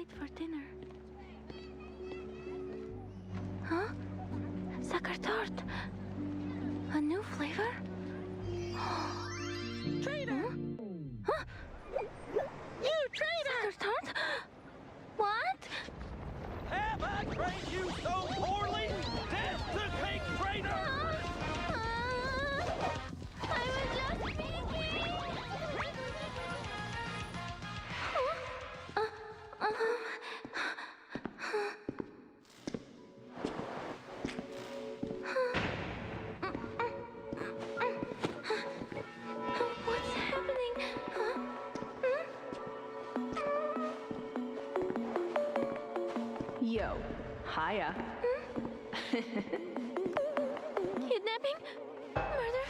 late for dinner. Huh? Sucker tart. A new flavor? Traitor! Huh? You traitor! Sucker tart? What? Have I trained you so poorly? Death to cake traitor! I was just speaking! What's happening? Yo, hiya. Kidnapping? Murder?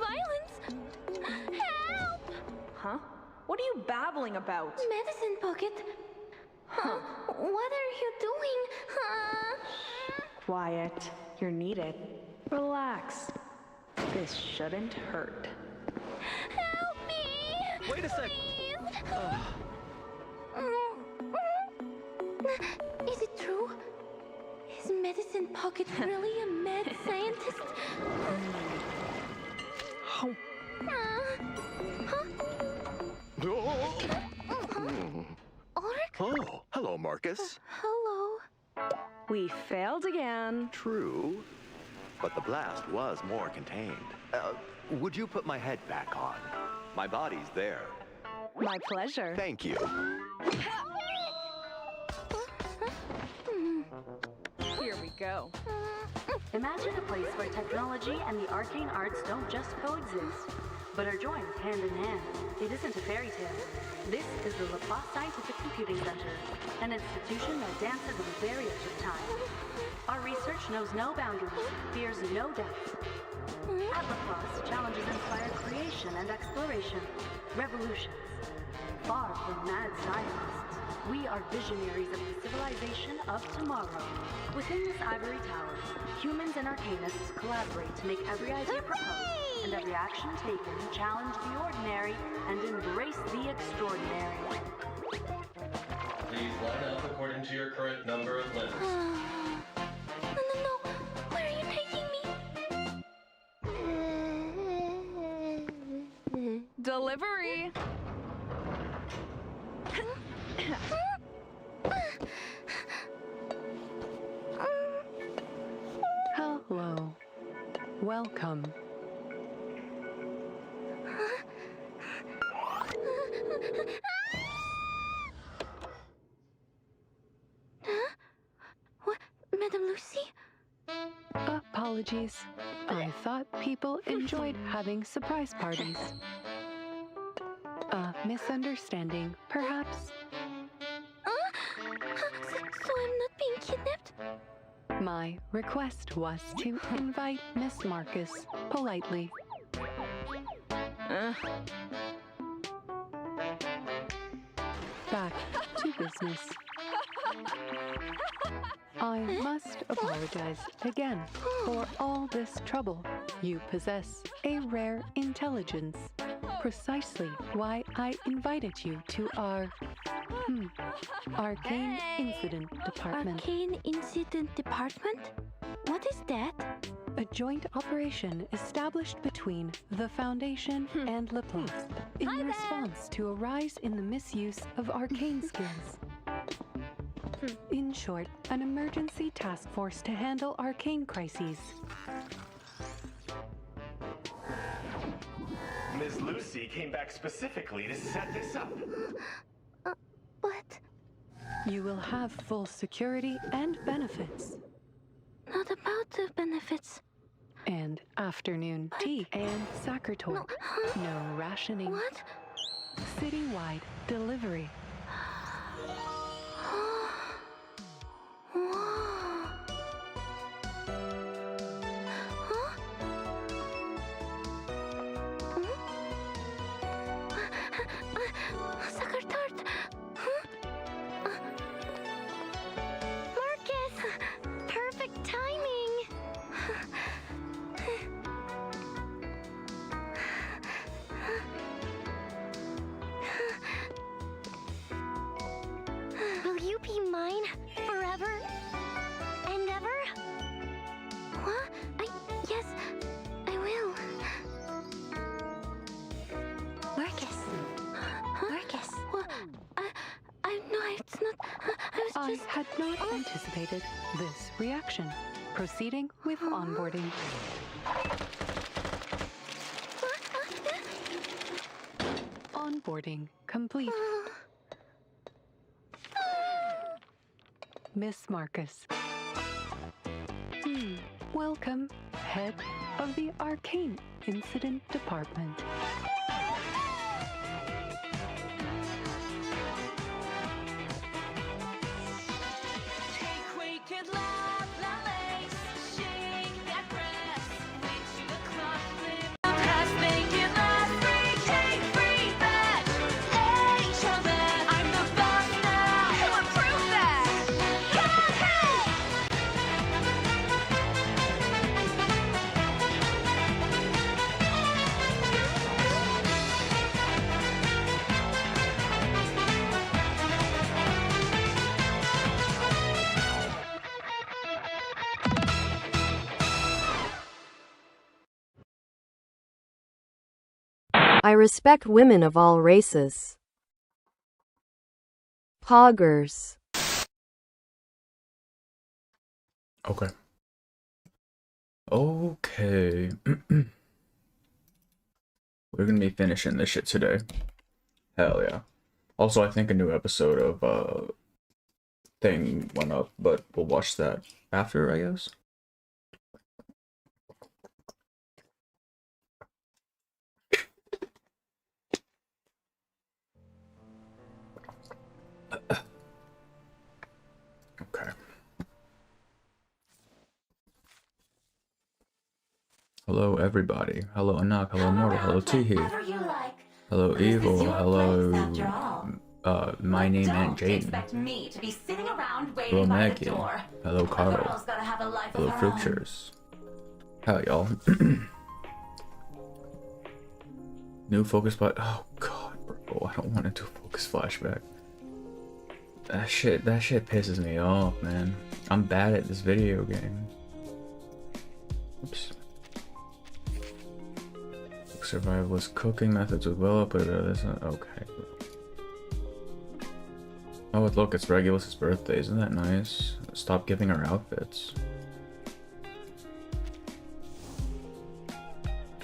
Violence? Help! Huh? What are you babbling about? Medicine pocket. What are you doing? Quiet. You're needed. Relax. This shouldn't hurt. Help me! Wait a sec. Is it true? Is Medicine Pocket really a mad scientist? Oh, Ulrich? Oh, hello, Marcus. Hello. we failed again. True, but the blast was more contained. Would you put my head back on? My body's there. My pleasure. Thank you. Here we go. Imagine a place where technology and the arcane arts don't just coexist, but are joined hand in hand. It isn't a fairy tale. This is the Laplace Scientific Computing Center, an institution that dances on the very edge of time. Our research knows no boundaries, fears no depths. At Laplace, challenges inspire creation and exploration, revolutions. Far from mad scientists, we are visionaries of the civilization of tomorrow. Within this ivory tower, humans and arcanists collaborate to make every idea proposed and every action taken challenge the ordinary and embrace the extraordinary. Please line up according to your current number of limbs. No. Where are you taking me? Delivery. Hello. Welcome. What? Madame Lucy? Apologies. I thought people enjoyed having surprise parties. A misunderstanding, perhaps? So I'm not being kidnapped? My request was to invite Miss Marcus politely. Back to business. I must apologize again for all this trouble. You possess a rare intelligence. Precisely why I invited you to our Arcane Incident Department. Arcane Incident Department? What is that? A joint operation established between the Foundation and Laplace in response to a rise in the misuse of arcane skills. In short, an emergency task force to handle arcane crises. Ms. Lucy came back specifically to set this up. But You will have full security and benefits. not about the benefits. And afternoon tea and sacratory. No rationing. What? Citywide delivery. Sucker tart! Marcus! Perfect timing! had not anticipated this reaction. Proceeding with onboarding. Onboarding complete. Miss Marcus. Welcome, head of the Arcane Incident Department. I respect women of all races. Poggers. Okay. Okay. We're gonna be finishing this shit today. Hell yeah. Also, I think a new episode of thing went up, but we'll watch that after, I guess. Okay. Hello, everybody. Hello, Anak. Hello, Mortal. Hello, Teehee. Hello, Evil. Hello, my name ain't Jaden. Hello, Maggie. Hello, Carl. Hello, Fructures. Hell, y'all. New focus flash. Oh god, bro. I don't want to do focus flashback. That shit pisses me off, man. I'm bad at this video game. Oops. Survivalist cooking methods with well but okay. Oh look, it's Regulus's birthday, isn't that nice? Stop giving her outfits.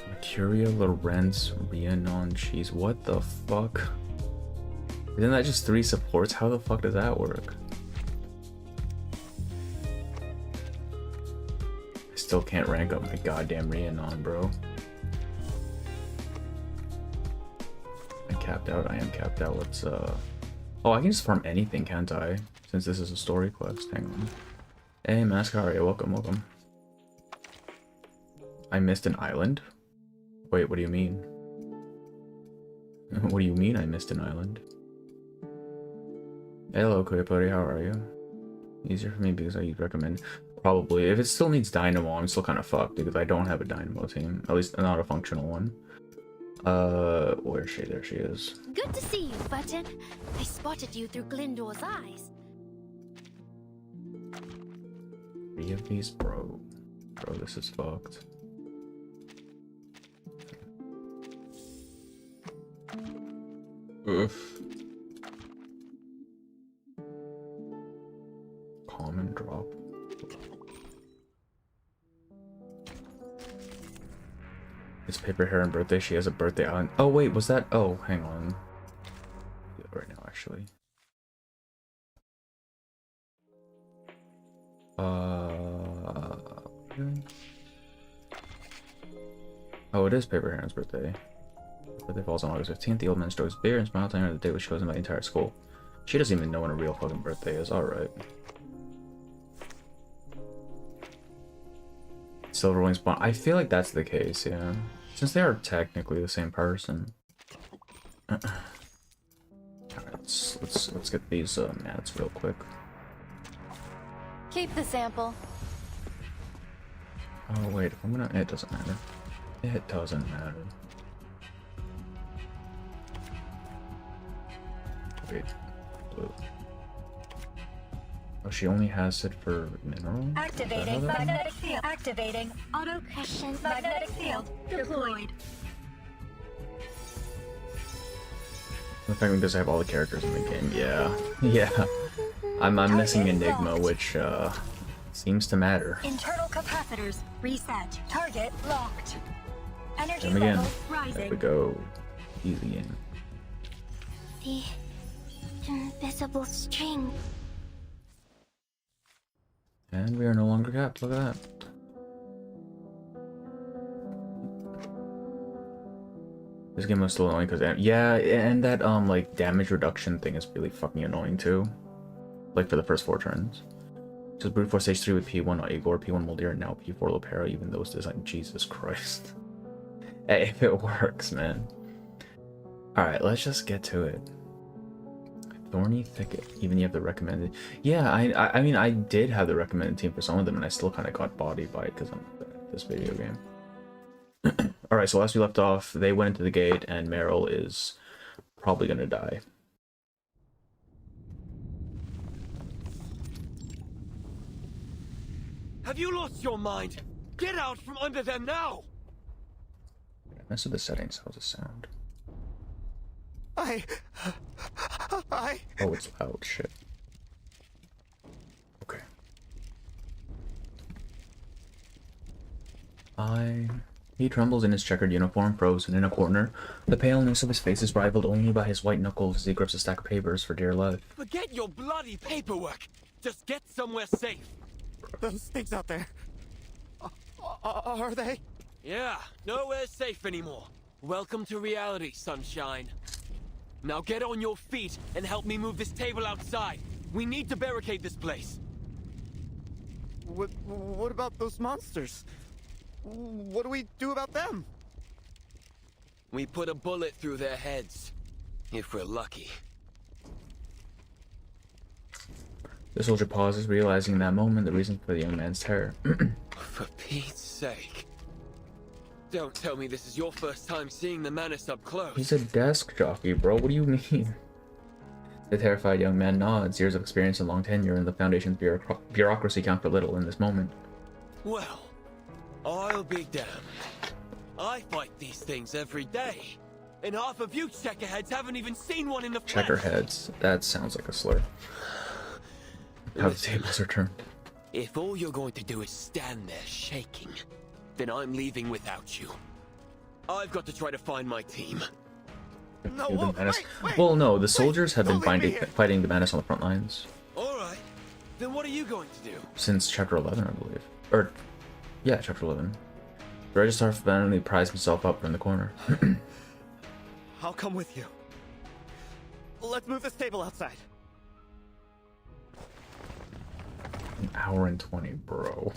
Mercuria Lorenz Rhiannon cheese. What the fuck? Isn't that just 3 supports? How the fuck does that work? I still can't rank up my goddamn Rhiannon, bro. I'm capped out. I am capped out. Let's oh, I can just farm anything, can't I? Since this is a story quest. Hang on. Hey, Mascaria, welcome, welcome. I missed an island? Wait, what do you mean? What do you mean I missed an island? Hello, Koyapuri, how are you? Easier for me because I recommend. Probably. If it still needs Dynamo, I'm still kind of fucked because I don't have a Dynamo team. At least not a functional one. Where is she? There she is. Good to see you, Button. I spotted you through Glyndor's eyes. 3 of these? Bro, this is fucked. Oof. Common drop. It's Paper Hair and birthday. She has a birthday island. Oh wait, was that? Oh, hang on. Do it right now, actually. Really? Oh, it is Paper Hair's birthday. Birthday falls on August 15th. The old man strokes beer and smiles telling her the day was chosen by the entire school. She doesn't even know when a real fucking birthday is. Alright. Silverwing spawn. I feel like that's the case, yeah. Since they are technically the same person. Alright, let's get these mats real quick. Keep the sample. Oh wait, if I'm gonna, it doesn't matter. It doesn't matter. Wait, blue. Oh, she only has it for mineral? Activating magnetic field. Activating auto question magnetic field deployed. The fact because I have all the characters in the game, yeah. Yeah. I'm missing Enigma, which seems to matter. Internal capacitors reset. Target locked. Energy Them again. levels There rising. we go. Easy in. The invisible string. And we are no longer capped. Look at that. This game was still annoying because yeah, and that like damage reduction thing is really fucking annoying too. Like for the first 4 turns. Just brute force stage 3 with P1 Igor, P1 Moldir, and now P4 Lopera, even though it's designed. Jesus Christ. Hey, if it works, man. Alright, let's just get to it. Thorny Thicket. Even you have the recommended. Yeah, I mean, I did have the recommended team for some of them, and I still kind of got bodied by it because I'm this video game. Alright, so last we left off, they went into the gate, and Merel is probably gonna die. Have you lost your mind? Get out from under them now! Mess with the settings. How's it sound? I... Oh, it's loud. Shit. Okay. He trembles in his checkered uniform, frozen in a corner. The paleness of his face is rivaled only by his white knuckles as he grips a stack of papers for dear life. Forget your bloody paperwork! Just get somewhere safe! Those things out there... are they? Yeah, nowhere safe anymore. Welcome to reality, sunshine. Now get on your feet and help me move this table outside. We need to barricade this place. What about those monsters? What do we do about them? We put a bullet through their heads. If we're lucky. The soldier pauses, realizing in that moment the reason for the young man's terror. For Pete's sake. Don't tell me this is your first time seeing the Manus up close. He's a desk jockey, bro. What do you mean? The terrified young man nods. Years of experience and long tenure in the Foundation's bureaucracy count for little in this moment. Well, I'll be damned. I fight these things every day. And half of you checkerheads haven't even seen one in the flesh. Checkerheads. That sounds like a slur. How the tables are turned. If all you're going to do is stand there shaking, then I'm leaving without you. I've got to try to find my team. No, wait. Well, no, the soldiers have been fighting the Manus on the front lines. Alright, then what are you going to do? Since chapter 11, I believe. Or, yeah, chapter 11. The registrar finally pries himself up from the corner. I'll come with you. Let's move this table outside. An hour and 20, bro.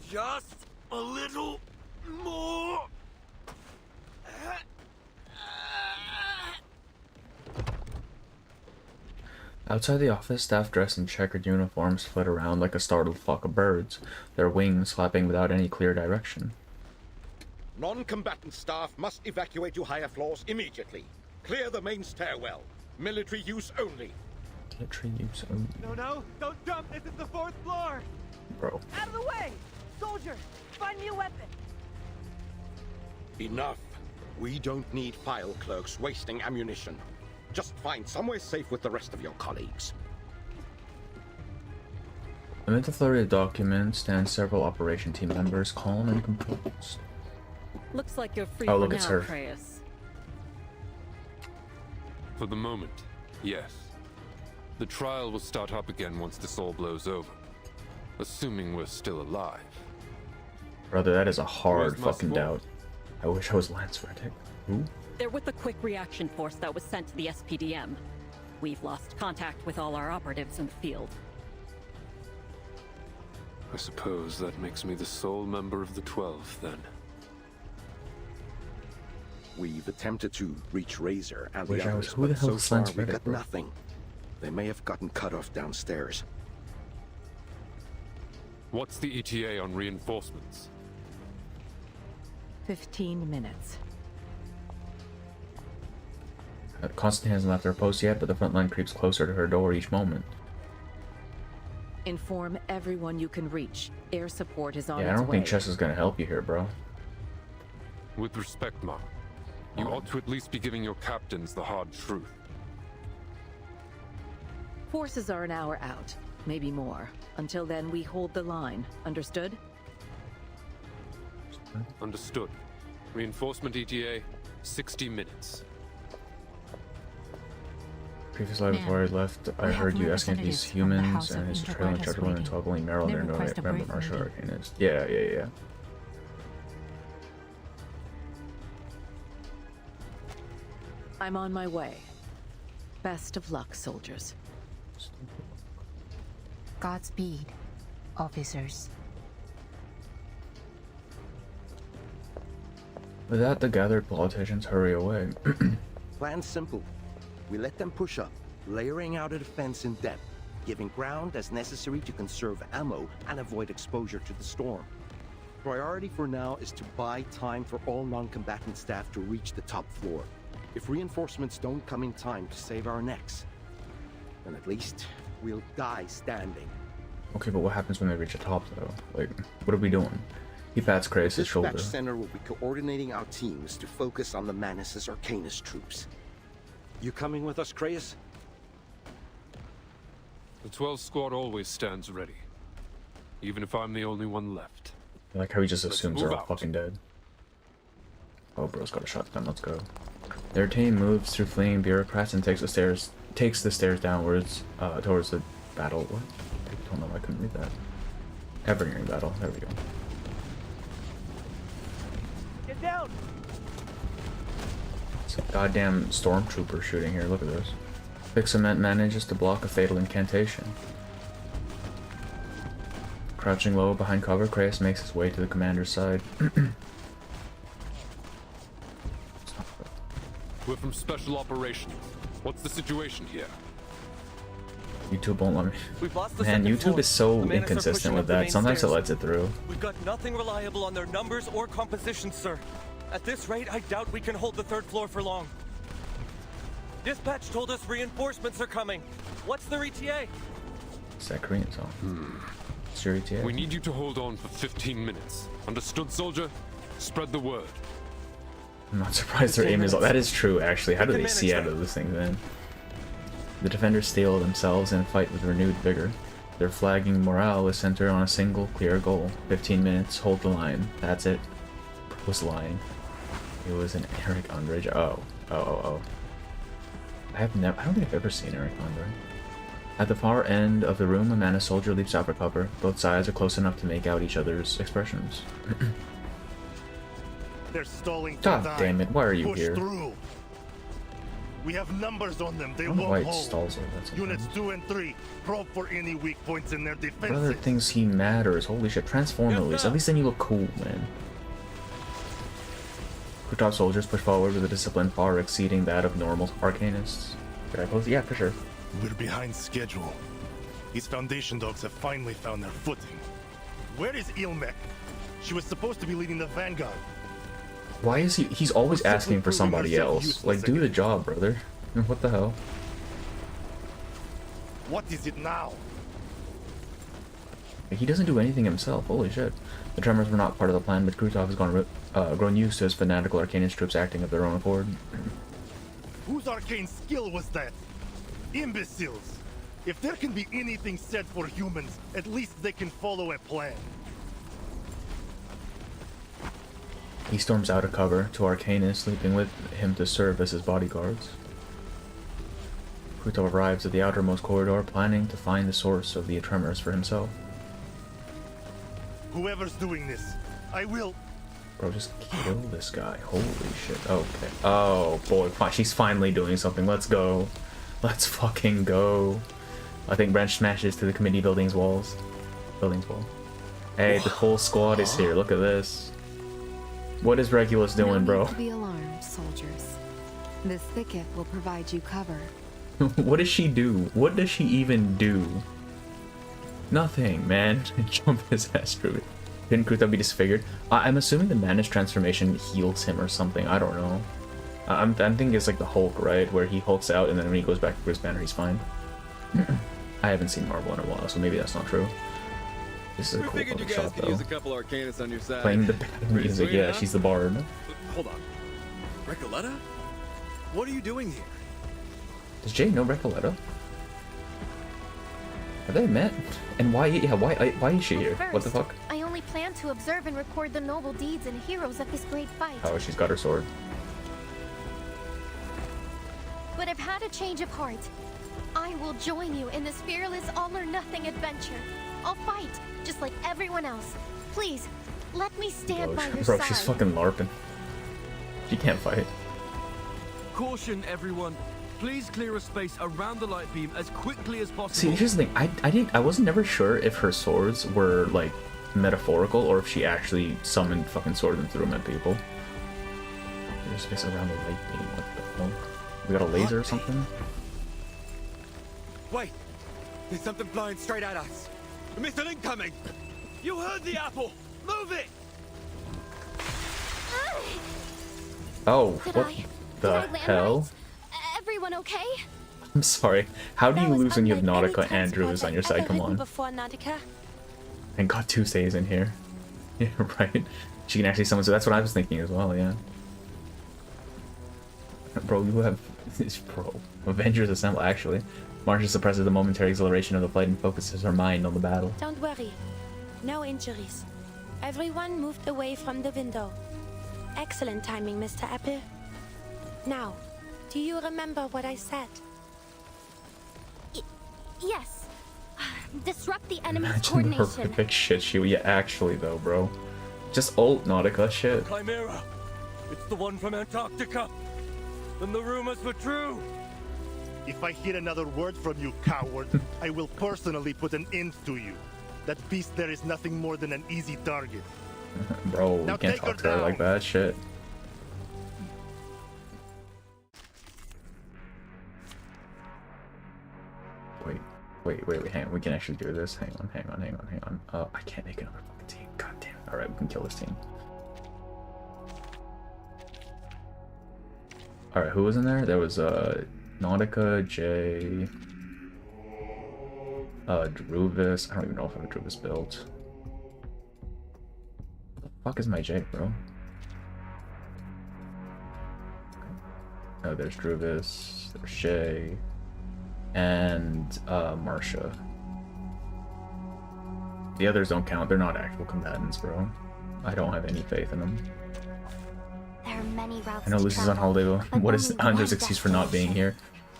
Just a little more. Outside the office, staff dressed in checkered uniforms flit around like a startled flock of birds, their wings flapping without any clear direction. Non-combatant staff must evacuate to higher floors immediately. Clear the main stairwell. Military use only. Military use only. No, don't jump. This is the 4th floor. Bro. Out of the way! Soldier, find me a weapon. Enough. We don't need file clerks wasting ammunition. Just find somewhere safe with the rest of your colleagues. Amid the flurry of documents stand several operation team members, calm and composed. Looks like you're free Oh, for look, now, it's her. Kreis. For the moment, yes. The trial will start up again once this all blows over. Assuming we're still alive. Brother, that is a hard Where's my fucking smoke? doubt. I wish I was Lance Reddick. Who? They're with the quick reaction force that was sent to the SPDM. We've lost contact with all our operatives in the field. I suppose that makes me the sole member of the 12, then. We've attempted to reach Razor and Wish the I was- others, who the but hell so is far Lance we've Reddick, got bro? nothing. They may have gotten cut off downstairs. What's the ETA on reinforcements? 15 minutes. Constantine hasn't left her post yet, but the front line creeps closer to her door each moment. Inform everyone you can reach. Air support is on Yeah, I its don't way. think Chess is gonna help you here, bro. With respect, Ma. You ought to at least be giving your captains the hard truth. Forces are an hour out, maybe more. Until then, we hold the line. Understood? Understood. Reinforcement ETA, 60 minutes. Previous live before I left, I heard you asking if these humans and his trailing chapter 1 and 12 only Merel there know I remember martial arcanist. Yeah. I'm on my way. Best of luck, soldiers. Godspeed, officers. With that, the gathered politicians hurry away. Plan's simple. We let them push up, layering out a defense in depth, giving ground as necessary to conserve ammo and avoid exposure to the storm. Priority for now is to buy time for all non-combatant staff to reach the top floor. If reinforcements don't come in time to save our necks, then at least we'll die standing. Okay, but what happens when they reach the top, though? Like, what are we doing? He pats Kratos' shoulder. The dispatch center will be coordinating our teams to focus on the Manus' Arcanist troops. You coming with us, Kratos? The 12 squad always stands ready. Even if I'm the only one left. I like how he just Let's assumes move they're all out. fucking dead. Oh, bro's got a shotgun, let's go. Their team moves through fleeing bureaucrats and takes the stairs downwards towards the battle. What? I don't know why I couldn't read that. Ever nearing battle. There we go. Get down! It's a goddamn stormtrooper shooting here. Look at this. Thick cement manages to block a fatal incantation. Crouching low behind cover, Kratos makes his way to the commander's side. We're from Special Operations. What's the situation here? YouTube won't let me. We've lost the Man, second YouTube floor. is so The Manus are inconsistent pushing with up the that. main Sometimes it stairs. lets it through. We've got nothing reliable on their numbers or composition, sir. At this rate, I doubt we can hold the third floor for long. Dispatch told us reinforcements are coming. What's their ETA? It's that Korean song. It's your ETA. We need you to hold on for 15 minutes. Understood, soldier? Spread the word. I'm not surprised their aim is all. That is true, actually. How do they see out of this thing then? The defenders steel themselves and fight with renewed vigor. Their flagging morale is centered on a single clear goal. 15 minutes, hold the line. That's it. Was lying. It was an Eric Andre. Oh. I don't think I've ever seen Eric Andre. At the far end of the room, a Manus soldier leaps out for cover. Both sides are close enough to make out each other's expressions. They're stalling for God time. damn it, why are you Push here? through. We have numbers on them. They I don't know why won't it hold. stalls like that Units sometimes. 2 and 3, probe for any weak points in their defenses. Brother thinks he matters. Holy shit, transform at least. At least then you look cool, man. Krutov soldiers push forward with a discipline far exceeding that of normal arcanists. Did I close? Yeah, for sure. We're behind schedule. These Foundation dogs have finally found their footing. Where is Ilmek? She was supposed to be leading the vanguard. Why is he's always asking for somebody else. Like, do the job, brother. What the hell? What is it now? He doesn't do anything himself. Holy shit. The tremors were not part of the plan, but Krutov has grown used to his fanatical arcanist troops acting of their own accord. Whose arcane skill was that? Imbeciles! If there can be anything said for humans, at least they can follow a plan. He storms out of cover to arcanists, leaping with him to serve as his bodyguards. Krutov arrives at the outermost corridor, planning to find the source of the tremors for himself. Whoever's doing this, I will... Bro, just kill this guy. Holy shit. Okay. Oh, boy. She's finally doing something. Let's go. Let's fucking go. I think Branch smashes to the committee building's walls. Building's wall. Hey, the whole squad is here. Look at this. What is Regulus doing, bro? No need to be alarmed, soldiers. This thicket will provide you cover. What does she do? What does she even do? Nothing, man. Jump his ass through it. Couldn't Krutov be disfigured? I'm assuming the Manus transformation heals him or something. I don't know. I'm thinking it's like the Hulk, right? Where he hulks out and then when he goes back to Bruce Banner, he's fine. I haven't seen Marvel in a while, so maybe that's not true. This is a cool figured you fucking guys shot, could use though. a couple Arcanists on your side. Playing the bad music, yeah, she's the bard. Hold on. Recoletta? What are you doing here? Does Jay know Recoletta? Have they met? And why? Yeah, why is she here? What the fuck? I only plan to observe and record the noble deeds and heroes of this great fight. Oh, she's got her sword. But I've had a change of heart. I will join you in this fearless all-or-nothing adventure. I'll fight, just like everyone else. Please, let me stand by your Bro, side. she's fucking LARPing. She can't fight. Caution, everyone. Please clear a space around the light beam as quickly as possible. See, here's the thing. I wasn't never sure if her swords were like metaphorical or if she actually summoned fucking swords and threw them at people. There's space around the light beam. What the fuck? We got a laser or something? Wait! There's something flying straight at us. A missile incoming! You heard the apple! Move it! Oh, Did what I the land hell? right? Everyone okay? I'm sorry. How do you lose when you have unlike Nautica any and Druvis on your side? ever Come written on. Before Nautica. And got two stays in here. Yeah, right. She can actually summon, so that's what I was thinking as well, yeah. Bro, you have... Bro. Avengers Assemble, actually. Marcia suppresses the momentary exhilaration of the flight and focuses her mind on the battle. Don't worry. No injuries. Everyone moved away from the window. Excellent timing, Mr. Apple. Now, do you remember what I said? Yes. Disrupt the enemy's Imagine the coordination. horrific shit she would... Yeah, actually, though, bro. Just ult Nautica shit. Chimera! It's the one from Antarctica! Then the rumors were true! If I hear another word from you, coward, I will personally put an end to you. That beast there is nothing more than an easy target. Bro, you Now can't take talk her to her down. like that, shit. Wait, hang on. We can actually do this. Hang on. I can't make another fucking team. God damn it. Alright, we can kill this team. Alright, who was in there? There was, Nautica, Jay, Druvis. I don't even know if I have a Druvis built. What the fuck is my Jay, bro? Oh, there's Druvis, there's Shay, and Marcia. The others don't count. They're not actual combatants, bro. I don't have any faith in them. There are many routes I know to Lucy's on travel, holiday. but What is only one Andrew's excuse for not being destination.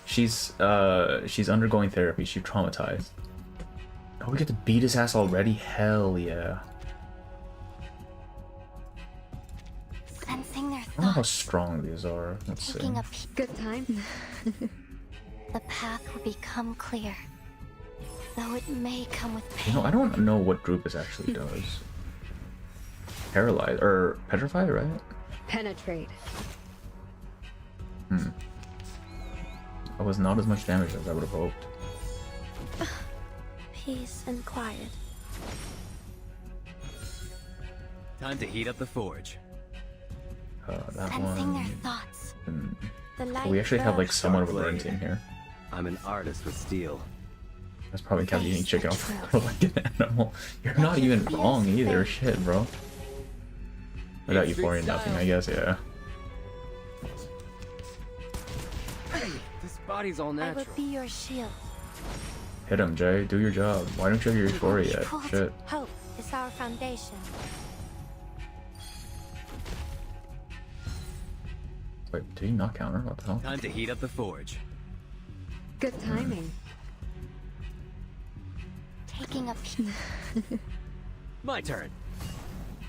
here? She's undergoing therapy. She's traumatized. Oh, we get to beat his ass already? Hell yeah. Sensing their I don't know how thoughts, strong these are. Let's see. taking a Good time. the path will become clear. Though it may come with You pain. know, I don't know what Druvis actually does. Paralyze or petrify, right? Penetrate. That was not as much damage as I would have hoped. Peace and quiet. Time to heat up the forge. That Sensing their one. thoughts. Hmm. The light We actually have like bursts. somewhat of a burn team here. I'm an artist with steel. That's probably kind of eating chicken off the floor like an animal. You're not even wrong either. Shit, bro. Without Euphoria, nothing, I guess, yeah. This body's all I will natural. be your shield. Hit him, Jay. Do your job. Why don't you have your Euphoria yet? Equals Shit. Hope is our foundation. Wait, did he not counter? What the hell? Time to heat up the forge. Good timing. Taking a peek. My turn.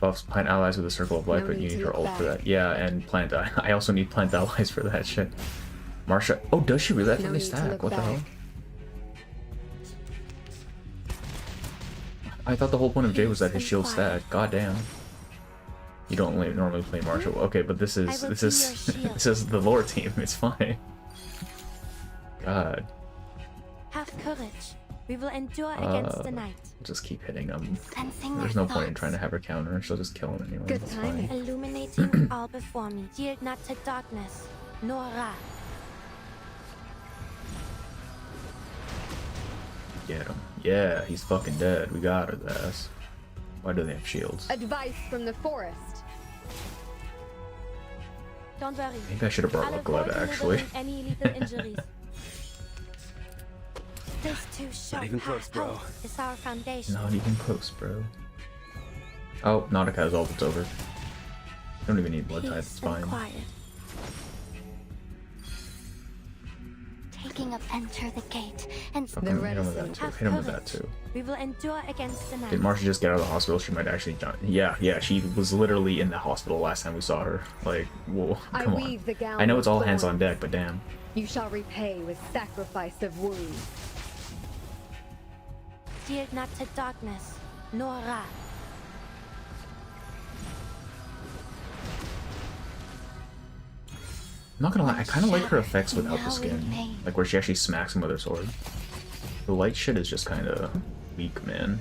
Buffs plant allies with a circle of life, No but you need need to her look ult for back. that. Yeah, and plant. I also need plant allies for that shit. Marcia. Oh, does she really? That's No what they need to stack. look What the hell? back. I thought the whole point of Jay was that his Peace shield and quiet. stacked. God damn. You don't normally play Marcia. Okay, but this I is will this be is your shield. this is the lore team. It's fine. God. Have courage. We will endure against the night. Just keep hitting him. Sensing There's their no point in thoughts. trying to have her counter. She'll just kill him anyway. Good It's timing. fine. Illuminating all before me. Yield not to darkness, nor wrath. Get him. Yeah, he's fucking dead. We got his ass. Why do they have shields? Advice from the forest. Don't worry. Maybe I should have brought Glenn, actually. Any little injuries. This too shall Not even close, pass. bro. Hope is our foundation. Not even close, bro. Oh, Nautica has ult, it's over. Don't even need blood type, it's Peace and fine. quiet. Taking up enter the gate and Fucking hit him with that too. Hit him with that too. we will endure against the night. Did Marcia just get out of the hospital? She might actually jump. Yeah, she was literally in the hospital last time we saw her. Like, whoa, come on. I know it's all hands on deck, but damn. You shall repay with sacrifice of wounds. Yield not to darkness, nor wrath. I'm not gonna lie, I kind of like her effects without the skin. Like where she actually smacks him with her sword. The light shit is just kind of weak, man.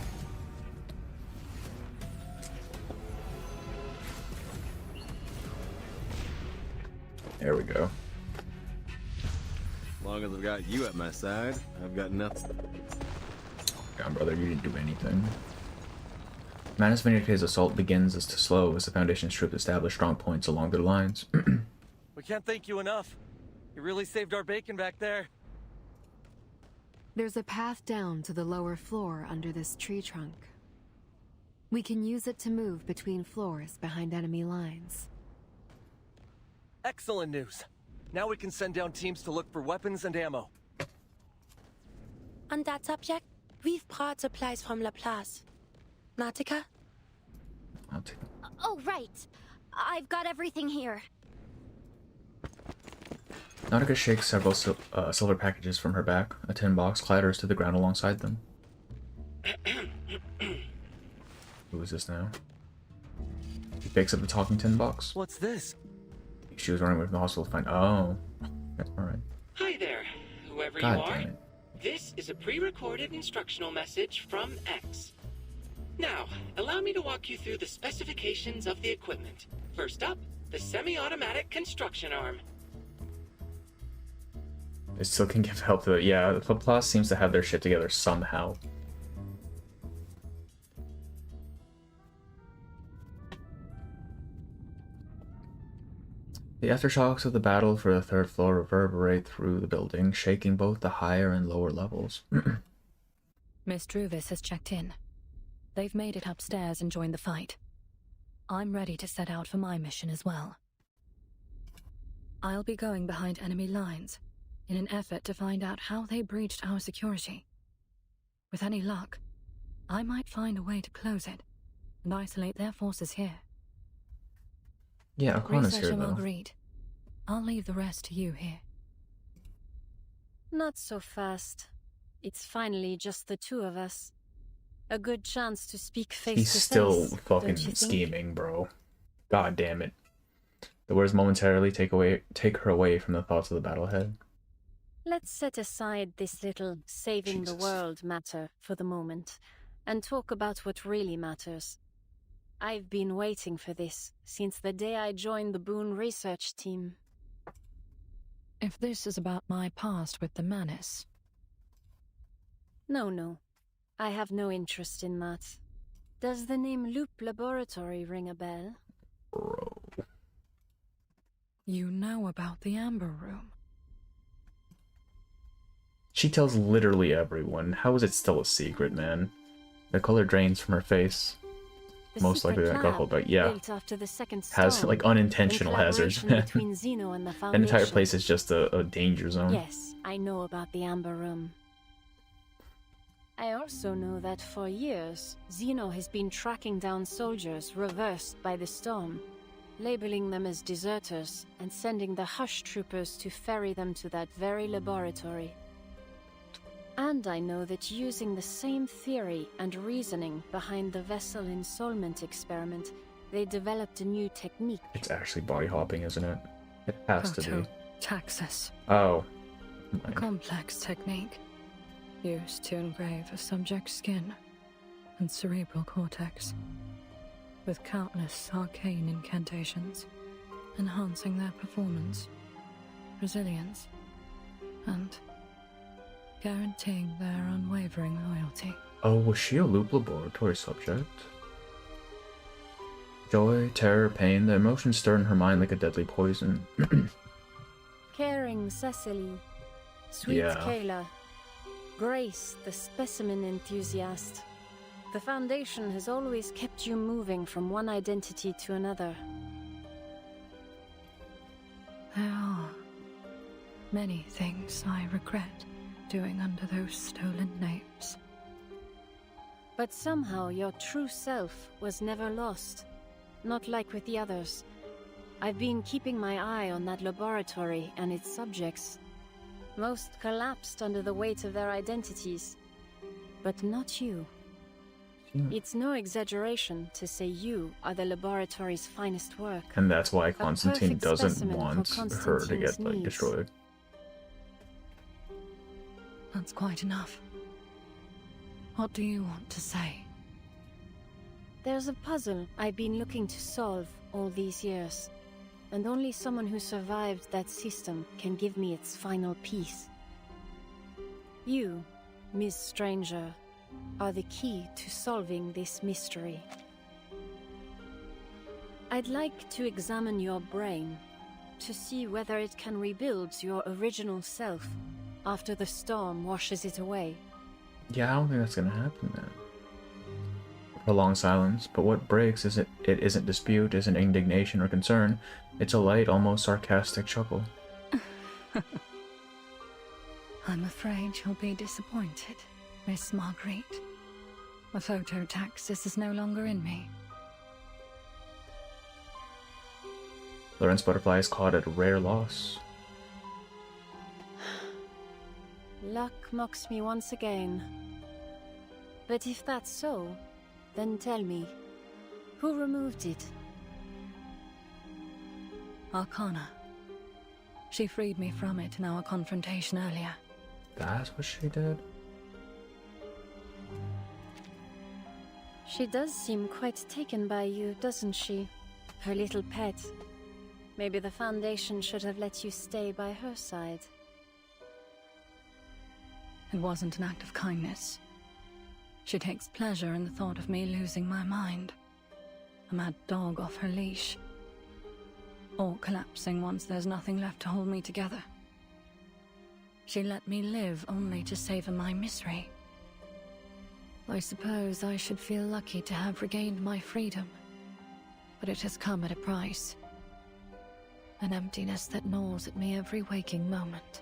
There we go. As long as I've got you at my side, I've got nothing. Come on, brother, you didn't do anything. Manus Vindicate's assault begins as to slow as the Foundation's troops establish strong points along their lines. We can't thank you enough. You really saved our bacon back there. There's a path down to the lower floor under this tree trunk. We can use it to move between floors behind enemy lines. Excellent news. Now we can send down teams to look for weapons and ammo. On that subject, we've brought supplies from La Place. Nautica? Oh, right. I've got everything here. Nautica shakes several silver packages from her back. A tin box clatters to the ground alongside them. Who is this now? He picks up the talking tin box. What's this? She was running away from the hospital to find. Oh, that's alright. Hi there, whoever God you are. damn it. This is a pre-recorded instructional message from X. Now, allow me to walk you through the specifications of the equipment. First up, the semi-automatic construction arm. It still can give help to it. Yeah, the Plus seems to have their shit together somehow. The aftershocks of the battle for the third floor reverberate through the building, shaking both the higher and lower levels. Miss Druvis has checked in. They've made it upstairs and joined the fight. I'm ready to set out for my mission as well. I'll be going behind enemy lines in an effort to find out how they breached our security. With any luck, I might find a way to close it and isolate their forces here. Yeah, O'Connor's Researcher here, though. Marguerite. I'll leave the rest to you here. Not so fast. It's finally just the two of us. A good chance to speak face to face. He's still fucking don't you think? scheming, bro. God damn it. The words momentarily take her away from the thoughts of the battle ahead. Let's set aside this little saving the world matter for the moment and talk about what really matters. I've been waiting for this since the day I joined the Boone research team. If this is about my past with the Manus. No. I have no interest in that. Does the name Loop Laboratory ring a bell? Bro. You know about the Amber Room. She tells literally everyone. How is it still a secret, man? The color drains from her face. The Most likely secret that got lab, hold, but yeah. built after the second Has storm, like unintentional in hazards. collaboration between Zeno and the An entire Foundation. place is just a danger zone. Yes, I know about the Amber Room. I also know that for years, Zeno has been tracking down soldiers reversed by the storm, labeling them as deserters and sending the Hush troopers to ferry them to that very laboratory. And I know that using the same theory and reasoning behind the vessel ensoulment experiment, they developed a new technique. It's actually body hopping, isn't it? It has to be. Phototaxis. Oh. A complex technique used to engrave a subject's skin and cerebral cortex with countless arcane incantations, enhancing their performance, resilience, and guaranteeing their unwavering loyalty. Oh, was she a Loop Laboratory subject? Joy, terror, pain, the emotions stir in her mind like a deadly poison. Caring Cecily, sweet Yeah. Kayla, Grace, the specimen enthusiast. The Foundation has always kept you moving from one identity to another. There are many things I regret doing under those stolen names. But somehow your true self was never lost. Not like with the others. I've been keeping my eye on that laboratory and its subjects. Most collapsed under the weight of their identities. But not you. It's no exaggeration to say you are the laboratory's finest work. And that's why Constantine perfect doesn't specimen want for her to Constantine's get like needs. destroyed. That's quite enough. What do you want to say? There's a puzzle I've been looking to solve all these years. And only someone who survived that system can give me its final piece. You, Miss Stranger, are the key to solving this mystery. I'd like to examine your brain to see whether it can rebuild your original self after the storm washes it away. Yeah, I don't think that's gonna happen, man. A long silence, but what breaks isn't dispute, isn't indignation or concern. It's a light, almost sarcastic chuckle. I'm afraid you'll be disappointed, Miss Marguerite. The phototaxis is no longer in me. Lawrence Butterfly is caught at a rare loss. Luck mocks me once again. But if that's so, then tell me, who removed it? Arcana. She freed me from it in our confrontation earlier. That's what she did? She does seem quite taken by you, doesn't she? Her little pet. Maybe the Foundation should have let you stay by her side. It wasn't an act of kindness. She takes pleasure in the thought of me losing my mind. A mad dog off her leash. Or collapsing once there's nothing left to hold me together. She let me live only to savor my misery. I suppose I should feel lucky to have regained my freedom. But it has come at a price. An emptiness that gnaws at me every waking moment.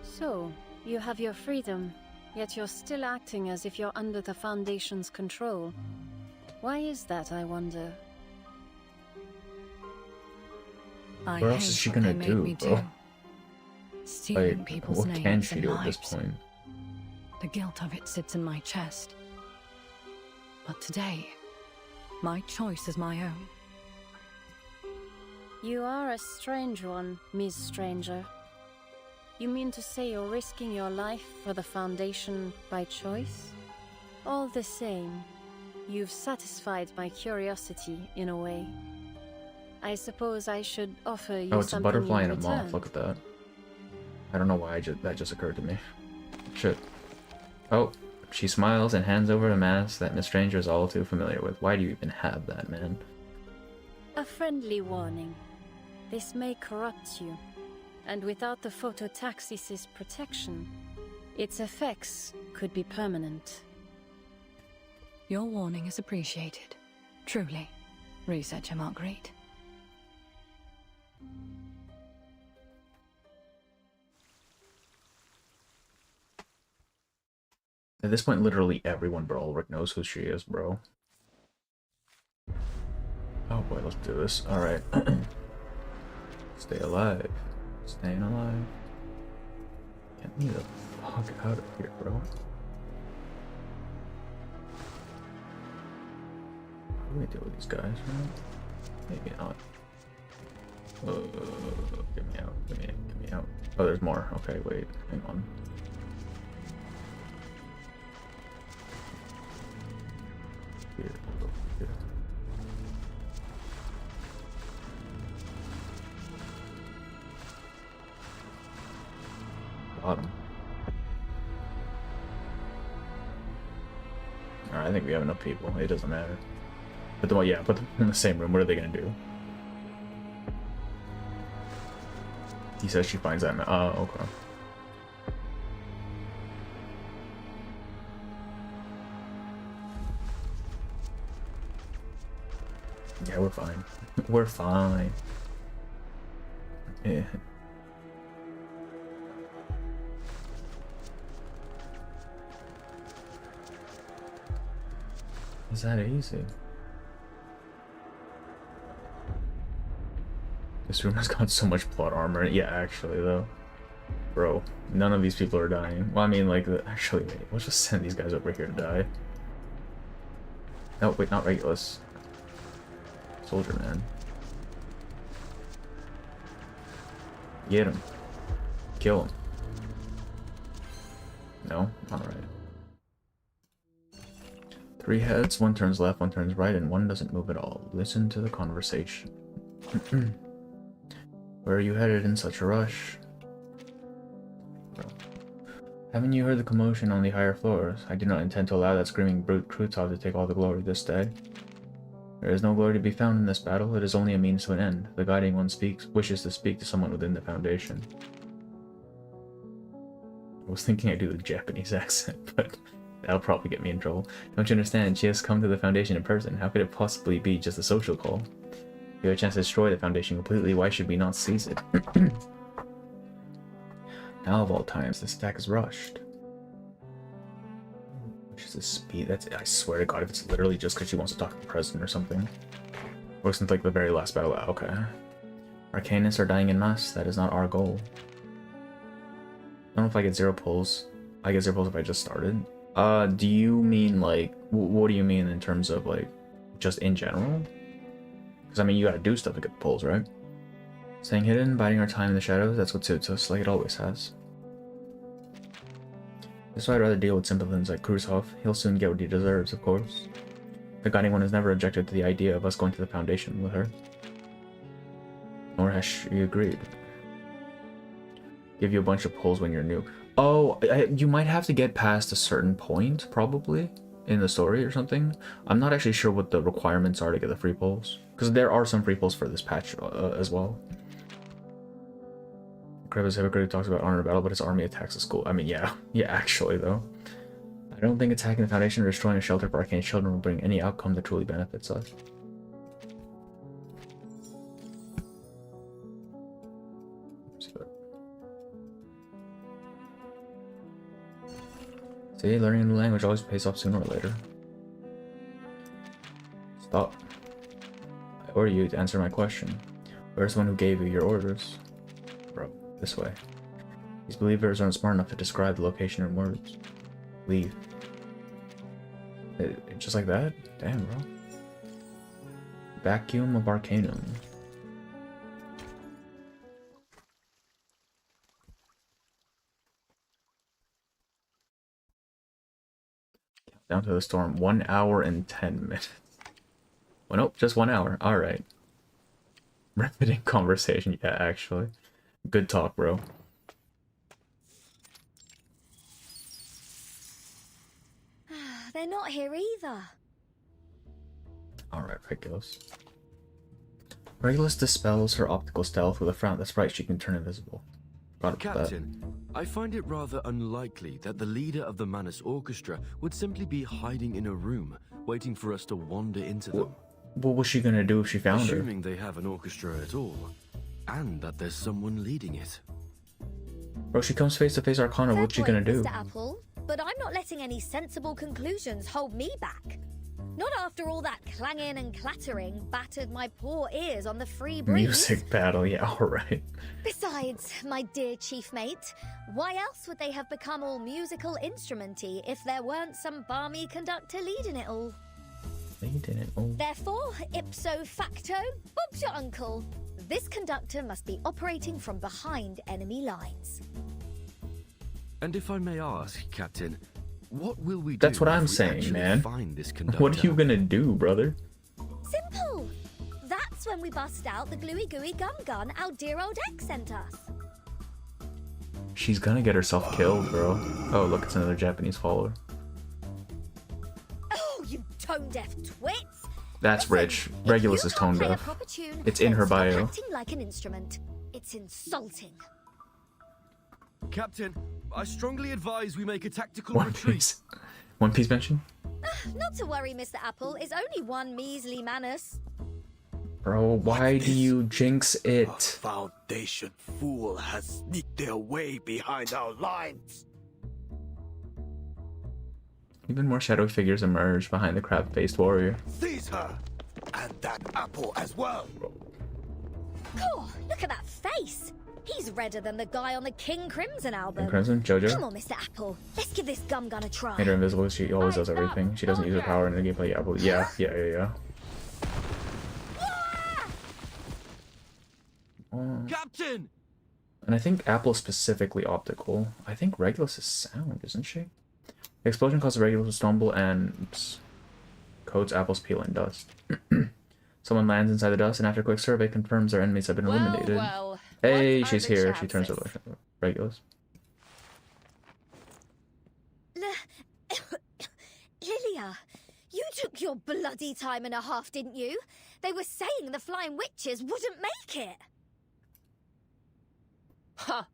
So, you have your freedom, yet you're still acting as if you're under the Foundation's control. Why is that, I wonder? I What else is she gonna do, bro? Stealing Like, people's what names can she and do at this lives. point? The guilt of it sits in my chest. But today, my choice is my own. You are a strange one, Miss Stranger. You mean to say you're risking your life for the Foundation by choice? All the same, you've satisfied my curiosity in a way. I suppose I should offer you Oh, it's a something butterfly in and a return. moth. Look at that. I don't know why that just occurred to me. Shit. Oh, she smiles and hands over a mask that Miss Stranger is all too familiar with. Why do you even have that, man? A friendly warning. This may corrupt you, and without the phototaxis's protection, its effects could be permanent. Your warning is appreciated. Truly, Researcher Marguerite. At this point, literally everyone, bro, Ulrich knows who she is, bro. Oh boy, let's do this. Alright. Stay alive. Staying alive. Get me the fuck out of here, bro. How do we deal with these guys, man? Maybe not. Get me out. Get me out. Oh, there's more. Okay, wait. Hang on. Here, we'll go here. Bottom. Alright, I think we have enough people. It doesn't matter. But yeah, put them in the same room. What are they gonna do? He says she finds that. Oh, okay. Yeah, we're fine. We're fine. Yeah. Is that easy? This room has got so much plot armor in it. Yeah, actually, though. Bro, none of these people are dying. Well, I mean, like, actually, wait, let's just send these guys over here to die. No, wait, not Regulus. Soldier man. Get him. Kill him. No? Alright. 3 heads, 1 turns left, 1 turns right, and 1 doesn't move at all. Listen to the conversation. Where are you headed in such a rush? Haven't you heard the commotion on the higher floors? I do not intend to allow that screaming brute Krutov to take all the glory this day. There is no glory to be found in this battle, it is only a means to an end. The Guiding One wishes to speak to someone within the Foundation. I was thinking I'd do the Japanese accent, but that'll probably get me in trouble. Don't you understand? She has come to the Foundation in person. How could it possibly be just a social call? If you have a chance to destroy the Foundation completely, why should we not seize it? Now of all times, this attack is rushed. Which is the speed? That's, I swear to God, if it's literally just because she wants to talk to the president or something. Or since like the very last battle. Okay. Arcanists are dying en masse. That is not our goal. I don't know if I get 0 pulls. I get 0 pulls if I just started. Do you mean like, what do you mean in terms of like, just in general? Because I mean, you gotta do stuff to get the pulls, right? Staying hidden, biding our time in the shadows, that's what suits us, like it always has. That's why I'd rather deal with simpletons like Krutov. He'll soon get what he deserves, of course. The Guiding One has never objected to the idea of us going to the Foundation with her. Nor has she agreed. Give you a bunch of pulls when you're new. Oh, you might have to get past a certain point, probably, in the story or something. I'm not actually sure what the requirements are to get the free pulls. Because there are some free pulls for this patch as well. Kreva's hypocrite talks about honor battle, but his army attacks the school. I mean, yeah, actually, though. I don't think attacking the Foundation or destroying a shelter for arcane children will bring any outcome that truly benefits us. See, learning a new language always pays off sooner or later. Stop. I order you to answer my question. Where's the one who gave you your orders? Bro, this way. These believers aren't smart enough to describe the location in words. Leave. Just like that? Damn, bro. Vacuum of Arcanum. Down to the storm. 1 hour and 10 minutes. Well, nope, just 1 hour. Alright. Riveting conversation. Yeah, actually. Good talk, bro. They're not here either. Alright, Regulus. Regulus dispels her optical stealth with a frown. That's right, she can turn invisible. Captain, I find it rather unlikely that the leader of the Manus Orchestra would simply be hiding in a room, waiting for us to wander into them. What was she gonna do if she found her? Assuming they have an orchestra at all, and that there's someone leading it. Bro, she comes face to face Arcana, what's she gonna do? Mr. Apple, but I'm not letting any sensible conclusions hold me back. Not after all that clanging and clattering battered my poor ears on the free breeze. Music battle, yeah, alright. Besides, my dear chief mate, why else would they have become all musical instrumenty if there weren't some balmy conductor leading it all? Leading it all. Therefore, ipso facto, Bob's your uncle. This conductor must be operating from behind enemy lines. And if I may ask, Captain, what will we do? That's what I'm if we saying, actually man. Find this conductor? What are you gonna do, brother? Simple. That's when we bust out the gluey gooey gum gun our dear old ex sent us. She's gonna get herself killed, bro. Oh, look, it's another Japanese follower. Oh, tone-deaf twits. That's rich. Regulus is tone Play a deaf. proper tune, It's in then her stop bio. acting like an instrument. It's insulting. Captain, I strongly advise we make a tactical One retreat. Piece. One Piece mention? Not to worry, Mr. Apple. It's only one measly manus. Bro, why do you jinx it? Foundation fool has sneaked their way behind our lines. Even more shadowy figures emerge behind the crab-faced warrior. Seize her! And that apple as well! Cool, look at that face. He's redder than the guy on the King Crimson album. King Crimson? Jojo? Come on, Mr. Apple. Let's give this gum gun a try. Made her invisible. She always does everything. She doesn't use her power in the gameplay. Yeah, but yeah. Captain! And I think Apple's specifically optical. I think Regulus is sound, isn't she? The explosion causes Regulus to stumble and coats Apple's peel in dust. Someone lands inside the dust, and after a quick survey, confirms their enemies have been eliminated. Well, hey, what she's are the here. She turns to chances? Regulus. Lilia, you took your bloody time and a half, didn't you? They were saying the Flying Witches wouldn't make it. Ha!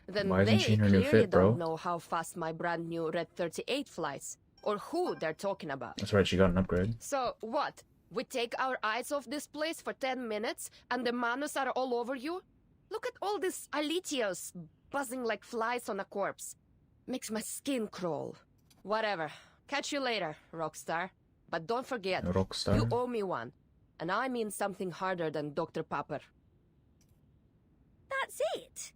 Then Why isn't they she in her new clearly fit, bro? don't know how fast my brand new Red 38 flies, or who they're talking about. That's right, she got an upgrade. So, what? We take our eyes off this place for 10 minutes, and the Manus are all over you? Look at all these Alitios buzzing like flies on a corpse. Makes my skin crawl. Whatever. Catch you later, Rockstar. But don't forget, Rockstar? you owe me one. And I mean something harder than Dr. Popper. That's it?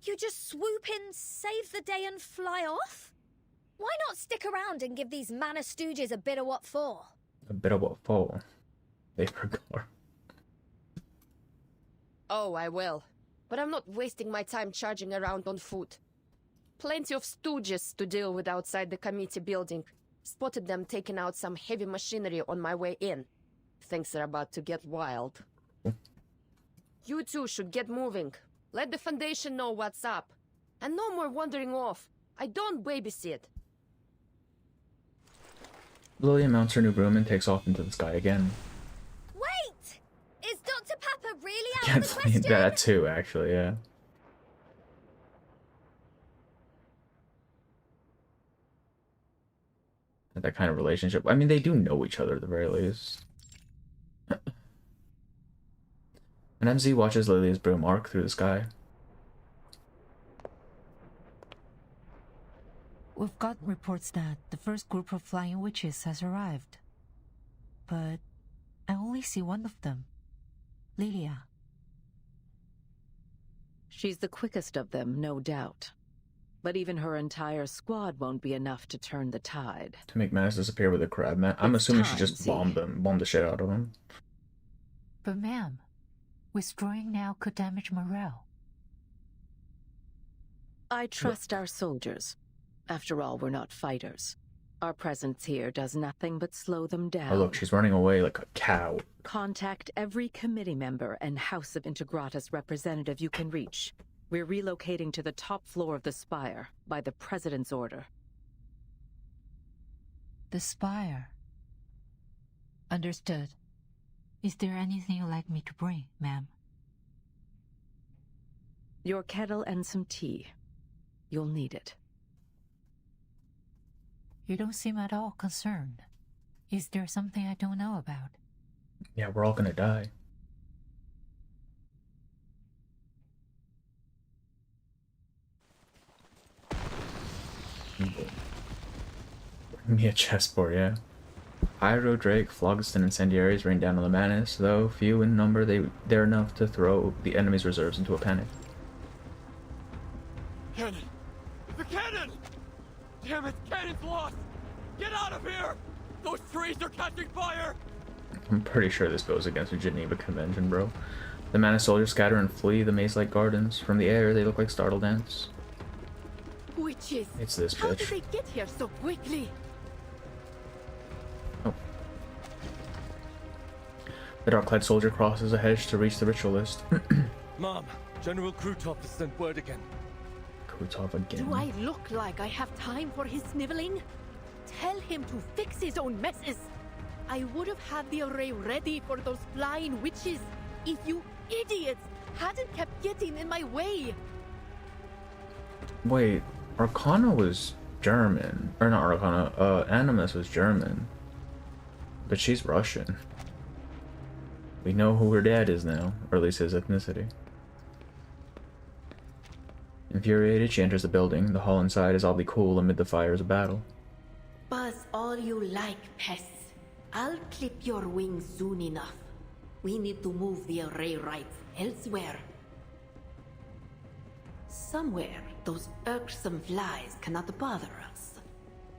You just swoop in, save the day, and fly off? Why not stick around and give these Mana Stooges a bit of what for? A bit of what for? They forgot. Oh, I will. But I'm not wasting my time charging around on foot. Plenty of stooges to deal with outside the committee building. Spotted them taking out some heavy machinery on my way in. Things are about to get wild. You two should get moving. Let the Foundation know what's up. And no more wandering off. I don't babysit. Lillian mounts her new broom and takes off into the sky again. Wait! Is Dr. Papa really out Can't of the find question? that too, actually, yeah. That kind of relationship. I mean, they do know each other at the very least. And MZ watches Lilia's broom arc through the sky. We've got reports that the first group of flying witches has arrived. But I only see one of them. Lilia. She's the quickest of them, no doubt. But even her entire squad won't be enough to turn the tide. To make Manus disappear with a crab man. I'm assuming she time, just Z. bombed the shit out of him. But ma'am, withdrawing now could damage morale. I trust our soldiers. After all, we're not fighters. Our presence here does nothing but slow them down. Oh look, she's running away like a cow. Contact every committee member and House of Integratus representative you can reach. We're relocating to the top floor of the spire, by the President's order. The spire. Understood. Is there anything you'd like me to bring, ma'am? Your kettle and some tea. You'll need it. You don't seem at all concerned. Is there something I don't know about? Yeah, we're all gonna die. Bring me a chessboard, yeah. Pyro, Drake, Phlogiston, and Incendiaries rain down on the Manus, though few in number, they're enough to throw the enemy's reserves into a panic. Cannon! The cannon! Damn it, cannon's lost! Get out of here! Those trees are catching fire! I'm pretty sure this goes against the Geneva Convention, bro. The Manus soldiers scatter and flee the maze-like gardens. From the air, they look like startled ants. Witches! It's this How bitch. did they get here so quickly? The dark-clad soldier crosses a hedge to reach the ritualist. Mom, General Krutov has sent word again. Krutov again. Do I look like I have time for his sniveling? Tell him to fix his own messes. I would have had the array ready for those flying witches if you idiots hadn't kept getting in my way. Wait, Arcana was German. Or not Arcana, Animus was German. But she's Russian. We know who her dad is now, or at least his ethnicity. Infuriated, she enters the building. The hall inside is oddly cool amid the fires of battle. Buzz all you like, pests. I'll clip your wings soon enough. We need to move the array right elsewhere. Somewhere those irksome flies cannot bother us.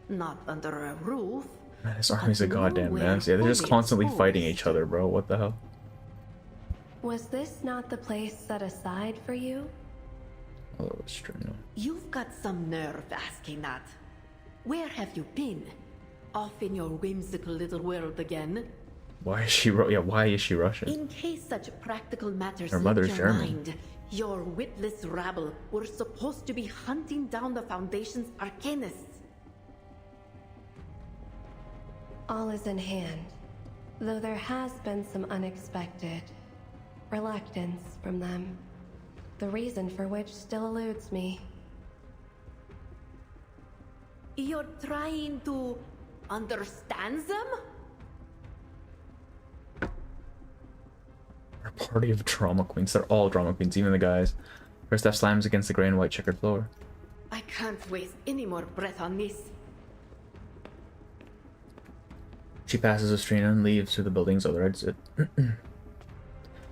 Not under a roof. Man, this army's a goddamn mess. Yeah, they're just constantly fighting each other, bro. What the hell? Was this not the place set aside for you? Oh, it's true. No. You've got some nerve asking that. Where have you been? Off in your whimsical little world again? Why is she? Why is she Russian? In case such practical matters Her slipped mother's your German. mind, your witless rabble were supposed to be hunting down the Foundation's arcanists. All is in hand, though there has been some unexpected reluctance from them, the reason for which still eludes me. You're trying to understand them? A party of drama queens. They're all drama queens, even the guys. Her step slams against the gray and white checkered floor. I can't waste any more breath on this. She passes Astrina and leaves through the building's other exit.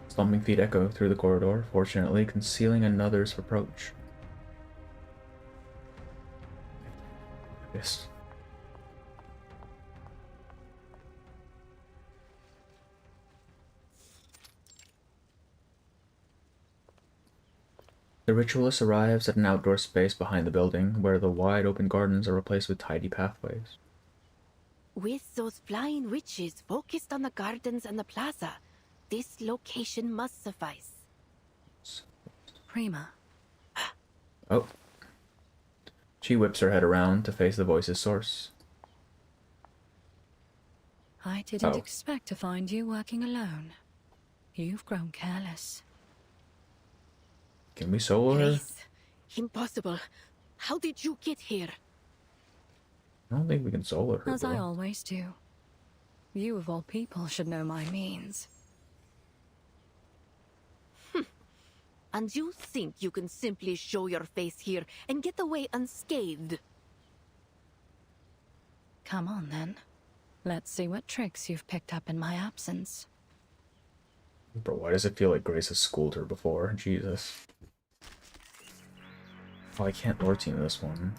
Stomping feet echo through the corridor, fortunately concealing another's approach. Yes. The ritualist arrives at an outdoor space behind the building, where the wide open gardens are replaced with tidy pathways. With those flying witches focused on the gardens and the plaza, this location must suffice. Prima. Oh. She whips her head around to face the voice's source. I didn't expect to find you working alone. You've grown careless. Can we solo her? Grace, impossible. How did you get here? I don't think we can solo her, As I bro. always do. You of all people should know my means. And you think you can simply show your face here and get away unscathed? Come on, then. Let's see what tricks you've picked up in my absence. Bro, why does it feel like Grace has schooled her before? Jesus. Oh, I can't Lord team this one.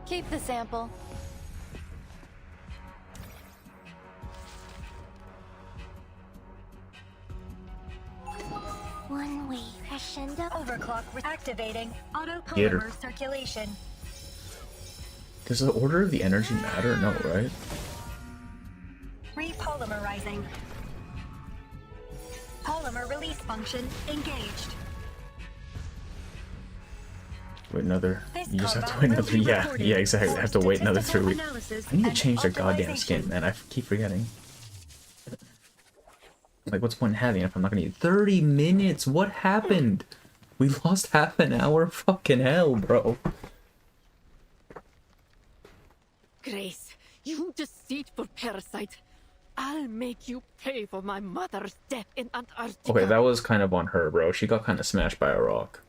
Keep the sample. One way crescendo. Overclock activating. Get her. Autopolymer circulation. Does the order of the energy matter? No, right? Repolymerizing. Polymer release function engaged. Wait another. You just have to wait another. Yeah, exactly. I have to wait another 3 weeks. I need to change their goddamn skin, man. I keep forgetting. Like, what's the point in having it if I'm not gonna use 30 minutes? What happened? We lost half an hour? Fucking hell, bro. Grace, you deceitful parasite. I'll make you pay for my mother's death in Antarctica. Okay, that was kind of on her, bro. She got kind of smashed by a rock.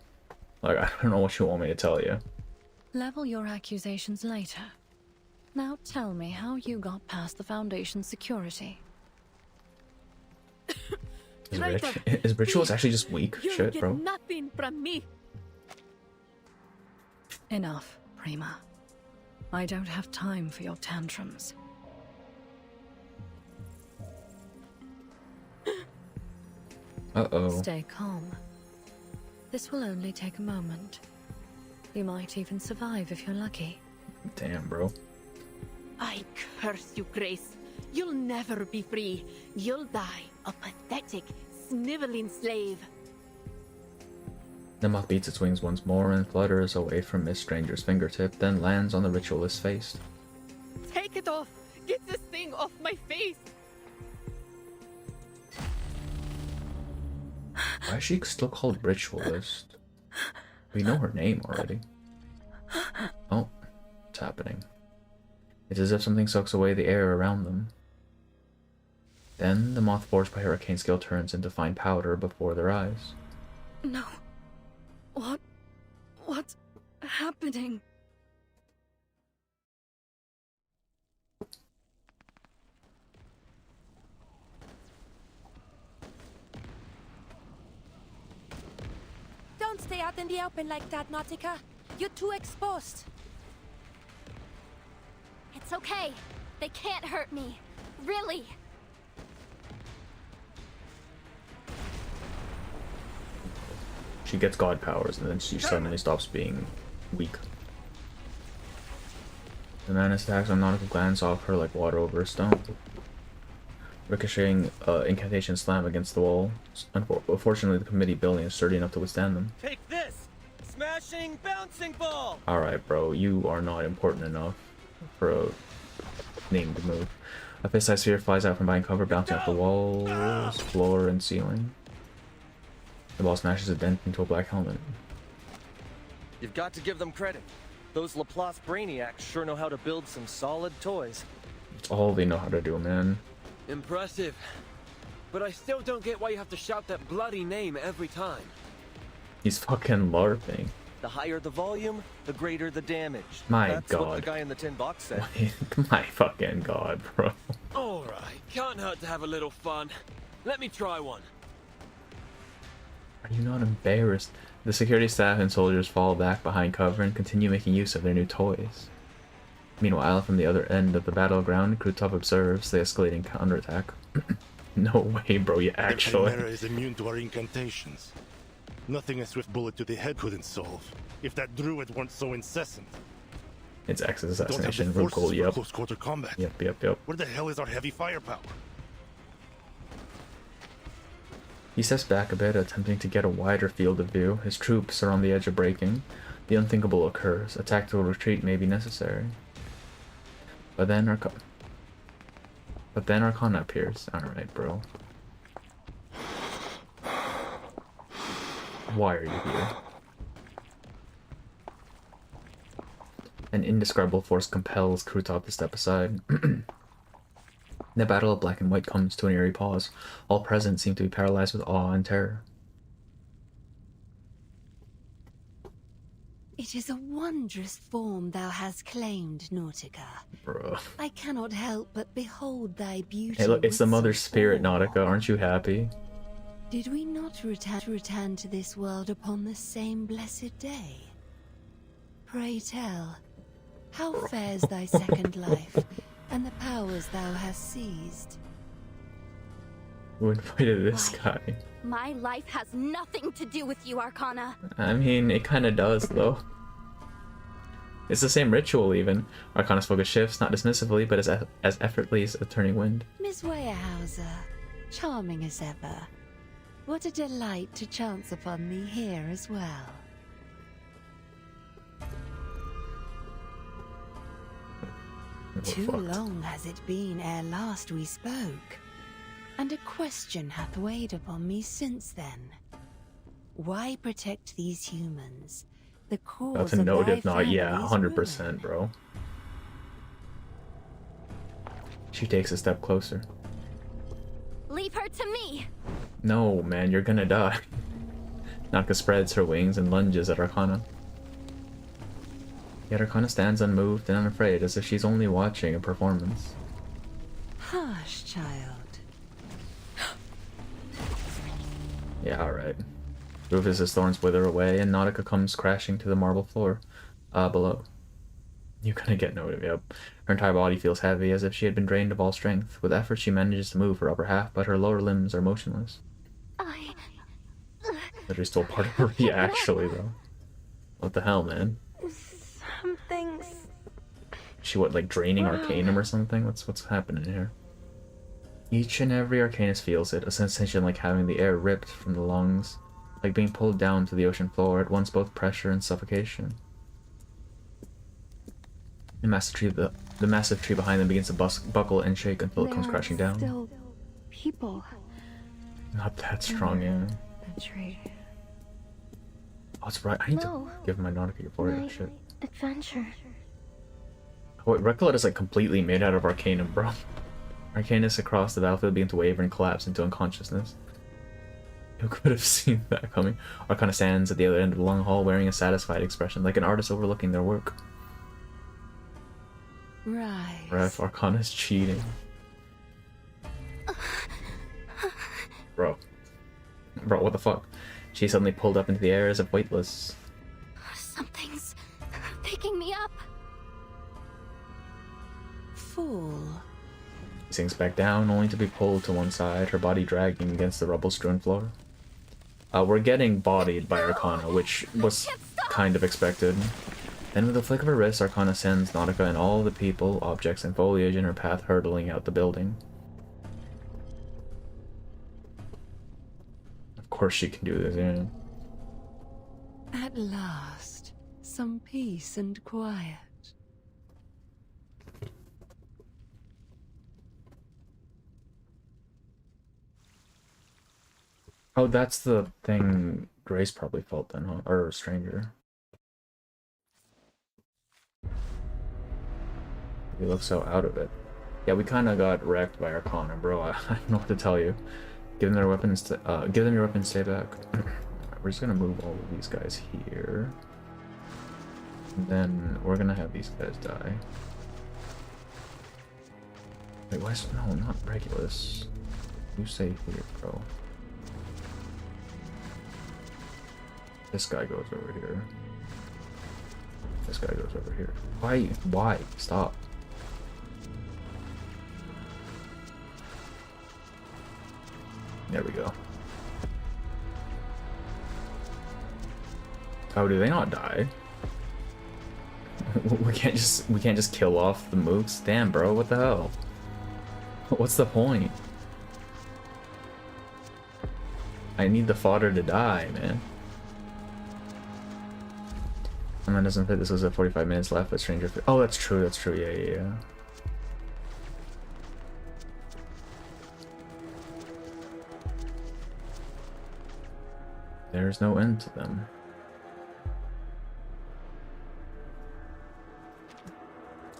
Like, I don't know what you want me to tell you. Level your accusations later. Now tell me how you got past the Foundation's security. Is Rituals actually just weak? You Shit, get bro. nothing from me. Enough, Prima. I don't have time for your tantrums. Uh-oh. Stay calm. This will only take a moment. You might even survive if you're lucky. Damn, bro. I curse you, Grace. You'll never be free. You'll die a pathetic, sniveling slave. The moth beats its wings once more and flutters away from Miss Stranger's fingertip, then lands on the ritualist's face. Take it off! Get this thing off my face! Why is she still called Ritualist? We know her name already. Oh, it's happening. It's as if something sucks away the air around them. Then the moth forged by hurricane skill turns into fine powder before their eyes. No. What's happening? Don't stay out in the open like that, Nautica. You're too exposed. It's okay. They can't hurt me. Really. She gets god powers and then she suddenly stops being weak. The madness attacks on Nautical glance off her like water over a stone. Ricocheting incantation slam against the wall. Unfortunately, the committee building is sturdy enough to withstand them. Take this! Smashing bouncing ball! Alright, bro, you are not important enough for a name to move. A fist-sized sphere flies out from behind cover, bouncing off the walls, floor, and ceiling. The ball smashes a dent into a black helmet. You've got to give them credit. Those Laplace brainiacs sure know how to build some solid toys. It's all they know how to do, man. Impressive. But I still don't get why you have to shout that bloody name every time. He's fucking LARPing. The higher the volume, the greater the damage. My That's god. what the guy in the tin box said. My fucking god, bro. Alright, can't hurt to have a little fun. Let me try one. Are you not embarrassed? The security staff and soldiers fall back behind cover and continue making use of their new toys. Meanwhile, from the other end of the battleground, Krutov observes the escalating counterattack. No way, bro, you actually... The Chimera is immune to our incantations. Nothing a swift bullet to the head couldn't solve, if that druid weren't so incessant. It's X's Don't have the assassination, forces Rugol, for yep. close quarter combat. Yep. Where the hell is our heavy firepower? He steps back a bit, attempting to get a wider field of view. His troops are on the edge of breaking. The unthinkable occurs. A tactical retreat may be necessary. But then Arcana appears. Alright, bro. Why are you here? An indescribable force compels Krutov to step aside. The battle of black and white comes to an eerie pause. All present seem to be paralyzed with awe and terror. It is a wondrous form thou hast claimed, Nautica. Bro. I cannot help but behold thy beauty. Hey look, it's the with mother such spirit, awe. Nautica. Aren't you happy? Did we not return to this world upon the same blessed day? Pray tell, how fares thy second life, and the powers thou hast seized? Who invited this guy? My life has nothing to do with you, Arcana. I mean, it kinda does, though. It's the same ritual, even. Arcana's focus shifts, not dismissively, but as effortlessly as a turning wind. Miss Weyerhauser, charming as ever. What a delight to chance upon thee here as well. Too long has it been ere last we spoke, and a question hath weighed upon me since then. Why protect these humans? The cause That's a of note, thy if not, yeah, family's 100%, bro. She takes a step closer. Leave her to me. No, man, you're gonna die. Naka spreads her wings and lunges at Arcana. Yet Arcana stands unmoved and unafraid, as if she's only watching a performance. Hush, child. Yeah, alright. Rufus's thorns wither away, and Nautica comes crashing to the marble floor, below. You're gonna get noted, yep. Her entire body feels heavy, as if she had been drained of all strength. With effort, she manages to move her upper half, but her lower limbs are motionless. Literally still part of her, yeah, actually, though. What the hell, man? Something's... She what, like draining Arcanum or something? What's happening here? Each and every Arcanist feels it, a sensation like having the air ripped from the lungs like being pulled down to the ocean floor, at once both pressure and suffocation. The massive tree behind them begins to buckle and shake until it comes crashing down. Still people. Not that strong, yeah. The tree. Oh, that's right. I need to give my Nautica Euphoria. Shit. Adventure. Oh, wait, Recollet is like completely made out of Arcanum, bro. Arcanus across the battlefield begin to waver and collapse into unconsciousness. Who could have seen that coming? Arcana stands at the other end of the long hall wearing a satisfied expression, like an artist overlooking their work. Right. Ref, Arcana's cheating. Bro, what the fuck? She suddenly pulled up into the air as if weightless. Something's picking me up. Fool. She sinks back down, only to be pulled to one side, her body dragging against the rubble-strewn floor. We're getting bodied by Arcana, which was kind of expected. Then with a flick of her wrist, Arcana sends Nautica and all the people, objects, and foliage in her path hurtling out the building. Of course she can do this, yeah. At last, some peace and quiet. Oh, that's the thing Grace probably felt then, huh? Or Stranger. You look so out of it. Yeah, we kind of got wrecked by Arcana, bro. I don't know what to tell you. Give them their weapons. Give them your weapons. Stay back. We're just gonna move all of these guys here. And then we're gonna have these guys die. Wait, why is no, not Regulus? You stay here, bro. This guy goes over here. This guy goes over here. Why? Why? Stop. There we go. Oh, do they not die? we can't just kill off the mooks? Damn, bro, what the hell? What's the point? I need the fodder to die, man. And that doesn't fit. This was at 45 minutes left, but Stranger. Oh, that's true. That's true. Yeah. There's no end to them.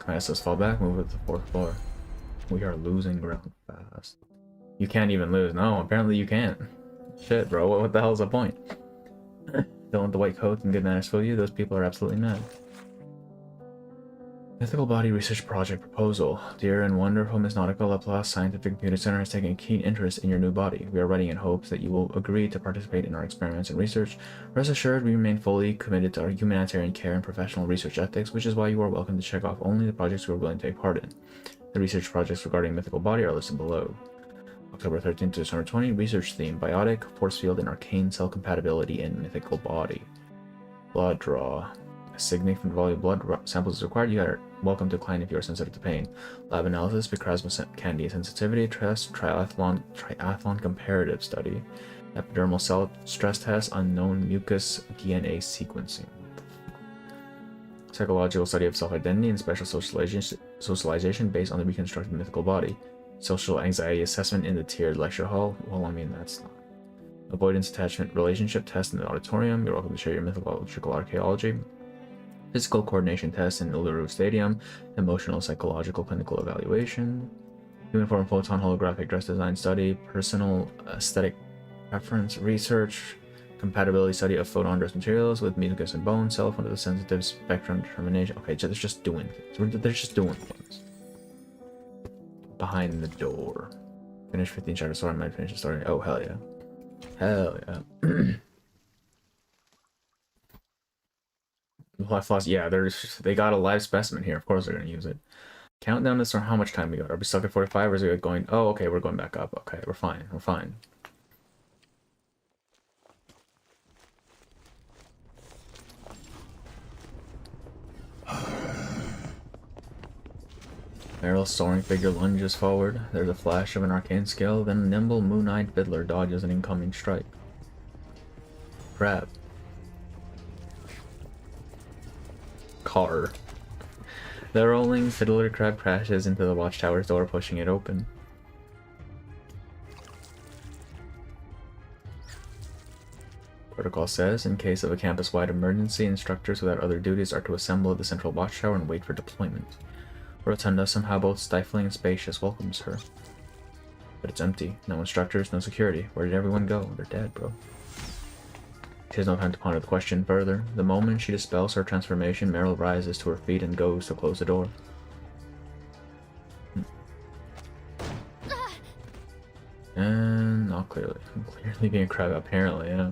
Alright, so let's fall back, move it to the 4th floor. We are losing ground fast. You can't even lose. No, apparently you can't. Shit, bro, what the hell's the point? Don't let the white coats and good manners fool you. Those people are absolutely mad. Mythical Body Research Project Proposal. Dear and wonderful Miss Nautica, Laplace Scientific Computer Center has taken a keen interest in your new body. We are writing in hopes that you will agree to participate in our experiments and research. Rest assured, we remain fully committed to our humanitarian care and professional research ethics, which is why you are welcome to check off only the projects we are willing to take part in. The research projects regarding Mythical Body are listed below. October 13th to December 20, research theme, biotic, force field, and arcane cell compatibility in Mythical Body. Blood draw. A significant volume of blood samples is required. You are welcome to decline if you are sensitive to pain. Lab analysis, Picrasma candy sensitivity test, triathlon comparative study, epidermal cell stress test, unknown mucus DNA sequencing. Psychological study of self-identity and special socialization based on the reconstructed mythical body. Social anxiety assessment in the tiered lecture hall. Well, I mean, that's not. Avoidance attachment relationship test in the auditorium. You're welcome to share your mythological archaeology. Physical coordination test in Uluru Stadium. Emotional psychological clinical evaluation. Human form photon holographic dress design study. Personal aesthetic preference research. Compatibility study of photon dress materials with mucus and bone. Cell phone to the sensitive spectrum determination. Okay, they're just doing things. They're just doing things. Behind the door. Finish 15 chapters, so I might finish the story. Oh, hell yeah. Hell yeah. Life loss. Yeah, they got a live specimen here. Of course they're gonna use it. Countdown to how much time we got. Are we stuck at 45 or is it going? Oh, okay, we're going back up. Okay, we're fine. We're fine. Merel's soaring figure lunges forward. There's a flash of an arcane skill, then a nimble, moon-eyed fiddler dodges an incoming strike. Crap. Car. The rolling fiddler crab crashes into the watchtower's door, pushing it open. Protocol says, in case of a campus-wide emergency, instructors without other duties are to assemble at the central watchtower and wait for deployment. Rotunda, somehow both stifling and spacious, welcomes her. But it's empty. No instructors, no security. Where did everyone go? They're dead, bro. She has no time to ponder the question further. The moment she dispels her transformation, Merel rises to her feet and goes to close the door. And not clearly. Clearly being a crab, apparently, yeah.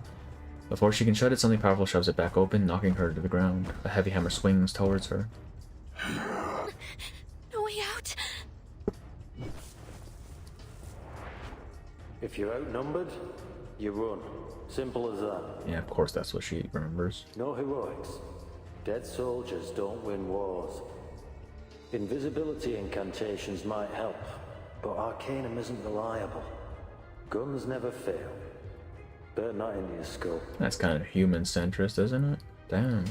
Before she can shut it, something powerful shoves it back open, knocking her to the ground. A heavy hammer swings towards her. No way out. If you're outnumbered, you run. Simple as that. Yeah, of course that's what she remembers. No heroics. Dead soldiers don't win wars. Invisibility incantations might help, but Arcanum isn't reliable. Guns never fail. But not in your skull. That's kind of human-centrist, isn't it? Damn.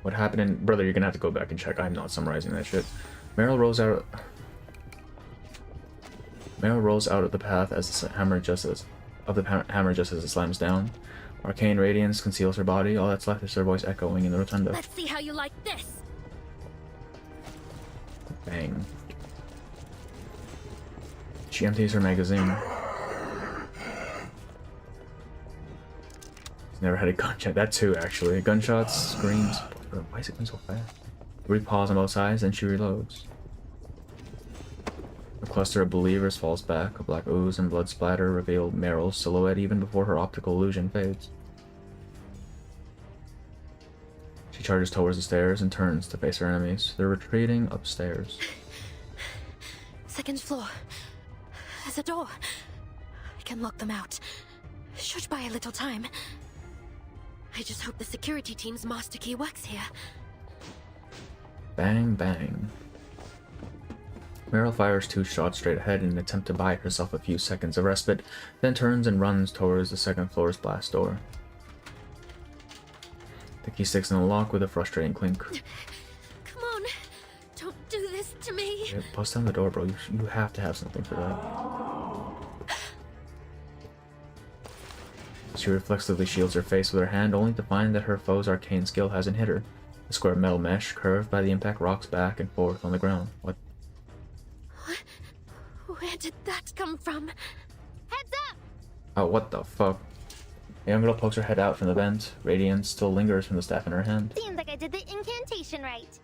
What happened in... Brother, you're gonna have to go back and check. I'm not summarizing that shit. Merel rolls out of the path as the hammer just as it slams down. Arcane radiance conceals her body. All that's left is her voice echoing in the rotunda. Let's see how you like this. Bang. She empties her magazine. She's never had a gunshot. That too, actually. Gunshots, screams. Why is it going so fast? 3 paws on both sides, then she reloads. A cluster of believers falls back. A black ooze and blood splatter reveal Merel's silhouette even before her optical illusion fades. She charges towards the stairs and turns to face her enemies. They're retreating upstairs. Second floor. There's a door. I can lock them out. Should buy a little time. I just hope the security team's master key works here. Bang, bang. Merel fires 2 shots straight ahead in an attempt to buy herself a few seconds of respite, then turns and runs towards the second floor's blast door. The key sticks in the lock with a frustrating clink. Come on, don't do this to me. Yeah, bust down the door, bro. You have to have something for that. She reflexively shields her face with her hand, only to find that her foe's arcane skill hasn't hit her. The square metal mesh, curved by the impact, rocks back and forth on the ground. What? Where did that come from? Heads up! Oh, what the fuck? A young girl pokes her head out from the vent. Radiance still lingers from the staff in her hand. Seems like I did the incantation right.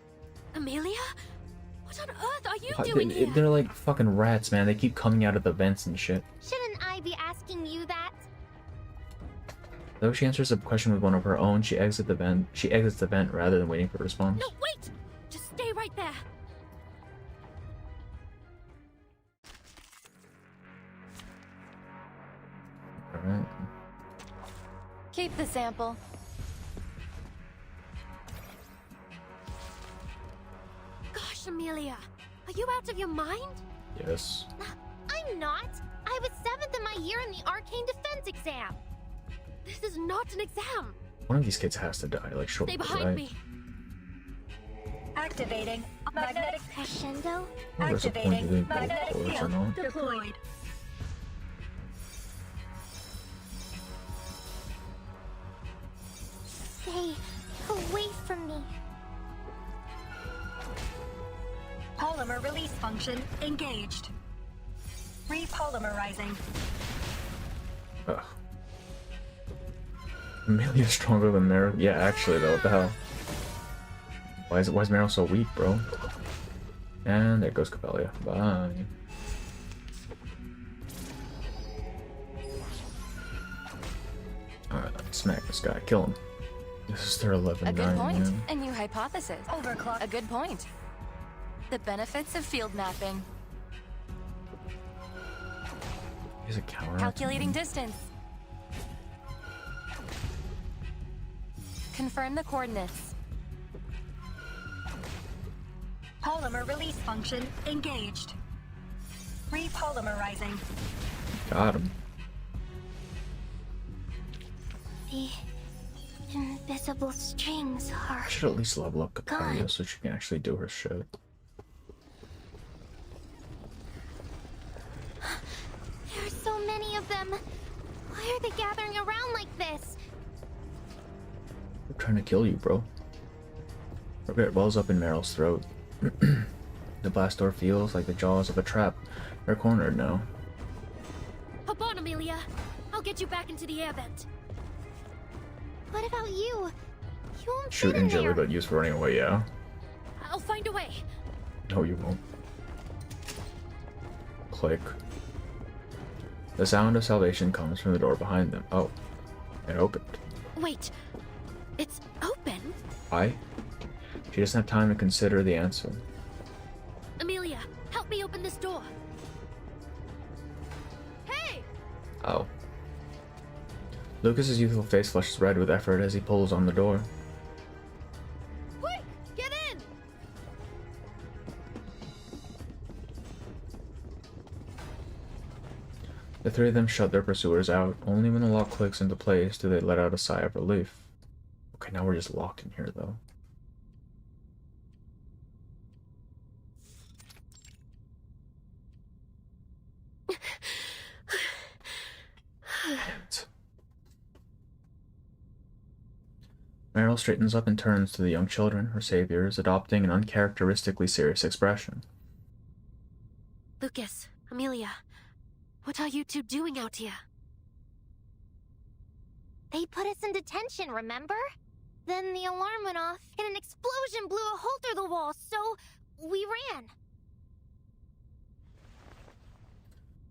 Amelia? What on earth are you doing here? They're like fucking rats, man. They keep coming out of the vents and shit. Shouldn't I be asking you that? Though she answers the question with one of her own, she exits the vent rather than waiting for a response. No, wait! Just stay right there. Alright. Keep the sample. Gosh, Amelia, are you out of your mind? Yes. I'm not. I was 7th in my year in the Arcane Defense exam. This is not an exam. One of these kids has to die, like shortly, Stay behind right? me. Activating magnetic crescendo. Well, there's a point to doing both, Magnetic or is there field not? deployed. Stay away from me. Polymer release function engaged. Repolymerizing. Ugh. Amelia's stronger than Merel? Yeah, actually though, what the hell? Why is Merel so weak, bro? And there goes Capelia. Bye. Alright, smack this guy. Kill him. This is their 11-9. A good point. Yeah. A new hypothesis. Overclock. A good point. The benefits of field mapping. He's a coward. Calculating distance. Confirm the coordinates. Polymer release function engaged. Repolymerizing. Got him. The invisible strings are... I should at least level up Capadia so she can actually do her shit. There are so many of them. Why are they gathering around like this? They're trying to kill you, bro. Regret wells up in Meryl's throat. The blast door feels like the jaws of a trap. They're cornered now. Hop on, Amelia. I'll get you back into the air vent. What about you? You won't Shoot fit in and Jelly, there. but use for running away, yeah? I'll find a way. No, you won't. Click. The sound of salvation comes from the door behind them. Oh, it opened. Wait. It's open? Why? She doesn't have time to consider the answer. Amelia, help me open this door. Hey! Oh. Lucas's youthful face flushes red with effort as he pulls on the door. Quick! Get in! The three of them shut their pursuers out. Only when the lock clicks into place do they let out a sigh of relief. Okay, now we're just locked in here, though. Merel straightens up and turns to the young children, her saviors, adopting an uncharacteristically serious expression. Lucas, Amelia, what are you two doing out here? They put us in detention, remember? Then the alarm went off, and an explosion blew a hole through the wall, so we ran.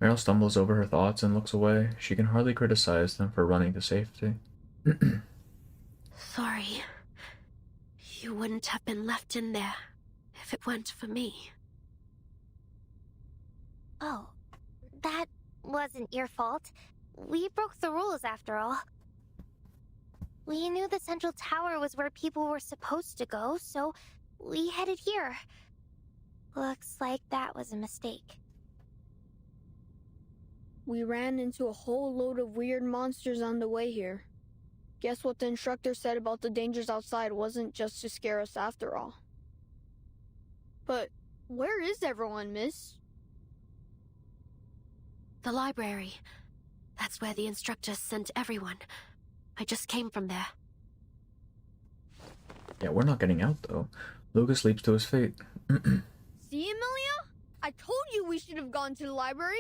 Merel stumbles over her thoughts and looks away. She can hardly criticize them for running to safety. Sorry. You wouldn't have been left in there if it weren't for me. Oh, that wasn't your fault. We broke the rules after all. We knew the central tower was where people were supposed to go, so we headed here. Looks like that was a mistake. We ran into a whole load of weird monsters on the way here. Guess what the instructor said about the dangers outside wasn't just to scare us after all. But where is everyone, miss? The library. That's where the instructor sent everyone. I just came from there. Yeah, we're not getting out, though. Lucas leaps to his feet. See, Amelia? I told you we should have gone to the library.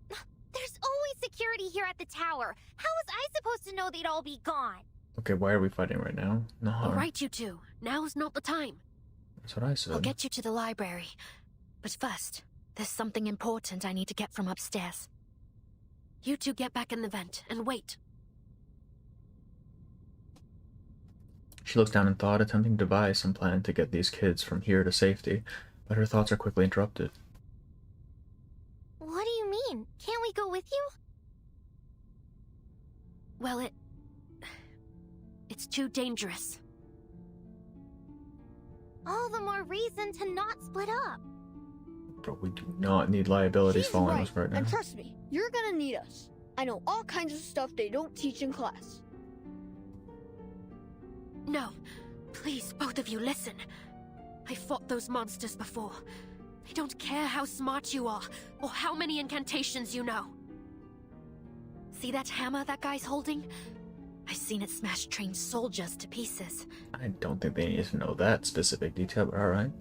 There's always security here at the tower. How was I supposed to know they'd all be gone? Okay, why are we fighting right now? No. Alright, you two. Now's not the time. That's what I said. I'll get you to the library. But first, there's something important I need to get from upstairs. You two get back in the vent and wait. She looks down in thought, attempting to devise some plan to get these kids from here to safety, but her thoughts are quickly interrupted. What do you mean? Can't we go with you? Well, it's too dangerous. All the more reason to not split up. Bro, we do not need liabilities She's following right. us right now. And trust me, you're gonna need us. I know all kinds of stuff they don't teach in class. No. Please, both of you, listen. I fought those monsters before. They don't care how smart you are, or how many incantations you know. See that hammer that guy's holding? I've seen it smash trained soldiers to pieces. I don't think they need to know that specific detail, but alright.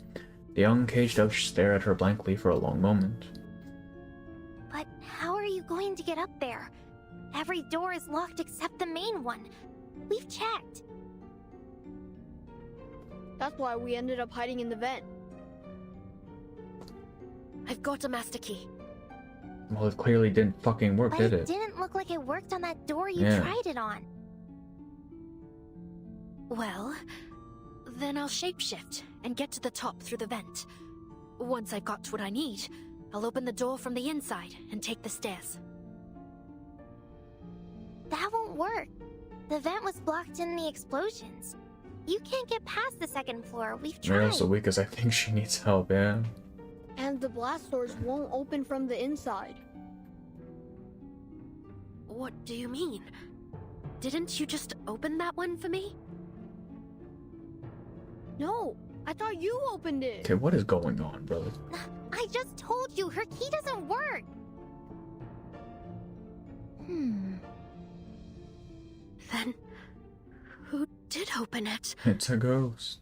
The young caged out stare at her blankly for a long moment. But how are you going to get up there? Every door is locked except the main one. We've checked. That's why we ended up hiding in the vent. I've got a master key. Well, it clearly didn't fucking work, But did it it? didn't look like it worked on that door you Yeah. tried it on. Well, then I'll shapeshift and get to the top through the vent. Once I've got what I need, I'll open the door from the inside and take the stairs. That won't work. The vent was blocked in the explosions. You can't get past the second floor. We've tried. Meryl's so weak as I think she needs help, yeah. And the blast doors won't open from the inside. What do you mean? Didn't you just open that one for me? No, I thought you opened it. Okay, what is going on, brother? I just told you, her key doesn't work. Then, who did open it? It's a ghost.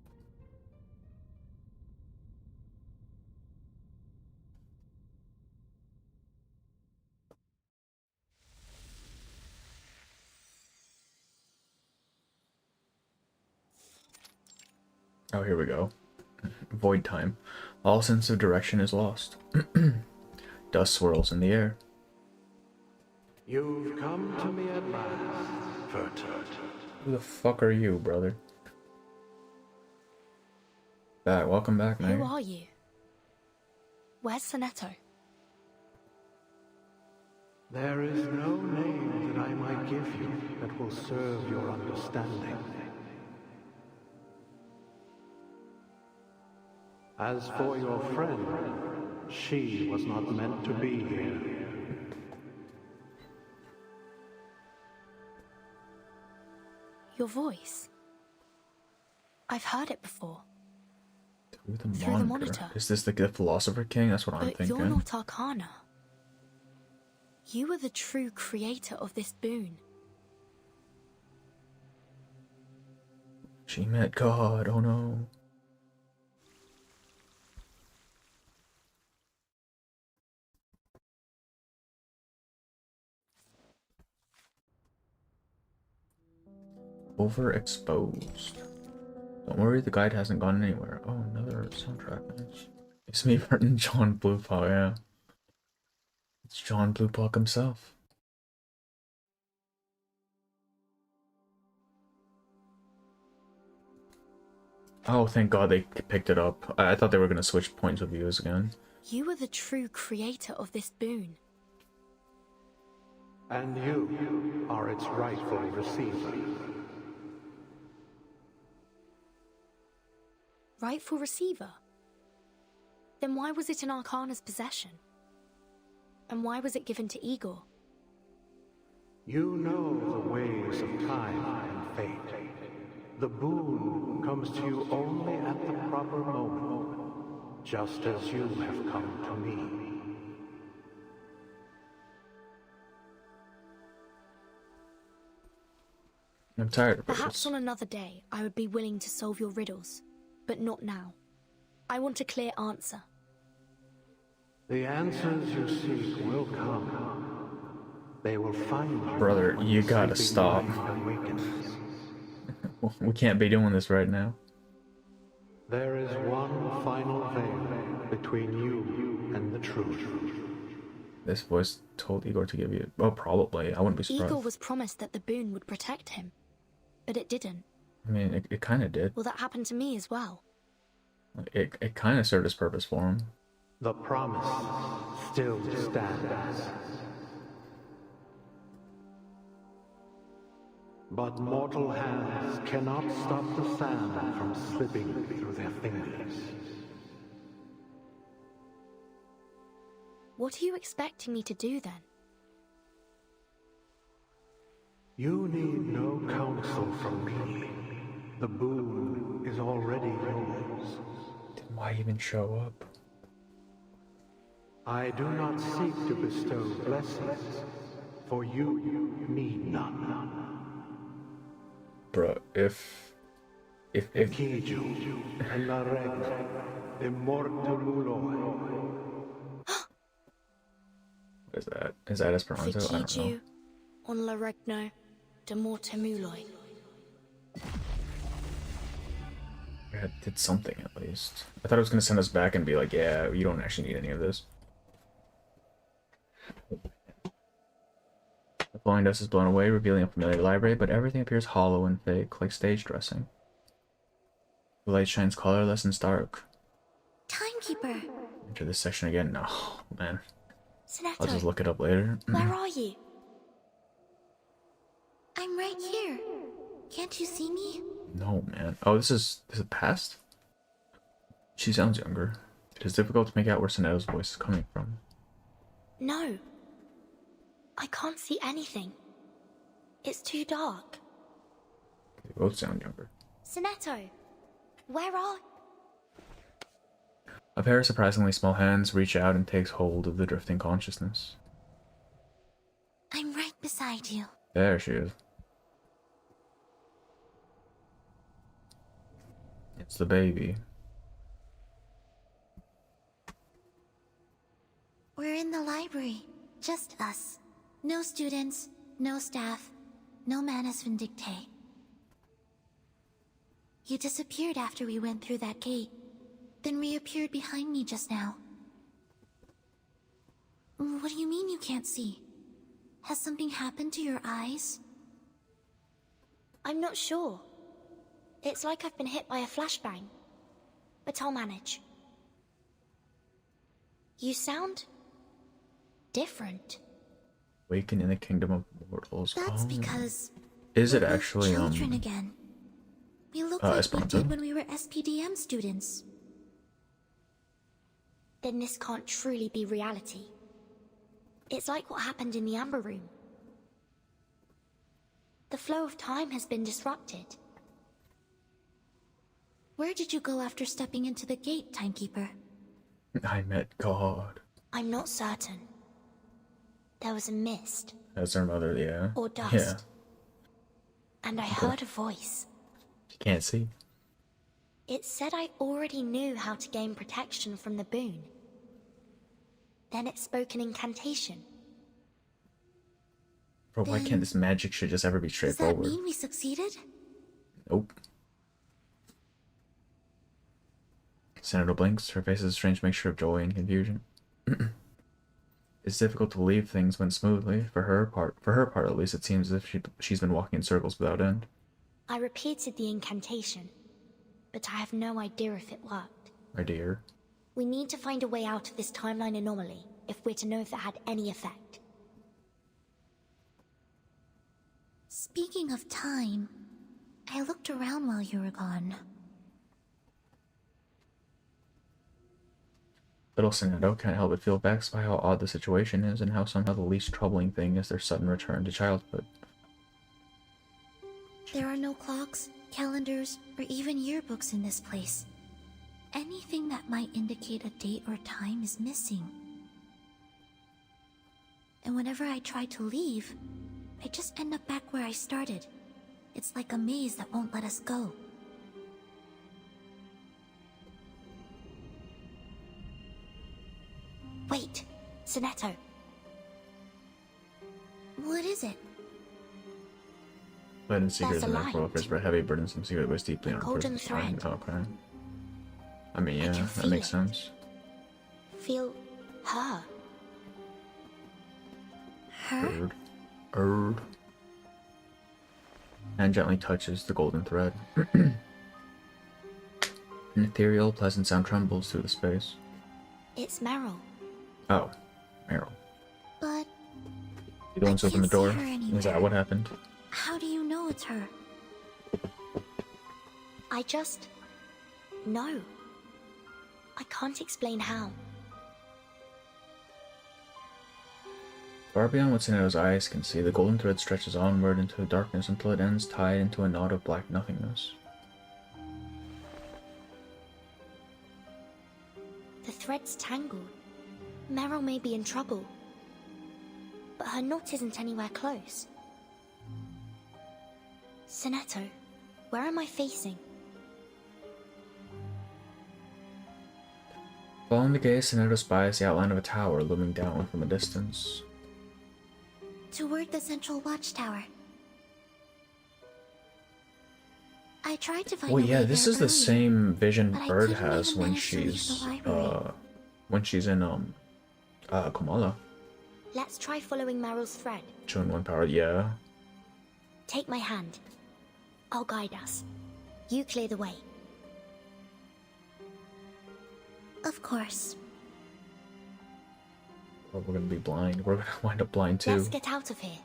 Oh, here we go. Void time. All sense of direction is lost. Dust swirls in the air. You've come to me at last, Vertert. Who the fuck are you, brother? Welcome back, man. Who are you? Where's Sonetto? There is no name that I might give you that will serve your understanding. As for your friend, she was not meant to be here. Your voice. I've heard it before. Through the monitor. Is this the Philosopher King? That's what I'm But thinking. you're not Arcana. You are the true creator of this boon. She met God, oh no. Overexposed. Don't worry, the guide hasn't gone anywhere. Oh, another soundtrack. It's me, Martin, John Bluepaw, yeah. It's John Bluepaw himself. Oh, thank God they picked it up. I thought they were going to switch points of views again. You are the true creator of this boon. And you are its rightful receiver. Rightful receiver? Then why was it in Arcana's possession? And why was it given to Igor? You know the ways of time and fate. The boon comes to you only at the proper moment, just as you have come to me. I'm tired of Perhaps on another day I would be willing to solve your riddles, but not now. I want a clear answer. The answers you seek will come. They will find you. Brother, you gotta stop. We can't be doing this right now. There is one final veil between you and the truth. This voice told Igor to give you... Oh, probably. I wouldn't be surprised. Igor was promised that the boon would protect him, but it didn't. I mean, it kind of did. Will that happen to me as well? It kind of served its purpose for him. The promise still stands. But mortal hands cannot stop the sand from slipping through their fingers. What are you expecting me to do then? You need no counsel from me. The boon is already yours. Then why even show up? I do not seek to bestow blessings, for you need none. Bro, if Kiju and la regne de mortemuloi. What is that? Is that Esperanto? I don't know. Fikiju on la regno de mortemuloi. I did something at least. I thought it was going to send us back and be like, yeah, you don't actually need any of this. The flowing dust is blown away, revealing a familiar library, but everything appears hollow and fake, like stage dressing. The light shines colorless and stark. Timekeeper! Enter this section again? No, man. Sonetto, I'll just look it up later. where are you? I'm right here. Can't you see me? No, man. Oh, this is it past? She sounds younger. It is difficult to make out where Sonetto's voice is coming from. No. I can't see anything. It's too dark. They both sound younger. Sinetto, where are... A pair of surprisingly small hands reach out and takes hold of the drifting consciousness. I'm right beside you. There she is. It's the baby. We're in the library. Just us. No students, no staff, no Manus Vindictae. You disappeared after we went through that gate, then reappeared behind me just now. What do you mean you can't see? Has something happened to your eyes? I'm not sure. It's like I've been hit by a flashbang. But I'll manage. You sound... different. Waken in the kingdom of mortals. That's because... Is it we're both actually, children again. We look like we Esperanto? did when we were SPDM students. Then this can't truly be reality. It's like what happened in the Amber Room. The flow of time has been disrupted. Where did you go after stepping into the gate, Timekeeper? I met God. I'm not certain. There was a mist. That's her mother, yeah. Or dust. Yeah. And I Okay. heard a voice. She can't see. It said I already knew how to gain protection from the boon. Then it spoke an incantation. Bro, why can't this magic shit just ever be Does that straightforward? mean we succeeded? Nope. Senator blinks. Her face is a strange mixture of joy and confusion. It's difficult to believe things went smoothly. For her part at least, it seems as if she's been walking in circles without end. I repeated the incantation, but I have no idea if it worked. My dear. We need to find a way out of this timeline anomaly if we're to know if it had any effect. Speaking of time, I looked around while you were gone. Little Sinedo can't help but feel vexed by how odd the situation is and how somehow the least troubling thing is their sudden return to childhood. There are no clocks, calendars, or even yearbooks in this place. Anything that might indicate a date or time is missing. And whenever I try to leave, I just end up back where I started. It's like a maze that won't let us go. Wait, Sinetto. What is it? But in secret That's is a an lie. for heavy burdensome secret was deeply on a golden person's mind. thread. Okay. I mean, yeah, can that feel makes it. sense. Feel her. Her? Erd. And gently touches the golden thread. An ethereal, pleasant sound trembles through the space. It's Merel. Oh, Merel. But You the one to open the can't see door? her anywhere. Is that what happened? how do you know it's her? I just... know. I can't explain how. Far beyond what Sinedo's eyes can see, the golden thread stretches onward into the darkness until it ends tied into a knot of black nothingness. The thread's tangled. Merel may be in trouble. But her knot isn't anywhere close. Sinetto, where am I facing? Following the gaze, Sinedo spies the outline of a tower looming down from a distance. Toward the central watchtower. I tried to find Well, a yeah, way this there is the earlier, same vision but I Bird couldn't has even when manage to leave the she's library. in Komala. Let's try following Meryl's thread. Showing one power, yeah. Take my hand. I'll guide us. You clear the way. Of course. Or we're gonna be blind. We're gonna wind up blind too. Let's get out of here.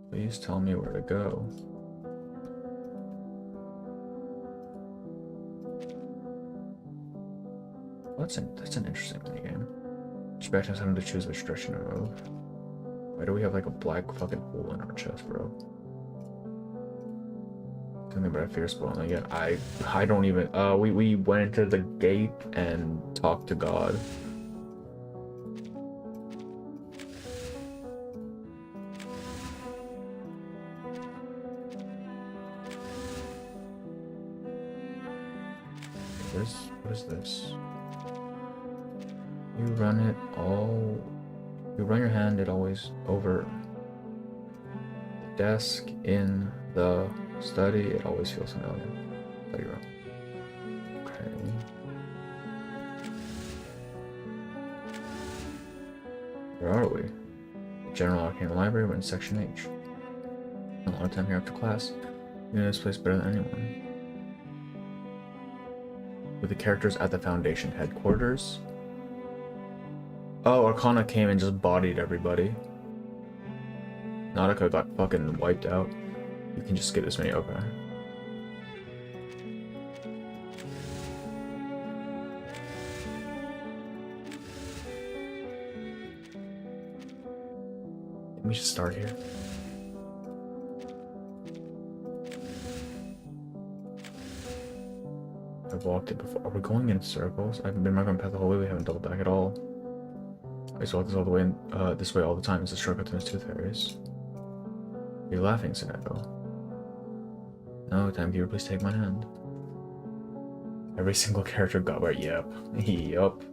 Please tell me where to go. That's an interesting minigame. Just back to us having to choose which direction to move. Why do we have like a black fucking hole in our chest, bro? Something about a fear spoiling again. I don't even we went into the gate and talked to God. What is this? You run your hand it always over the desk in the study, it always feels familiar. Study room. Okay. Where are we? General Arcane Library, we're in Section H. A lot of time here after class. You know this place better than anyone. With the characters at the Foundation headquarters. Oh, Arcana came and just bodied everybody. Nautica got fucking wiped out. You can just skip this menu, okay. We should start here. I've walked it before. Are we going in circles? I've been marking path the whole way. We haven't doubled back at all. I used to walk this all the way this way all the time. It's a shortcut to Miss Tooth Fairies. You're laughing, Sineko. No, timekeeper, please take my hand. Every single character got where. Yep. Yup.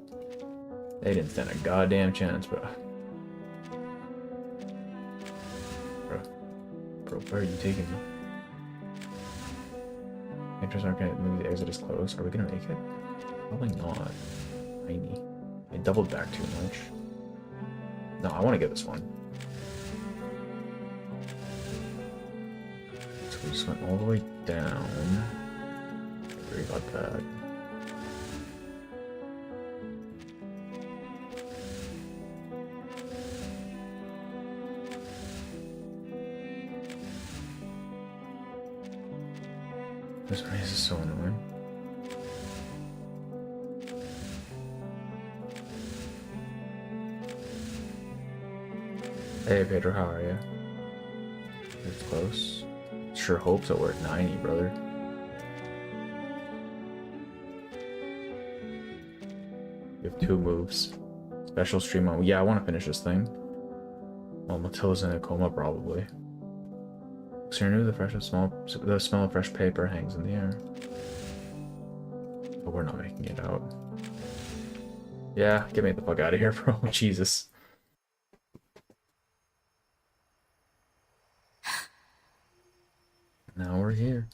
They didn't stand a goddamn chance, bro. Bro, where are you taking me? Enters aren't gonna move, the exit is closed. Are we gonna make it? Probably not. Tiny. I doubled back too much. No, I want to get this one. So we just went all the way down. We got that. This maze is so annoying. Hey Pedro, how are you? It's close. Sure hope so. We're at 90, brother. We have 2 moves. Special stream on. Yeah, I want to finish this thing. Well, Matilda's in a coma, probably. So you're new. The smell of fresh paper hangs in the air. But we're not making it out. Yeah, get me the fuck out of here, bro. Jesus. Now we're here.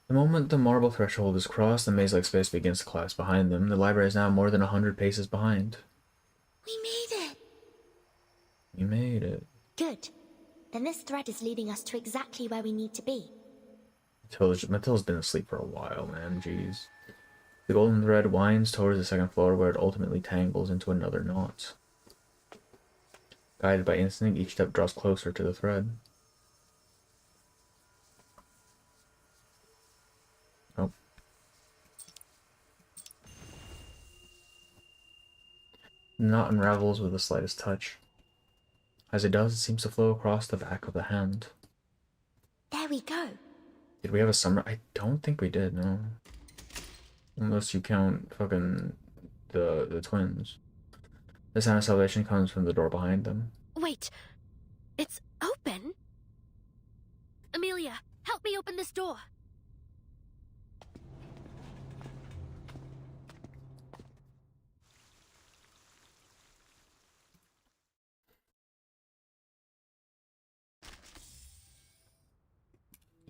The moment the marble threshold is crossed, the maze-like space begins to collapse behind them. The library is now more than 100 paces behind. We made it! We made it. Good. Then this thread is leading us to exactly where we need to be. Matilda's been asleep for a while, man. Jeez. The golden thread winds towards the 2nd floor, where it ultimately tangles into another knot. Guided by instinct, each step draws closer to the thread. Oh. The knot unravels with the slightest touch. As it does, it seems to flow across the back of the hand. There we go. Did we have a summer? I don't think we did, no. Unless you count fucking the twins. The sound of salvation comes from the door behind them. Wait, it's open? Amelia, help me open this door.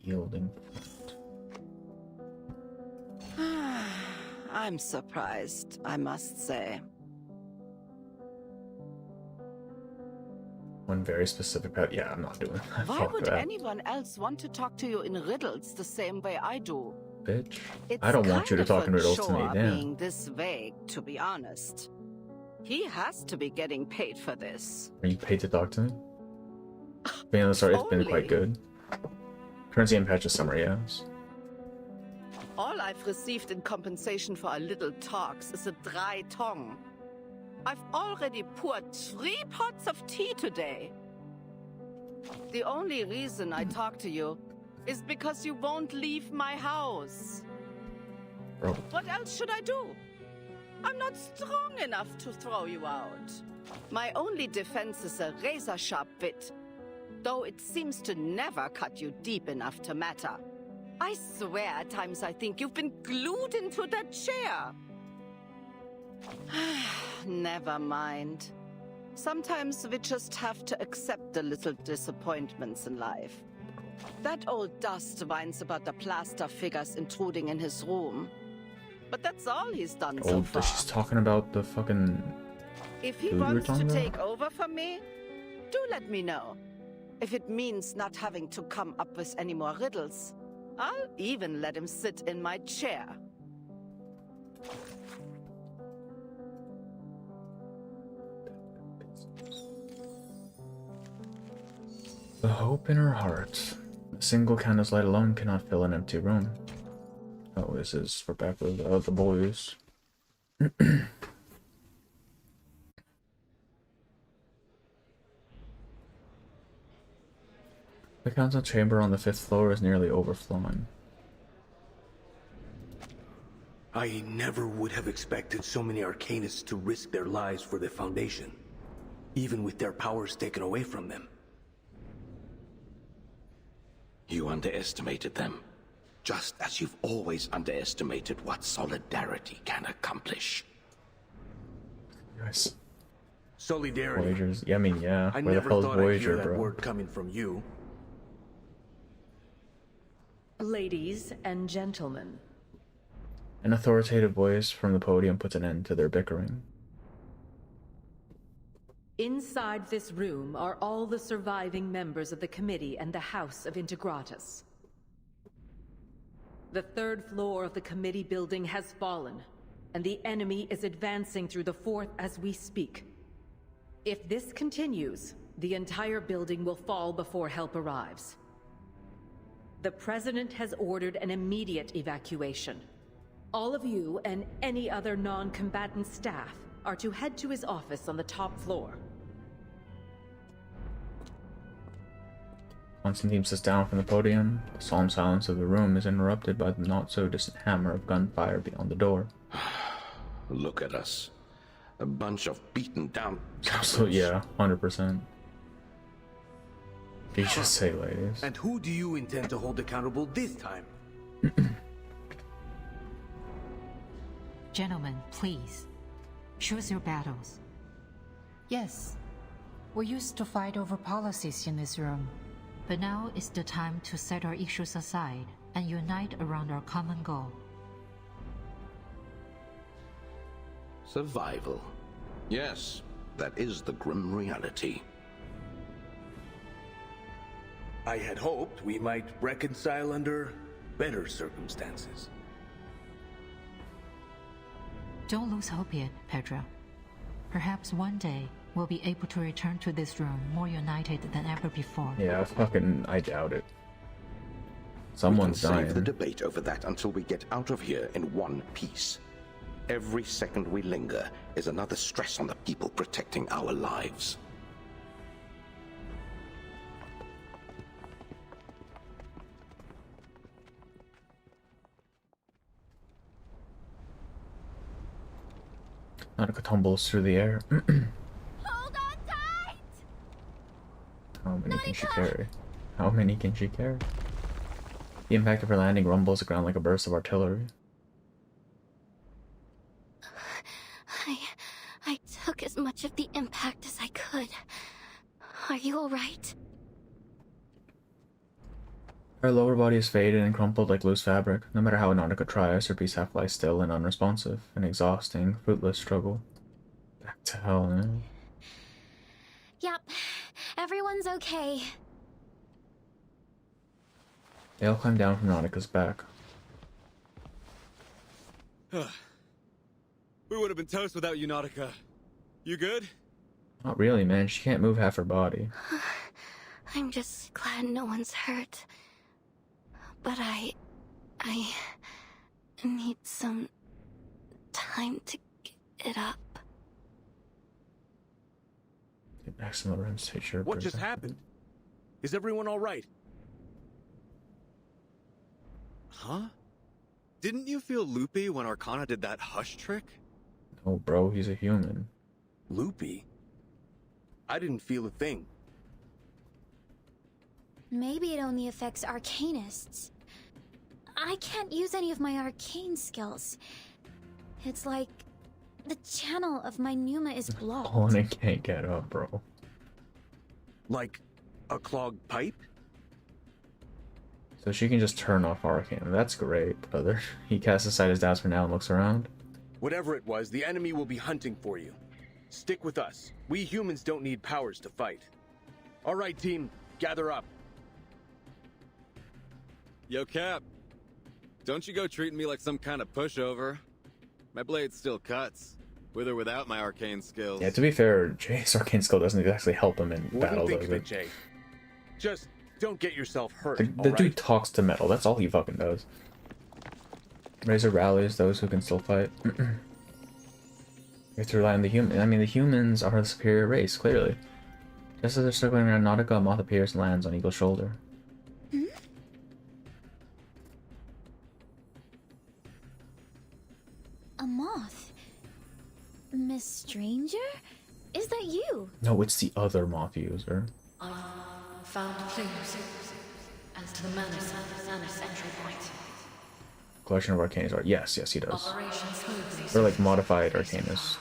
Yielding. I'm surprised, I must say. One very specific pet. Yeah, I'm not doing that. Why Fuck would that. anyone else want to talk to you in riddles the same way I do? Bitch. It's I don't want you to kind talk of in a riddles to me, chore damn. being this vague, to be honest. He has to be getting paid for this. Are you paid to talk to me? Being on the start, it's been quite good. Currency and patch of summer, yes. All I've received in compensation for our little talks is a dry tongue. I've already poured 3 pots of tea today. The only reason I talk to you is because you won't leave my house. Bro. What else should I do? I'm not strong enough to throw you out. My only defense is a razor-sharp wit, though it seems to never cut you deep enough to matter. I swear at times I think you've been glued into that chair. Never mind. Sometimes we just have to accept the little disappointments in life. That old dust whines about the plaster figures intruding in his room. But that's all he's done so far. She's talking about the fucking... If he wants to take over from me, do let me know. If it means not having to come up with any more riddles, I'll even let him sit in my chair. The hope in her heart. A single candlelight alone cannot fill an empty room. Oh, this is for back with the boys. The council chamber on the 5th floor is nearly overflowing. I never would have expected so many arcanists to risk their lives for the Foundation, even with their powers taken away from them. You underestimated them, just as you've always underestimated what solidarity can accomplish. Nice. Solidarity. Voyagers. Yeah, I mean, yeah. I Where the never hell is thought I'd Voyager, hear that bro? word coming from you. Ladies and gentlemen. An authoritative voice from the podium puts an end to their bickering. Inside this room are all the surviving members of the committee and the House of Integratus. The 3rd floor of the committee building has fallen, and the enemy is advancing through the 4th as we speak. If this continues, the entire building will fall before help arrives. The President has ordered an immediate evacuation. All of you and any other non-combatant staff are to head to his office on the top floor. Constantine sits down from the podium. The solemn silence of the room is interrupted by the not-so-distant hammer of gunfire beyond the door. Look at us. A bunch of beaten down So yeah, 100%. You just say, ladies. And who do you intend to hold accountable this time? Gentlemen, please. Choose your battles. Yes, we used to fight over policies in this room. But now is the time to set our issues aside and unite around our common goal. Survival. Yes, that is the grim reality. I had hoped we might reconcile under better circumstances. Don't lose hope yet, Pedro. Perhaps one day we'll be able to return to this room more united than ever before. Yeah, I doubt it. Someone's we can dying. save the debate over that until we get out of here in one piece. Every second we linger is another stress on the people protecting our lives. Nautica tumbles through the air. Hold on tight! How many can she carry? How many can she carry? The impact of her landing rumbles the ground like a burst of artillery. I took as much of the impact as I could. Are you alright? Her lower body is faded and crumpled like loose fabric. No matter how Nautica tries, her beast half lies still and unresponsive. An exhausting, fruitless struggle. Back to hell, man. Yep, everyone's okay. They all climb down from Nautica's back. We would have been toast without you, Nautica. You good? Not really, man. She can't move half her body. I'm just glad no one's hurt. But need some time to get up. Maximum runs take your What just happened? Is everyone all right? Huh? Didn't you feel loopy when Arcana did that hush trick? No, bro, he's a human. Loopy? I didn't feel a thing. Maybe it only affects arcanists. I can't use any of my arcane skills. It's like the channel of my pneuma is blocked. Oh, and I can't get up, bro. Like a clogged pipe? So she can just turn off Arcane. That's great, brother. He casts aside his doubts for now and looks around. Whatever it was, the enemy will be hunting for you. Stick with us. We humans don't need powers to fight. All right, team, gather up. Yo, Cap. Don't you go treating me like some kind of pushover. My blade still cuts, with or without my arcane skills. Yeah, to be fair, Jay's arcane skill doesn't exactly help him in battle, Wouldn't think does of it? it, Jay. Just don't get yourself hurt, The dude talks to metal, that's all he fucking does. Razor rallies those who can still fight. You have to rely on the human. I mean, the humans are the superior race, clearly. Just as they're circling around Nautica, a moth appears and lands on Eagle's shoulder. A moth? Miss Stranger? Is that you? No, it's the other moth user. Found clues as to the Manus entry point. Collection of Arcanists art. Yes, he does. Operation smoothly. They're like modified Arcanists.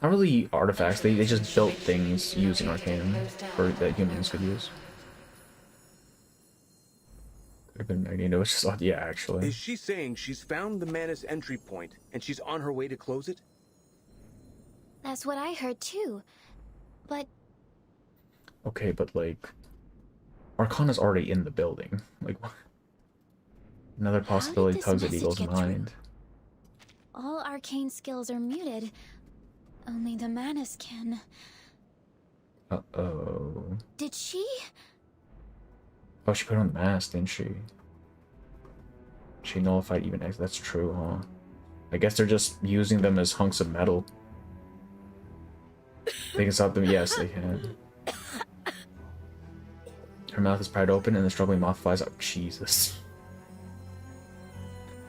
Not really artifacts, they just built things using Arcanum that humans could use. Could have been Magneto, it's just, yeah, actually. Is she saying she's found the Manus entry point and she's on her way to close it? That's what I heard too. But Okay, but like, Arcana's already in the building. Like, what? Another possibility this tugs at message Eagle's get through? mind. all arcane skills are muted. Only the Manus can. Uh-oh. Did she? Oh, she put on the mask, didn't she? She nullified even X. That's true, huh? I guess they're just using them as hunks of metal. They can stop them. Yes, they can. Her mouth is pried open and the struggling moth flies out. Jesus.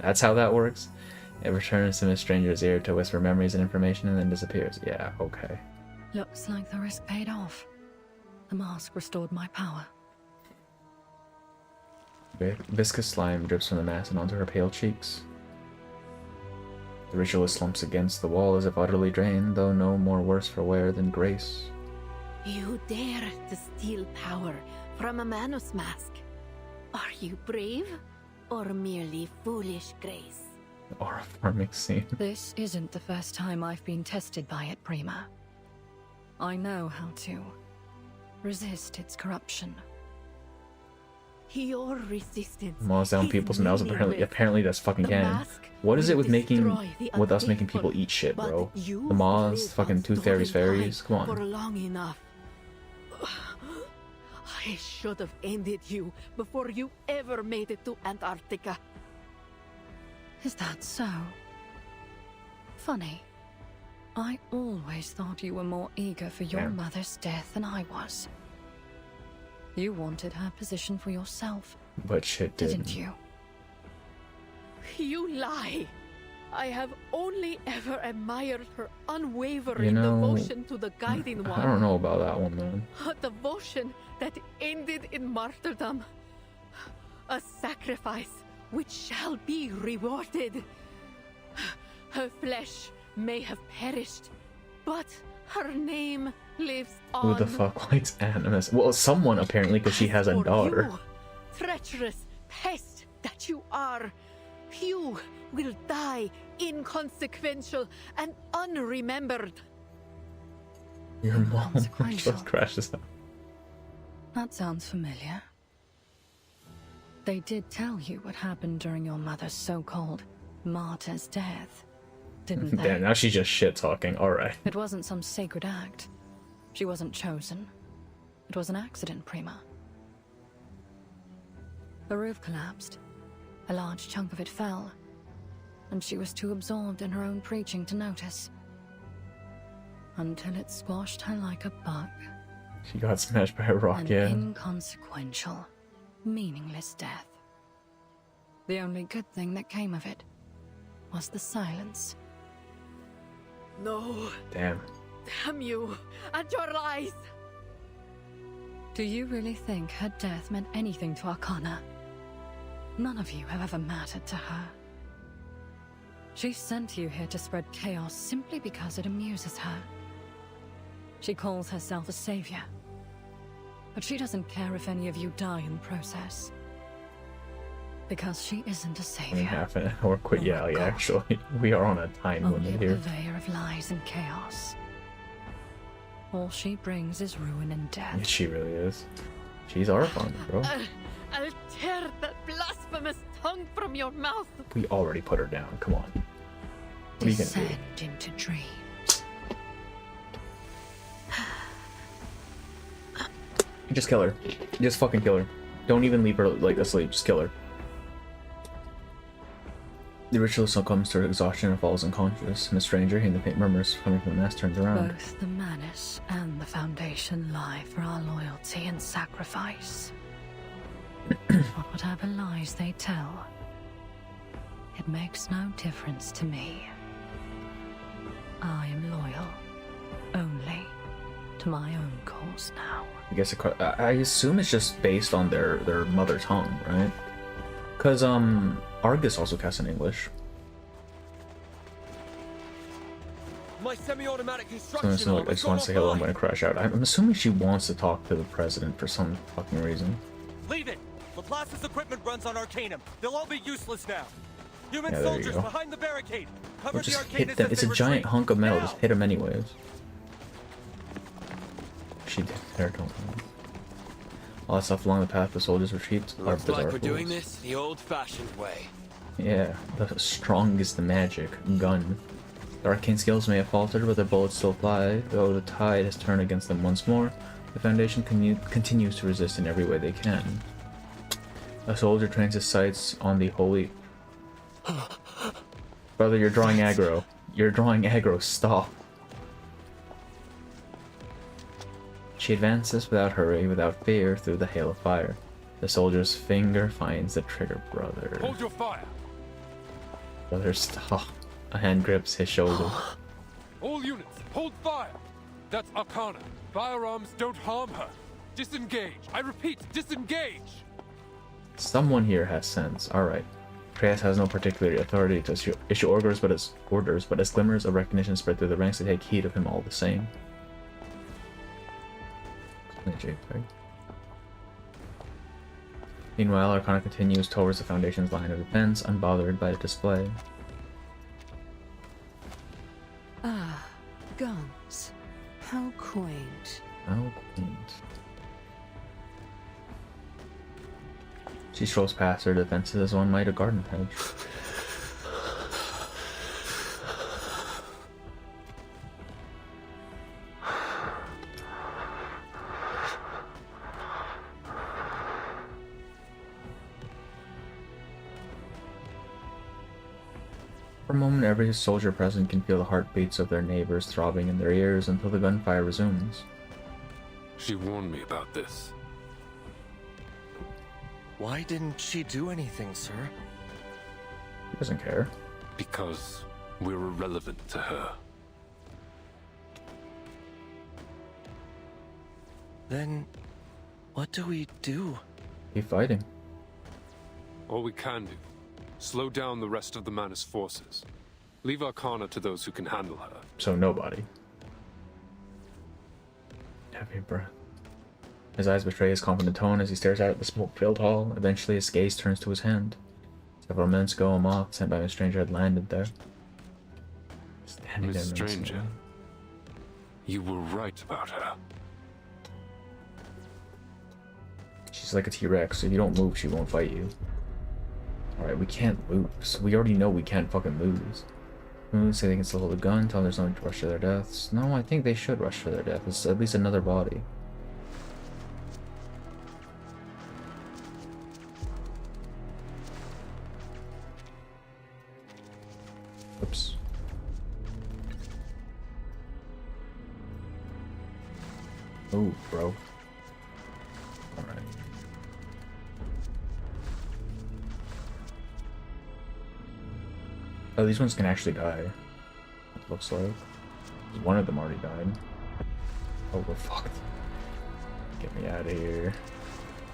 That's how that works? It returns to Miss Stranger's ear to whisper memories and information and then disappears. Yeah, okay. Looks like the risk paid off. The mask restored my power. Viscous slime drips from the mask and onto her pale cheeks. The ritualist slumps against the wall as if utterly drained, though no more worse for wear than grace. You dare to steal power from a Manus mask. Are you brave or merely foolish, Grace? Aura farming scene. This isn't the first time I've been tested by it, Prima. I know how to resist its corruption. Your resistance. Maws down is people's mouths. meaningless. Apparently that's fucking The canon. mask What is it with destroy the us making unfaithful, people eat shit, bro? but you The Maws, live fucking on Tooth Fairies, stolen fairies. Come For on. long enough. I should have ended you before you ever made it to Antarctica. Is that so? Funny. I always thought you were more eager for your Damn. mother's death than I was. You wanted her position for yourself, But shit didn't. didn't you? You lie. I have only ever admired her unwavering You know, devotion to the Guiding One. I don't know about that one, man. A devotion that ended in martyrdom. A sacrifice which shall be rewarded. Her flesh may have perished, but her name lives on. Who the fuck likes Animus? Well, someone apparently, because she has a For daughter. you, treacherous pest that you are, you will die inconsequential and unremembered. Your mom Inconsequential. just crashes out. That sounds familiar. They did tell you what happened during your mother's so-called martyr's death, didn't they? Damn, now she's just shit talking. Alright. It wasn't some sacred act. She wasn't chosen. It was an accident, Prima. The roof collapsed. A large chunk of it fell. and she was too absorbed in her own preaching to notice. Until it squashed her like a bug. She got smashed by a rock, An yeah. inconsequential, meaningless death. The only good thing that came of it was the silence. No. Damn. Damn you and your lies. Do you really think her death meant anything to Arcana? None of you have ever mattered to her. She sent you here to spread chaos simply because it amuses her. She calls herself a savior. But she doesn't care if any of you die in the process. Because she isn't a savior. Half an hour quit. Yeah, actually, we are on a time limit here. A purveyor of lies and chaos. All she brings is ruin and death. Yeah, she really is. She's horrifying, bro. I'll tear that blasphemous tongue from your mouth. We already put her down. Come on. What are you gonna do? Descend into dreams. Just kill her. Just fucking kill her. Don't even leave her like asleep. Just kill her. The ritualist succumbs to exhaustion and falls unconscious, and the stranger, hearing the faint murmurs coming from the mass, turns around. Both the menace and the foundation lie for our loyalty and sacrifice. But whatever lies they tell, it makes no difference to me. I am loyal only to my own cause now. I guess I assume it's just based on their mother tongue, right? Because Argus also casts in English. My semi-automatic So construction I just want to say hello. I'm going to crash out. I'm assuming she wants to talk to the president for some fucking reason. Leave it. Laplace's equipment runs on Arcanum. They'll all be useless now. Human Yeah, there you soldiers go. behind the barricade. Cover Or the just Arcanists hit them. as It's they a giant retreat. hunk of metal. Now. Just hit them anyways. She did. There, don't worry. All that stuff along the path the soldiers retreat are Looks bizarre like we're doing fools. this the old-fashioned way. Yeah, the strongest magic gun. Their arcane skills may have faltered, but their bullets still fly. Though the tide has turned against them once more, the Foundation continues to resist in every way they can. A soldier trains his sights on the holy... Brother, you're drawing aggro. You're drawing aggro. Stop. She advances without hurry, without fear, through the hail of fire. The soldier's finger finds the trigger, brother. Hold your fire. Brother, stop. A hand grips his shoulder. All units, hold fire. That's Arcana. Firearms don't harm her. Disengage. I repeat, disengage. Someone here has sense. Alright. Atreus has no particular authority to issue orders, but as glimmers of recognition spread through the ranks, they take heed of him all the same. Meanwhile, Arcana continues towards the Foundation's line of defense, unbothered by the display. Ah, guns. How quaint. How quaint. She strolls past her defenses as one might a garden hedge. For a moment, every soldier present can feel the heartbeats of their neighbors throbbing in their ears until the gunfire resumes. She warned me about this. Why didn't she do anything, sir? He doesn't care. Because we're irrelevant to her. Then, what do we do? Keep fighting. All we can do. Slow down the rest of the Manus forces. Leave Arcana to those who can handle her. So nobody. Heavy breath. His eyes betray his confident tone as he stares out at the smoke-filled hall. Eventually his gaze turns to his hand. Several minutes ago, a moth sent by a stranger had landed there. Standing Miss there Stranger, menacingly. you were right about her. She's like a T-Rex, so if you don't move, she won't fight you. Alright, we can't lose. We already know we can't fucking lose. Moon say they can still hold a gun, tell them there's no need to rush to their deaths. No, I think they should rush to their death. It's at least another body. Oops. Oh, bro. Alright. Oh, these ones can actually die. It looks like. One of them already died. Oh, we're fucked. Get me out of here.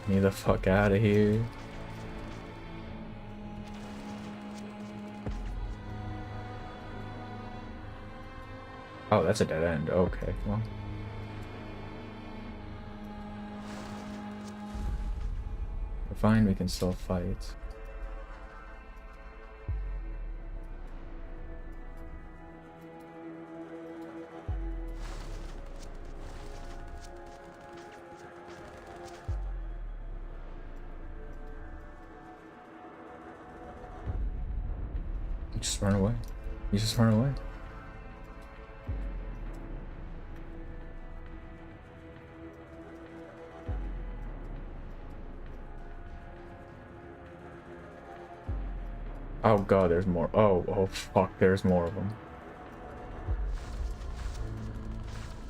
Get me the fuck out of here. Oh, that's a dead end. Okay, well. We're fine, we can still fight. Just run away. You just run away. Oh god, there's more. Oh fuck, there's more of them.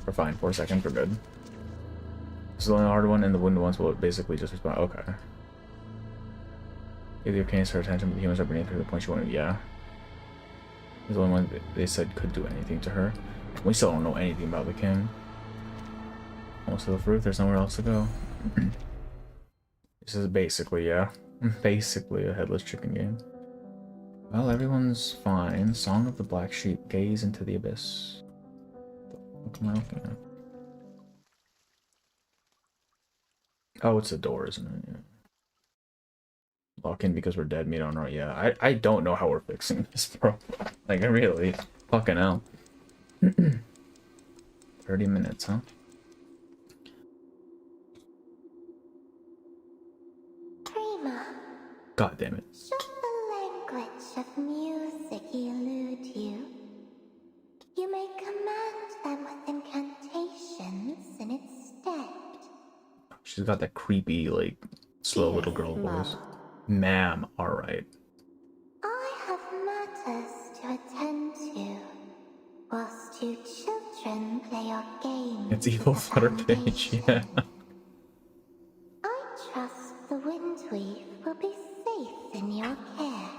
We're fine. 4 seconds, we're good. This is the only hard one, and the wooden ones will basically just respond. Okay. Give the arcanes her attention, but the humans are beneath her to the point she wanted. Yeah. He's the only one that they said could do anything to her. We still don't know anything about the king. Almost to the fruit, there's nowhere else to go. This is basically, yeah. Basically a headless chicken game. Well, everyone's fine. Song of the Black Sheep, gaze into the abyss. What am I looking at? Oh, it's a door, isn't it? Yeah. Lock in because we're dead meat on right. Yeah, I don't know how we're fixing this, bro. Like, I really fucking hell. 30 minutes, huh? Prima. God damn it. Should the language of music elude you, you may command them with incantations in its stead. She's got that creepy, like, slow little girl voice. Ma'am, alright. I have matters to attend to, whilst you children play your games. It's evil flutter page, yeah. I trust the Windweave will be safe in your care.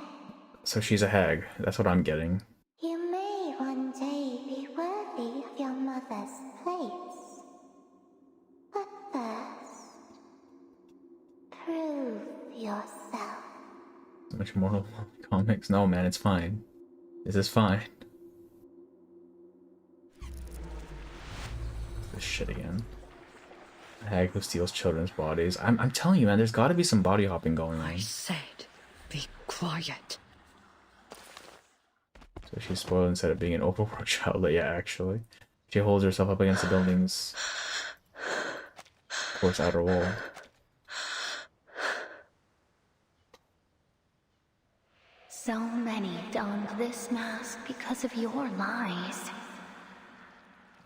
So she's a hag. That's what I'm getting. You may one day be worthy of your mother's place. But first, prove yourself. Much more comics. No, man, it's fine. This is fine. This shit again. A hag who steals children's bodies. I'm telling you, man, there's got to be some body hopping going on. I said, be quiet. So she's spoiled instead of being an overworld child. Yeah, actually. She holds herself up against the building's, of course, outer wall. So many donned this mask because of your lies.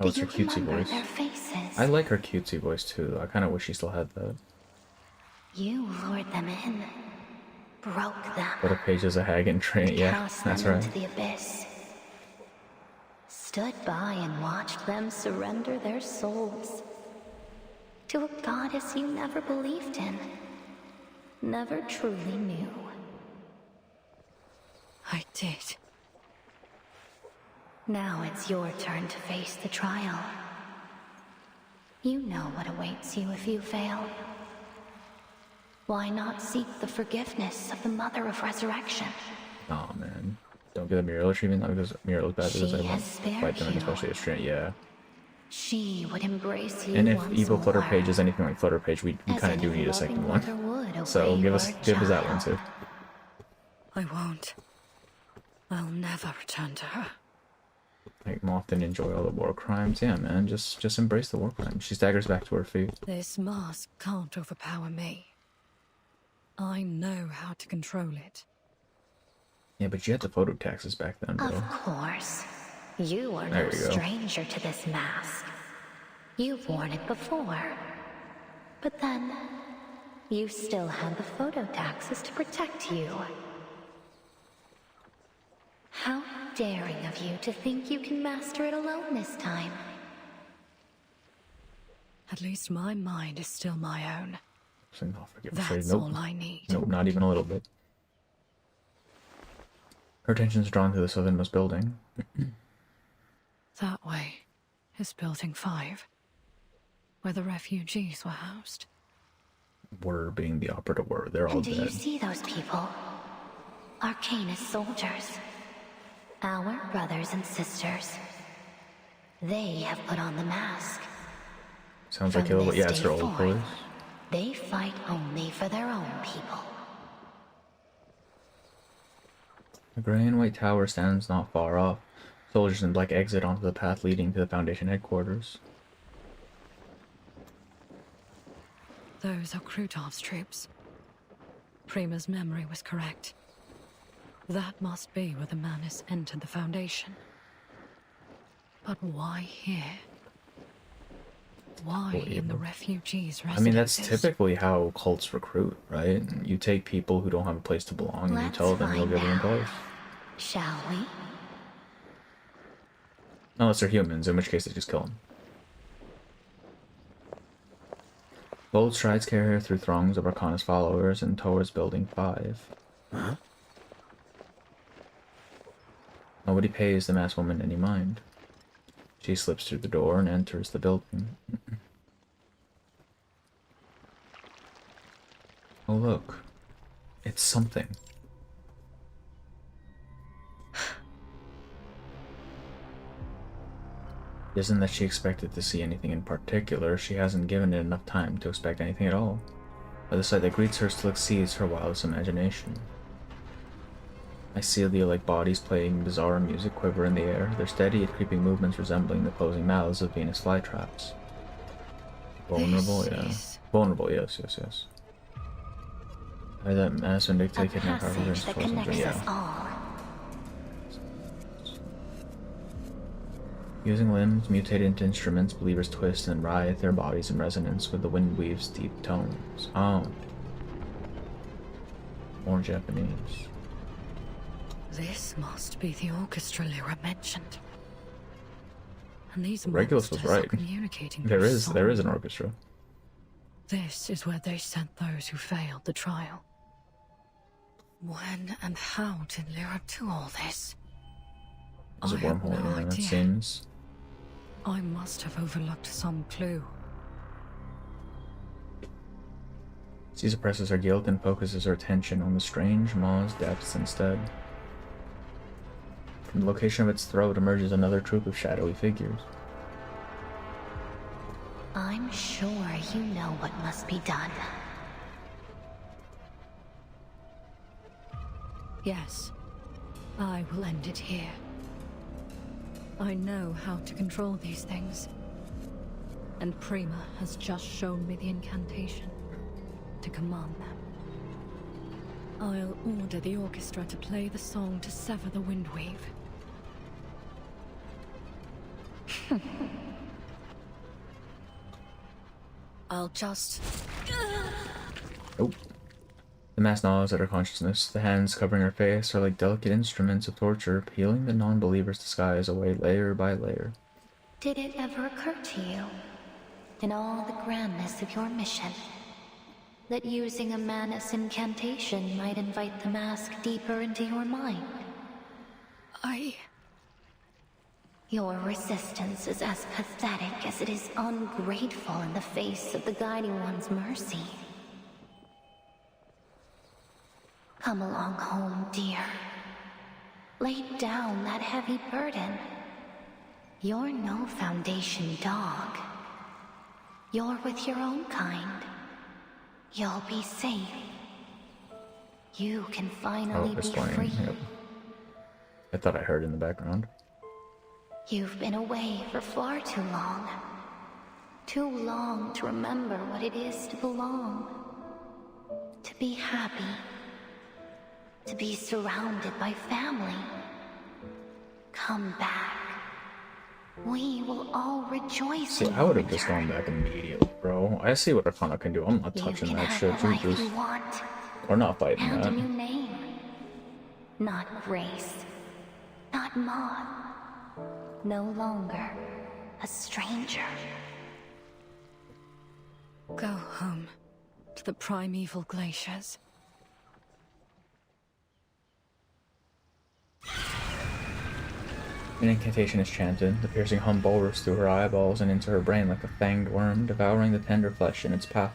Oh, it's her cutesy voice. Their faces? I like her cutesy voice too, though. I kind of wish she still had that. You lured them in, broke them. What a page is a hag in train. Yeah, Cast that's them right. into the abyss. Stood by and watched them surrender their souls to a goddess you never believed in, never truly knew. I did. Now it's your turn to face the trial. You know what awaits you if you fail. Why not seek the forgiveness of the Mother of Resurrection? Aw, man. Don't get a Merel treatment, not because Merel is bad, because I won't fight them, especially a straight, yeah. She would embrace you. And if once evil Flutter more, Page is anything like Flutter Page, we kind of do need a second one. So give us that one too. I won't. I'll never return to her. Like Moth didn't enjoy all the war crimes. Yeah, man, just embrace the war crimes. She staggers back to her feet. This mask can't overpower me. I know how to control it. Yeah, but you had the photo taxes back then, bro. Of course. You are There no you go. stranger to this mask. You've worn it before. But then, you still had the photo taxes to protect you. How daring of you to think you can master it alone this time. At least my mind is still my own. So no, forgive That's nope. all I need. Nope, not even a little bit. Her attention's drawn to the southernmost building. That way is Building 5, where the refugees were housed. Were being the operative word. They're all And do dead. you see those people? Arcanist soldiers. Our brothers and sisters. They have put on the mask. Sounds like From it. Yeah, this it's day her old forth, boys. They fight only for their own people. The gray and white tower stands not far off. Soldiers in black exit onto the path leading to the Foundation headquarters. Those are Krutov's troops. Prima's memory was correct. That must be where the Manus entered the Foundation. But why here? Why in the refugees' residences? I mean, that's typically how cults recruit, right? You take people who don't have a place to belong and you tell them you'll give them a place. Shall we? Unless they're humans, in which case they just kill them. Bold strides carry her through throngs of Arcana's followers and towards Building 5. Huh? Nobody pays the masked woman any mind. She slips through the door and enters the building. Oh look, it's something. It isn't that she expected to see anything in particular, she hasn't given it enough time to expect anything at all. But the sight that greets her still exceeds her wildest imagination. Mycelia-like bodies playing bizarre music quiver in the air, their steady yet creeping movements resembling the closing mouths of Venus flytraps. Vulnerable, yeah. Vulnerable, yes. By that mass and dictate kidnap Passage that connects us all. Using limbs mutated into instruments, believers twist and writhe their bodies in resonance with the wind weave's deep tones. Oh. More Japanese. This must be the orchestra Lyra mentioned. And these Regulus was monsters are right. communicating There through is song. an orchestra. This is where they sent those who failed the trial. When and how did Lyra do all this? There's a I have wormhole no in there, it idea. seems. I must have overlooked some clue. Caesar presses her guilt and focuses her attention on the strange maw's depths instead. From the location of its throat emerges another troop of shadowy figures. I'm sure you know what must be done. Yes, I will end it here. I know how to control these things. And Prima has just shown me the incantation to command them. I'll order the orchestra to play the song to sever the windweave. I'll just... Nope. The mask gnaws at her consciousness. The hands covering her face are like delicate instruments of torture, peeling the non-believer's disguise away layer by layer. Did it ever occur to you, in all the grandness of your mission, that using a Manus incantation might invite the mask deeper into your mind? Your resistance is as pathetic as it is ungrateful in the face of the Guiding One's mercy. Come along home, dear. Lay down that heavy burden. You're no Foundation dog. You're with your own kind. You'll be safe. You can finally be free. Yep. I thought I heard in the background. You've been away for far too long. Too long to remember what it is to belong. To be happy. To be surrounded by family. Come back. We will all rejoice See, in I would have just gone back immediately, bro. I see what Arcana can do. I'm not touching you can that have shit. the life Jesus. you want. We're not fighting And that. a new name. Not Grace, not Moth. No longer a stranger. Go home to the primeval glaciers. An incantation is chanted. The piercing hum burrows through her eyeballs and into her brain like a fanged worm, devouring the tender flesh in its path.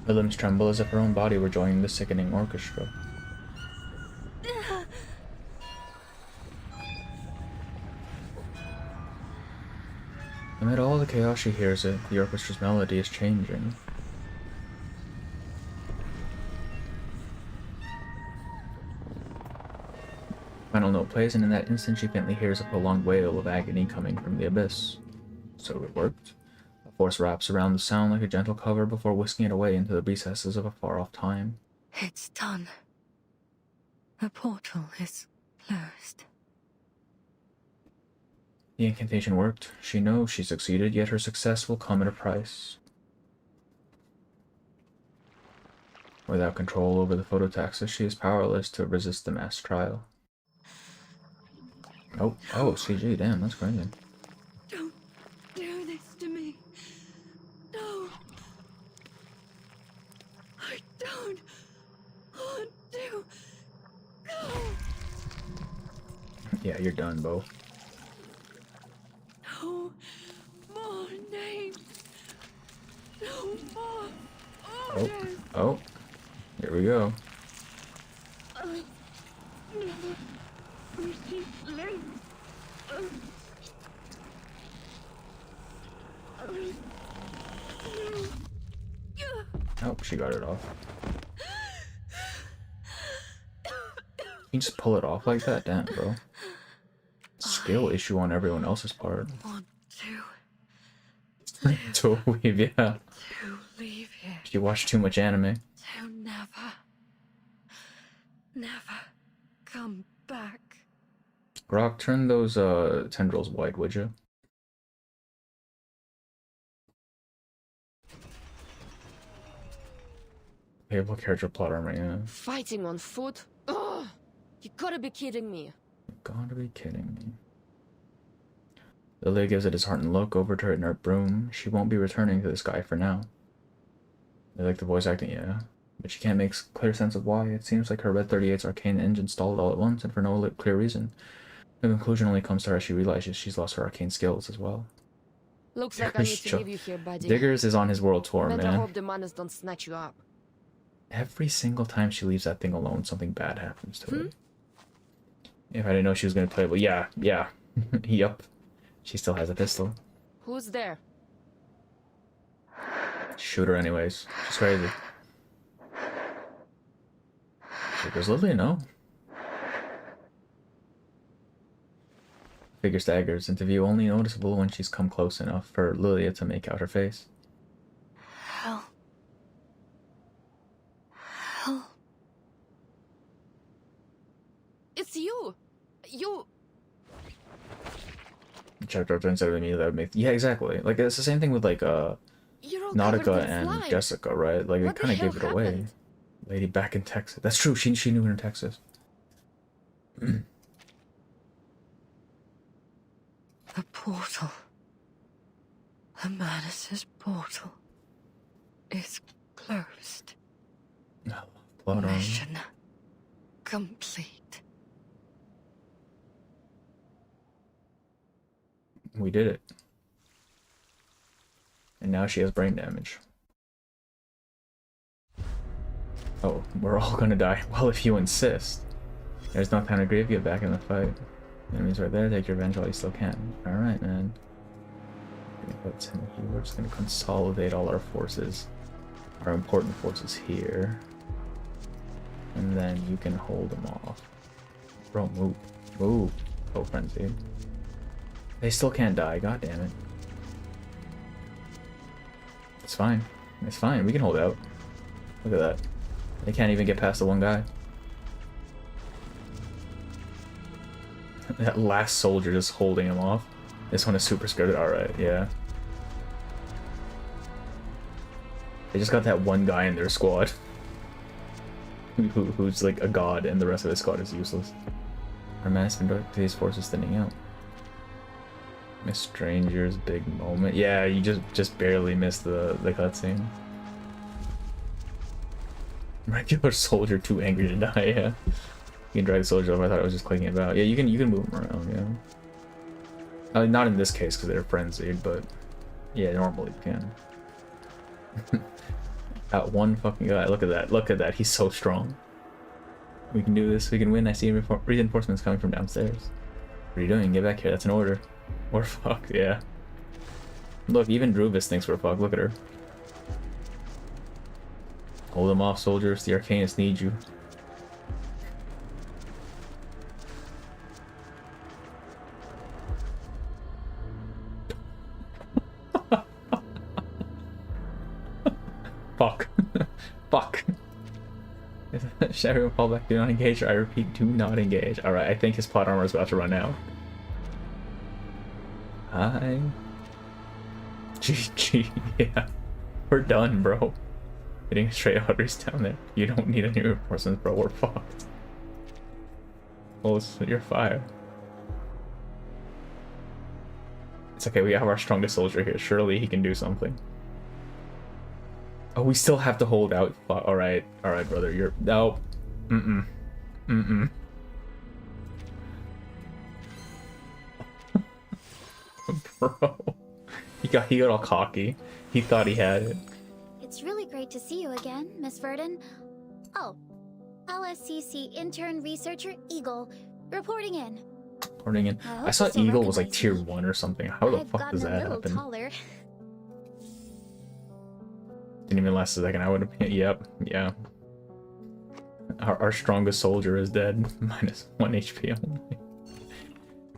Her limbs tremble as if her own body were joining the sickening orchestra. Amid all the chaos, she hears it. The orchestra's melody is changing. Final note plays, and in that instant she faintly hears a prolonged wail of agony coming from the abyss. So it worked. A force wraps around the sound like a gentle cover before whisking it away into the recesses of a far-off time. It's done. The portal is closed. The incantation worked. She knows she succeeded, yet her success will come at a price. Without control over the phototaxis, she is powerless to resist the mass trial. Oh, CG, damn, that's crazy. Don't do this to me. No. I don't want to go. Yeah, you're done, Bo. No more names. No more orders. Oh, here we go. I never received links. Oh, she got it off. You can just pull it off like that? Damn, bro. Skill issue on everyone else's part. Want To leave, yeah. to leave here. You watch too much anime. To never come back. Grok, turn those tendrils white, would you? Playable character plot armor, yeah. Fighting on foot? Ugh! You gotta be kidding me. You gotta be kidding me. Lilia gives a disheartened look over to her inert broom. She won't be returning to this guy for now. I like the voice acting, yeah. But she can't make clear sense of why. It seems like her Red 38's arcane engine stalled all at once and for no clear reason. The conclusion only comes to her as she realizes she's lost her arcane skills as well. Looks like I need to leave you here, buddy. Diggers is on his world tour, Better man. hope the manners don't snatch you up. Every single time she leaves that thing alone, something bad happens to her. If I didn't know she was going to play, well, yeah. Yup. She still has a pistol. Who's there? Shoot her anyways. She's crazy. Does Lilia know? Figure staggers into view, only noticeable when she's come close enough for Lilia to make out her face. Help. Help. It's you! You... Checked out instead of me, that would make... Yeah, exactly. Like, it's the same thing with, like, Nautica and Jessica, right? Like, they kind of gave it away. Lady back in Texas. That's true, she knew her in Texas. The portal. The Manus' portal is closed. Blood on. Mission complete. We did it. And now she has brain damage. Oh, we're all gonna die. Well, if you insist. There's no time to grieve, get back in the fight. Enemies right there, take your revenge while you still can. Alright, man. We're just gonna consolidate all our forces. Our important forces here. And then you can hold them off. Bro, move. Move. Oh, frenzy. They still can't die, god damn it. It's fine. It's fine, we can hold out. Look at that. They can't even get past the one guy. That last soldier just holding him off. This one is super scared. Alright, yeah. They just got that one guy in their squad. Who's like a god and the rest of the squad is useless. Our mass conduct these forces thinning out. Miss Stranger's big moment. Yeah, you just barely missed the cutscene. Regular soldier too angry to die, yeah. You can drag the soldier over. I thought I was just clicking about. Yeah, you can move them around, yeah. Not in this case because they're frenzied, but yeah, normally you can. Got one fucking guy. Look at that. Look at that. He's so strong. We can do this. We can win. I see reinforcements coming from downstairs. What are you doing? Get back here. That's an order. We're fucked, yeah. Look, even Druvis thinks we're fucked. Look at her. Hold them off, soldiers. The Arcanists need you. Fuck. Fuck. Should everyone fall back? Do not engage. I repeat, do not engage. Alright, I think his plot armor is about to run out. Hi. GG, yeah. We're done, bro. Hitting straight arteries down there. You don't need any reinforcements, bro. We're fucked. Well, you're fire. It's okay, we have our strongest soldier here. Surely he can do something. Oh, we still have to hold out. Alright, brother. You're... No. Mm-mm. Bro. He got all cocky. He thought he had it. It's really great to see you again, Miss Verdon. Oh, LSCC intern researcher Eagle, reporting in. I saw Eagle was like tier 1 or something. How the fuck does that happen? Taller. Didn't even last a second. I would have... Yep, yeah. Our strongest soldier is dead. -1 HP only.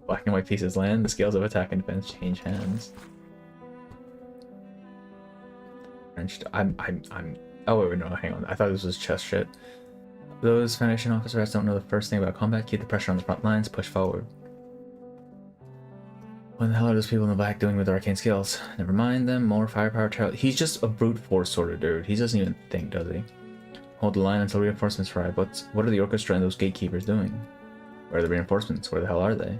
Black and white pieces land. The scales of attack and defense change hands. I'm oh wait, no, hang on. I thought this was chest shit. Those Foundation officers don't know the first thing about combat. Keep the pressure on the front lines. Push forward. What the hell are those people in the back doing with their arcane skills? Never mind them. More firepower. He's just a brute force sort of dude. He doesn't even think, does he? Hold the line until reinforcements arrive. What are the orchestra and those gatekeepers doing? Where are the reinforcements? Where the hell are they?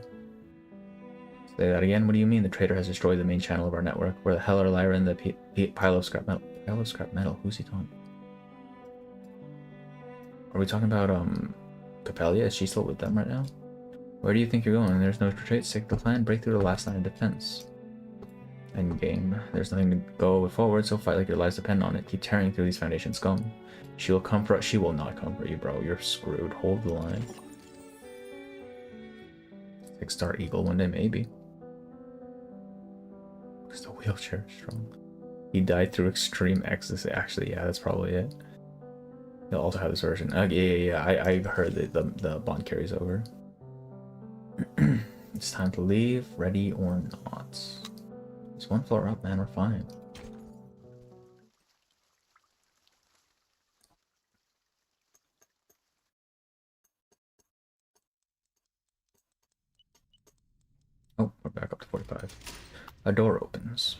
Say that again. What do you mean the traitor has destroyed the main channel of our network? Where the hell are Lyra and the pile of scrap metal? Pile of scrap metal? Who's he talking? Are we talking about Capella? Is she still with them right now? Where do you think you're going? There's no retreat. Stick to the plan. Break through the last line of defense. End game. There's nothing to go forward, so fight like your lives depend on it. Keep tearing through these Foundation scum. She will come for us. She will not come for you, bro. You're screwed. Hold the line. 6-star Eagle one day, maybe. Because the wheelchair is strong. He died through extreme ecstasy. Actually, yeah, that's probably it. He'll also have this version. Yeah. I heard that the bond carries over. It's time to leave. Ready or not? It's one floor up, man. We're fine. Oh, we're back up to 45. A door opens.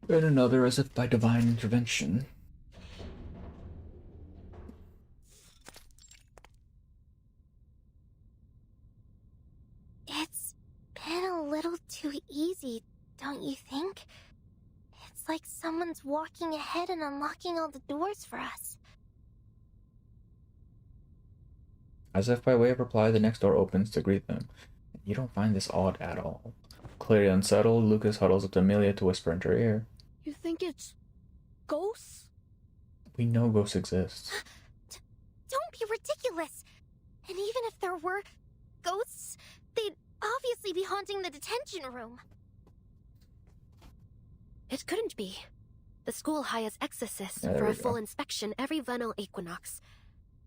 And another as if by divine intervention. It's been a little too easy, don't you think? It's like someone's walking ahead and unlocking all the doors for us. As if by way of reply, the next door opens to greet them. You don't find this odd at all. Clearly unsettled, Lucas huddles up to Amelia to whisper into her ear. You think it's ghosts? We know ghosts exist. Don't be ridiculous! And even if there were ghosts, they'd obviously be haunting the detention room. It couldn't be. The school hires exorcists Yeah, for we a full go. inspection every vernal equinox.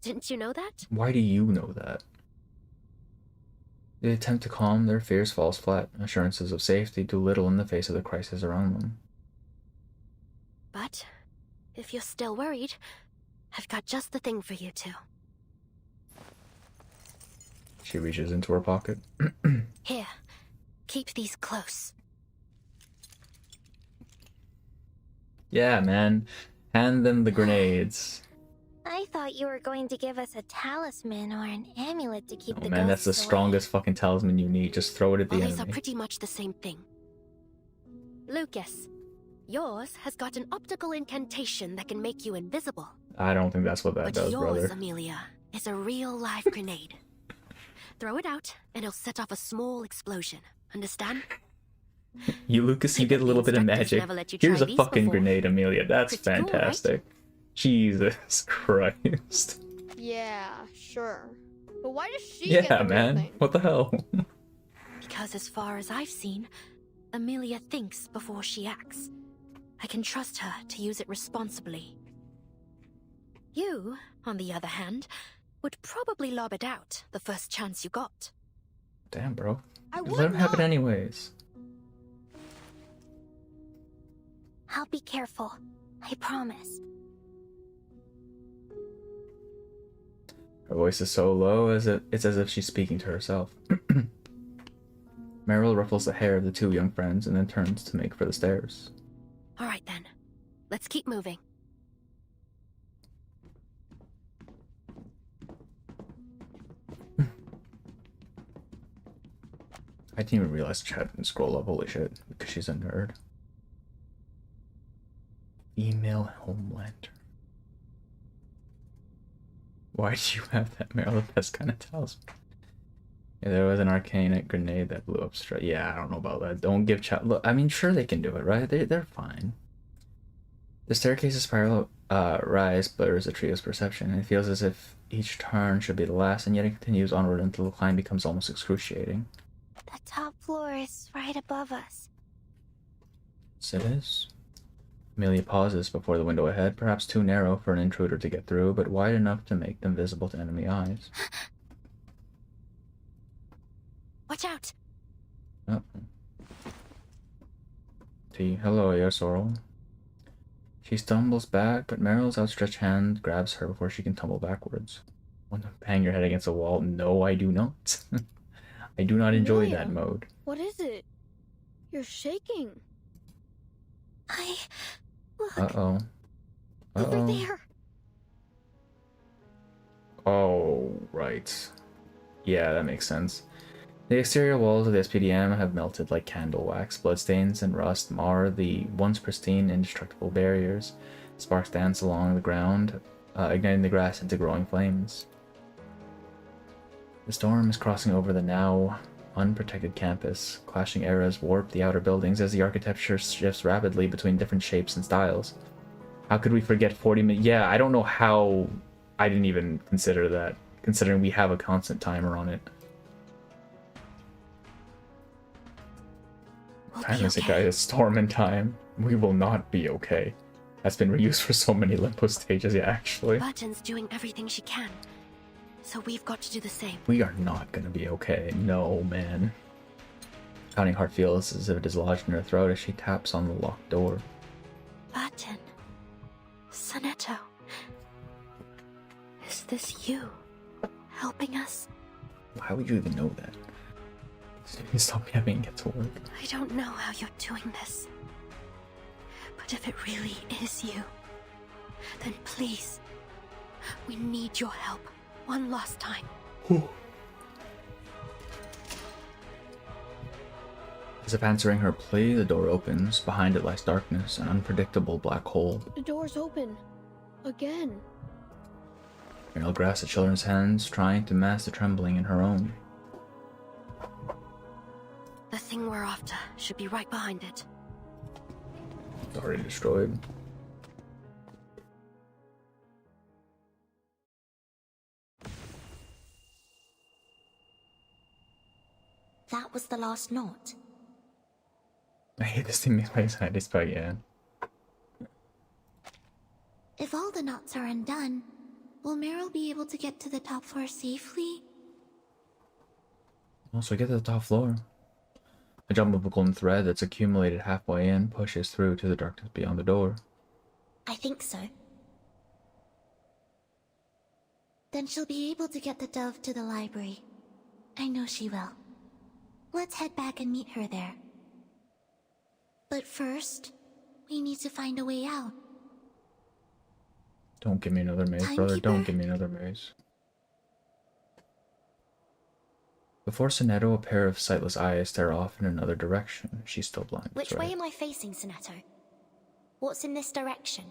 Didn't you know that? Why do you know that? They attempt to calm their fears falls flat. Assurances of safety do little in the face of the crisis around them. But if you're still worried, I've got just the thing for you two. She reaches into her pocket. Here, keep these close. Yeah, man. Hand them the grenades. I thought you were going to give us a talisman or an amulet to keep Oh the man, that's the ghosts away. strongest fucking talisman you need. Just throw it at the Well, these are enemy. pretty much the same thing. Lucas, yours has got an optical incantation that can make you invisible. I don't think that's what that But does, yours, brother. Amelia, is a real live grenade. Throw it out, and it'll set off a small explosion. Understand? You, Lucas, you get a little bit of instructors magic. never let you try Here's a these fucking before. grenade, Amelia. That's Pretty cool, right? fantastic. Jesus Christ. Yeah, sure. But why does she get Yeah, the real man. thing? What the hell? Because as far as I've seen, Amelia thinks before she acts. I can trust her to use it responsibly. You, on the other hand, would probably lob it out the first chance you got. Damn, bro. I Let him have it anyways. I'll be careful. I promise. Her voice is so low it's as if she's speaking to herself. Merel ruffles the hair of the two young friends and then turns to make for the stairs. All right then, let's keep moving. I didn't even realize chat didn't scroll up. Holy shit, because she's a nerd. Female Homelander. Why do you have that, Merel? That's kind of tells me. Yeah, there was an arcane grenade that blew up straight. Yeah, I don't know about that. Don't give chat. Look, I mean, sure they can do it, right? They're fine. The staircase's spiral rise blurs the trio's perception, and it feels as if each turn should be the last, and yet it continues onward until the climb becomes almost excruciating. The top floor is right above us. So it is. Amelia pauses before the window ahead, perhaps too narrow for an intruder to get through, but wide enough to make them visible to enemy eyes. Watch out! Oh. T. Hello, Yasoro. She stumbles back, but Meryl's outstretched hand grabs her before she can tumble backwards. Want to bang your head against a wall? No, I do not. I do not enjoy Amelia, that mode. What is it? You're shaking. Look, Uh-oh. over Uh-oh. there. Oh, right. Yeah, that makes sense. The exterior walls of the SPDM have melted like candle wax. Bloodstains and rust mar the once pristine, indestructible barriers. Sparks dance along the ground, igniting the grass into growing flames. The storm is crossing over the now unprotected campus. Clashing eras warp the outer buildings as the architecture shifts rapidly between different shapes and styles. How could we forget 40 minutes? Yeah, I don't know how I didn't even consider that, considering we have a constant timer on it. Time is a guy's storm in time. We will not be okay. That's been reused for so many limbo stages, yeah, actually. Burton's doing everything she can, so we've got to do the same. We are not gonna be okay. No, man. Pounding heart feels as if it is lodged in her throat as she taps on the locked door. Burton. Sonetto. Is this you helping us? Why would you even know that? Stop having to get to work. I don't know how you're doing this. But if it really is you, then please, we need your help one last time. As if answering her plea, the door opens. Behind it lies darkness, an unpredictable black hole. The door's open. Again. Meryl grasps the children's hands, trying to mask the trembling in her own. The thing we're after should be right behind it. It's already destroyed. That was the last knot. I hate this thing makes my this part, yeah. If all the knots are undone, will Merel be able to get to the top floor safely? Also, get to the top floor. A jump of a golden thread that's accumulated halfway in pushes through to the darkness beyond the door. I think so. Then she'll be able to get the dove to the library. I know she will. Let's head back and meet her there. But first, we need to find a way out. Don't give me another maze, brother. Don't give me another maze. Before Sonetto, a pair of sightless eyes stare off in another direction. She's still blind. Which way am I facing, Sonetto? What's in this direction?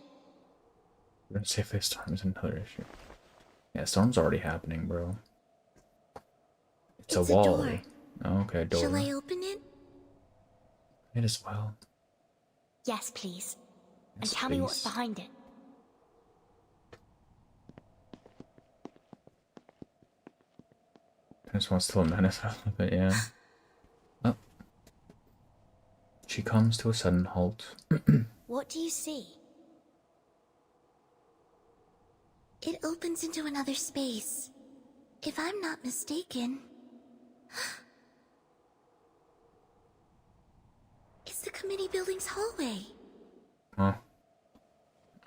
We're gonna say if this storm is another issue. Yeah, storm's already happening, bro. It's a wall. Door. Oh, okay, door. Shall I open it? It as well. Yes, please. And Yes, tell me what's please. behind it. I just wants to menace out of it, yeah. Oh. She comes to a sudden halt. What do you see? It opens into another space. If I'm not mistaken... It's the committee building's hallway. Huh.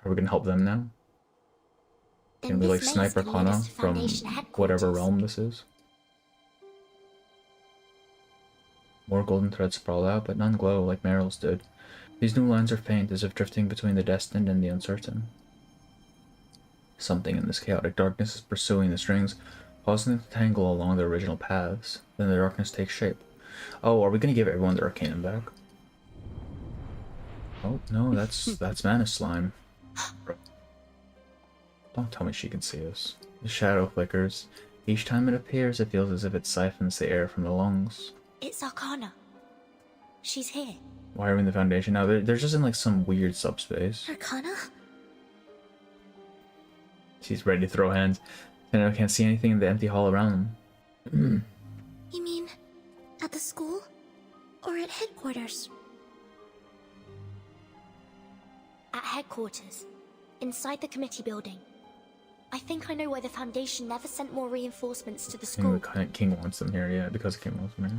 Are we gonna help them now? Can we like snipe Arcana from whatever realm this is? More golden threads sprawl out, but none glow like Meryl's did. These new lines are faint, as if drifting between the destined and the uncertain. Something in this chaotic darkness is pursuing the strings, causing them to tangle along their original paths. Then the darkness takes shape. Oh, are we gonna give everyone their Arcanum back? Oh, no, that's Mana Slime. Don't tell me she can see us. The shadow flickers. Each time it appears, it feels as if it siphons the air from the lungs. It's Arcana. She's here. Why are we in the Foundation now? They're just in like some weird subspace. Arcana? She's ready to throw hands. And I can't see anything in the empty hall around them. You mean at the school? Or at headquarters? At headquarters. Inside the committee building. I think I know why the Foundation never sent more reinforcements to the school. King wants them here, yeah, because King wants them here.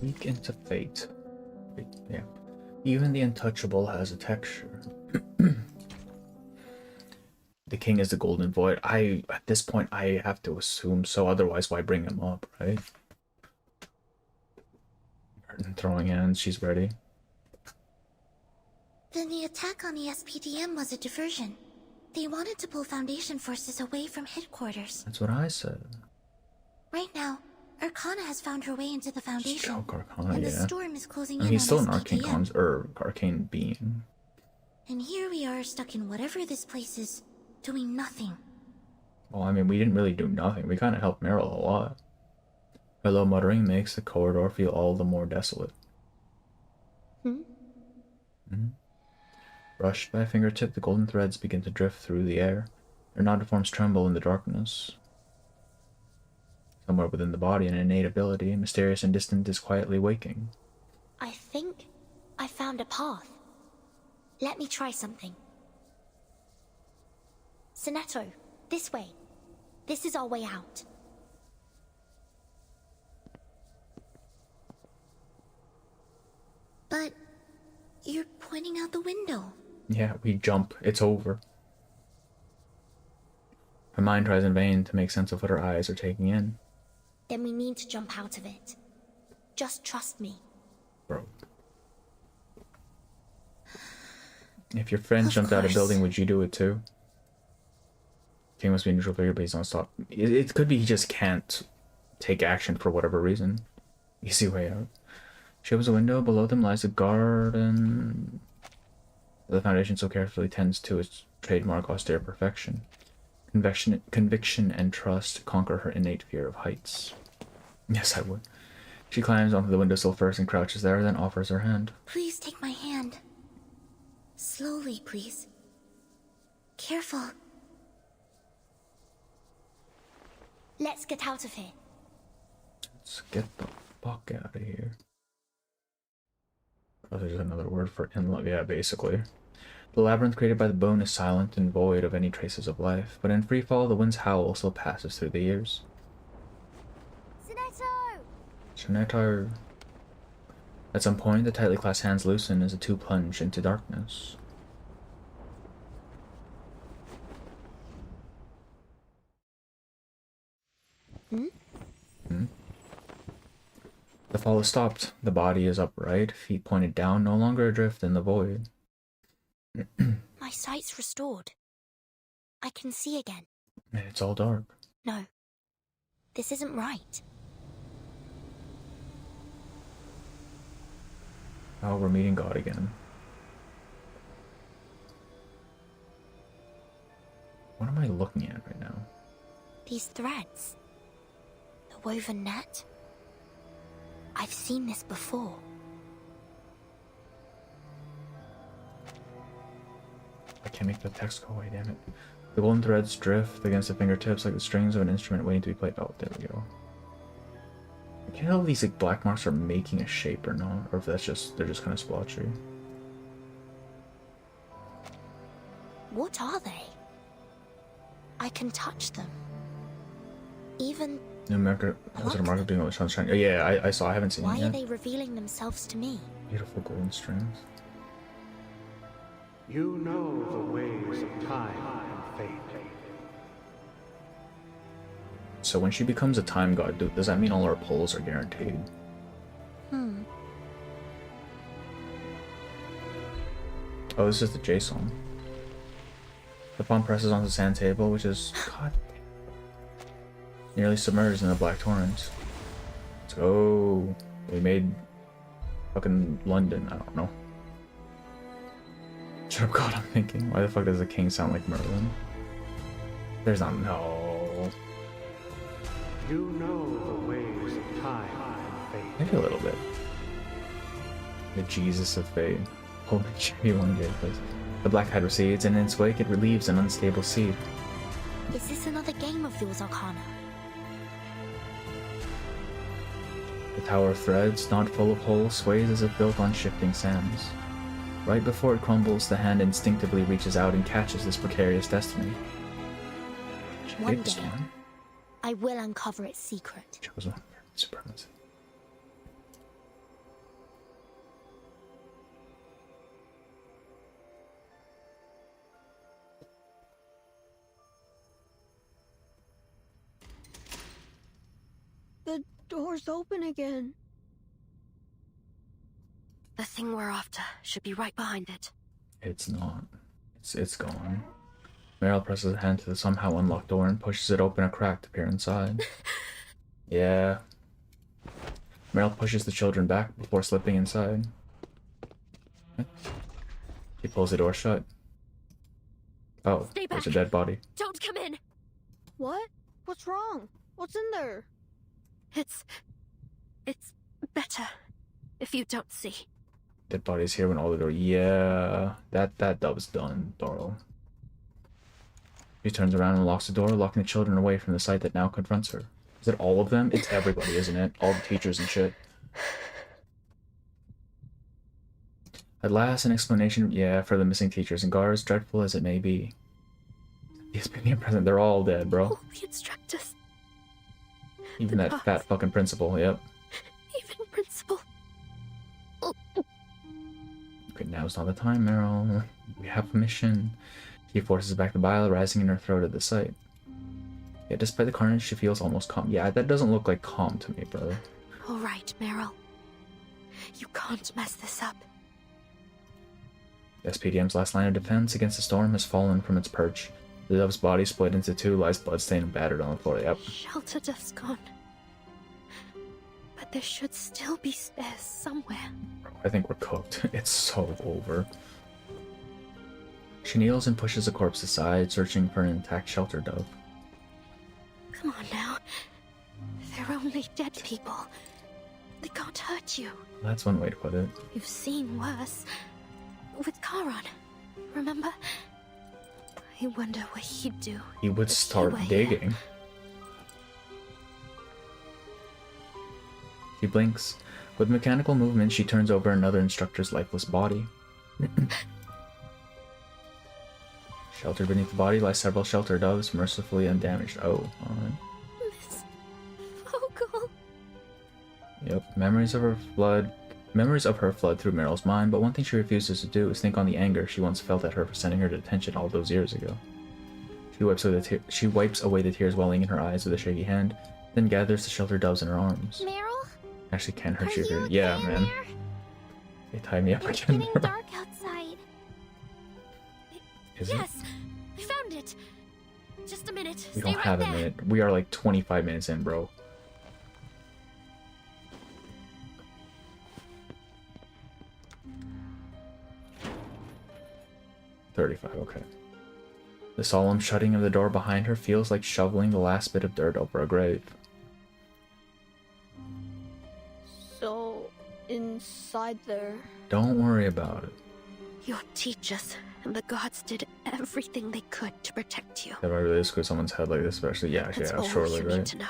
Peek into fate. Yeah. Even the untouchable has a texture. The king is the golden void. At this point, I have to assume so. Otherwise, why bring him up, right? Martin throwing hands. She's ready. Then the attack on the SPDM was a diversion. They wanted to pull Foundation forces away from headquarters. That's what I said. Right now, Arcana has found her way into the Foundation. Choke Arcana, and yeah. the storm is closing And in he's still on an arcane being. And here we are stuck in whatever this place is, doing nothing. Well, I mean, we didn't really do nothing. We kind of helped Merel a lot. Her low muttering makes the corridor feel all the more desolate. Brushed by a fingertip, the golden threads begin to drift through the air. Their knotted forms tremble in the darkness. Somewhere within the body, an innate ability, mysterious and distant, is quietly waking. I think I found a path. Let me try something. Sonetto, this way. This is our way out. But you're pointing out the window. Yeah, we jump. It's over. Her mind tries in vain to make sense of what her eyes are taking in. Then we need to jump out of it. Just trust me. Bro. If your friend jumped out of a building, would you do it too? King must be a neutral figure, but he's not stop. It could be he just can't take action for whatever reason. Easy way out. She opens a window. Below them lies a garden. The Foundation so carefully tends to its trademark austere perfection. Conviction and trust conquer her innate fear of heights. Yes, I would. She climbs onto the windowsill first and crouches there, then offers her hand. Please take my hand. Slowly, please. Careful. Let's get out of here. Let's get the fuck out of here. Oh, there's another word for inlet. Yeah, basically. The labyrinth created by the bone is silent and void of any traces of life, but in freefall, the wind's howl still passes through the ears. Sonetto! At some point, the tightly clasped hands loosen as the two plunge into darkness. Hmm? The fall is stopped. The body is upright, feet pointed down, no longer adrift in the void. My sight's restored. I can see again. And it's all dark. No. This isn't right. Oh, we're meeting God again. What am I looking at right now? These threads. The woven net. I've seen this before. I can't make the text go away, damn it. The golden threads drift against the fingertips like the strings of an instrument waiting to be played. Oh, there we go. I can't tell if these like black marks are making a shape or not, or if that's just they're just kind of splotchy. What are they? I can touch them. Even... New marker. Was it a marker doing all the sunshine? Oh, yeah, I saw. I haven't seen why it yet. are they revealing themselves to me? Beautiful golden strings. You know the ways of time and fate. So when she becomes a time god, does that mean all our pulls are guaranteed? Oh, this is the J song. The palm presses onto the sand table, which is nearly submerged in the black torrent. Let's go. We made fucking London. I don't know. Oh god, I'm thinking, why the fuck does the king sound like Merlin? There's not no. You know the ways of time and fate. Maybe a little bit. The Jesus of fate. Holy shit, one day, please. The black tide recedes, and in its wake it relieves an unstable seed. Is this another game of yours, Arcana? The tower of threads, not full of holes, sways as if built on shifting sands. Right before it crumbles, the hand instinctively reaches out and catches this precarious destiny. One day, I will uncover its secret. Chosen supremacy. The door's open again. The thing we're after should be right behind it. It's not. It's gone. Merel presses a hand to the somehow unlocked door and pushes it open a crack to peer inside. Yeah. Merel pushes the children back before slipping inside. He pulls the door shut. Oh, there's a dead body. Don't come in! What? What's wrong? What's in there? It's better if you don't see. Dead body's here when all the door. Yeah, that dub's done, Doral. She turns around and locks the door, locking the children away from the sight that now confronts her. Is it all of them? It's everybody, isn't it? All the teachers and shit. At last, an explanation, yeah, for the missing teachers and guards, dreadful as it may be. Yes, being present, they're all dead, bro. Holy instructors. Even that fat fucking principal, yep. Even principal. Okay, now's not the time, Merel. We have a mission. She forces back the bile rising in her throat at the sight. Yet despite the carnage, she feels almost calm. Yeah, that doesn't look like calm to me, brother. All right, Merel. You can't mess this up. SPDM's last line of defense against the storm has fallen from its perch. The dove's body split into two, lies bloodstained and battered on the floor. Yep. Shelter duft's gone. But there should still be spares somewhere. I think we're cooked. It's so over. She kneels and pushes the corpse aside, searching for an intact shelter dove. Come on now. They're only dead people. They can't hurt you. That's one way to put it. You've seen worse. With Charon, remember? I wonder what he'd do. He would start digging. She blinks. With mechanical movement, she turns over another instructor's lifeless body. Sheltered beneath the body lie several shelter doves, mercifully undamaged. Oh, alright. Miss Vogel. Yep, memories of her flood through Merel's mind, but one thing she refuses to do is think on the anger she once felt at her for sending her to detention all those years ago. She wipes away the tears welling in her eyes with a shaky hand. then gathers the shelter doves in her arms. Meryl? Actually can't hurt you. you Yeah, okay man. there? They tied me up It's again. getting dark outside. Is it? Yes, I found it. Just a minute. We Stay don't right have a there. minute. We are like 25 minutes in, bro. $35, okay. The solemn shutting of the door behind her feels like shoveling the last bit of dirt over a grave. So, inside there. Don't worry about it. Your teachers and the gods did everything they could to protect you. If I really screw someone's head like this, especially, yeah, That's all surely, you right? need to know.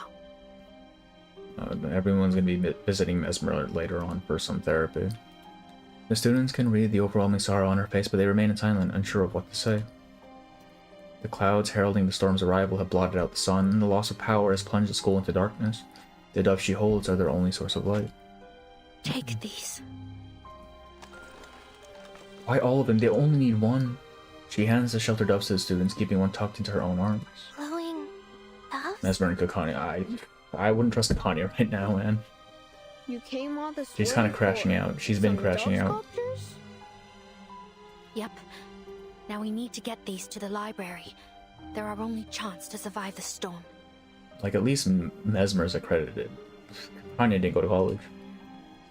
Everyone's going to be visiting Mesmer later on for some therapy. The students can read the overwhelming sorrow on her face, but they remain silent, unsure of what to say. The clouds heralding the storm's arrival have blotted out the sun, and the loss of power has plunged the school into darkness. The doves she holds are their only source of light. Take these. Why all of them? They only need one. She hands the shelter doves to the students, keeping one tucked into her own arms. Glowing doves? Mesmer and Kakani, I wouldn't trust Kakani right now, man. You came all this She's way kind of crashing for out. She's been some crashing dove out. sculptures? Yep. Now we need to get these to the library. They're our only chance to survive the storm. Like, at least Mesmer's accredited. Kakani didn't go to college.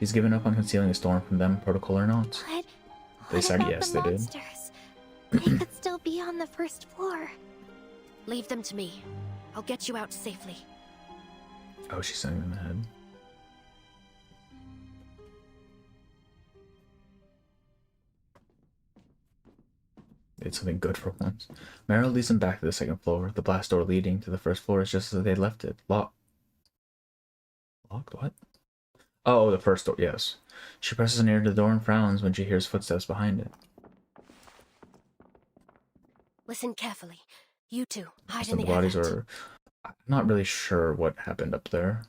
He's given up on concealing the storm from them, protocol or not. But They what said about yes, the they did. monsters? They could still be on the first floor. Leave them to me. I'll get you out safely. Oh, she's sending them ahead. Did something good for once. Merel leads them back to the second floor. The blast door leading to the first floor is just as they left it. Locked. Locked? What? Oh, the first door, yes. She presses near to the door and frowns when she hears footsteps behind it. Listen carefully. You two, hide So in the the bodies attic. are... I'm not really sure what happened up there.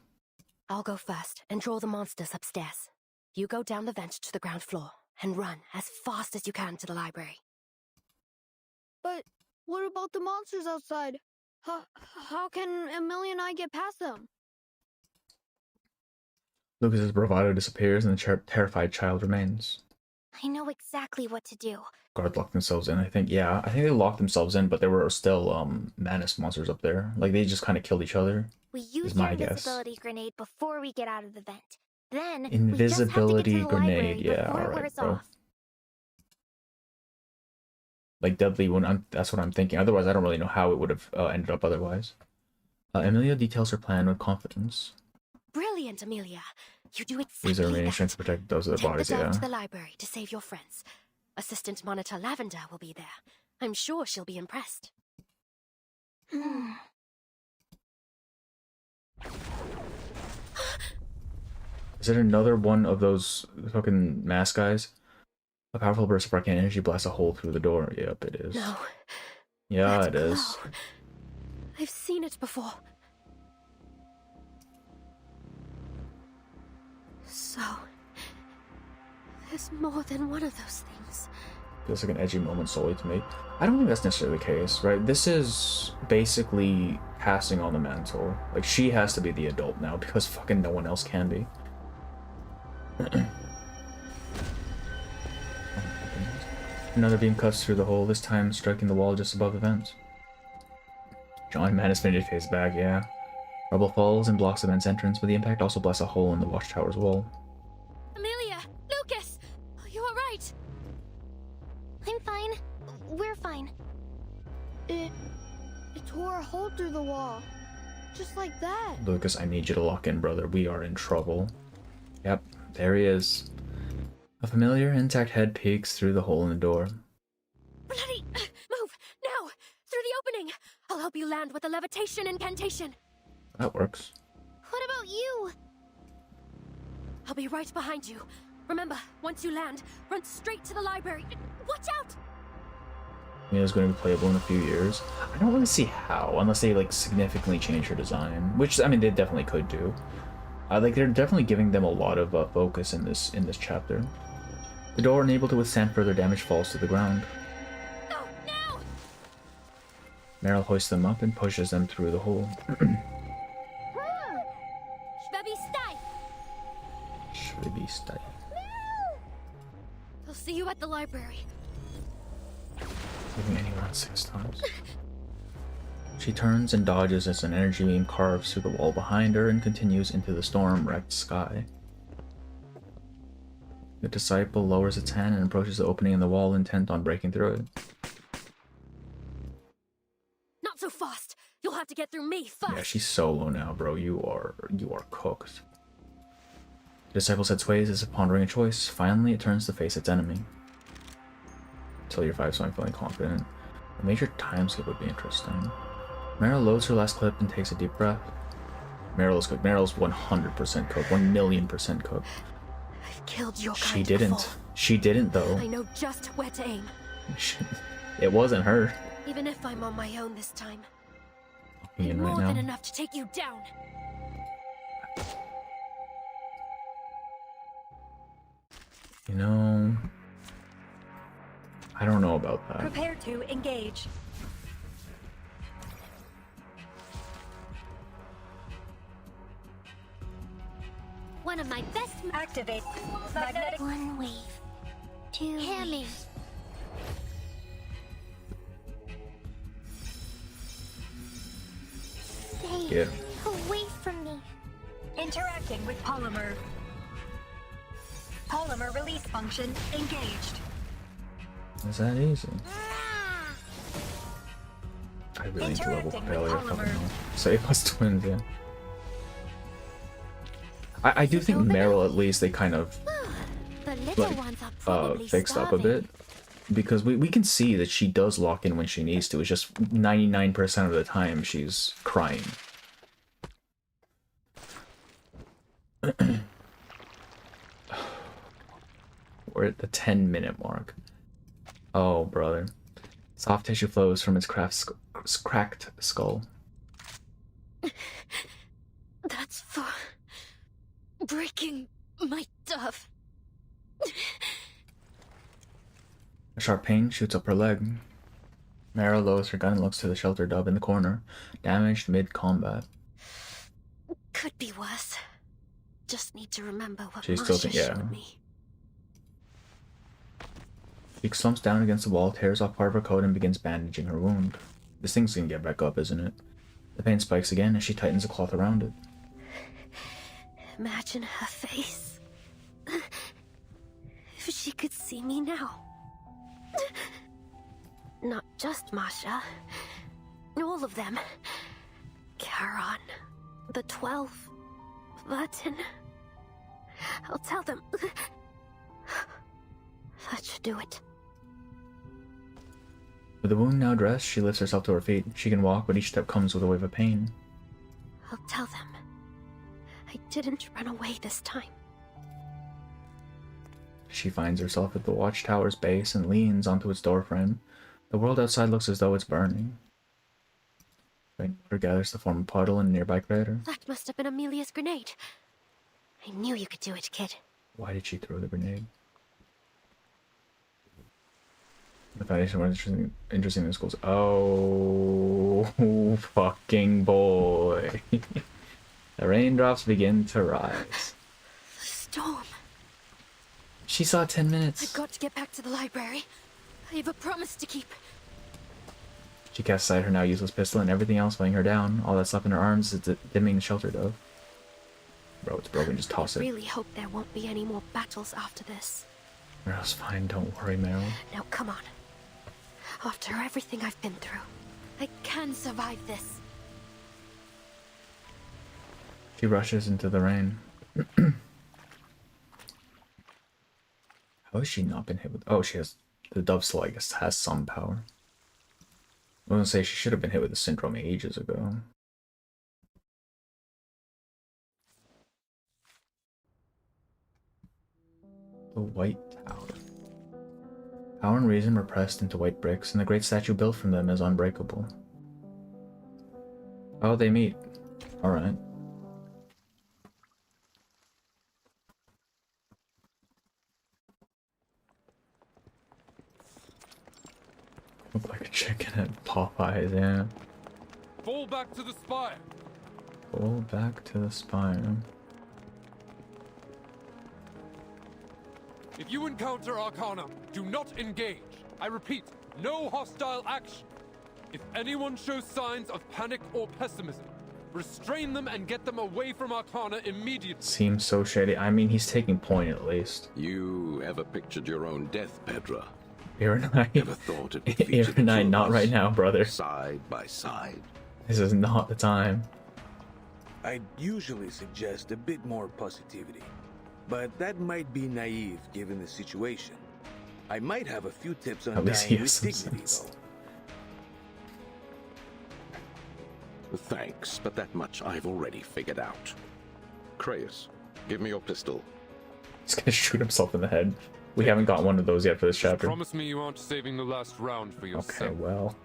I'll go first and draw the monsters upstairs. You go down the vent to the ground floor and run as fast as you can to the library. But what about the monsters outside? How can Amelia and I get past them? Lucas's bravado disappears and the terrified child remains. I know exactly what to do. Guard locked themselves in, I think. Yeah, I think they locked themselves in, but there were still Manus monsters up there. Like, they just kind of killed each other. We use is your my guess. invisibility grenade before we get out of the vent. Then Invisibility we just have to get to the grenade, library yeah, before it alright, wears bro. off. Like, deadly when that's what I'm thinking. Otherwise, I don't really know how it would have ended up otherwise. Emilia details her plan with confidence. Brilliant, Amelia. You do Use exactly her remaining that. strength to protect those of their Take bodies, the dove yeah. to the library to save your friends. Assistant Monitor Lavender will be there. I'm sure she'll be impressed. Is it another one of those fucking mask guys? A powerful burst of arcane energy blasts a hole through the door. Yep, it is. No. Yeah, That it is. glow. I've seen it before. So, there's more than one of those things. Feels like an edgy moment solely to me. I don't think that's necessarily the case, right? This is basically passing on the mantle. Like, she has to be the adult now because fucking no one else can be. Another beam cuts through the hole, this time striking the wall just above the vent. John Manus finished his back, yeah. Rubble falls and blocks the vent's entrance, but the impact also blasts a hole in the watchtower's wall. Amelia! Lucas! Are you alright? I'm fine. We're fine. It tore a hole through the wall. Just like that. Lucas, I need you to lock in, brother. We are in trouble. Yep, there he is. A familiar, intact head peeks through the hole in the door. Bloody! Move! Now! Through the opening! I'll help you land with a levitation incantation! That works. What about you? I'll be right behind you. Remember, once you land, run straight to the library. Watch out! Mia's going to be playable in a few years. I don't really see how, unless they like significantly change her design, which I mean they definitely could do. Like they're definitely giving them a lot of focus in this chapter. The door, unable to withstand further damage, falls to the ground. No, now! Merel hoists them up and pushes them through the hole. library. Moving anyone 6 times. She turns and dodges as an energy beam carves through the wall behind her and continues into the storm-wrecked sky. The disciple lowers its hand and approaches the opening in the wall, intent on breaking through it. Not so fast. You'll have to get through me first. Yeah, she's solo now, bro. You are cooked. The disciple's head sways as if pondering a choice. Finally, it turns to face its enemy. Tell your 5, so I'm feeling confident. A major time skip would be interesting. Merel loads her last clip and takes a deep breath. Merel is cooked. Merel's 100% cooked. 1,000,000% cooked. I've killed your kind She didn't. before. She didn't, though. I know just where to aim. It wasn't her. Even if I'm on my own this time. Right More than now. enough to take you down. You know, I don't know about that. Prepare to engage. One of my best. Activate. Magnetic. One wave. Two. Hammy. Stay Get away from me. Interacting with polymer. Polymer release function engaged. Is that easy? I really need to level Interacting with failure. polymer. Save us twins, yeah. I do think Merel, at least, they kind of The little ones are probably fixed up a starving. bit. Because we can see that she does lock in when she needs to. It's just 99% of the time she's crying. We're at the 10-minute mark. Oh, brother. Soft tissue flows from its cracked skull. That's for breaking my dove. A sharp pain shoots up her leg. Merel lowers her gun and looks to the shelter dove in the corner, damaged mid-combat. Could be worse. Just need to remember what She still Masha thinks, yeah. showed me. She slumps down against the wall, tears off part of her coat, and begins bandaging her wound. This thing's gonna get back up, isn't it? The pain spikes again as she tightens the cloth around it. Imagine her face. If she could see me now. Not just Masha. All of them. Charon. The 12. Burton. I'll tell them. That should do it. With the wound now dressed, she lifts herself to her feet. She can walk, but each step comes with a wave of pain. I'll tell them. I didn't run away this time. She finds herself at the watchtower's base and leans onto its doorframe. The world outside looks as though it's burning. Rainwater gathers to form a puddle in a nearby crater. That must have been Amelia's grenade. I knew you could do it, kid. Why did she throw the grenade? The Foundation was interesting in the schools. Oh, fucking boy. The raindrops begin to rise. The storm. She saw 10 minutes. I've got to get back to the library. I have a promise to keep. She casts aside her now useless pistol and everything else weighing her down. All that's left in her arms is dimming the shelter dove. Bro, it's broken. Just toss I it. really hope there won't be any more battles after this. Meryl's fine. Don't worry, Meryl. Now come on. After everything I've been through, I can survive this. She rushes into the rain. How has she not been hit with... Oh, she has... The dove still, I guess, has some power. I was gonna say she should have been hit with the syndrome ages ago. The White Tower. Power and reason were pressed into white bricks, and the great statue built from them is unbreakable. Oh, they meet. Alright. Look like a chicken at Popeyes, yeah. Fall back to the spire. Fall back to the spire. If you encounter Arcana, do not engage. I repeat, no hostile action. If anyone shows signs of panic or pessimism, restrain them and get them away from Arcana immediately. Seems so shady. I mean, he's taking point at least. You ever pictured your own death, Pedra? Aaron and I, Ever thought it would feature Aaron and I, the two of not us right now, brother. Side by side. This is not the time. I usually suggest a bit more positivity, but that might be naive given the situation. I might have a few tips on At least he dying has with some dignity, sense. though. Thanks, but that much I've already figured out. Kraus, give me your pistol. He's gonna shoot himself in the head. We haven't got one of those yet for this chapter. Promise me you aren't saving the last round for yourself. Okay, well.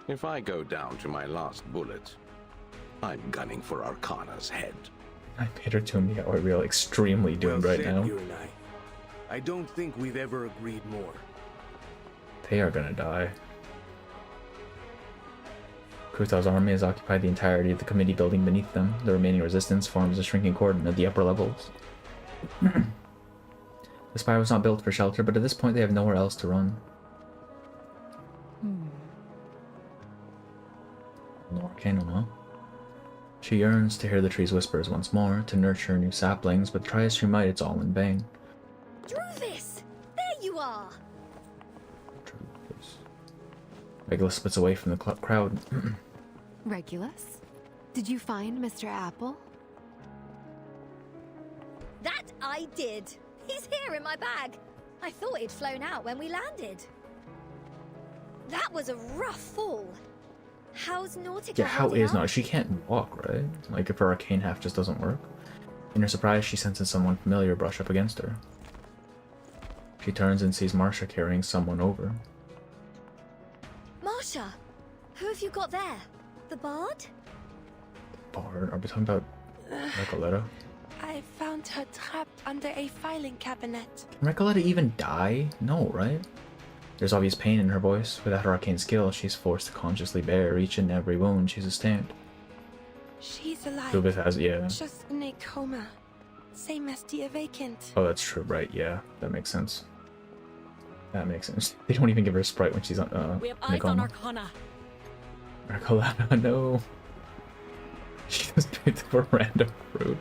If I go down to my last bullet, I'm gunning for Arcana's head. I made her to me what we're extremely doomed Well right said, now. you and I don't think we've ever agreed more. They are gonna die. Kutaw's army has occupied the entirety of the committee building beneath them. The remaining resistance forms a shrinking cordon at the upper levels. The spire was not built for shelter, but at this point they have nowhere else to run. No Arcana, no? She yearns to hear the tree's whispers once more, to nurture new saplings, but try as she might, it's all in vain. Druvis! There you are! Regulus splits away from the crowd. Regulus? Did you find Mr. Apple? That I did. He's here in my bag. I thought he'd flown out when we landed. That was a rough fall. How's Nautica? Yeah, how is not? She can't walk, right? Like, if her arcane half just doesn't work. In her surprise, she senses someone familiar brush up against her. She turns and sees Marcia carrying someone over. Marsha, who have you got there? The bard? Bard? Are we talking about Recoleta? I found her trapped under a filing cabinet. Can Recoleta even die? No, right? There's obvious pain in her voice. Without her arcane skill, she's forced to consciously bear each and every wound she sustained. She's alive. Lubith has, yeah. Just in a coma. Same as the vacant. Oh, that's true, right? Yeah, that makes sense. That makes sense. They don't even give her a sprite when she's on. We have in a eyes on coma. Arcana. Recoleta, no. She just picked up a random fruit.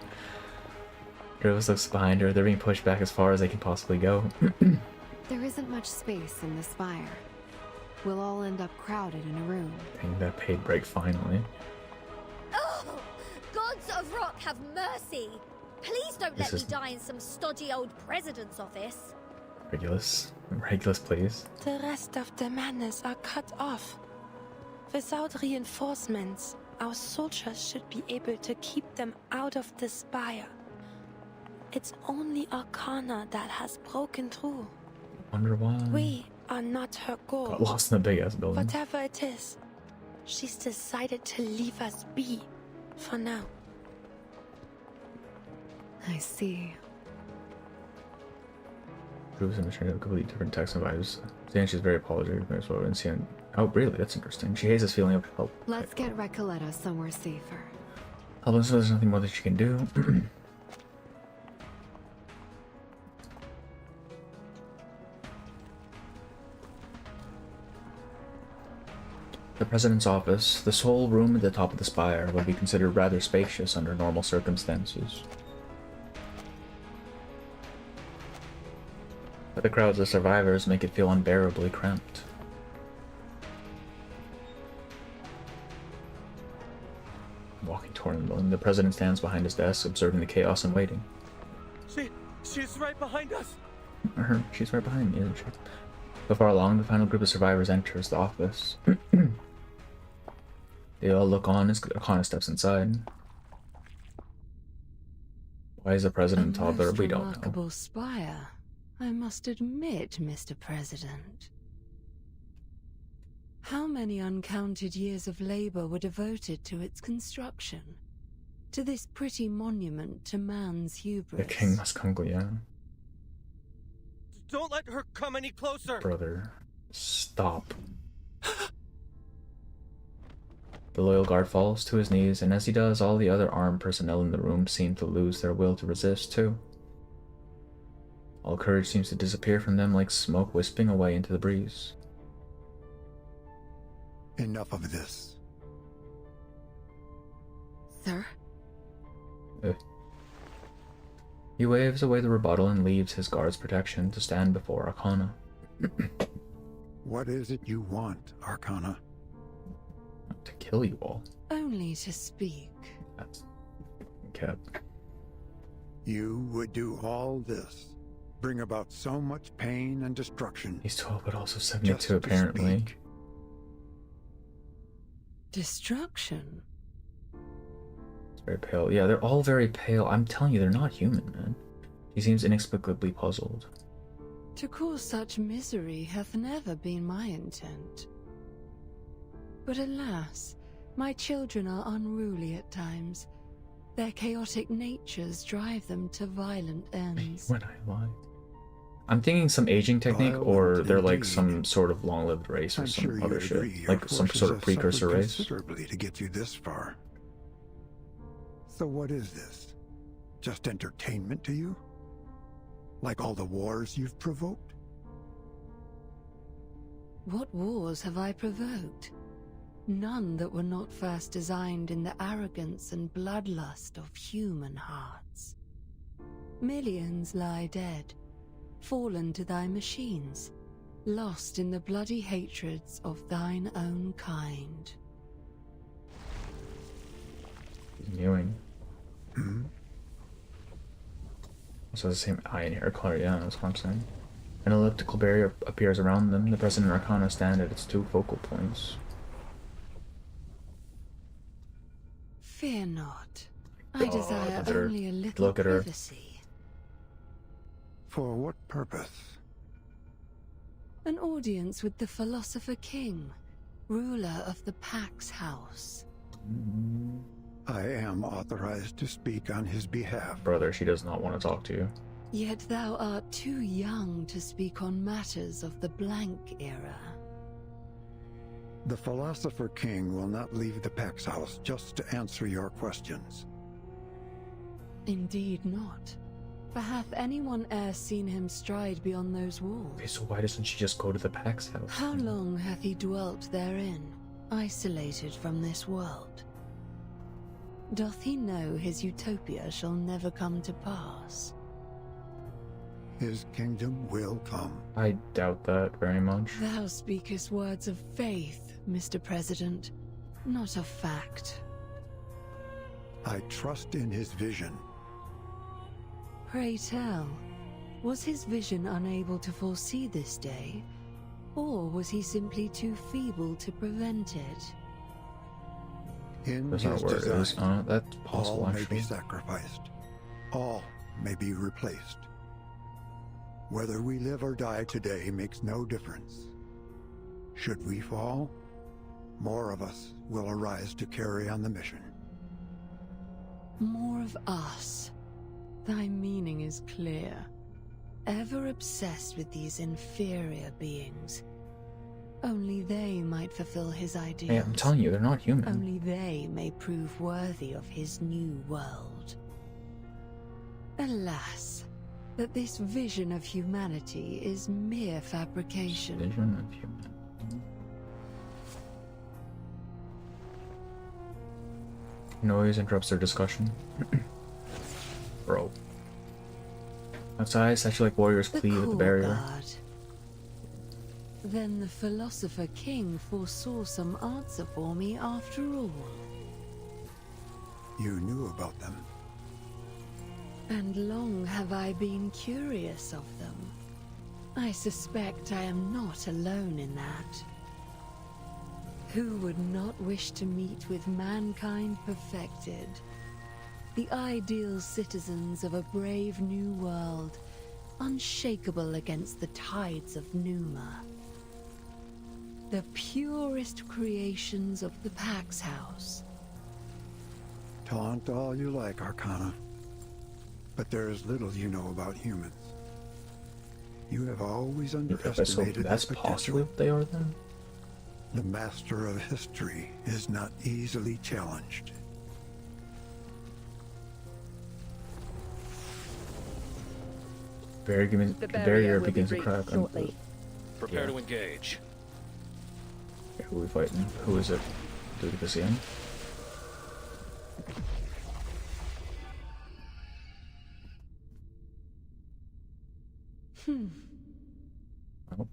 Druvis looks behind her. They're being pushed back as far as they can possibly go. There isn't much space in the spire. We'll all end up crowded in a room. Dang, that paid break finally. Oh! Gods of Rock have mercy! Please don't This let me is- die in some stodgy old president's office. Regulus. Regulus, please. The rest of the manners are cut off. Without reinforcements, our soldiers should be able to keep them out of the spire. It's only Arcana that has broken through. Wonder why. We are not her goal. Got lost in the big ass building. Whatever it is, she's decided to leave us be for now. I see. Druvis and Michelle have completely different text and vibes. Saying she's very apologetic as well. And seeing, oh, really? That's interesting. She hates this feeling of help. Let's get Recoleta somewhere safer. Although there's nothing more that she can do. The President's office, the sole room at the top of the spire, would be considered rather spacious under normal circumstances. But the crowds of survivors make it feel unbearably cramped. Walking toward the building, the President stands behind his desk, observing the chaos and waiting. She's right behind us. She's right behind me, isn't she? Before long, the final group of survivors enters the office. They all look on as Arcana steps inside. Why is the President toddler? We don't know. Remarkable spire, I must admit, Mr. President. How many uncounted years of labor were devoted to its construction? To this pretty monument to man's hubris? The king must come, yeah. Don't let her come any closer. Brother, stop. The loyal guard falls to his knees, and as he does, all the other armed personnel in the room seem to lose their will to resist, too. All courage seems to disappear from them like smoke wisping away into the breeze. Enough of this. Sir? He waves away the rebuttal and leaves his guard's protection to stand before Arcana. What is it you want, Arcana? To kill you all. Only to speak. That's Cap. You would do all this, bring about so much pain and destruction. He's 12 but also 72 apparently. Destruction? It's very pale. Yeah, they're all very pale. I'm telling you, they're not human, man. He seems inexplicably puzzled. To cause such misery hath never been my intent. But alas, my children are unruly at times. Their chaotic natures drive them to violent ends. When I lie. I'm thinking some aging technique, or they're like some sort of long-lived race or I'm some sure other you shit. agree Like some sort of precursor race. Considerably to get you this far. So what is this? Just entertainment to you? Like all the wars you've provoked? What wars have I provoked? None that were not first designed in the arrogance and bloodlust of human hearts. Millions lie dead, fallen to thy machines, lost in the bloody hatreds of thine own kind. He's mewing. Also the same eye and hair color, yeah, that's what I'm saying. An elliptical barrier appears around them. The President and Arcana stand at its two focal points. Fear not. I desire look at her. only a little Look at her. privacy. For what purpose? An audience with the Philosopher King, ruler of the Pax House. I am authorized to speak on his behalf. Brother, she does not want to talk to you. Yet thou art too young to speak on matters of the blank era. The Philosopher King will not leave the Pax House just to answer your questions. Indeed not. For hath anyone e'er seen him stride beyond those walls? Okay, so why doesn't she just go to the Pax House? How long hath he dwelt therein, isolated from this world? Doth he know his utopia shall never come to pass? His kingdom will come. I doubt that very much. Thou speakest words of faith, Mr. President, not of fact. I trust in his vision. Pray tell, was his vision unable to foresee this day, or was he simply too feeble to prevent it? In That's his not where it is. design, That's possible, all may actually. be sacrificed. All may be replaced. Whether we live or die today makes no difference. Should we fall, more of us will arise to carry on the mission. More of us. Thy meaning is clear. Ever obsessed with these inferior beings. Only they might fulfill his ideals. Hey, I'm telling you, they're not human. Only they may prove worthy of his new world. Alas, that this vision of humanity is mere fabrication. Vision of humanity. Noise interrupts their discussion. Bro. Outside, statue-like warriors plead with the barrier. God. Then the Philosopher King foresaw some answer for me after all. You knew about them. And long have I been curious of them. I suspect I am not alone in that. Who would not wish to meet with mankind perfected? The ideal citizens of a brave new world, unshakable against the tides of Numa. The purest creations of the Pax House. Taunt all you like, Arcana. But there is little you know about humans. You have always underestimated That's their potential. possibly what they are then? The master of history is not easily challenged. barrier begins to crack. Prepare to engage. Okay, who are we fighting? Who is it? Do we get to see him? Oh.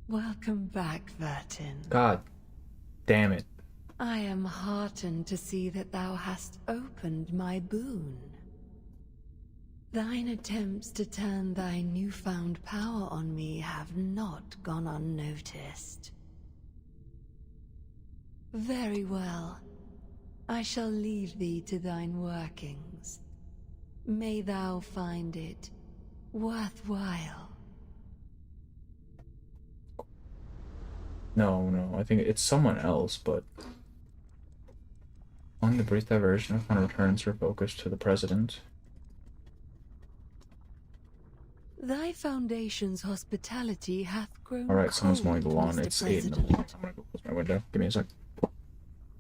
Welcome back, Vertin. God damn it. I am heartened to see that thou hast opened my boon. Thine attempts to turn thy newfound power on me have not gone unnoticed. Very well. I shall leave thee to thine workings. May thou find it worthwhile. No, I think it's someone else, but... On the brief diversion, upon returns her focus to the president. Thy foundation's hospitality hath grown Alright, someone's mowing the cold, lawn. Mr. It's 8 in the President. morning. I'm gonna go close my window. Give me a sec.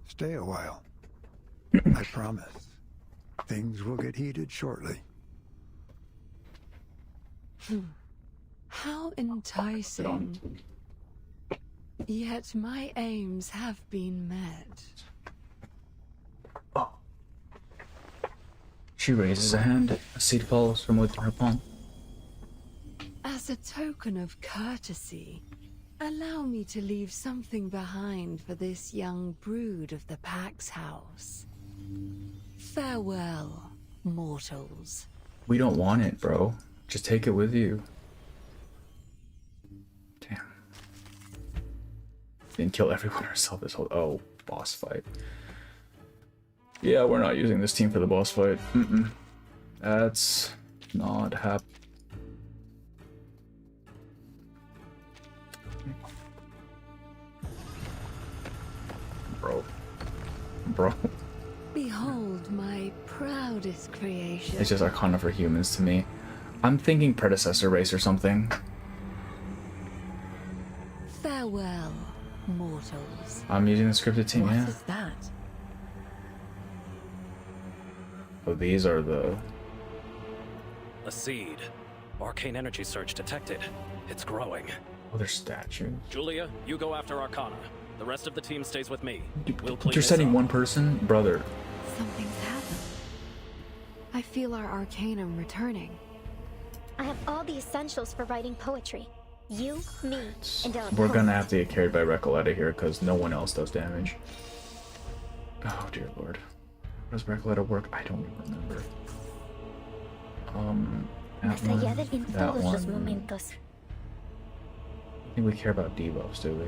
Stay a while. I promise. Things will get heated shortly. How enticing. Yet my aims have been met. She raises a hand. A seed falls from within her palm. As a token of courtesy, allow me to leave something behind for this young brood of the Pax House. Farewell, mortals. We don't want it, bro. Just take it with you. Damn. Didn't kill everyone herself this whole... Oh, boss fight. Yeah, we're not using this team for the boss fight. That's not happening. Bro. Behold my proudest creation. It's just Arcana for humans to me. I'm thinking predecessor race or something. Farewell, mortals. I'm using the scripted team, yeah. What is that? Oh, these are the... A seed. Arcane energy surge detected. It's growing. Oh, they're statues. Julia, you go after Arcana. The rest of the team stays with me. We'll clean You're this sending up. one person? Brother. Something's happened. I feel our Arcanum returning. I have all the essentials for writing poetry. You, me, and our We're gonna poet. have to get carried by Recoletta here because no one else does damage. Oh, dear lord. How does Recoletta work? I don't even remember. That Más allá one, en that todos los one. momentos. I think we care about debuffs, do we?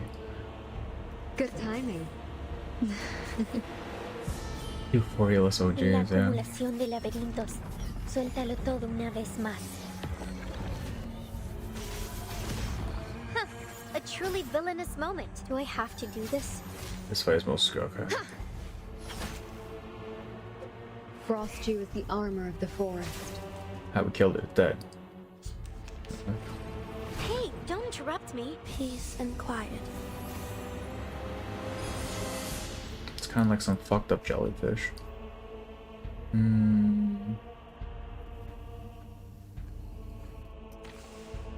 Good timing. Euphorialess La OGs, yeah. acumulación de laberintos. Suéltalo todo una vez más. Huh, a truly villainous moment. Do I have to do this? This fight is most okay. Frost Dew is the armor of the forest. How we killed it, dead. Hey, don't interrupt me. Peace and quiet. It's kind of like some fucked up jellyfish.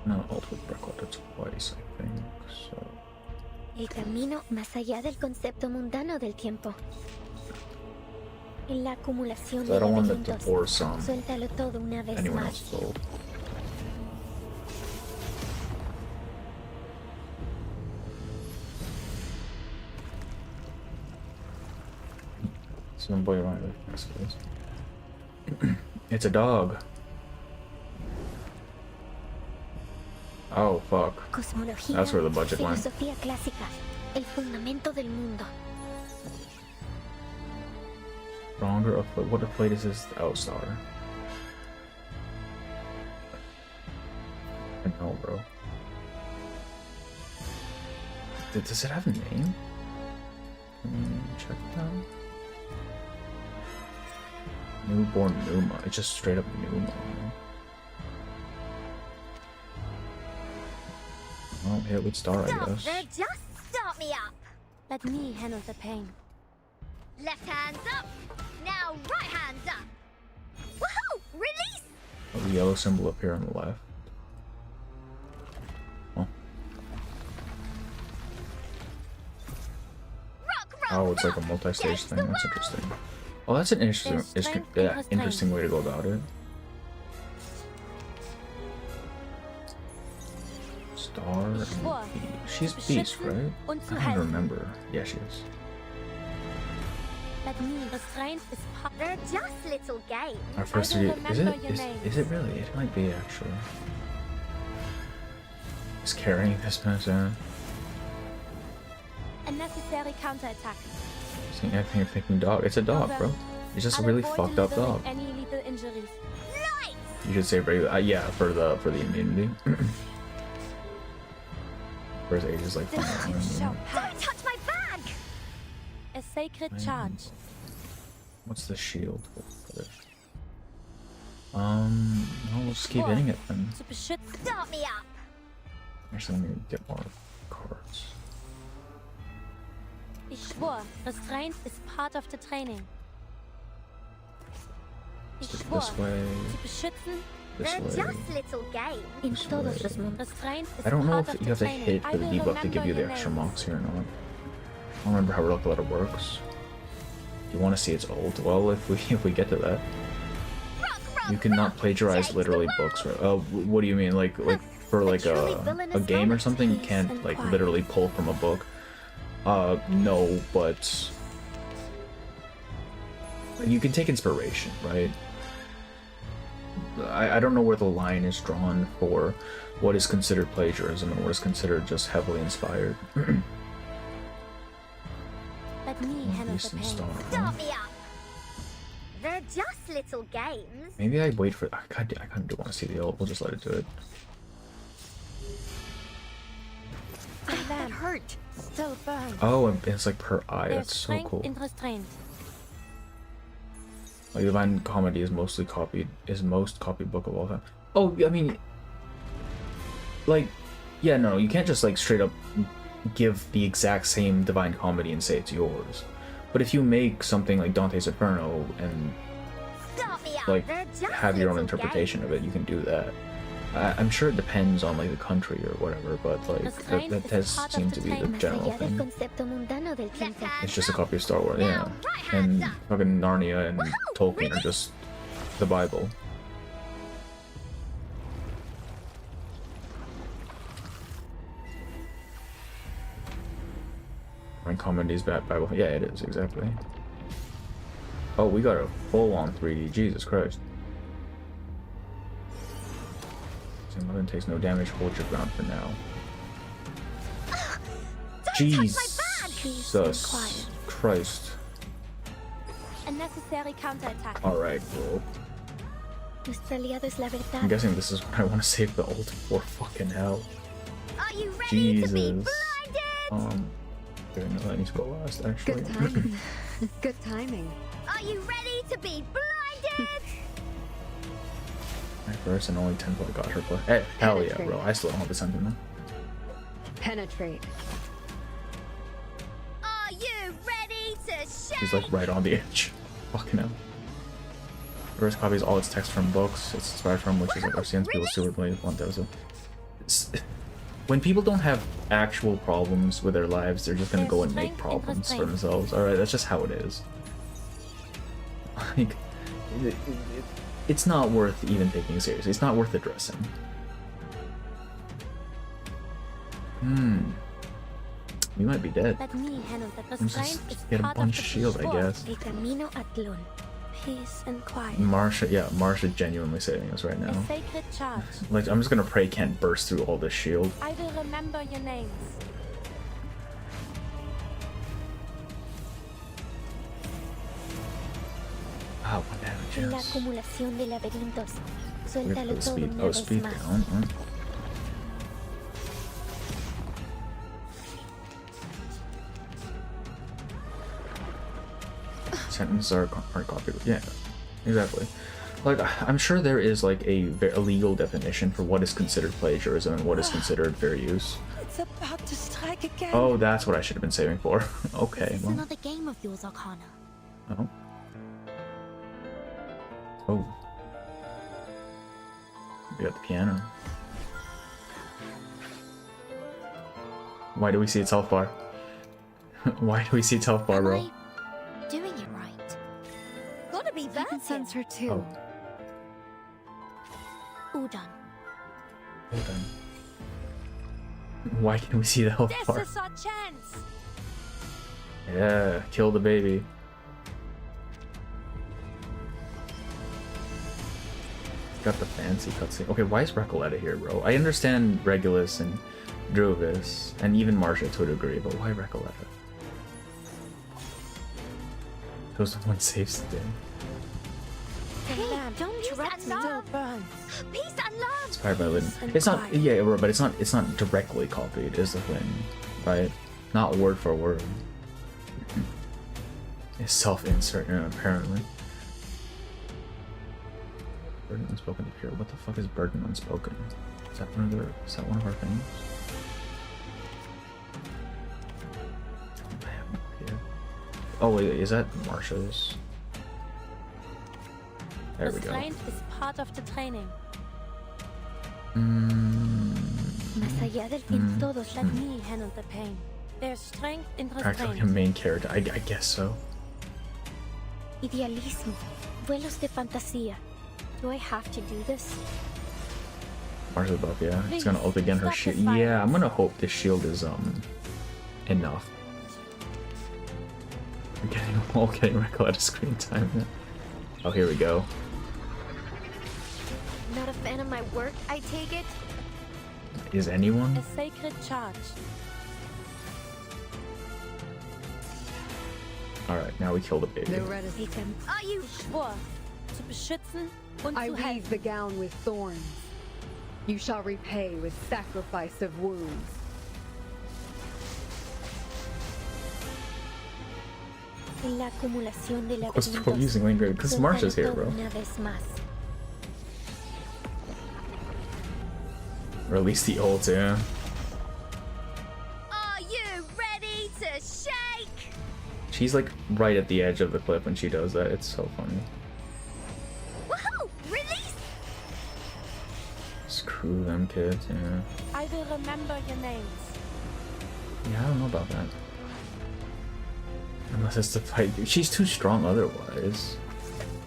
No, ult with Recoletta twice, I think, so... El camino más allá del concepto mundano del tiempo. En la acumulación I de don't want to laberintos. divorce Suéltalo todo una vez anyone más. else's ult. Some boy around there. It's a dog. Oh fuck. Cosmología, That's where the budget went. filosofía clásica, el fundamento del mundo. Stronger of what a plate is this? Oh, star. I know, bro. Does it have a name? Check it out. Newborn Numa. It's just straight up Numa. Well, hit with star, I Stop guess. there, just start me up. Let me handle the pain. Left hands up. Now right hands up. Woohoo! Release! The yellow symbol up here on the left. Oh. Oh, it's like a multi-stage thing. That's interesting. Oh, that's an interesting way to go about it. Star and Beast. She's Beast, right? I don't remember. Yeah, she is. They're just little games. Our first video, is it really? It might be actually. Is carrying this person. A necessary counterattack. I think you're thinking dog. It's a dog, bro. It's just a really fucked up dog. Any lethal injuries. You should say regular. Yeah, for the immunity. For his age is like. Don't touch my bag. A sacred charge. What's the shield? Well, we'll just keep hitting it then. Start me up. Actually, let me get more cards. Ich schwör, restraint is part of the training. Ich schwör, this way. zu beschützen. This way. Just little games. This way. Restraint is I don't know part if of you the have to training. hit for the debuff to give you the extra mocks here or not. I don't remember how Rock Letter works. You want to see its ult? Well, if we get to that, you cannot plagiarize literally books. Right? Oh, what do you mean? Like for like a game or something, you can't like literally pull from a book. No, but you can take inspiration, right? I don't know where the line is drawn for what is considered plagiarism and what is considered just heavily inspired. Let me handle the pain. Start me up. They're just little games. Maybe I wait for. I kind of do want to see the ult. We'll just let it do it. That hurt. Still burn. Oh, and it's like per eye. That's so cool. Like Divine Comedy is most copied book of all time. Oh, I mean, like, yeah, no, you can't just like straight up give the exact same Divine Comedy and say it's yours. But if you make something like Dante's Inferno and like have your own interpretation of it, you can do that. I'm sure it depends on like the country or whatever, but like that does seem to be the general thing. It's just a copy of Star Wars, yeah. And fucking Narnia and Tolkien are just the Bible. And Comedy's Bible, yeah, it is exactly. Oh, we got a full-on 3D. Jesus Christ. Mother takes no damage. Hold your ground for now. Jesus Christ. A necessary counterattack. Alright, bro. I'm guessing this is what I want to save the ult for. Fucking hell. Are you ready Jesus. to be blinded? Okay, no, that needs to go last, actually. Good timing. Good timing. Are you ready to be blinded? My first and only 10 point got her play. Hey, hell yeah, bro. I still don't have a sentiment. Penetrate. Are you ready to shout? She's like right on the edge. Fucking hell. Reverse copies all its text from books it's inspired from, which is like I've seen people super related 1000. When people don't have actual problems with their lives, they're just gonna go and make problems for themselves. Alright, that's just how it is. Like, it's not worth even taking seriously. It's not worth addressing. We might be dead. Let me handle the Let's restraint. just get a bunch of shield, I guess. Peace and quiet. Marsha genuinely saving us right now. A sacred charge. Like, I'm just gonna pray can't burst through all this shield. I will remember your names. Ah, what damage La is. acumulación de laberintos. Wait for Suéltalo the todo speed. una Oh, vez speed más. down. Huh? Sentences are copied. Yeah, exactly. Like, I'm sure there is like a legal definition for what is considered plagiarism and what is considered fair use. It's about to strike again. Oh, that's what I should have been saving for. Okay, This is well. another game of yours, Arcana. Oh. Oh. We got the piano. Why do we see its health bar? Why do we see its health bar, bro? Doing it right. Gotta be I can sense her too. All done. Hold on. Why can we see the health bar? This is our chance. Yeah, kill the baby. Got the fancy cutscene. Okay, why is Recoletta here, bro? I understand Regulus and Drovis, and even Marcia to a degree, but why Recoletta? Those one saves the day. The lamp still burns. Peace and love. Inspired by Lydon. It's not, yeah, but it's not directly copied, is the thing, right? Not word for word. It's self-insert, apparently. Burden unspoken to pure. What the fuck is burden unspoken? Is that one of our things? I have no idea. Oh wait, is that Marcia's? There we go. Restraint is part of the training. Más allá del fin, Todos let me handle the pain. There's strength in Practically a restraint. main character, I guess so. Idealismo. Vuelos de fantasía. Do I have to do this? Marcia's buff, yeah. It's gonna ult again her shield. Yeah, I'm gonna hope this shield is enough. We're getting Recoletta screen time. Oh, here we go. Not a fan of my work, I take it? Is anyone? A sacred charge. Alright, now we kill the baby. Are you schwor, zu beschützen und I zu weave helfen? the gown with thorns. You shall repay with sacrifice of wounds. En la acumulación de What's the point using Lane Grave? Because Marcia's here, bro. Una vez más. Or at least the ult, yeah. Are you ready to shake? She's like right at the edge of the cliff when she does that. It's so funny. Woohoo! Release! Screw them kids, yeah. I will remember your names. Yeah, I don't know about that. Unless it's the fight. She's too strong otherwise.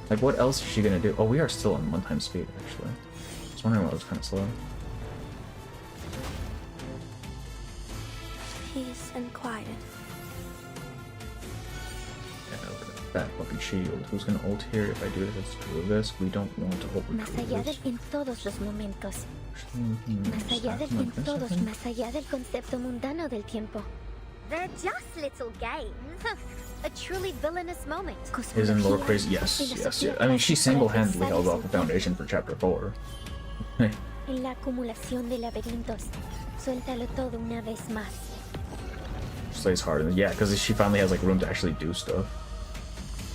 Like, what else is she gonna do? Oh, we are still on one-time speed, actually. I was wondering why it was kind of slow. Peace and quiet. Yeah, look at that fucking shield. Who's gonna ult here if I do this? Let's do this. We don't want to ult with Más allá del this. en todos los momentos. Más Más allá del en todos, más allá del concepto mundano del tiempo. They're just little games. A truly villainous moment. Isn't Lord crazy? Yes, yes, yes. I mean, she single-handedly held off the Foundation for Chapter 4. En la acumulación de laberintos. Suéltalo todo una vez más. Slays hard. Yeah, because she finally has like room to actually do stuff.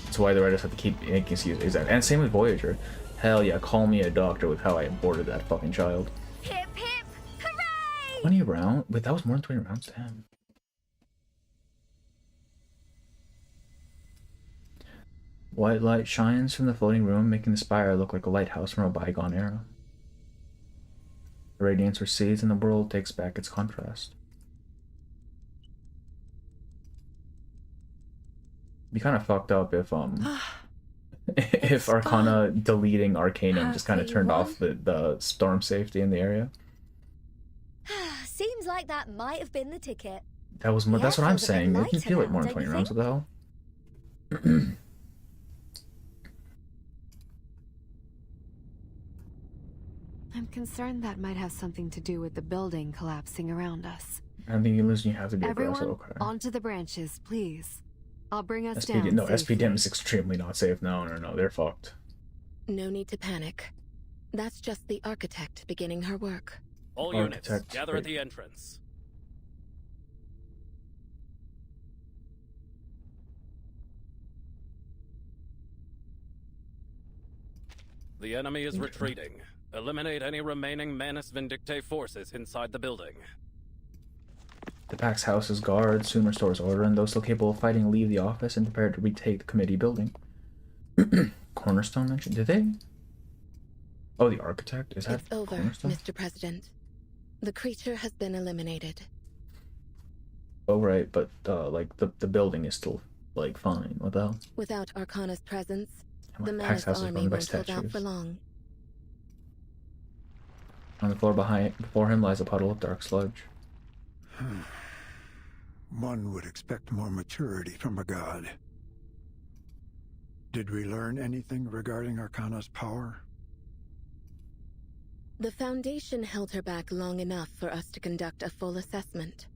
That's why the writers have to keep making excuses. And same with Voyager. Hell yeah, call me a doctor with how I aborted that fucking child. Hip hip, hooray! 20 rounds? Wait, that was more than 20 rounds? Damn. White light shines from the floating room, making the spire look like a lighthouse from a bygone era. The radiance recedes and the world takes back its contrast. Be kind of fucked up if if Arcana deleting Arcanum just kind of turned off the storm safety in the area. Seems like that might have been the ticket. That was more. That's what I'm feels a bit saying. It can lighter feel like now, more than don't 20 you rounds. What the hell? I'm concerned that might have something to do with the building collapsing around us. I think you lose. You have to be aggressive. Everyone, Okay. onto the branches, please. I'll bring us SP, down. no, safely. SPDM is extremely not safe. No, they're fucked. No need to panic. That's just the architect beginning her work. All Architect, units, gather at wait. the entrance. The enemy is retreating. Eliminate any remaining Manus Vindictae forces inside the building. The Pax House's guards soon restores order, and those still capable of fighting leave the office and prepare to retake the committee building. Cornerstone mentioned? Did they? Oh, the architect? Is that It's over, Cornerstone? Mr. President. The creature has been eliminated. Oh, right, but like the building is still like fine. What the hell? Without Arcana's presence, And the my Pax Manus house is army run by won't hold out statues. for long. On the floor before him lies a puddle of dark sludge. One would expect more maturity from a god. Did we learn anything regarding Arcana's power? The Foundation held her back long enough for us to conduct a full assessment.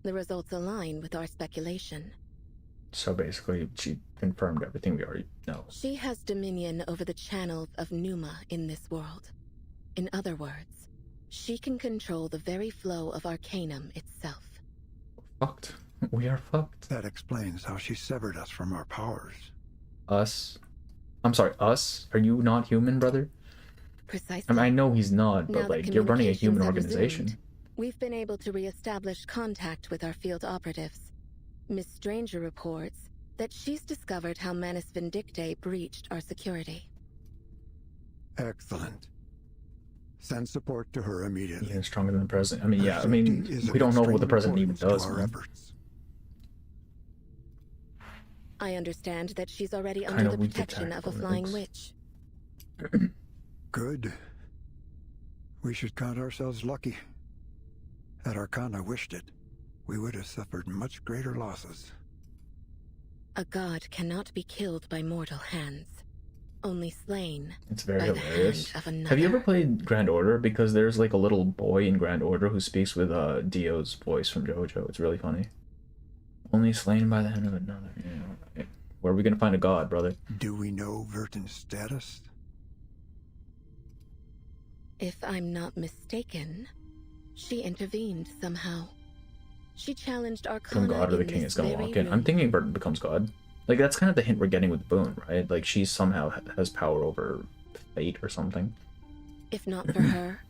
The results align with our speculation. So basically, she confirmed everything we already know. She has dominion over the channels of Pneuma in this world. In other words, she can control the very flow of Arcanum itself. Fucked. We are fucked. That explains how she severed us from our powers. Us? I'm sorry, us? Are you not human, brother? Precisely. I mean, I know he's not, Now but that like, you're running a human communications have organization. resumed, we've been able to re-establish contact with our field operatives. Miss Stranger reports that she's discovered how Manus Vindictae breached our security. Excellent. Send support to her immediately. Even stronger than the president. I mean, yeah, I Her mean, safety is we of don't know what the extreme president even importance does. to our Man. efforts. I understand that she's already Kinda under the weak protection attack of a flying politics. witch. Good. We should count ourselves lucky. Had Arcana wished it, we would have suffered much greater losses. A god cannot be killed by mortal hands, only slain It's very by the hilarious. hand of another. Have you ever played Grand Order? Because there's like a little boy in Grand Order who speaks with Dio's voice from JoJo. It's really funny. Only slain by the hand of another. Yeah, right. Where are we gonna find a god, brother? Do we know Verton's status? If I'm not mistaken, she intervened somehow. She challenged Arcana From God or the in king this is gonna very walk in. room. I'm thinking Burton becomes God. Like, that's kind of the hint we're getting with Boone, right? Like, she somehow has power over fate or something. If not for her,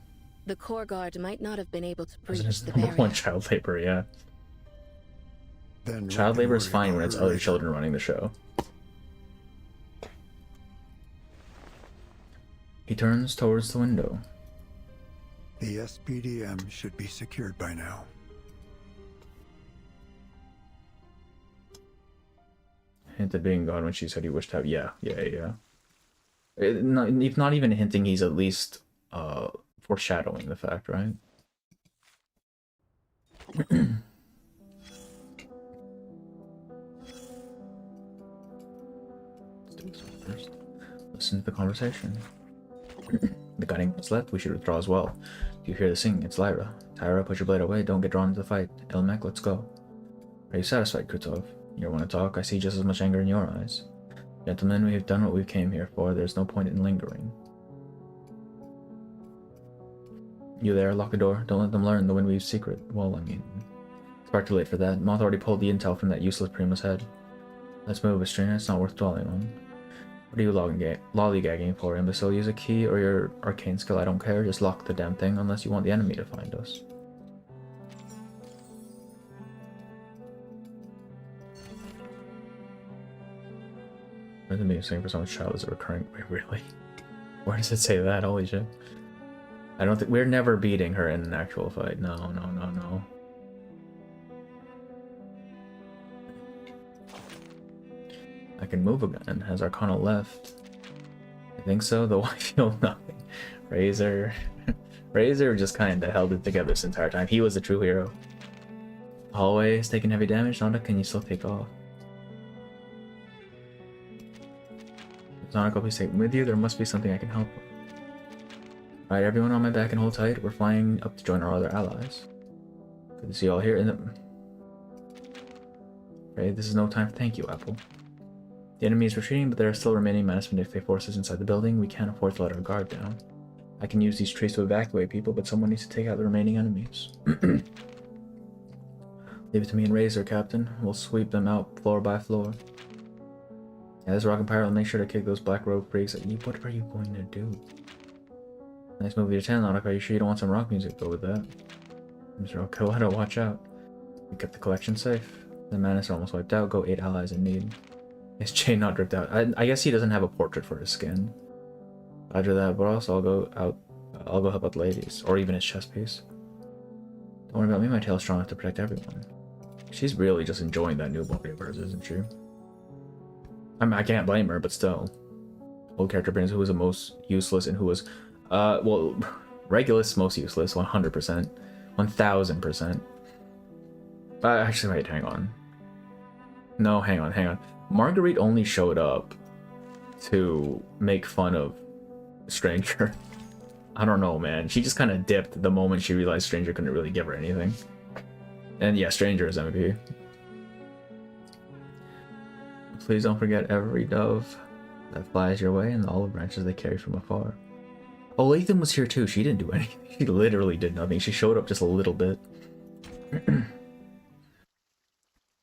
the core guard might not have been able to breach There's the number barrier. one child labor, yeah. Then Child labor is fine when it's other children running the show. He turns towards the window. The SPDM should be secured by now. Hinted being God when she said he wished to have. Yeah. If not even hinting, he's at least foreshadowing the fact, right? Let's do this one first. Listen to the conversation. The guiding what's left, we should withdraw as well. Do you hear the singing? It's Lyra. Tyra, put your blade away. Don't get drawn into the fight. Ilmek, let's go. Are you satisfied, Kutov? You want to talk? I see just as much anger in your eyes. Gentlemen, we have done what we came here for. There's no point in lingering. You there, lock the door. Don't let them learn the Windweave's secret. Well, I mean, it's far too late for that. Moth already pulled the intel from that useless Prima's head. Let's move, Estrina. It's not worth dwelling on. What are you lollygagging for, imbecile? Use a key or your arcane skill, I don't care. Just lock the damn thing unless you want the enemy to find us. Where's the being saying for someone's child is a recurring... Wait, really? Where does it say that? Holy shit. I don't think... We're never beating her in an actual fight. No. I can move again. Has Arcana left? I think so, though I feel nothing. Razor... Razor just kinda held it together this entire time. He was the true hero. Hallway is taking heavy damage. Nanda, can you still take off? Sonic, I'll be safe with you. There must be something I can help with. Alright, everyone on my back and hold tight. We're flying up to join our other allies. Good to see you all here. Right, this is no time for thank you, Apple. The enemy is retreating, but there are still remaining Manus Vindictae forces inside the building. We can't afford to let our guard down. I can use these trees to evacuate people, but someone needs to take out the remaining enemies. Leave it to me and Razor, Captain. We'll sweep them out floor by floor. Yeah, this rocket pirate will make sure to kick those black robe freaks at you. What are you going to do? Nice movie to 10, Nautic. Are you sure you don't want some rock music to go with that? Mr. Okawada, watch out. We kept the collection safe. The Manus are almost wiped out. Go 8 allies in need. Is Jay not dripped out? I guess he doesn't have a portrait for his skin. After that, but also I'll go out. I'll go help out the ladies, or even his chest piece. Don't worry about me. My tail's strong enough to protect everyone. She's really just enjoying that new body of hers, isn't she? I mean, I can't blame her, but still. Old character brings who was the most useless and who was, well, Regulus most useless, 100%, 1000%. Actually, wait, hang on. No, hang on. Marguerite only showed up to make fun of Stranger. I don't know, man. She just kind of dipped the moment she realized Stranger couldn't really give her anything. And yeah, Stranger is MVP. Please don't forget every dove that flies your way and the olive branches they carry from afar. Oh, Latham was here too. She didn't do anything. She literally did nothing. She showed up just a little bit.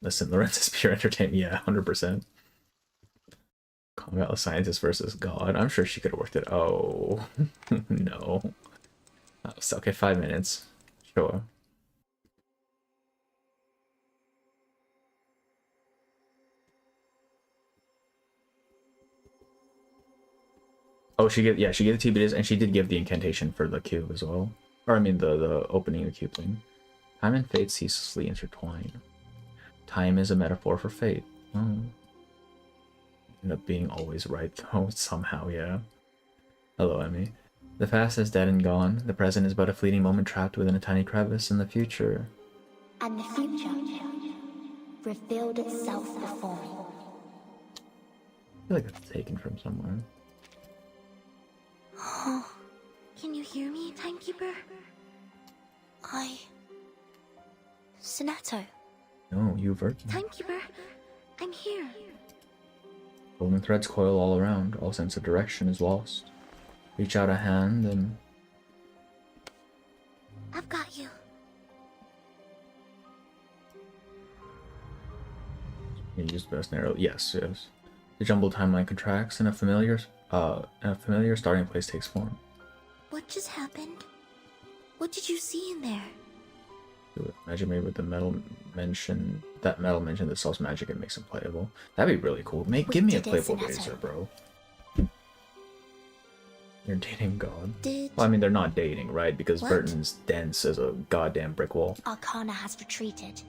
Listen, Lorenz is pure entertainment. Yeah, 100%. Combat scientist versus God. I'm sure she could have worked it. Oh, no. Oh, so, okay, 5 minutes. Sure. Oh, she gave the TBDs, and she did give the incantation for the cube as well. Or I mean the opening of the cube thing. Time and fate ceaselessly intertwine. Time is a metaphor for fate. Oh. End up being always right though, somehow, yeah. Hello, Emmy. The past is dead and gone. The present is but a fleeting moment trapped within a tiny crevice in the future. And the future revealed itself before me. I feel like that's taken from somewhere. Oh, can you hear me, Timekeeper? Sonato. No, you've heard me. Timekeeper, I'm here. Golden threads coil all around. All sense of direction is lost. Reach out a hand and... I've got you. You use best narrow. Yes. The jumbled timeline contracts and a familiar starting place takes form. What just happened? What did you see in there? Magic made with the metal mention. That metal mention that solves magic and makes him playable. That'd be really cool. Give me a playable razor, bro. You're dating God. Well, I mean, they're not dating, right? Because What? Burton's dense as a goddamn brick wall. Arcana has retreated.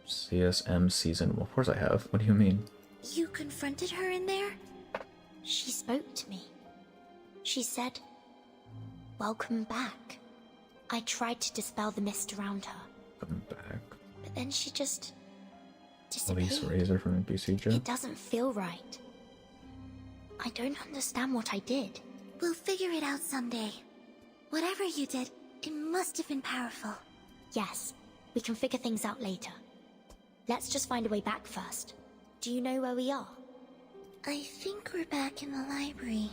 CSM season. Well, of course I have. What do you mean? You confronted her in there? She spoke to me. She said, "Welcome back." I tried to dispel the mist around her. Come back. But then she just Elise disappeared. Razor from NPC Joe. It doesn't feel right. I don't understand what I did. We'll figure it out someday. Whatever you did, it must have been powerful. Yes, we can figure things out later. Let's just find a way back first. Do you know where we are? I think we're back in the library.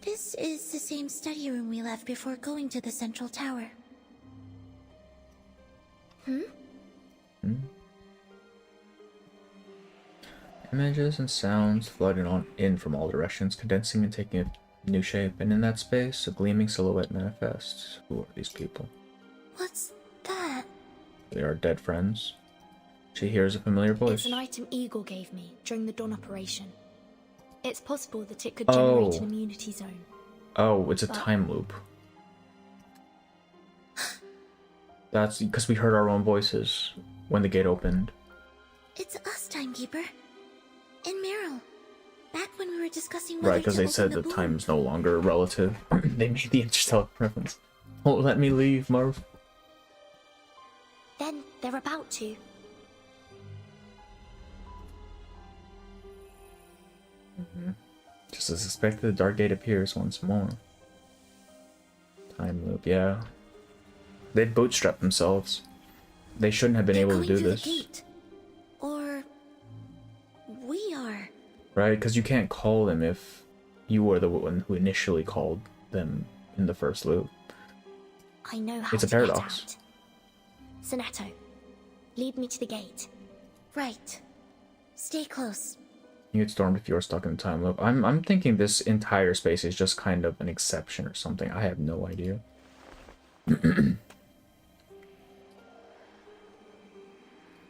This is the same study room we left before going to the central tower. Images and sounds flooding in from all directions, condensing and taking a new shape, and in that space, a gleaming silhouette manifests. Who are these people? What's that? They are dead friends. She hears a familiar voice. It's an item Eagle gave me during the Dawn operation. It's possible that it could generate an immunity zone. Oh, it's a But- time loop. That's because we heard our own voices when the gate opened. It's us, Timekeeper. And Merel. Back when we were discussing whether Right, because to they said open the the time's no longer relative. They made the interstellar reference. Won't let me leave, Marv. Then they're about to. Just as expected, the dark gate appears once more. Time loop, yeah. They bootstrapped themselves. They shouldn't have been able to going do through this. the gate. Or we are. Right? Because you can't call them if you were the one who initially called them in the first loop. I know how It's a to get paradox. out. Sonato, lead me to the gate. Right. Stay close. You get stormed if you're stuck in the time loop. I'm thinking this entire space is just kind of an exception or something. I have no idea.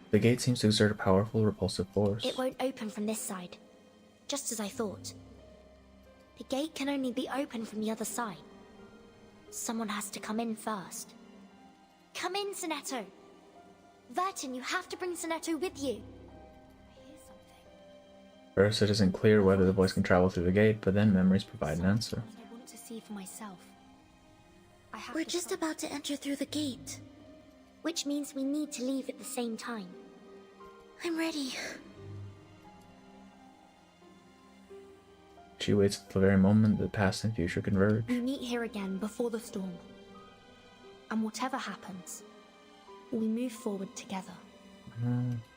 The gate seems to exert a powerful repulsive force. It won't open from this side. Just as I thought. The gate can only be opened from the other side. Someone has to come in first. Come in, Sonetto! Vertin, you have to bring Sonetto with you. First, it isn't clear whether the voice can travel through the gate, but then memories provide an answer. I want to see for myself. We're just about to enter through the gate. Which means we need to leave at the same time. I'm ready. She waits at the very moment that past and future converge. We meet here again before the storm. And whatever happens, we move forward together.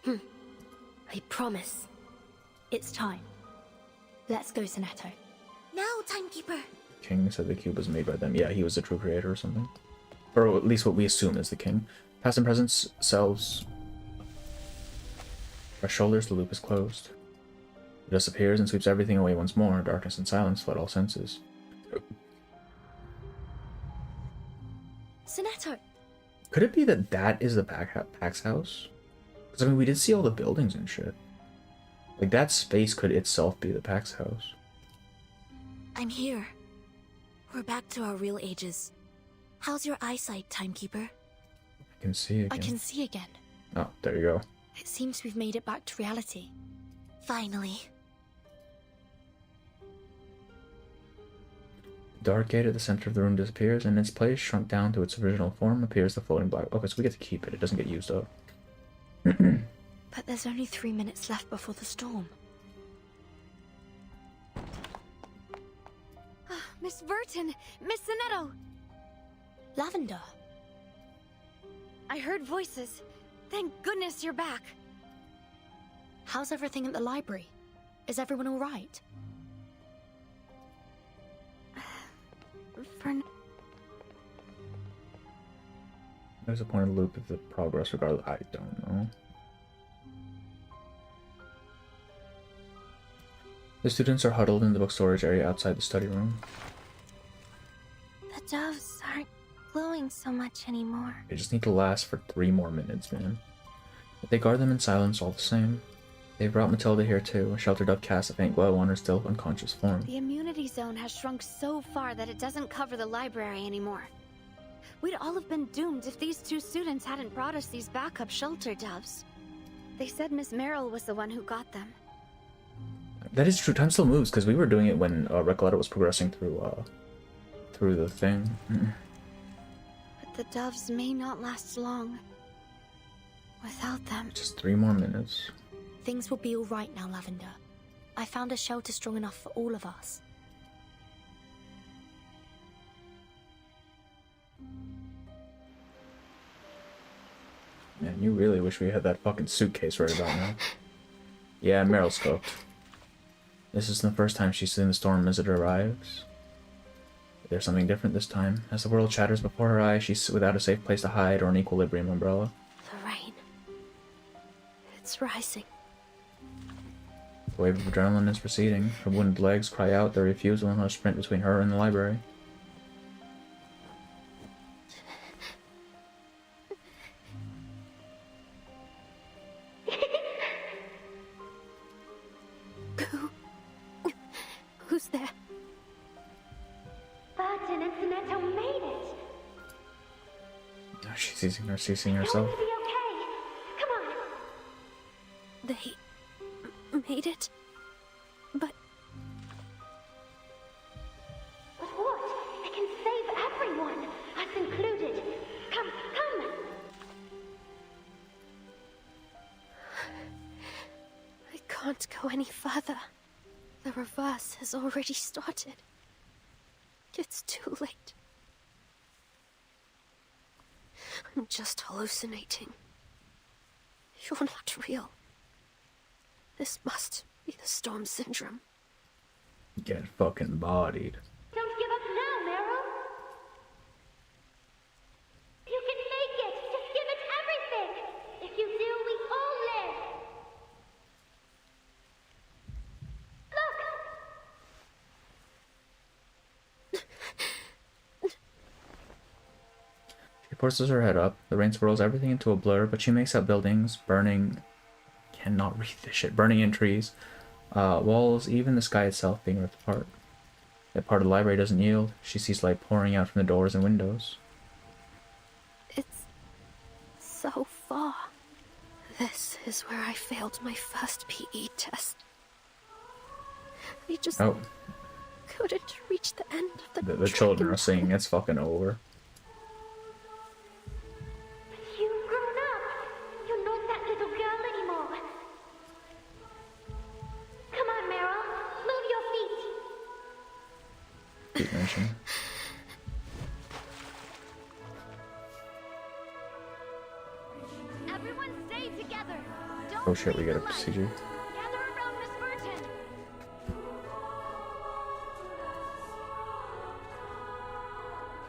I promise. It's time. Let's go, Sonetto. Now, Timekeeper! King said the cube was made by them. Yeah, he was the true creator or something. Or at least what we assume is the king. Past and present selves. Our shoulders, the loop is closed. It disappears and sweeps everything away once more. Darkness and silence flood all senses. Sonetto! Could it be that that is the Pax house? Because, I mean, we did see all the buildings and shit. Like, that space could itself be the Pax house. I'm here. We're back to our real ages. How's your eyesight, Timekeeper? I can see again. I can see again. Oh, there you go. It seems we've made it back to reality. Finally. The dark gate at the center of the room disappears, and in its place, shrunk down to its original form, appears the floating black... Okay, so we get to keep it. It doesn't get used up. But there's only 3 minutes left before the storm. Miss Vertin! Miss Sonetto! Lavender! I heard voices. Thank goodness you're back. How's everything at the library? Is everyone alright? There's a point of the loop of the progress regardless. I don't know. The students are huddled in the book storage area outside the study room. The doves aren't glowing so much anymore. They just need to last for 3 more minutes, man. But they guard them in silence all the same. They brought Matilda here too. A sheltered dove casts a faint glow on her still unconscious form. The immunity zone has shrunk so far that it doesn't cover the library anymore. We'd all have been doomed if these 2 students hadn't brought us these backup shelter doves. They said Miss Merel was the one who got them. That is true. Time still moves because we were doing it when Recoletta was progressing through the thing. But the doves may not last long. Without them... Just 3 more minutes. Things will be alright now, Lavender. I found a shelter strong enough for all of us. Man, you really wish we had that fucking suitcase right about now. Yeah, Meryl's cooked. This is the first time she's seen the storm as it arrives. There's something different this time. As the world shatters before her eyes, she's without a safe place to hide or an equilibrium umbrella. The rain. It's rising. The wave of adrenaline is receding. Her wounded legs cry out their refusal in a sprint between her and the library. Who's there? Vertin and Sonetto made it! Oh, she's seizing herself. It's going to be okay. Come on. They made it? But what? It can save everyone, us included. Come, come! I can't go any further. The reverse has already started. It's too late. I'm just hallucinating. You're not real. This must be the storm syndrome. Get fucking bodied. Don't give up now, Merel. You can make it. Just give it everything. If you do, we all live. She forces her head up. The rain swirls everything into a blur, but she makes out buildings, burning... Cannot read this shit. Burning in trees. Walls, even the sky itself being ripped apart. That part of the library doesn't yield. She sees light pouring out from the doors and windows. It's so far. This is where I failed my first PE test. I just couldn't reach the end of The children are saying it's fucking over. You've grown up. You're not that little girl anymore. Come on, Merel. Move your feet. Keep mentioning. Everyone stay together. Oh shit, we got a procedure. Gather around Miss Burton.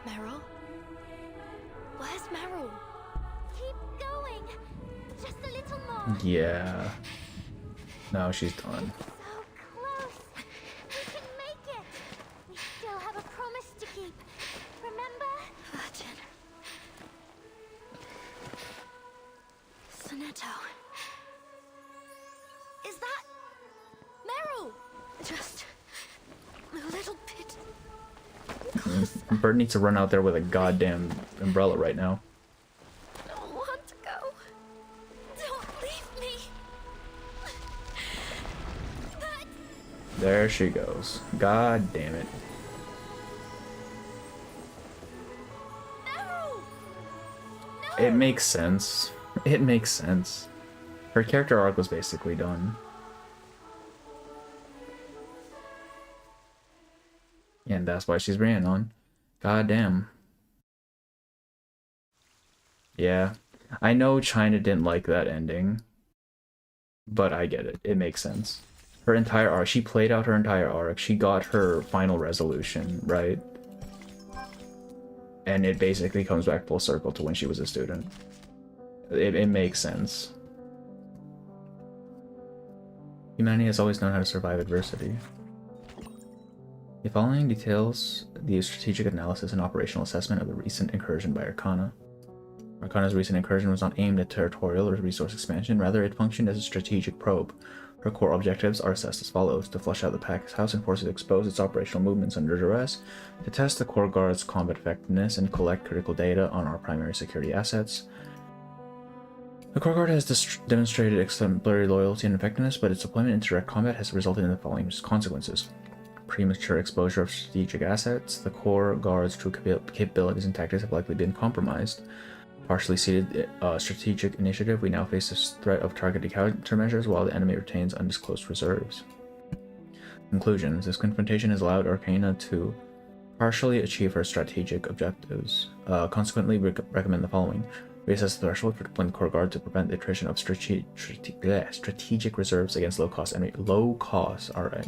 Merel? Where's Merel? Keep going. Just a little more. Yeah. No, she's done. So close. We can make it. We still have a promise to keep. Remember? Virgin. Sonetto. Is that Merel? Just a little bit. Bert needs to run out there with a goddamn umbrella right now. I don't want to go. Don't leave me. There she goes. God damn it. It makes sense. It makes sense. Her character arc was basically done. And that's why she's Rhiannon. God damn. Yeah. I know China didn't like that ending. But I get it. It makes sense. Her entire arc, she played out her entire arc. She got her final resolution, right? And it basically comes back full circle to when she was a student. It makes sense. Humanity has always known how to survive adversity. The following details the strategic analysis and operational assessment of the recent incursion by Arcana. Arcana's recent incursion was not aimed at territorial or resource expansion, rather it functioned as a strategic probe. Her core objectives are assessed as follows: to flush out the Pack's house and force it to expose its operational movements under duress, to test the core guard's combat effectiveness and collect critical data on our primary security assets. The core guard has demonstrated exemplary loyalty and effectiveness, but its deployment into direct combat has resulted in the following consequences. Premature exposure of strategic assets. The core guard's true capabilities and tactics have likely been compromised. Partially seated strategic initiative, we now face the threat of targeted countermeasures while the enemy retains undisclosed reserves. Conclusions. This confrontation has allowed Arcana to partially achieve her strategic objectives. Consequently, we recommend the following. Reassess the threshold for deploying the core guard to prevent the attrition of strategic reserves against low-cost enemy. Low-cost, alright.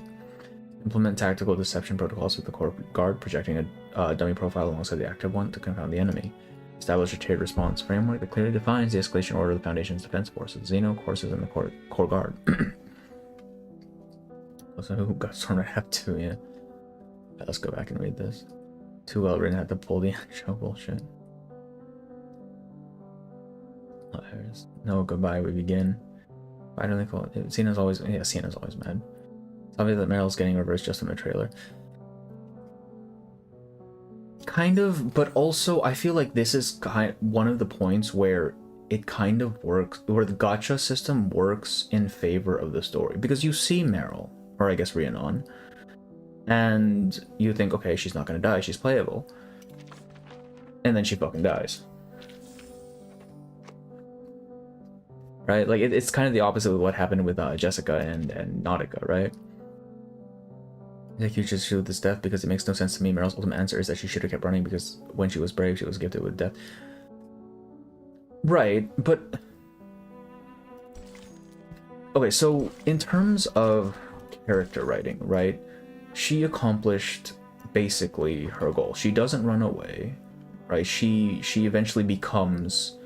Implement tactical deception protocols with the core guard, projecting a dummy profile alongside the active one to confound the enemy. Establish a tiered response framework that clearly defines the escalation order of the Foundation's defense forces, Xeno, Courses, and the core guard. Also, who got sworn to have to, yeah. Right, let's go back and read this. Too well written, had to pull the show bullshit. No goodbye, we begin. I don't think Siena's always mad. It's obvious that Meryl's getting reversed just in the trailer. Kind of, but also I feel like this is one of the points where it kind of works, where the gacha system works in favor of the story. Because you see Merel, or I guess Rhiannon, and you think, okay, she's not gonna die, she's playable. And then she fucking dies. Right? Like, it's kind of the opposite of what happened with Jessica and Nautica, right? Like, you just shoot this death because it makes no sense to me. Meryl's ultimate answer is that she should have kept running because when she was brave, she was gifted with death. Right, but... Okay, so in terms of character writing, right? She accomplished basically her goal. She doesn't run away, right? She eventually becomes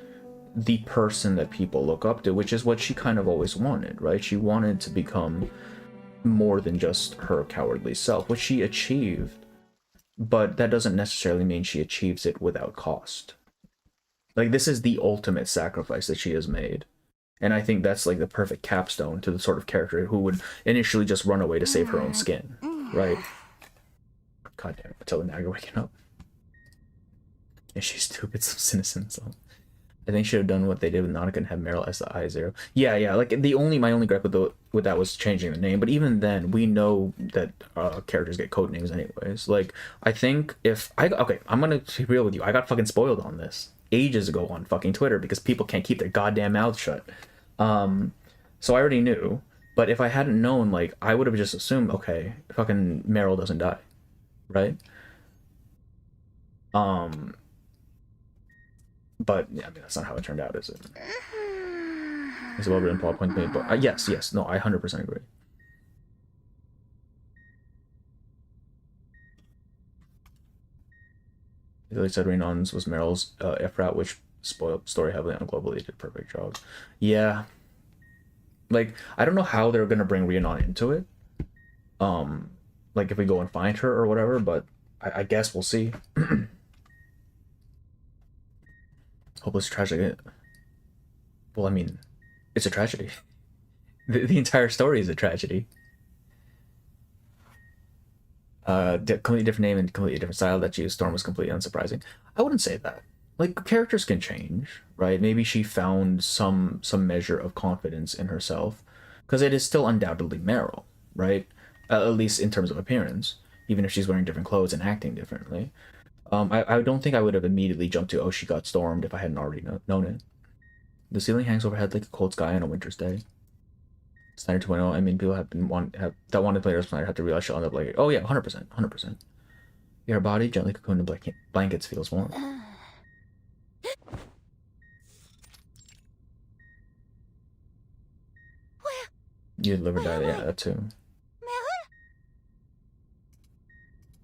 the person that people look up to, which is what she kind of always wanted, right? She wanted to become more than just her cowardly self, which she achieved, but that doesn't necessarily mean she achieves it without cost. Like, this is the ultimate sacrifice that she has made, and I think that's like the perfect capstone to the sort of character who would initially just run away to save her own skin, right? God damn it, Matilda, now you're waking up. Is she stupid? Some cynicism. I think should have done what they did with Nautica and have Merel as the I0. Yeah. Like my only gripe with that was changing the name. But even then, we know that characters get code names anyways. Like I think I'm gonna be real with you. I got fucking spoiled on this ages ago on fucking Twitter because people can't keep their goddamn mouths shut. So I already knew. But if I hadn't known, like I would have just assumed, okay, fucking Merel doesn't die, right? But yeah, I mean that's not how it turned out, is it? It's a well written plot point made, but yes, no, I 100% agree. They said Renon's was Meryl's F route, which spoiled story heavily on Global. They did a perfect job. Yeah, like I don't know how they're gonna bring Rhiannon into it. Like if we go and find her or whatever, but I guess we'll see. Hopeless tragedy. Well, I mean, it's a tragedy. The entire story is a tragedy. Completely different name and completely different style that she used. Storm was completely unsurprising. I wouldn't say that. Like, characters can change, right? Maybe she found some measure of confidence in herself, because it is still undoubtedly Merel, right? At least in terms of appearance, even if she's wearing different clothes and acting differently. I don't think I would have immediately jumped to, oh, she got stormed if I hadn't already known it. The ceiling hangs overhead like a cold sky on a winter's day. Snyder 2.0, I mean, people that wanted to play Snyder have to realize she'll end up like, oh yeah, 100%. Your body, gently cocooned in blankets, feels warm. You'd live or die, yeah, that too.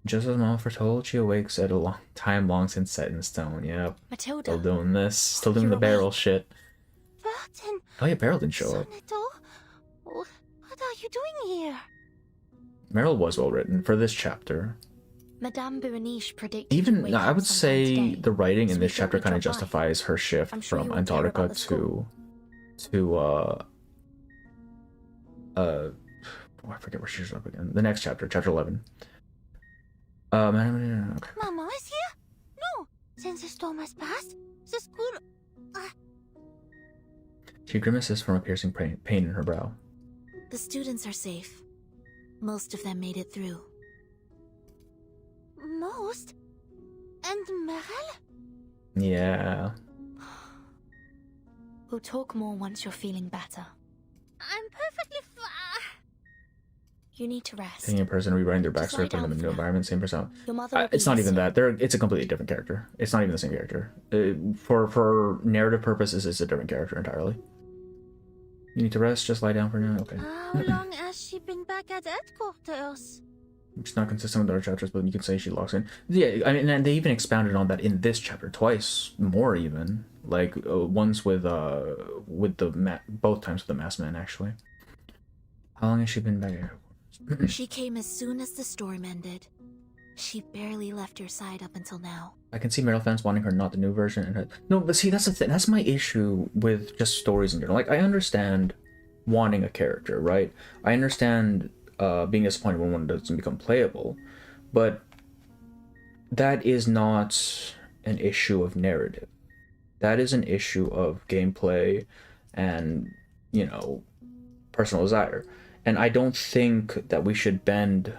Just as Mom foretold, she awakes at a time long since set in stone. Yep. Matilda. Still doing this. Still doing the barrel shit. Burton. Oh yeah, Beryl didn't show up. What are you doing here? Merel was well written for this chapter. Madame Berenice predicted. Even I would say the writing in this chapter kind of justifies her shift from Antarctica to oh, I forget where she shows up again. The next chapter, chapter 11. Okay. Mama is here? No. Since the storm has passed, the school... She grimaces from a piercing pain in her brow. The students are safe. Most of them made it through. Most? And Merel? Yeah. We'll talk more once you're feeling better. I'm perfectly fine. You need to rest. Taking a person, rewriting their backstory, putting them in a new environment, same person. Your mother It's not even that. It's a completely different character. It's not even the same character. For narrative purposes, it's a different character entirely. You need to rest. Just lie down for now. Okay. How long has she been back at headquarters? It's not consistent with other chapters, but you can say she locks in. Yeah, I mean, and they even expounded on that in this chapter twice, more even. Like once with the both times with the masked man actually. How long has she been back here? She came as soon as the storm ended. She barely left your side up until now. I can see Merel fans wanting her not the new version. And no, but see, that's the thing. That's my issue with just stories in general. Like, I understand wanting a character, right? I understand being disappointed when one doesn't become playable, but that is not an issue of narrative. That is an issue of gameplay and, you know, personal desire. And I don't think that we should bend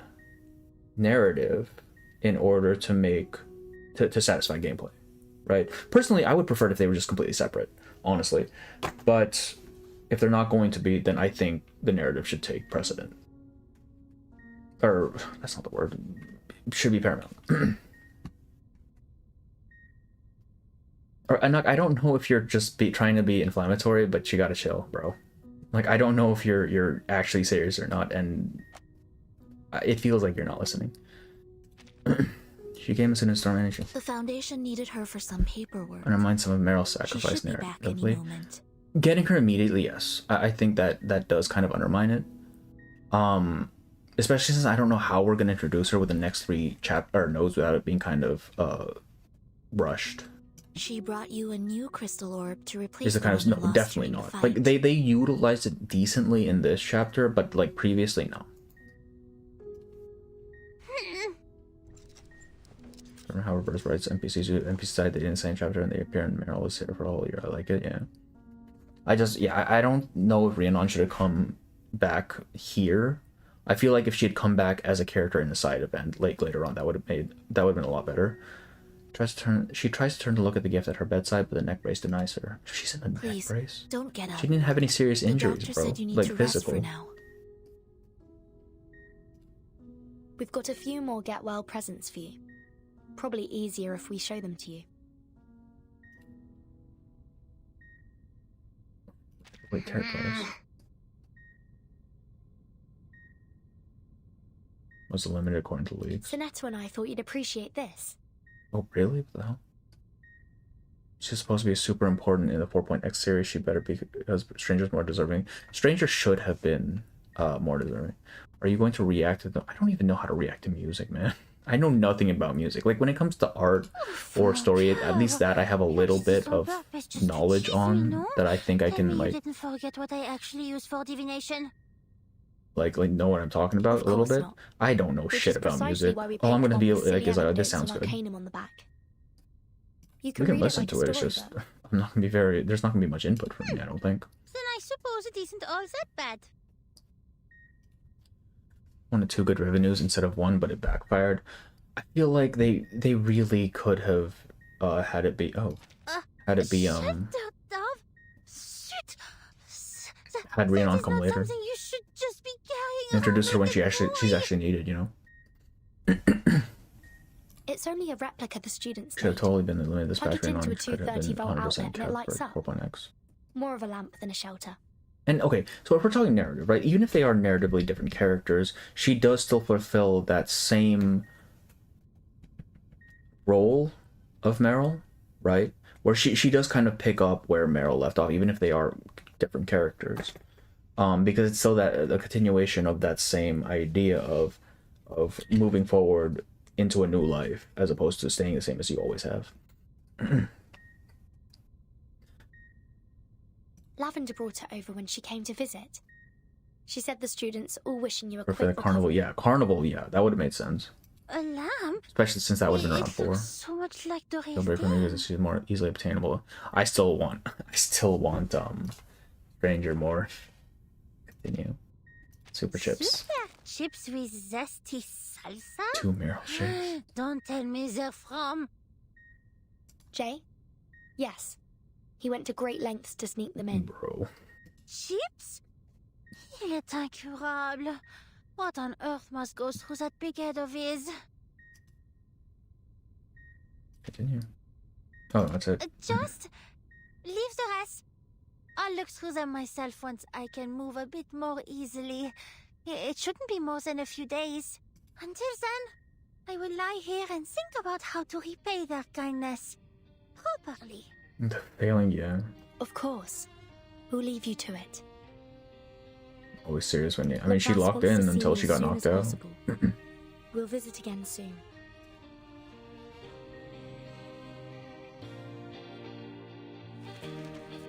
narrative in order to make to satisfy gameplay, right? Personally, I would prefer it if they were just completely separate, honestly. But if they're not going to be, then I think the narrative should take precedent. Or that's not the word. It should be paramount. Or I don't know if you're just trying to be inflammatory, but you gotta chill, bro. Like, I don't know if you're actually serious or not, and it feels like you're not listening. She came as soon as storm energy. The Foundation needed her for some paperwork. Undermine some of Meryl's sacrifice narratively. Getting her immediately, yes. I think that does kind of undermine it. Especially since I don't know how we're gonna introduce her with the next 3 nodes without it being kind of rushed. She brought you a new crystal orb to replace Is it kind of no, definitely not. Like they utilized it decently in this chapter, but like previously, no. how reverse writes NPCs decide they didn't say in chapter and they appear in Merel is here for a whole year. I like it, yeah. I don't know if Rhiannon should have come back here. I feel like if she had come back as a character in the side event, like later on, that would have been a lot better. She tries to turn to look at the gift at her bedside, but the neck brace denies her. She's in a neck brace. Don't get up. She didn't have any serious injuries, doctor bro. said you need Like to rest physical. for now. We've got a few more get well presents for you. Probably easier if we show them to you. Wait, territories. Was limited according to leagues. Sonetta and I thought you'd appreciate this. Oh, really? What the hell? She's supposed to be super important in the 4.x series. She better be, because Stranger's more deserving. Stranger should have been more deserving. Are you going to react to them? I don't even know how to react to music, man. I know nothing about music. Like, when it comes to art or story, at least that I have a little bit of knowledge on that I think I can, like... didn't forget what I actually used for divination. Like know what I'm talking about a little bit. Not. I don't know Which shit is about precisely music. why we All I'm paint gonna be on the like is silly this sounds anecdotes and good. arcanum on the back. You We can can read listen it to like it. a It's just storybook. I'm not gonna be very. There's not gonna be much input from me. I don't think. Then I suppose it isn't all that bad. Wanted 2 good revenues instead of 1, but it backfired. I feel like they really could have had it be had Rhiannon come later. You should just be carrying. Introduce her when she's actually needed, you know. It's only a replica the students Should have made. totally been the limit. This Plug battery it on into a could have 230 been volt 100% outlet and it kept lights for up. 4.x. More of a lamp than a shelter. And okay, so if we're talking narrative, right? Even if they are narratively different characters, she does still fulfill that same role of Merel, right? Where she does kind of pick up where Merel left off, even if they are different characters. Because it's still that a continuation of that same idea of moving forward into a new life, as opposed to staying the same as you always have. Lavender brought it over when she came to visit. She said the students all wishing you a Or for quick the carnival, yeah, that would have made sense. A lamp? Especially since that would have been around It 4. looks so much like the Don't break for me because she's more easily obtainable. I still want Ranger more. Continue. Super chips. Super chips with zesty salsa? 2 Merel shakes. Don't tell me they're from... Jay? Yes. He went to great lengths to sneak them in. Bro. Chips? Il est incurable. What on earth must go through that big head of his? Continue. Oh, that's it. Just leave the rest. I'll look through them myself once I can move a bit more easily. It shouldn't be more than a few days. Until then, I will lie here and think about how to repay their kindness properly. The failing, yeah. Of course. We'll leave you to it. Always serious when you... I mean, she locked in until she got knocked out. We'll visit again soon.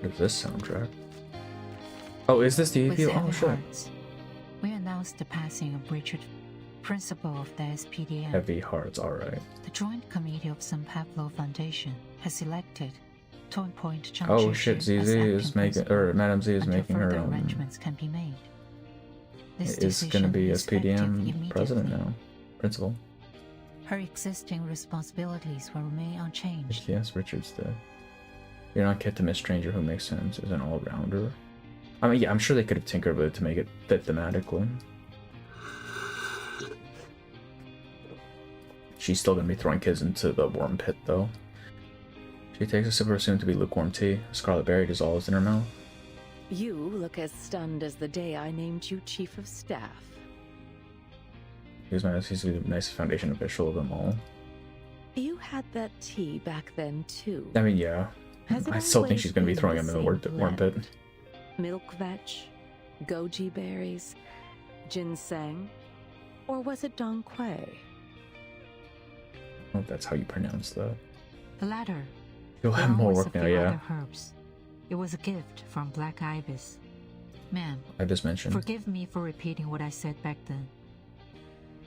What is this soundtrack? Oh, is this the With EP? Oh, heavy shit. hearts, we announced the passing of Richard, principal of the SPDM. Heavy hearts, alright. The Joint Committee of San Pablo Foundation has elected Tone Point Junction Oh shit, ZZ as is acting making... principal Or Madam Z is until making her further own... arrangements can be made. This Is gonna be decision is effective SPDM president immediately. now. Principal. Her existing responsibilities will remain unchanged. Yes, Richard's dead. You're not kid to Miss Stranger, who makes sense as an all-rounder. I mean, yeah, I'm sure they could have tinkered with it to make it fit thematically. She's still gonna be throwing kids into the worm pit, though. She takes a sip of her soon to be lukewarm tea. Scarlet berry dissolves in her mouth. You look as stunned as the day I named you Chief of Staff. He's the nicest Foundation official of them all. You had that tea back then, too. I mean, yeah. I still think she's gonna be throwing him in the worm pit. Milk vetch, goji berries, ginseng, or was it Dong Quai? I don't know if that's how you pronounce that. The latter. You'll have more along with work a now, few yeah. other herbs. It was a gift from Black Ibis. Ma'am, I just mentioned. forgive me for repeating what I said back then,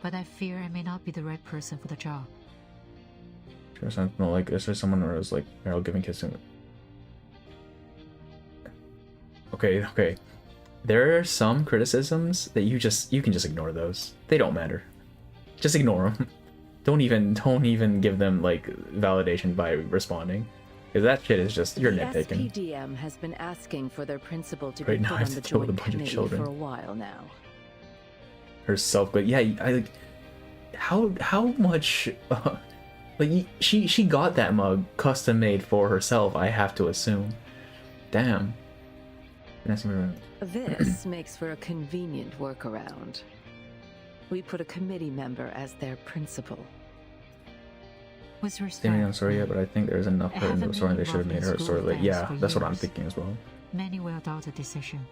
but I fear I may not be the right person for the job. No, like, is there someone who is like Merel giving kissing? Okay. There are some criticisms that you can just ignore those. They don't matter. Just ignore them. Don't even give them like validation by responding, because that shit is just you're nitpicking. The SPDM has been asking for their principal to Right be now, put I have on the to deal with a joint bunch of committee children. for a while now. Herself, but yeah, I like how much like she got that mug custom made for herself. I have to assume. Damn. This makes for a convenient workaround. We put a committee member as their principal. With respect, I'm sorry, yeah, but I think there's enough her in the story. They should have made her a story. Like, yeah, that's what I'm thinking as well. Many will doubt the decision.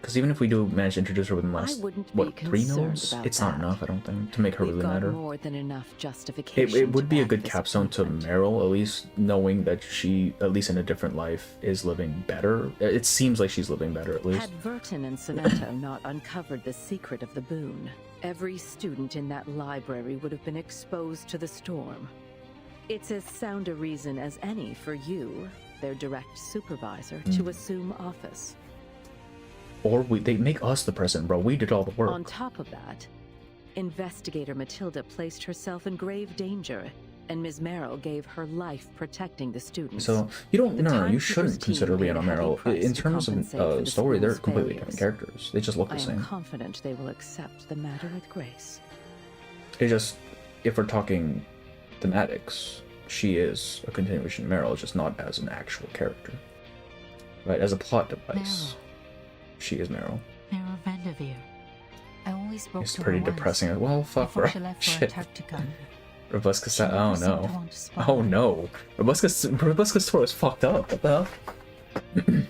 Because even if we do manage to introduce her within the last, what, 3 notes? It's not enough, I don't think, to make her really matter. More than enough justification. It would be a good capstone to Merel, at least knowing that she, at least in a different life, is living better. It seems like she's living better, at least. Had Vertin and Sonata not uncovered the secret of the boon, every student in that library would have been exposed to the storm. It's as sound a reason as any for you, their direct supervisor, to assume office. Or they make us the president, bro. We did all the work. On top of that, Investigator Matilda placed herself in grave danger, and Ms. Merrill gave her life protecting the students. So you don't. No, you shouldn't consider Leon and Merel. In terms of story, they're completely different characters. They just look the same. I am confident they will accept the matter with grace. It's just, if we're talking thematics, she is a continuation of Merel, just not as an actual character, right? As a plot device. She is Merel. Merel Vanderveer. I only spoke It's to pretty her depressing. Well, fuck, bro. she left for Shit. Antarctica. Robuska oh no. Oh no. Robuska's story was fucked up. What the hell?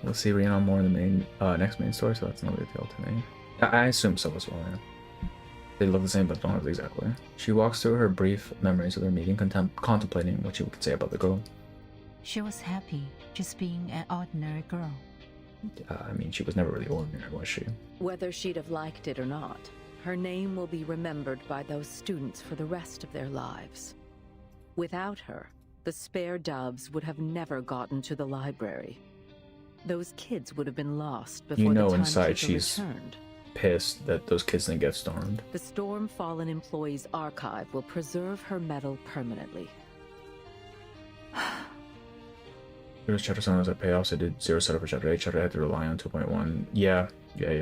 We'll see Rihanna more in the next main story, so that's no big deal to me. I assume so as well, yeah. They look the same, but don't look exactly. She walks through her brief memories of their meeting, contemplating what she could say about the girl. She was happy just being an ordinary girl. I mean, she was never really ordinary, was she? Whether she'd have liked it or not, her name will be remembered by those students for the rest of their lives. Without her, the spare doves would have never gotten to the library. Those kids would have been lost before the inside timekeeper she's returned. pissed that those kids didn't get stormed. The Storm Fallen Employees Archive will preserve her medal permanently. There's Chapter 7 was at payoffs. I did 0 setup for Chapter 8. Chapter 8 had to rely on 2.1. Yeah.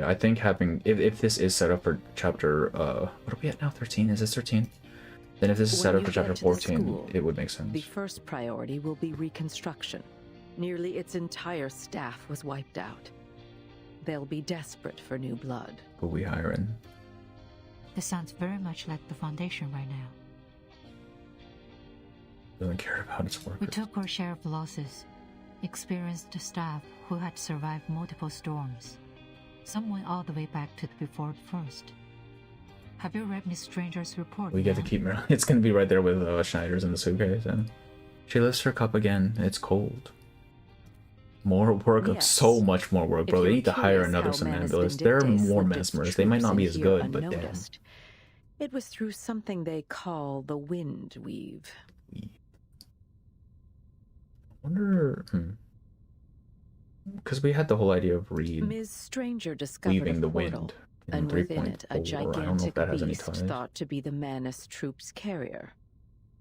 I think having... If this is set up for Chapter... what are we at now? 13? Is this 13? Then if this is set up for Chapter 14, it would make sense. The first priority will be reconstruction. Nearly its entire staff was wiped out. They'll be desperate for new blood. Who we hiring? This sounds very much like the Foundation right now. Doesn't care about its workers. We took our share of losses. Experienced staff who had survived multiple storms. Some went all the way back to the before first. Have you read Miss Stranger's report? We get to keep Merel. It's gonna be right there with Schneider's in the suitcase. And she lifts her cup again. It's cold. More work, Yes. So much more work, bro. If They you're need to hire curious another how somnambulist. Manus There are Vindicte more slipped its mesmerists. They might not be troops as in good, here but damn. unnoticed. It was through something they call the wind weave. I wonder... Because we had the whole idea of Reed Ms. Stranger discovered weaving a the portal, wind in and within it 3.4. a I don't know if gigantic that has any beast ties. thought to be the Manus troops' carrier.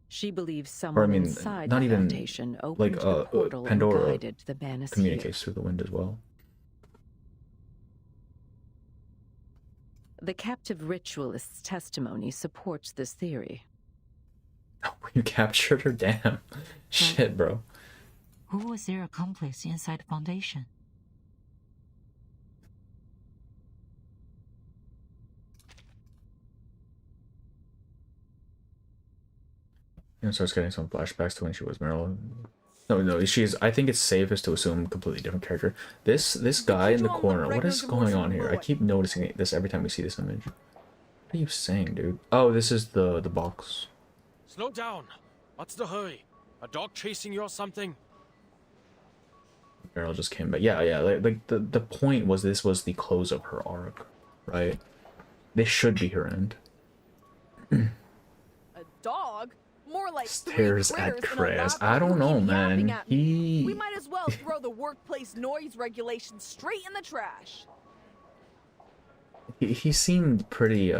She believes Or, someone I mean, inside not the even... Foundation opened Like, the portal Pandora and guided the Manus communicates through the wind as well. The captive ritualist's testimony supports this theory. You captured her? Damn. Shit, bro. Who was their accomplice inside the Foundation? And starts getting some flashbacks to when she was Merel. No, she is. I think it's safest to assume completely different character. This guy in the corner. What is going on here? I keep noticing this every time we see this image. What are you saying, dude? Oh, this is the box. Slow down. What's the hurry? A dog chasing you or something? Merel just came back. Yeah. Like the point was this was the close of her arc, right? This should be her end. dog. More like Stares three at critters in a Chris. lab I don't know, keep yapping man. at me. We He might as well throw the workplace noise regulations straight in the trash. he seemed pretty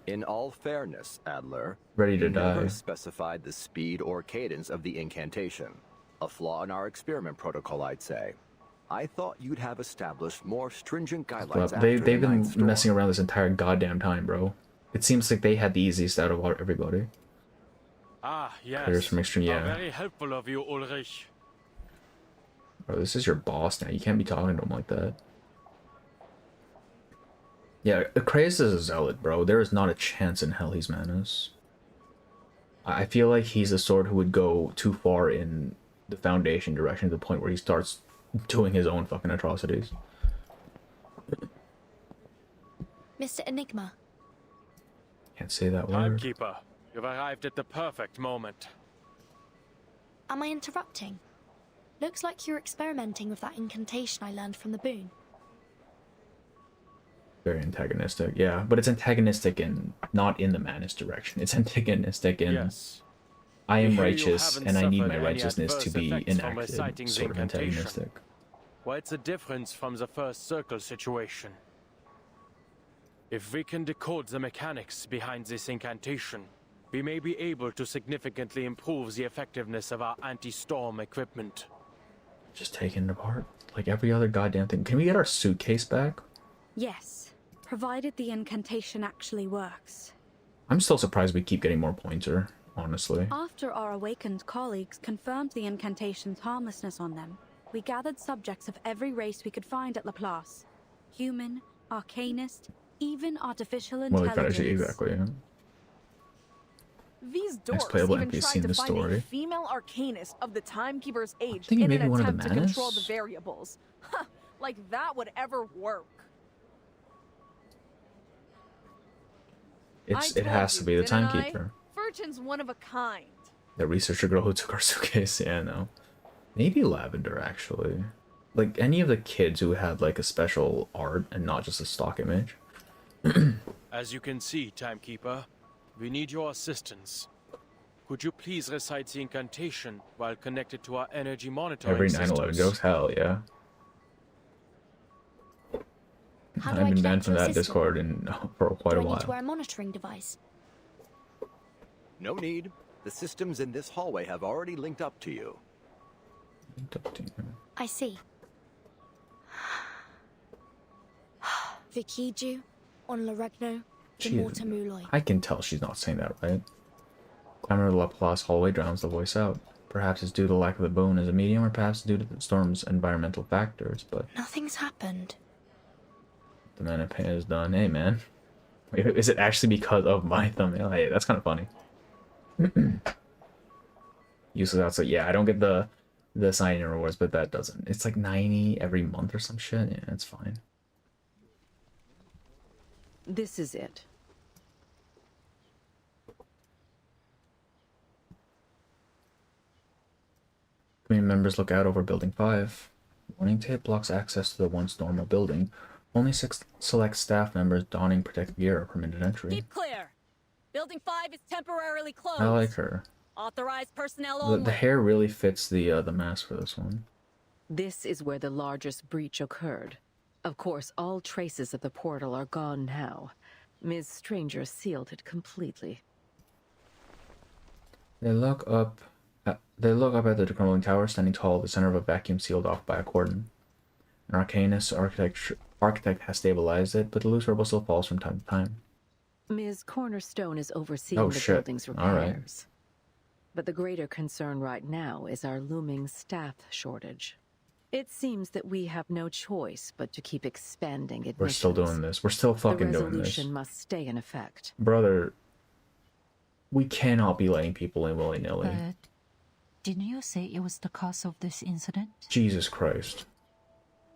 In all fairness, Adler, ready to you never die. specified the speed or cadence of the incantation. A flaw in our experiment protocol, I'd say. I thought you'd have established more stringent guidelines But after they've the been ninth storm. messing around this entire goddamn time, bro. It seems like they had the easiest out of everybody. Ah, yes. Clears from extreme, How yeah. very helpful of you, Ulrich. Bro, this is your boss now. You can't be talking to him like that. Yeah, Kratos is a zealot, bro. There is not a chance in hell he's Manus. I feel like he's the sort who would go too far in the Foundation direction to the point where he starts doing his own fucking atrocities. Mr. Enigma. Can't say that word. Timekeeper, you've arrived at the perfect moment. Am I interrupting? Looks like you're experimenting with that incantation I learned from the boon. Very antagonistic, yeah. But it's antagonistic in not in the Manus direction. It's antagonistic in Yes. I am We hear you righteous haven't and I need suffered my any righteousness to adverse be effects from enacted. reciting the Sort of incantation. antagonistic. Well, it's a difference from the first circle situation. If we can decode the mechanics behind this incantation, we may be able to significantly improve the effectiveness of our anti-storm equipment. Just taking it apart like every other goddamn thing. Can we get our suitcase back? Yes, provided the incantation actually works. I'm still surprised we keep getting more pointer, honestly. After our awakened colleagues confirmed the incantation's harmlessness on them, we gathered subjects of every race we could find at Laplace. Human, arcanist, even artificial Well, intelligence. exactly, yeah. These Next dorks playable even NPC tried in to the find story. a female arcanist of the Timekeeper's age Thinking in maybe an one of the attempt to control the Manus? variables. Huh, like that would ever work. It has to be the timekeeper. Virgin's one of a kind. The researcher girl who took our suitcase, yeah, no. Maybe Lavender, actually. Like, any of the kids who had, like, a special art and not just a stock image. As you can see, Timekeeper, we need your assistance. Could you please recite the incantation while connected to our energy monitoring Every systems? 9/11 jokes, hell yeah. How do I've I been connect banned from to a that system? Discord for quite Do a I need to while. wear a monitoring device? No need. The systems in this hallway have already linked up to you. I see. Vikiju, on Laregno, She the is- Morta Muloi. I can tell she's not saying that right. Clamor of the Laplace hallway drowns the voice out. Perhaps it's due to the lack of the boon as a medium, or perhaps due to the storm's environmental factors, but Nothing's happened. the man in pain is done. Hey, man. Wait, is it actually because of my thumbnail? Hey, that's kind of funny. Usually that's like, yeah, I don't get the sign-in rewards, but that doesn't. It's like 90 every month or some shit. Yeah, it's fine. This is it. Community members look out over Building 5. Warning tape blocks access to the once normal building. Only 6 select staff members donning protective gear are permitted entry. Keep clear. Building 5 is temporarily closed. I like her. Authorized personnel The only. hair really fits the mask for this one. This is where the largest breach occurred. Of course, all traces of the portal are gone now. Ms. Stranger sealed it completely. They look up at the crumbling tower, standing tall at the center of a vacuum sealed off by a cordon. An arcanist architect has stabilized it, but the loose rubble still falls from time to time. Ms. Cornerstone is overseeing Oh, the shit. building's All right. repairs. But the greater concern right now is our looming staff shortage. It seems that we have no choice but to keep expanding admissions. We're still doing this. We're still fucking the doing this. resolution must stay in effect. Brother, we cannot be letting people in willy-nilly. But didn't you say it was the cause of this incident? Jesus Christ.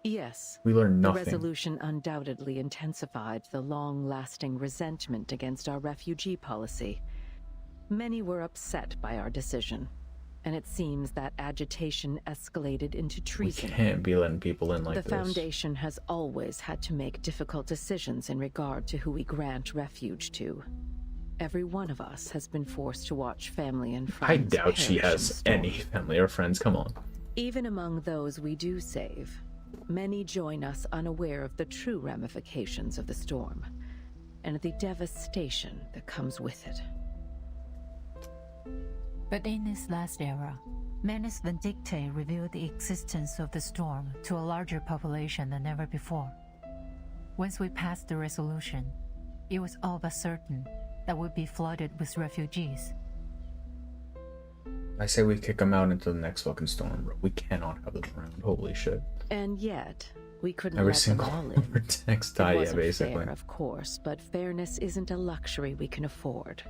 Yes. We learned The nothing. resolution undoubtedly intensified the long-lasting resentment against our refugee policy. Many were upset by our decision, and it seems that agitation escalated into We treason. can't be letting people in like The this. Foundation has always had to make difficult decisions in regard to who we grant refuge to. Every one of us has been forced to watch family and friends. I doubt she perish in has the storm. any family or friends. Come on. Even among those we do save, many join us unaware of the true ramifications of the storm and the devastation that comes with it. But in this last era, Manus Vindictae revealed the existence of the storm to a larger population than ever before. Once we passed the resolution, it was all but certain that we'd be flooded with refugees. I say we kick them out into the next fucking storm, bro. We cannot have them around. Holy shit. And yet, we couldn't Every let single them all in. text It die, yeah, wasn't basically. fair, of course, but fairness isn't a luxury we can afford.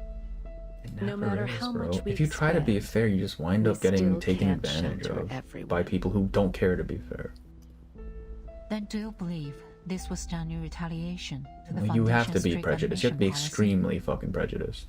It No never matter is, how bro. much we If you try to be expect, fair, you just wind we up getting still taken can't advantage shelter of everyone. by people who don't care to be fair. Then do you believe this was done in retaliation to the Well, you have to Foundation's be strict prejudiced. You have to be admission policy? extremely fucking prejudiced.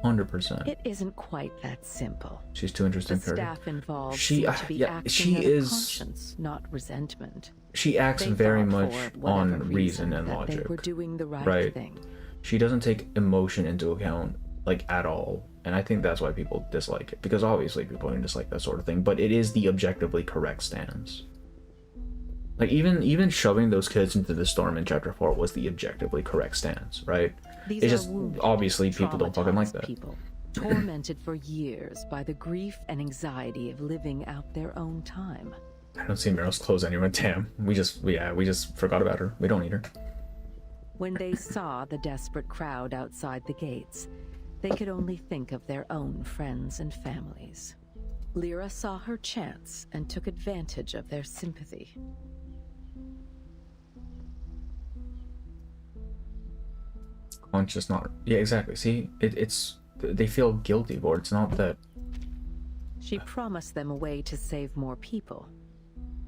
100%. It isn't quite that simple. She's too interesting The for her. staff involved She- seem to be yeah, acting she out is- of conscience, not resentment. She acts They very thought much for whatever on reason and that logic. They were doing the right thing. She doesn't take emotion into account, like, at all. And I think that's why people dislike it. Because obviously people don't dislike that sort of thing. But it is the objectively correct stance. Like, even shoving those kids into the storm in Chapter 4 was the objectively correct stance, right? These It's are just, wounded, obviously, people don't fucking like traumatized that. People, tormented for years by the grief and anxiety of living out their own time. I don't see Meryl's clothes anywhere. Damn. We just forgot about her. We don't need her. When they saw the desperate crowd outside the gates, they could only think of their own friends and families. Lyra saw her chance and took advantage of their sympathy. Conscious, not... Yeah, exactly. See? It's... They feel guilty for it. It's not that... She promised them a way to save more people.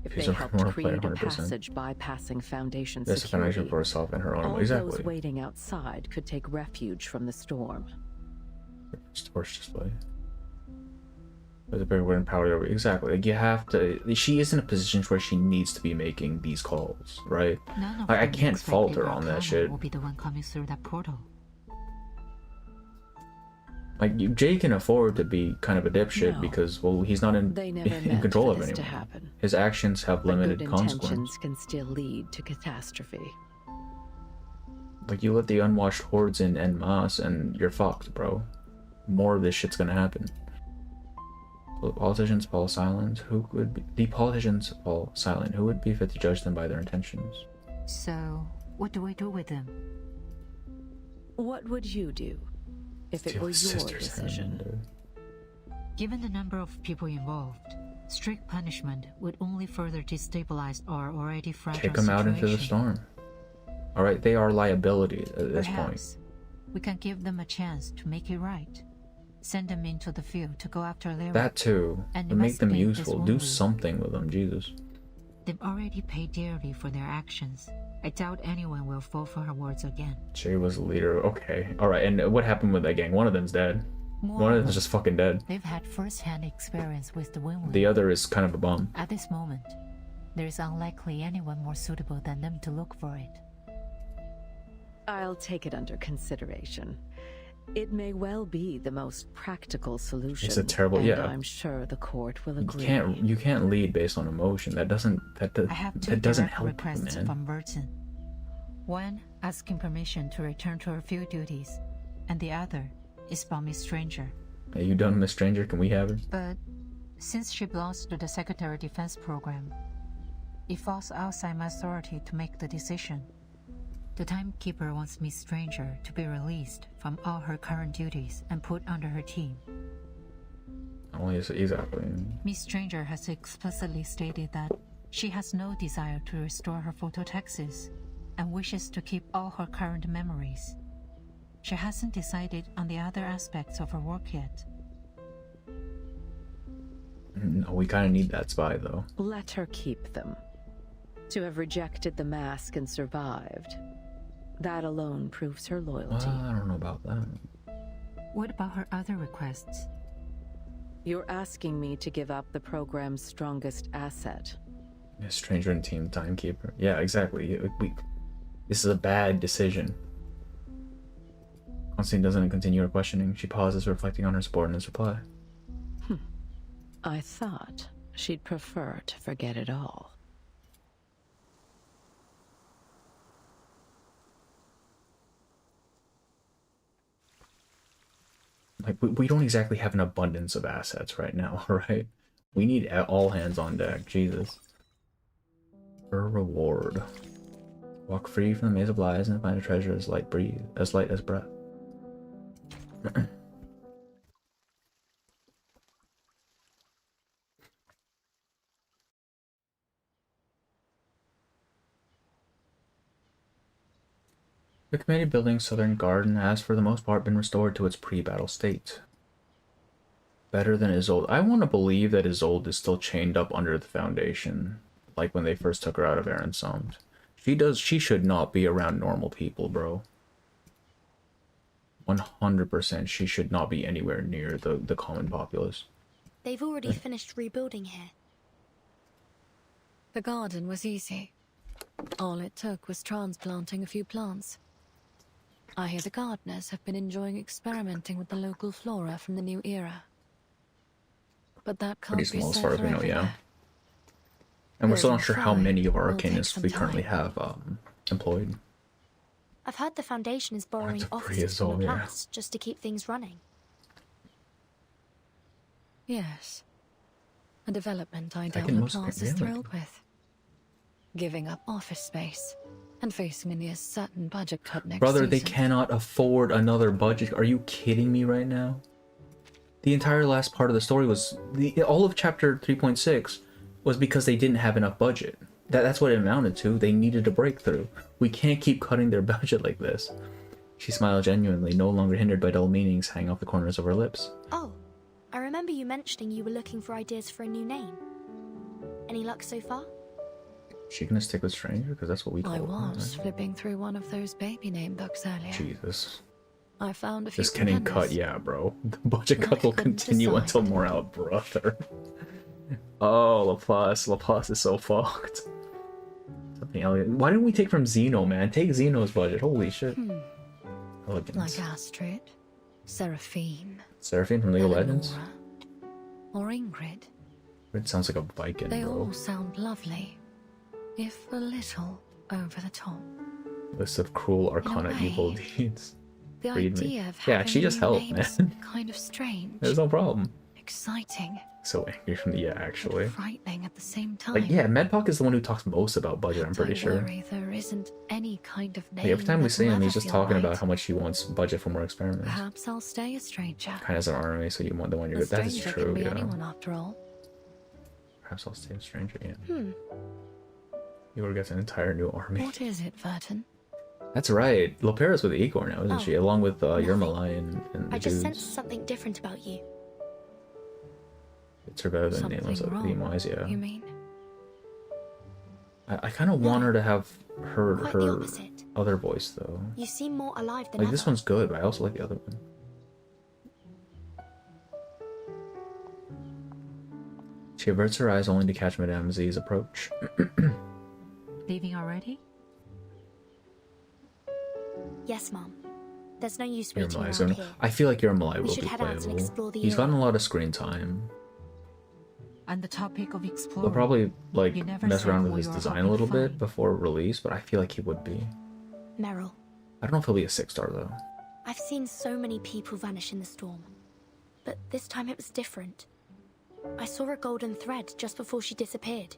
If She's they a helped moral player, create a 100%. passage bypassing Foundation There's a security, foundation for herself and her own... all Exactly. those waiting outside could take refuge from the storm. Torch display. There's a big wooden powder over. Exactly. Like, you have to... She is in a position where she needs to be making these calls, right? None of Like, I them can't expected fault her on that Arcana shit. Will be the one coming through that portal. Like, Jay can afford to be kind of a dipshit No. because, well, he's not in, They never in meant control for of this to anyone. happen. His actions have But limited good consequence. intentions can still lead to catastrophe. Like, you let the unwashed hordes in en masse and you're fucked, bro. More of this shit's gonna happen. The politicians fall silent. Who would be... The politicians fall silent. Who would be fit to judge them by their intentions? So, what do we do with them? What would you do if it Deal were with your sisters decision? Given the number of people involved, strict punishment would only further destabilize our already fragile Kick them out into the situation. storm. Alright, they are liability at this point. Perhaps we can give them a chance to make it right. Send them into the field to go after Lyra. That too. And But make them investigate this useful. Do wound. something with them, Jesus. They've already paid dearly for their actions. I doubt anyone will fall for her words again. Jay was the leader. Okay. Alright, and what happened with that gang? One of them's dead. One of them's just fucking dead. They've had first-hand experience with the wound. The other is kind of a bum. At this moment, there is unlikely anyone more suitable than them to look for it. I'll take it under consideration. It may well be the most practical solution. It's a terrible... and yeah. I'm sure the court will agree. You can't lead based on emotion. That doesn't... I have two that doesn't direct help, requests man. from Burton. One asking permission to return to her field duties, and the other is from Miss Stranger. Are you done, Miss Stranger? Can we have her? But since she belongs to the Secretary Defense Program, it falls outside my authority to make the decision. The Timekeeper wants Miss Stranger to be released from all her current duties and put under her team. Only exactly. Miss Stranger has explicitly stated that she has no desire to restore her phototaxis and wishes to keep all her current memories. She hasn't decided on the other aspects of her work yet. No, we kind of need that spy, though. Let her keep them. To have rejected the mask and survived, that alone proves her loyalty. I don't know about that. What about her other requests? You're asking me to give up the program's strongest asset. Miss Stranger and Team Timekeeper. Yeah, exactly. This is a bad decision. Constantine doesn't continue her questioning. She pauses, reflecting on her subordinate's reply. I thought she'd prefer to forget it all. Like, we don't exactly have an abundance of assets right now, right? We need all hands on deck. Jesus. Her reward. Walk free from the maze of lies and find a treasure as light as breath. The committee building's southern garden has, for the most part, been restored to its pre-battle state. Better than Isolde. I want to believe that Isolde is still chained up under the foundation, like when they first took her out of Aransomt. She should not be around normal people, bro. 100% she should not be anywhere near the common populace. They've already finished rebuilding here. The garden was easy. All it took was transplanting a few plants. I hear the gardeners have been enjoying experimenting with the local flora from the new era. But that can't Pretty be small as said far as for we know, everywhere. yeah. And we're still not Building sure how five many of our will take arcanists some we currently time. have employed. I've heard the Foundation is borrowing That's a offices from pre-Isolde, yeah. Laplace just to keep things running. Yes. A development I doubt Second most Laplace is really? thrilled with. Giving up office space and facing a near certain budget cut next Brother, season. they cannot afford another budget. Are you kidding me right now? The entire last part of the story was... all of chapter 3.6 was because they didn't have enough budget. That's what it amounted to. They needed a breakthrough. We can't keep cutting their budget like this. She smiled genuinely, no longer hindered by dull meanings hanging off the corners of her lips. Oh, I remember you mentioning you were looking for ideas for a new name. Any luck so far? She gonna stick with Stranger? Because that's what we call I her, was right? flipping through one of those baby name books earlier. Jesus. I found a few Just getting cut, contenders. yeah, bro. The budget cut will couldn't continue decide. until Morale, brother. Oh, Laplace. Laplace is so fucked. Something else. Why didn't we take from Zeno, man? Take Zeno's budget. Holy shit. Elegance. Like Astrid, Seraphine, Seraphine from League of Legends? or Ingrid. It sounds like a Viking, They bro. all sound lovely, if a little over the top. List of cruel arcana way, evil deeds. The Read me. idea of Yeah, having she just new helped, names man. kind of strange, There's no problem. exciting, So angry from the actually. frightening at the same time. Like, yeah, Medpock is the one who talks most about budget, I'm pretty Don't sure. worry, there isn't any kind of name Like, every time we that see will him, he's ever just feel talking right. about how much he wants budget for more experiments. Perhaps I'll stay a stranger. Kind of as an army, so you want the one you're A good. That is stranger true, can be yeah. anyone after all. Perhaps I'll stay a stranger, yeah. Hmm. Igor gets an entire new army. What is it, Verton? That's right. Lopera's with Igor now, isn't Oh, she? Along with Yermalai and the I just dudes. sensed something different about you. It's her better than Something Nameless wrong, theme-wise, yeah. You mean? I kind of want her to have her Quite the her opposite. other voice, though. You seem more alive than Like, ever. this one's good, but I also like the other one. She averts her eyes only to catch Madame Z's approach. Leaving already? Yes, Mom. There's no use waiting Yermalai's around gonna... here. I feel like Yermalai We will should be head out and playable. explore the He's area. gotten a lot of screen time. On the topic of exploring, They'll probably, like, you never mess said around who with his you were design hoping a little to bit find. before release, but I feel like he would be. Merel, I don't know if he'll be a 6-star, though. I've seen so many people vanish in the storm. But this time it was different. I saw a golden thread just before she disappeared.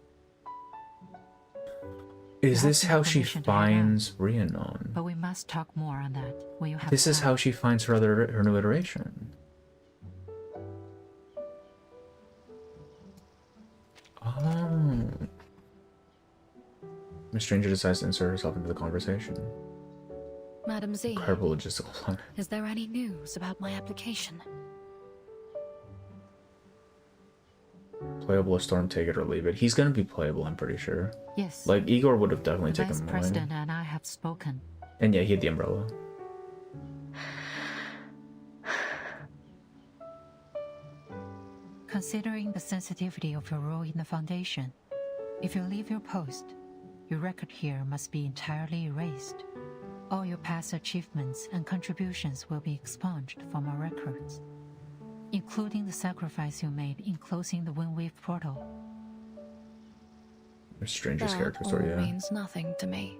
Is You this have how she information to add on. finds Rhiannon? but we must talk more on that when you have This is time. how she finds her new iteration. Oh. Miss Stranger decides to insert herself into the conversation. Madam Z, Incredible logistical plan. is there any news about my application? Playable as Storm, take it or leave it. He's gonna be playable, I'm pretty sure. Yes. Like, Igor would have definitely The taken Vice him away. President and I have spoken. And yeah, he had the umbrella. Considering the sensitivity of your role in the Foundation, if you leave your post, your record here must be entirely erased. All your past achievements and contributions will be expunged from our records, including the sacrifice you made in closing the Windwave portal. The strangest character That story, all yeah. means nothing to me.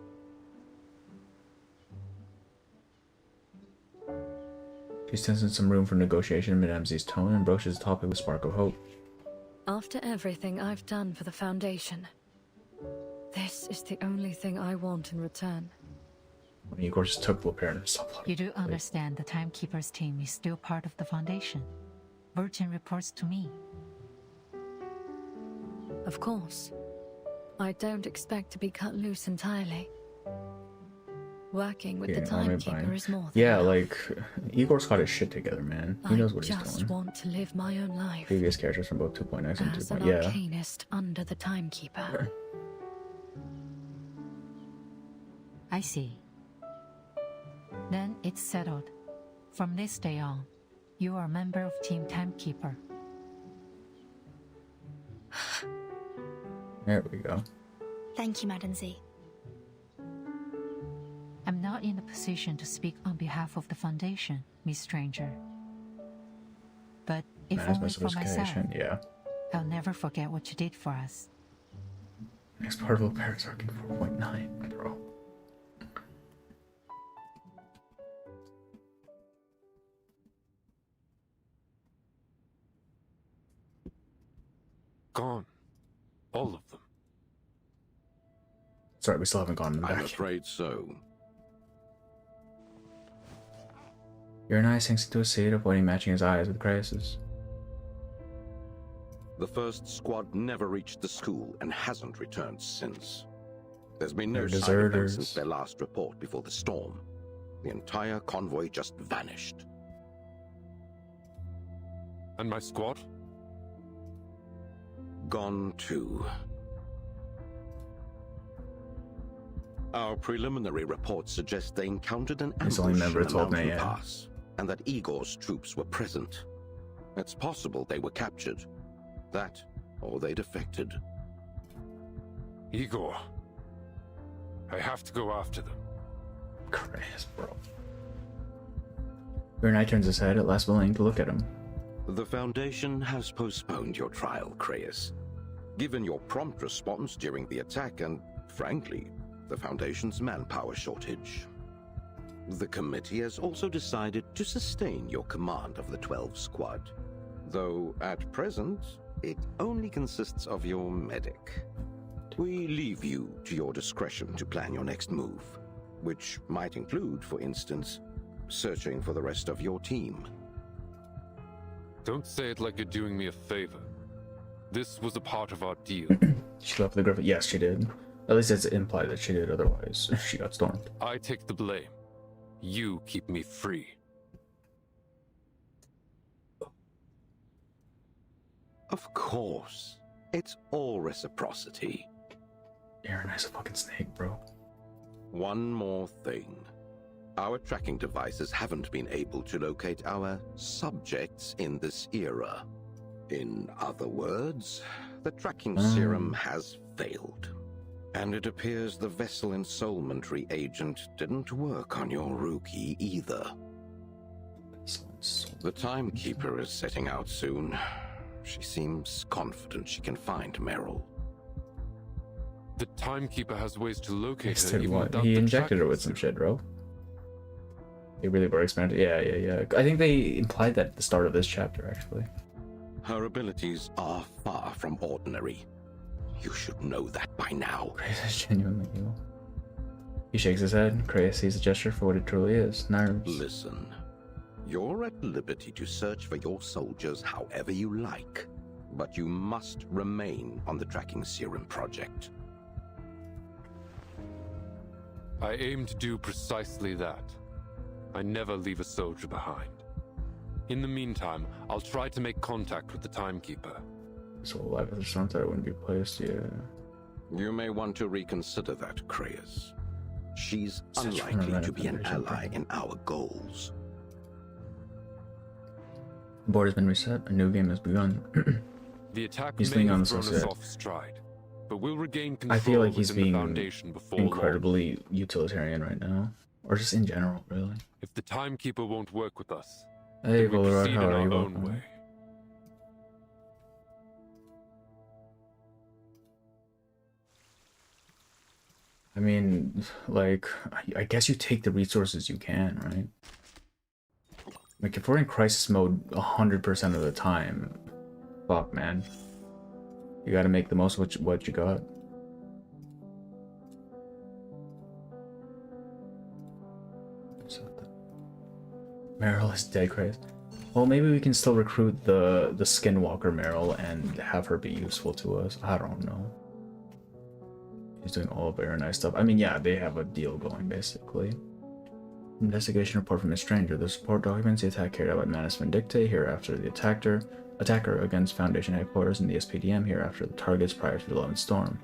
She senses some room for negotiation amid MZ's tone and broaches the topic with a spark of hope. After everything I've done for the Foundation, this is the only thing I want in return. Igor just took the parent and stuff. You do understand the Timekeeper's team is still part of the Foundation. Virgin reports to me. Of course. I don't expect to be cut loose entirely. Working with the Timekeeper is more than yeah, enough. like, Igor's got his shit together, man. He knows what he's I doing. just want to live my own life. Previous characters from both 2.x and As 2. an Yeah. arcanist under the Timekeeper. I see. Then it's settled. From this day on, you are a member of Team Timekeeper. There we go. Thank you, Madam Z. I'm not in a position to speak on behalf of the Foundation, Miss Stranger. But if only Management for myself, sophistication, yeah. I'll never forget what you did for us. Next part of Paris Arcane 4.9, bro. Gone. All of them. Sorry, we still haven't gone in the I'm back. afraid so. Your eye sinks into a seat, avoiding matching his eyes with Crais's. The first squad never reached the school and hasn't returned since. There's been no They're sign of them deserters. since their last report before the storm. The entire convoy just vanished. And my squad? Gone too. Our preliminary reports suggest they encountered an It's ambush only in never the told me, mountain yeah. pass, and that Igor's troops were present. It's possible they were captured. That, or they defected. Igor. I have to go after them. Crais, bro. Your eye turns his head, at last willing to look at him. The Foundation has postponed your trial, Crais. Given your prompt response during the attack and, frankly, the Foundation's manpower shortage. The committee has also decided to sustain your command of the 12 squad, though at present, it only consists of your medic. We leave you to your discretion to plan your next move, which might include, for instance, searching for the rest of your team. Don't say it like you're doing me a favor. This was a part of our deal. She left the Griffin. Yes, she did. At least it's implied that she did, otherwise she got stormed. I take the blame. You keep me free. Of course. It's all reciprocity. Aaron is a fucking snake, bro. One more thing. Our tracking devices haven't been able to locate our subjects in this era. In other words, the tracking serum has failed. And it appears the vessel ensoulment reagent didn't work on your rookie either. The Timekeeper is setting out soon. She seems confident she can find Merel. The Timekeeper has ways to locate her Said even what? without He the injected her tracking with some serum. shit, bro. They really were expanded. Yeah. I think they implied that at the start of this chapter, actually. Her abilities are far from ordinary. You should know that by now. Crais is genuinely evil. He shakes his head. Crais sees the gesture for what it truly is. Nerves. Listen, you're at liberty to search for your soldiers however you like, but you must remain on the tracking serum project. I aim to do precisely that. I never leave a soldier behind. In the meantime, I'll try to make contact with the Timekeeper. So life as a storm that wouldn't be placed, yeah. You may want to reconsider that, Crais. She's Such unlikely an to be an Foundation ally thing. in our goals. The board has been reset. A new game has begun. The attack He's may leaning on have the thrown us sunset. off stride, but we'll regain control I feel like he's within the being Foundation before long. incredibly utilitarian right now. Or just in general, really. If the Timekeeper won't work with us, Hey, then we Voldemort, proceed how in are our you? own Welcome. way. I mean, like, I guess you take the resources you can, right? Like, if we're in crisis mode 100% of the time, fuck, man. You gotta make the most of what you got. Merel is dead, Chris. Well, maybe we can still recruit the Skinwalker Merel and have her be useful to us. I don't know. He's doing all very nice stuff. I mean, yeah, they have a deal going, basically. Investigation report from a stranger. The support documents the attack carried out by Manus Vindictae, hereafter the attacker against Foundation headquarters in the SPDM, hereafter the targets prior to the 11th storm.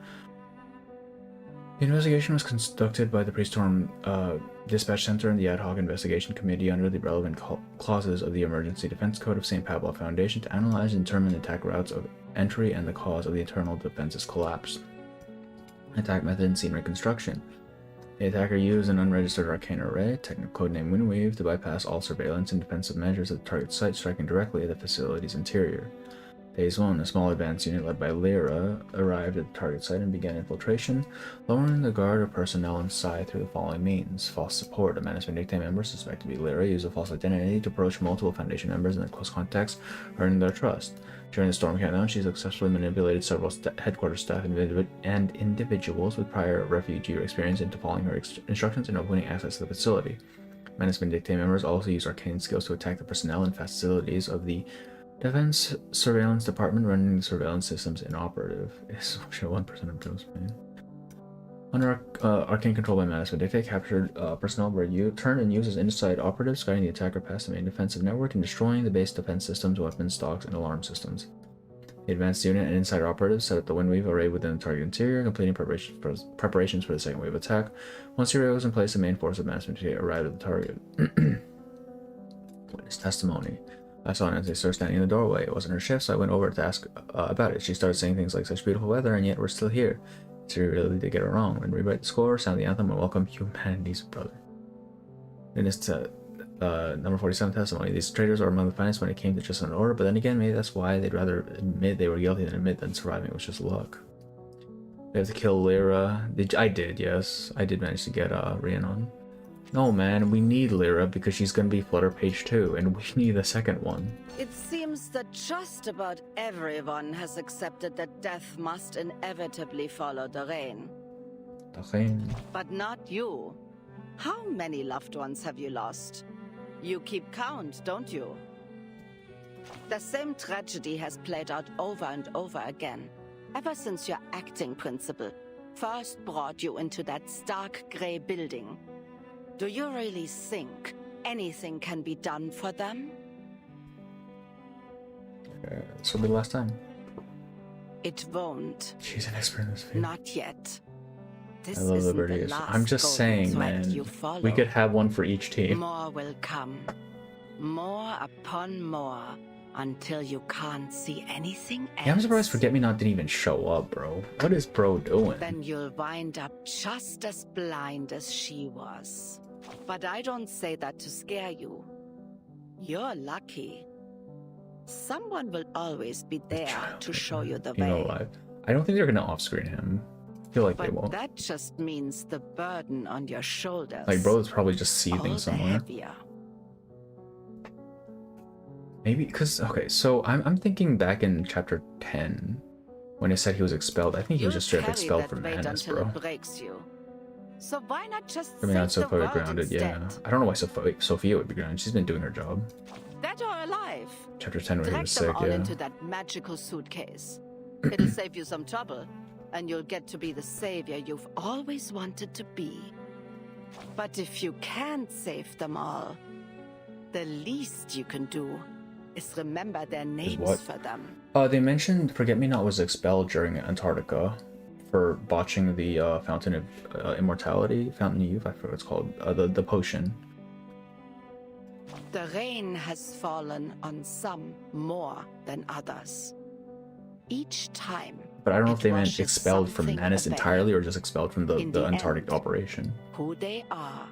The investigation was conducted by the Pre-Storm Dispatch Center and the Ad Hoc Investigation Committee under the relevant clauses of the Emergency Defense Code of St. Pablo Foundation to analyze and determine the attack routes of entry and the cause of the internal defense's collapse. Attack method and scene reconstruction. The attacker used an unregistered arcane array, technical codename Windweave, to bypass all surveillance and defensive measures at the target site, striking directly at the facility's interior. Phase 1, a small advance unit led by Lyra arrived at the target site and began infiltration, lowering the guard or personnel inside through the following means. False support. A Manus Vindictae member suspected to be Lyra used a false identity to approach multiple Foundation members in their close contacts, earning their trust. During the storm countdown, she successfully manipulated several headquarters staff and individuals with prior refugee experience into following her instructions and opening access to the facility. Manus Vindictae members also used arcane skills to attack the personnel and facilities of the Defense Surveillance Department, rendering the surveillance systems inoperative. It's 1% of Joe's pain. Under arcane control by Manus Vindictae, captured personnel were turned and used as inside operatives, guiding the attacker past the main defensive network and destroying the base defense systems, weapons, stocks, and alarm systems. The advanced unit and inside operatives set up the Windweave array within the target interior, completing preparations for the second wave attack. Once the array was in place, the main force of Manus Vindictae arrived at the target. Witness testimony. I saw Nancy Sir standing in the doorway. It wasn't her shift, so I went over to ask about it. She started saying things like, "Such beautiful weather, and yet we're still here." She really did get it wrong. When we rewrite the score, sound the anthem, and welcome humanity's brother. Witness number 47 testimony. These traitors are among the finest when it came to just an order, but then again, maybe that's why they'd rather admit they were guilty than admit that surviving was just luck. We have to kill Lyra. I did, yes. I did manage to get Rhiannon. No, man, we need Lyra because she's gonna be Flutter Page 2, and we need a second one. It seems that just about everyone has accepted that death must inevitably follow the rain. The rain. But not you. How many loved ones have you lost? You keep count, don't you? The same tragedy has played out over and over again, ever since your acting principal first brought you into that stark grey building. Do you really think anything can be done for them? This will be the last time. It won't. She's an expert in this field. Not yet. This I love isn't Liberty. the last I'm just golden saying, thread man. you follow. We could have one for each team. More will come. More upon more. Until you can't see anything else. Yeah, I'm surprised Forget-Me-Not didn't even show up, bro. What is bro doing? Then you'll wind up just as blind as she was. But I don't say that to scare you. You're lucky. Someone will always be there to show you the way. You know what? I don't think they're gonna off-screen him. I feel like they But won't. that just means the burden on your shoulders. Like, bro is probably just seething all the somewhere. heavier. Maybe because okay, so I'm thinking back in chapter 10 when it said he was expelled. I think he was just straight up expelled from Manus, until bro. it breaks you. So why not just I mean, save not the Sophia world grounded, yeah. instead? I don't know why Sophia would be grounded. She's been doing her job. Dead or alive? Chapter 10 where he Drag was them sick, all yeah. into that magical suitcase. It'll save you some trouble, and you'll get to be the savior you've always wanted to be. But if you can't save them all, the least you can do is remember their names what? for them. They mentioned Forget-Me-Not was expelled during Antarctica for botching the Fountain of Immortality, Fountain of Youth, I forget what it's called, the potion. The rain has fallen on some more than others. Each time. But I don't know if they meant washes expelled from something Manus away. entirely or just expelled from In the the Antarctic end, operation. Who they are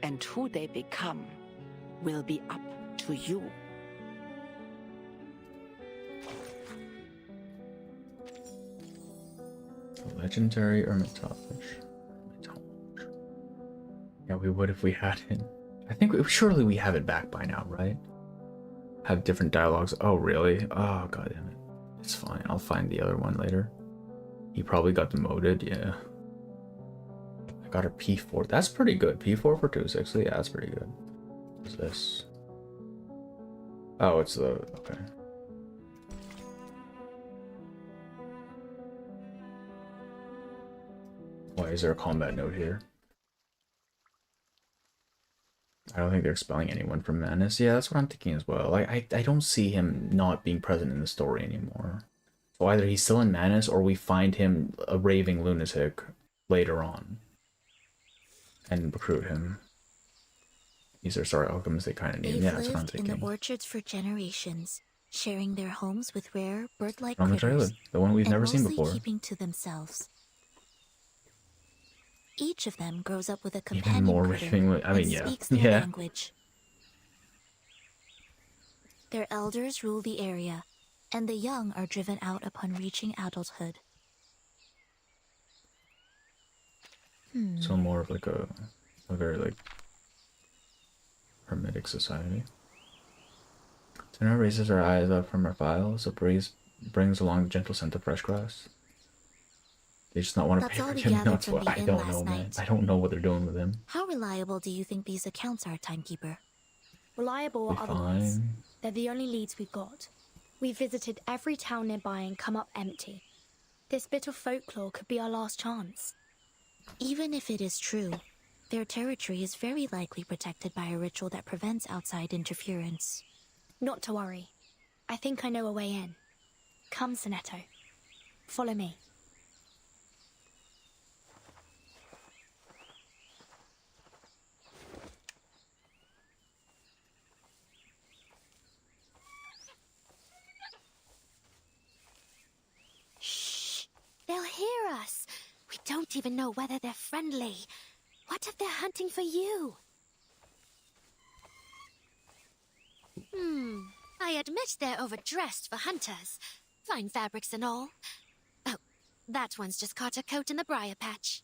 And who they become will be up to you. The legendary Hermitage. Yeah, we would if we had it. I think surely we have it back by now, right? Have different dialogues. Oh, really? Oh, god damn it. It's fine. I'll find the other one later. He probably got demoted, yeah. I got a P4. That's pretty good. P4 for 260? Yeah, that's pretty good. What's this? Oh, it's the... okay. Why is there a combat note here? I don't think they're expelling anyone from Manus. Yeah, that's what I'm thinking as well. I don't see him not being present in the story anymore. So either he's still in Manus or we find him a raving lunatic later on and recruit him. These are sorry alchemists they kind of need. Yeah, that's what I'm They've lived in thinking. the orchards for generations, sharing their homes with rare bird-like On the trailer, critters, the one we've and never seen mostly before. keeping to themselves. Each of them grows up with a Even companion more critter raving. I mean, and yeah, speaks their yeah. language. Their elders rule the area, and the young are driven out upon reaching adulthood. So more of like a very like hermetic society. Tuna raises her eyes up from her files. A breeze brings along the gentle scent of fresh grass. They just not want to That's pay all for we him. gathered That's from what the I inn don't last know, man. night. I don't know what they're doing with him. How reliable do you think these accounts are, Timekeeper? Reliable or Be otherwise, fine. they're the only leads we've got. We've visited every town nearby and come up empty. This bit of folklore could be our last chance. Even if it is true, their territory is very likely protected by a ritual that prevents outside interference. Not to worry. I think I know a way in. Come, Sonetto. Follow me. Shh! They'll hear us. We don't even know whether they're friendly. What if they're hunting for you? I admit they're overdressed for hunters. Fine fabrics and all. Oh, that one's just caught a coat in the briar patch.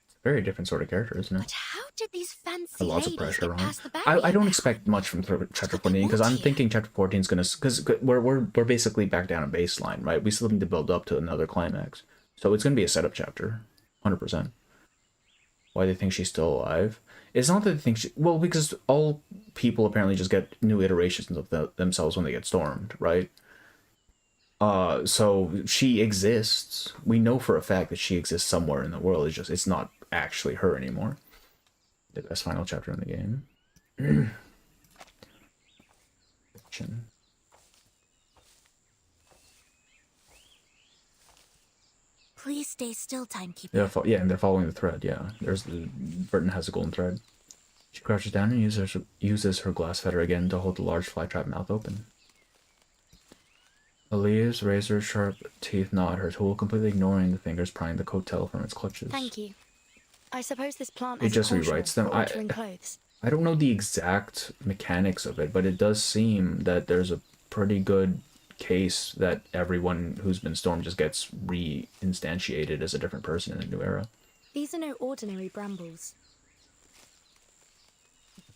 It's a very different sort of character, isn't it? But how did these fancy Had lots of ladies pressure get on. past the barrier? I don't expect much from chapter 14 because I'm thinking chapter 14 is gonna because we're basically back down a baseline, right? We still need to build up to another climax, so it's gonna be a setup chapter, 100%. Why they think she's still alive? It's not that they think she... Well, because all people apparently just get new iterations of themselves when they get stormed, right? So she exists. We know for a fact that she exists somewhere in the world. It's just, it's not actually her anymore. The best final chapter in the game. Fiction. Please stay still, Timekeeper. Yeah, and they're following the thread, yeah. Burton has a golden thread. She crouches down and uses her glass fetter again to hold the large flytrap mouth open. Elia's razor-sharp teeth gnawed her tool, completely ignoring the fingers prying the coattail from its clutches. Thank you. I suppose this plant It has just a penchant rewrites them. for altering clothes. I don't know the exact mechanics of it, but it does seem that there's a pretty good case that everyone who's been stormed just gets re-instantiated as a different person in a new era. These are no ordinary brambles.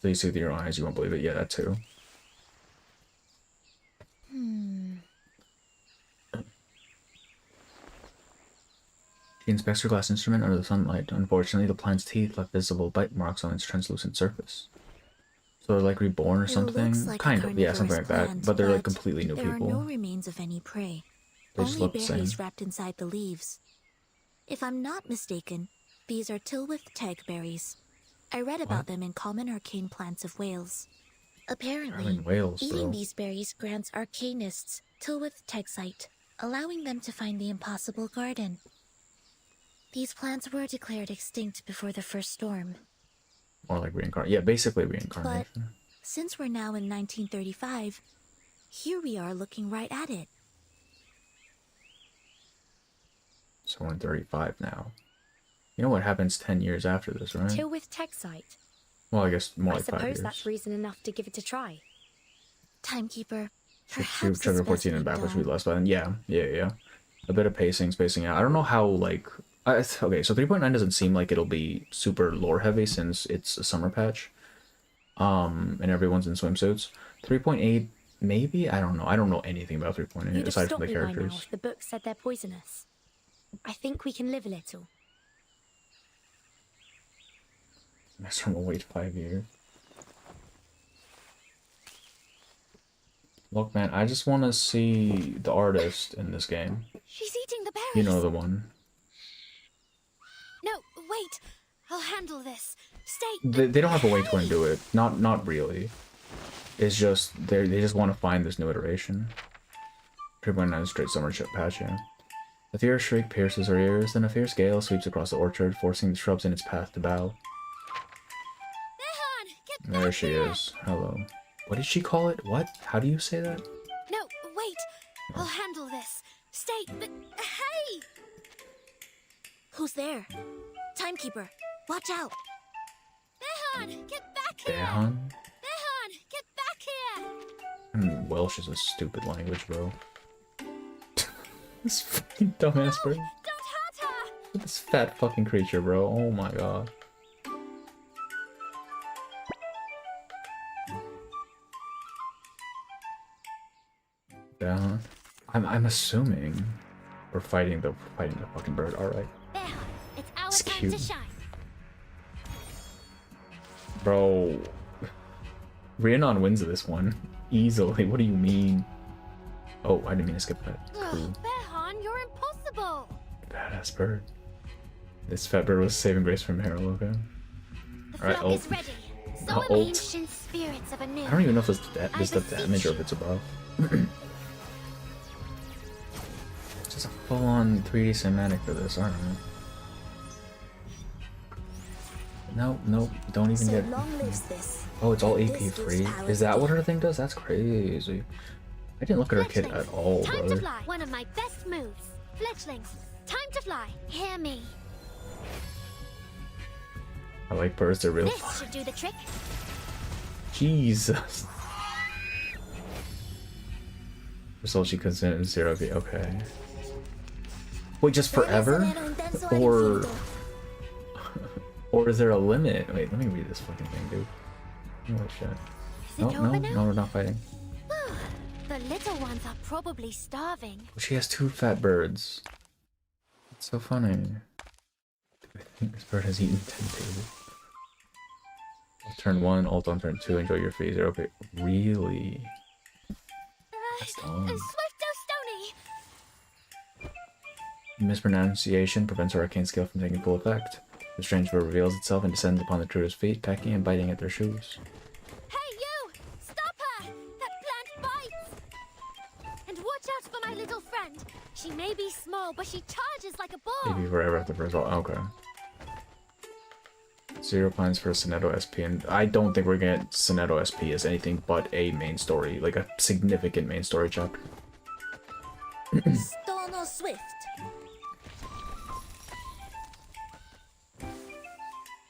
So you see with your own eyes, you won't believe it. Yeah, that too. She inspects her glass instrument under the sunlight. Unfortunately, the plant's teeth left visible bite marks on its translucent surface. So they're like reborn or something? Looks like Kind a of, yeah, something like that. plant, But they're like completely new there people. are no remains of any prey. They just Only look the berries same. wrapped inside the leaves. If I'm not mistaken, these are Tilwith teg berries. I read about them in Common Arcane Plants of Wales. Apparently, Wales, eating bro. these berries grants arcanists Tilwith teg sight, allowing them to find the impossible garden. These plants were declared extinct before the first storm. More like reincarnation. Yeah, basically reincarnation. Since we're now in 1935, here we are looking right at it. So we're in 35 now. You know what happens 10 years after this, right? Tilwith Texite. Well, I guess more I like 5 suppose years. that's reason enough to give it a try. Timekeeper. Should chapter 14 and backwards read less by then. Yeah. A bit of spacing out. I don't know how, like... okay, so 3.9 doesn't seem like it'll be super lore heavy since it's a summer patch. And everyone's in swimsuits. 3.8, maybe? I don't know. I don't know anything about 3.8 You'd have aside stopped from the me by now characters. if the book said they're poisonous. I think we can live a little. Next time we'll wait 5 years. Look, man, I just want to see the artist in this game. She's eating the berries. You know the one. No, wait. I'll handle this. Stay. They don't have a way to undo it. Not really. It's just they just want to find this new iteration. 3.9 straight summer patch, yeah. A fierce shriek pierces her ears, then a fierce gale sweeps across the orchard, forcing the shrubs in its path to bow. There she is. Hello. What did she call it? What? How do you say that? No, wait. I'll handle this. Stay. Hey! Who's there? Timekeeper. Watch out. Behan, get back here. Behan? Behan, get back here. Welsh is a stupid language, bro. This fucking dumbass bird. Don't hurt her. This fat fucking creature, bro. Oh my god. Yeah. I'm assuming we're fighting the fucking bird. All right. Behan, it's our It's time cute. to shine. Bro, Rhiannon wins this one easily. What do you mean? Oh, I didn't mean to skip that. Cool. Behan, you're impossible. Badass bird. This fat bird was saving grace from Merel, okay? Alright, Flock is ready. So ult. ancient spirits of a new. I don't even know if this does the damage or if it's a buff. It's just a full-on 3D cinematic for this, aren't it? Nope, don't even get... Oh, it's all AP free? Is that what her thing does? That's crazy. I didn't look at her kit at all, Time to brother. fly. One of my best moves. Fletchlings. Time to fly. Hear me. I like birds, they're real This fun. should do the trick. Jesus. Result she consented in 0 V. Okay. Wait, just forever? Or is there a limit? Wait, let me read this fucking thing, dude. Holy shit. No, we're not fighting. The little ones are probably starving. She has 2 fat birds. It's so funny. I think this bird has eaten 10 tables. Turn 1, ult on turn 2, enjoy your phase 0. Okay, really? That's dumb. Swifto Stony. Mispronunciation prevents her arcane skill from taking full effect. The strange bird reveals itself and descends upon the trooper's feet, pecking and biting at their shoes. Hey, you! Stop her! That plant bites! And watch out for my little friend. She may be small, but she charges like a bull. Maybe forever after first ult. Okay. 0 points for Sonetto SP, and I don't think we're gonna get Sonetto SP as anything but a main story, like a significant main story chapter. Storm or Swift?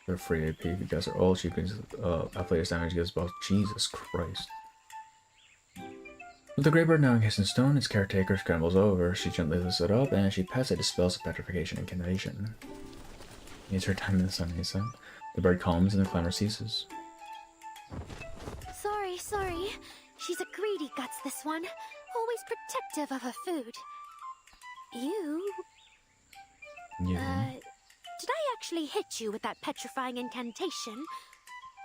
They're free AP because they're all she can player's damage gives both. Jesus Christ. With the Greybird now encased in stone, its caretaker scrambles over. She gently lifts it up, and as she pets it, dispels a petrification incantation. Needs her time in the sun, he said. The bird calms and the clamor ceases. Sorry. She's a greedy guts, this one. Always protective of her food. You... Yeah. Did I actually hit you with that petrifying incantation?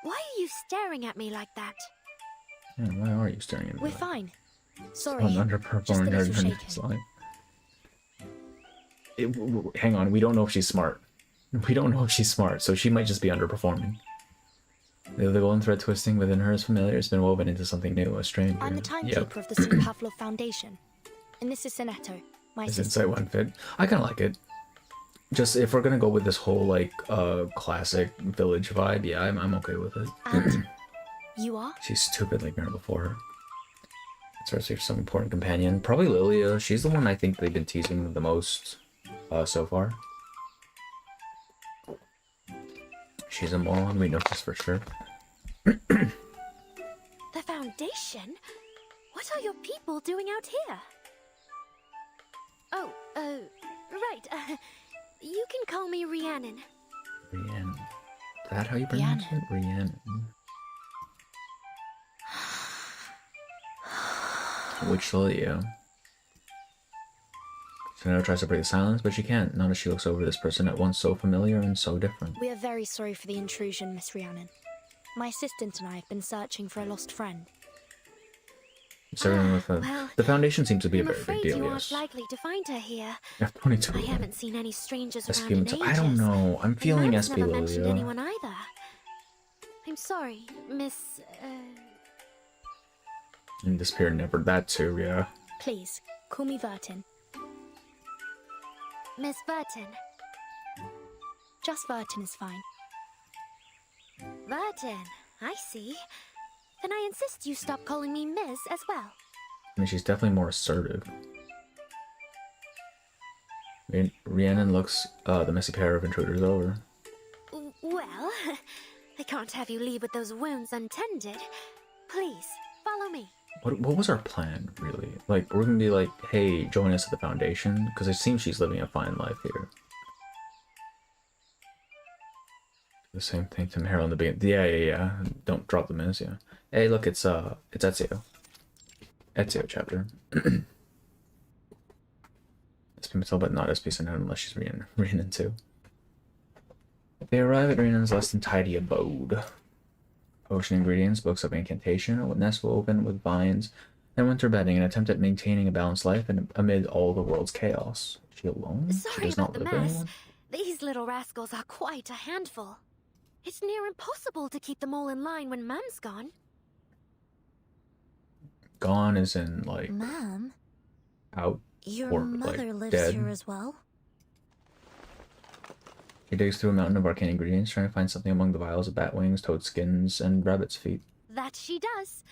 Why are you staring at me like that? Yeah, why are you staring at me? We're like fine. Sorry. I'm Just a underperforming her little design. Hang on, we don't know if she's smart. We don't know if she's smart, so she might just be underperforming. The golden thread twisting within her is familiar. It's been woven into something new, a stranger. I'm the timekeeper of the St. Pavlov Foundation. And this is Sonetto, my Is sister. insight one fit? I kind of like it. Just if we're gonna go with this whole like classic village vibe, yeah, I'm okay with it. And you are? She's stupid like Merel before her. Especially for some important companion. Probably Lilia. She's the one I think they've been teasing the most so far. She's a moron, we know this for sure. The Foundation? What are your people doing out here? Oh, right. You can call me Rhiannon. Rhiannon. Is that how you pronounce it? Rhiannon. Which slowly, yeah. Sonata tries to break the silence, but she can't, not as she looks over this person at once so familiar and so different. We are very sorry for the intrusion, Miss Rhiannon. My assistant and I have been searching for a lost friend. Starting with the Foundation seems to be a very big deal, You yes. aren't likely to find her here. F22. I haven't seen any strangers SP around in ages. I don't know. I'm feeling Mam's SP never mentioned Lily. anyone either. I'm sorry, Miss. And disappear never. That too, yeah. Please, call me Vertin. Miss Burton. Just Vertin is fine. Burton, I see. Then I insist you stop calling me Miss as well. I mean, she's definitely more assertive. Rhiannon looks the messy pair of intruders over. Well, I can't have you leave with those wounds untended. Please, follow me. What was our plan, really? Like, we're gonna be like, hey, join us at the Foundation? Because it seems she's living a fine life here. The same thing to Merel in the beginning. Yeah. Don't drop the miss, yeah. Hey, look, it's Ezio. Ezio chapter. SP Matilda, but not SP Sonata unless she's Rhiannon too. They arrive at Rhiannon's less than tidy abode. Potion ingredients, books of incantation, a nest will open with vines, and winter bedding, an attempt at maintaining a balanced life amid all the world's chaos. Is she alone? Sorry about the mess. These little rascals are quite a handful. It's near impossible to keep them all in line when Mam's gone. Gone is in, like, Mom? out Your or, mother like, lives dead. here as well? He digs through a mountain of arcane ingredients, trying to find something among the vials of bat wings, toad skins, and rabbit's feet. That she does.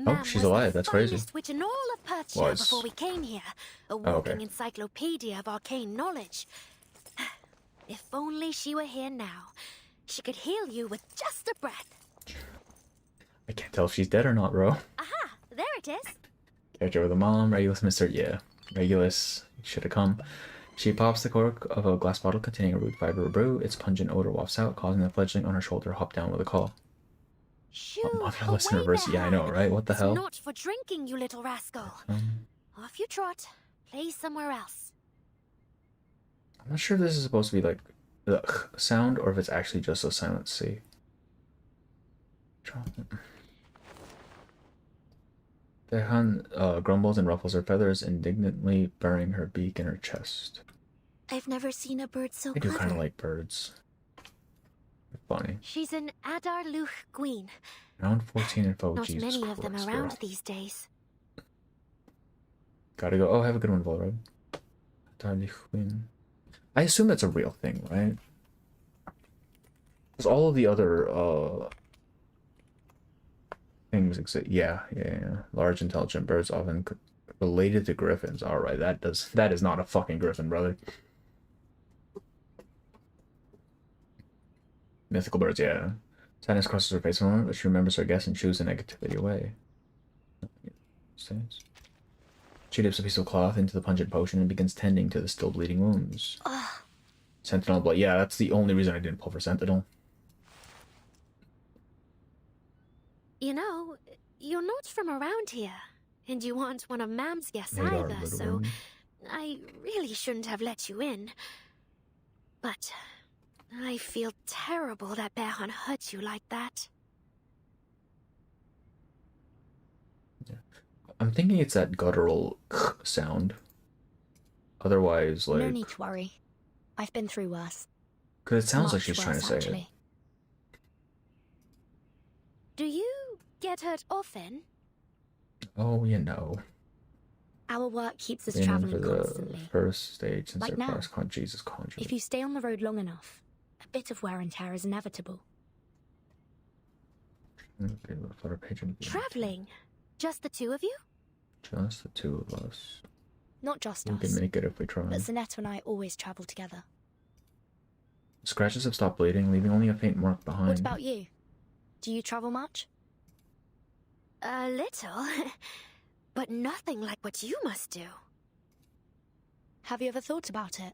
Oh, she's alive. That's crazy. Finest witch in all of Perthshire Was. before we came here. A okay. walking encyclopedia of arcane knowledge. If only she were here now. She could heal you with just a breath. I can't tell if she's dead or not, bro. Aha! There it is. Character with a mom, Regulus Mr. Yeah. Regulus should have come. She pops the cork of a glass bottle containing a root fiber brew. Its pungent odor wafts out, causing the fledgling on her shoulder to hop down with a call. Shoo, Mother listener verse. Yeah, I know, right? What the hell? It's not for drinking, you little rascal. Off you trot. Play somewhere else. I'm not sure if this is supposed to be like the sound or if it's actually just a silent C. Dehan grumbles and ruffles her feathers, indignantly burying her beak in her chest. I've never seen a bird so I do clever. kind of like birds. They're funny. She's an Adar Luch Gwyn. Round 14 and Not Jesus many of them Christ, around girl. these days. Gotta go. Oh, have a good one, Volrod. I assume that's a real thing, right? Because all of the other things exist. Yeah. Large intelligent birds often related to griffins. All right, that is not a fucking griffin, brother. Mythical birds, yeah. Sadness crosses her face for a moment, but she remembers her guess and chews the negativity away. She dips a piece of cloth into the pungent potion and begins tending to the still bleeding wounds. Sentinel blood. Yeah, that's the only reason I didn't pull for Sentinel. You know, you're not from around here, and you aren't one of Mam's guests They are, either, little so one. I really shouldn't have let you in. But I feel terrible that Behan hurt you like that. I'm thinking it's that guttural sound. Otherwise, like... No need to worry. I've been through worse. Because it sounds like Much she's trying to worse, say actually. Do you get hurt often? it. Oh, you know. Our work keeps us Been in for traveling the constantly. first stage since Like their now. first Jesus conjured. If you stay on the road long enough, a bit of wear and tear is inevitable. Traveling? Just the two of you? Just the two of us. Not just We us, can make it if we try. but Zanetta and I always travel together. Scratches have stopped bleeding, leaving only a faint mark behind. What about you? Do you travel much? A little, but nothing like what you must do. Have you ever thought about it?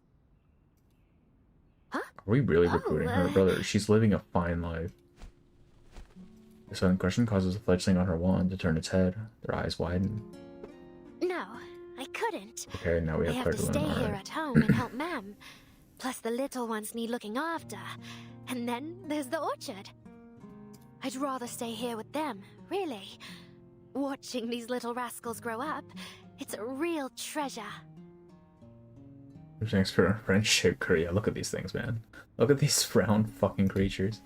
Huh? Are we really recruiting her, brother? She's living a fine life. The sudden question causes the fledgling on her wand to turn its head. Their eyes widen. No, I couldn't. Okay, now we I have have to Claire stay Delune, here alright. at home and help Ma'am. Plus the little ones need looking after. And then there's the orchard. I'd rather stay here with them, really. Watching these little rascals grow up, it's a real treasure. Thanks for our friendship, Korea. Look at these things, man. Look at these round fucking creatures.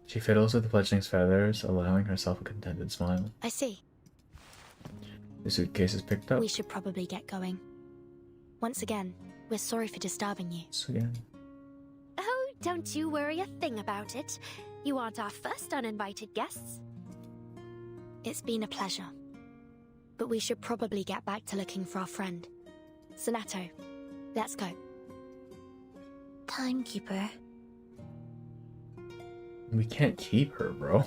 She fiddles with the fledgling's feathers, allowing herself a contented smile. I see. The suitcase is picked up. We should probably get going. Once again, we're sorry for disturbing you. Once again. Oh, don't you worry a thing about it. You aren't our first uninvited guests. It's been a pleasure. But we should probably get back to looking for our friend. Sonato, let's go. Timekeeper. We can't keep her, bro.